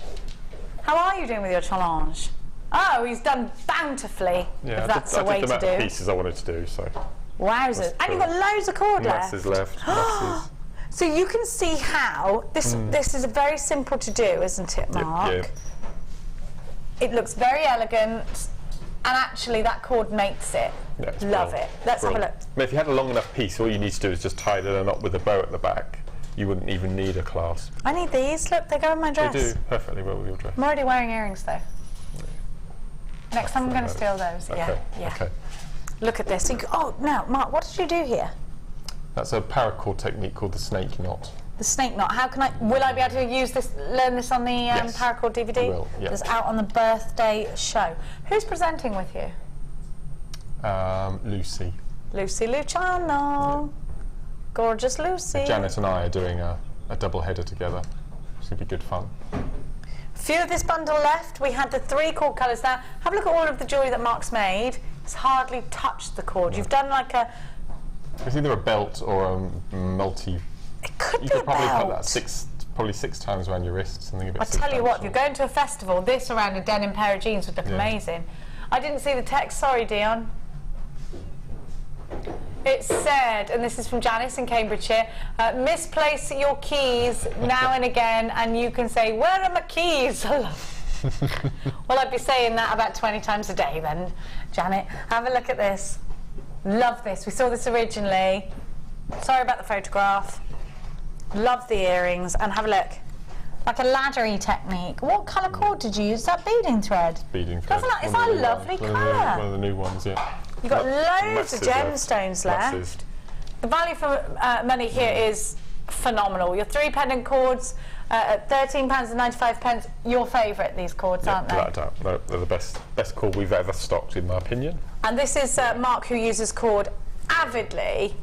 [SPEAKER 3] How are you doing with your challenge? Oh, he's done bountifully,
[SPEAKER 4] yeah,
[SPEAKER 3] if that's the way to do.
[SPEAKER 4] I did the amount of pieces I wanted to do, so.
[SPEAKER 3] Wowzers. And you've got loads of cord left.
[SPEAKER 4] Masses left, masses.
[SPEAKER 3] So you can see how, this is very simple to do, isn't it, Mark?
[SPEAKER 4] Yep.
[SPEAKER 3] It looks very elegant, and actually that cord makes it.
[SPEAKER 4] Yeah,
[SPEAKER 3] love it. Let's have a look.
[SPEAKER 4] I mean, if you had a long enough piece, all you need to do is just tie it in a knot with a bow at the back. You wouldn't even need a clasp.
[SPEAKER 3] I need these. Look, they go in my dress.
[SPEAKER 4] They do perfectly well with your dress.
[SPEAKER 3] I'm already wearing earrings, though. Next time I'm going to steal those.
[SPEAKER 4] Okay.
[SPEAKER 3] Yeah.
[SPEAKER 4] Okay.
[SPEAKER 3] Look at this. Oh, now, Mark, what did you do here?
[SPEAKER 4] That's a paracord technique called the snake knot.
[SPEAKER 3] The snake knot. How can I? Will I be able to use this? Learn this on the
[SPEAKER 4] yes,
[SPEAKER 3] paracord DVD?
[SPEAKER 4] you will, yeah.
[SPEAKER 3] It's out on the birthday show. Who's presenting with you?
[SPEAKER 4] Lucy.
[SPEAKER 3] Lucy Luciano. Yeah. Gorgeous Lucy.
[SPEAKER 4] Janet and I are doing a double header together. It's going to be good fun.
[SPEAKER 3] Few of this bundle left. We had the 3 cord colours now. Have a look at all of the jewellery that Mark's made. It's hardly touched the cord. Yeah. You've done like a...
[SPEAKER 4] It's either a belt or a multi...
[SPEAKER 3] It could be
[SPEAKER 4] you could
[SPEAKER 3] a
[SPEAKER 4] probably
[SPEAKER 3] belt.
[SPEAKER 4] put that probably 6 times around your wrist, something a bit.
[SPEAKER 3] I tell you what, you're going to a festival, this around a denim pair of jeans would look amazing. I didn't see the text, sorry Dion. It said, and this is from Janice in Cambridgeshire, misplace your keys now and again and you can say, where are my keys? Well, I'd be saying that about 20 times a day then, Janet. Have a look at this. Love this. We saw this originally. Sorry about the photograph. Love the earrings. And have a look. Like a laddery technique. What colour cord did you use? Is that beading thread?
[SPEAKER 4] Beading thread.
[SPEAKER 3] Is that a lovely colour?
[SPEAKER 4] One of the new ones, yeah.
[SPEAKER 3] You've got loads of gemstones left. The value for money here is phenomenal. Your 3 pendant cords at £13.95. Your favourite, these cords, aren't they?
[SPEAKER 4] Without a doubt. No, they're the best cord we've ever stocked, in my opinion.
[SPEAKER 3] And this is Mark, who uses cord avidly.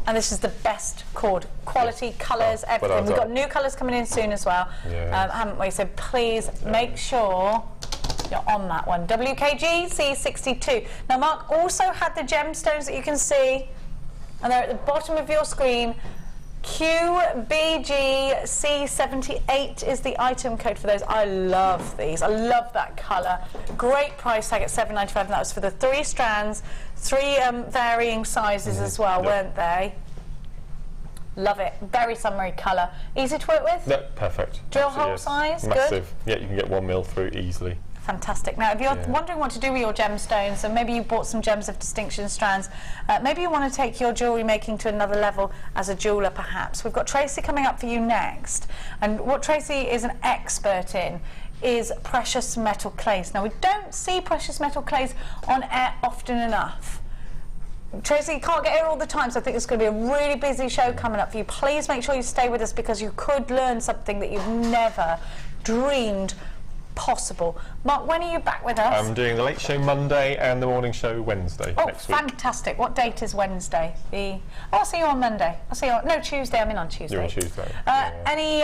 [SPEAKER 3] And this is the best cord quality, colours, everything. We've got new colours coming in soon as well, haven't we? So please make sure you're on that one. WKG C62. Now Mark also had the gemstones that you can see, and they're at the bottom of your screen. QBG C78 is the item code for those. I love these. I love that colour. Great price tag at $7.95, and that was for the 3 strands, 3 varying sizes as well, weren't they? Love it. Very summery colour. Easy to work with?
[SPEAKER 4] No, perfect.
[SPEAKER 3] Drill hole size?
[SPEAKER 4] Massive.
[SPEAKER 3] Good?
[SPEAKER 4] Yeah, you can get 1 mil through easily.
[SPEAKER 3] Fantastic. Now, if you're wondering what to do with your gemstones, and maybe you bought some Gems of Distinction strands, maybe you want to take your jewellery making to another level as a jeweller, perhaps. We've got Tracy coming up for you next. And what Tracy is an expert in is precious metal clays. Now, we don't see precious metal clays on air often enough. Tracy, you can't get here all the time, so I think it's going to be a really busy show coming up for you. Please make sure you stay with us, because you could learn something that you've never dreamed possible. Mark, when are you back with us?
[SPEAKER 4] I'm doing the late show Monday and the morning show Wednesday next week.
[SPEAKER 3] Fantastic. What date is Wednesday? I'll see you on Monday. I'll see you on... No, Tuesday. I'm in on Tuesday.
[SPEAKER 4] You're on Tuesday.
[SPEAKER 3] Any,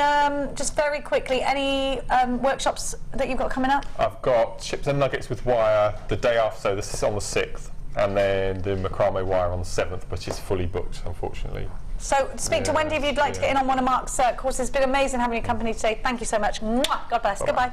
[SPEAKER 3] just very quickly, any workshops that you've got coming up?
[SPEAKER 4] I've got chips and nuggets with wire the day after, so this is on the 6th, and then the macrame wire on the 7th, which is fully booked, unfortunately.
[SPEAKER 3] So speak to Wendy if you'd like to get in on one of Mark's courses. It's been amazing having your company today. Thank you so much. Mwah! God bless.
[SPEAKER 4] Bye-bye.
[SPEAKER 3] Goodbye.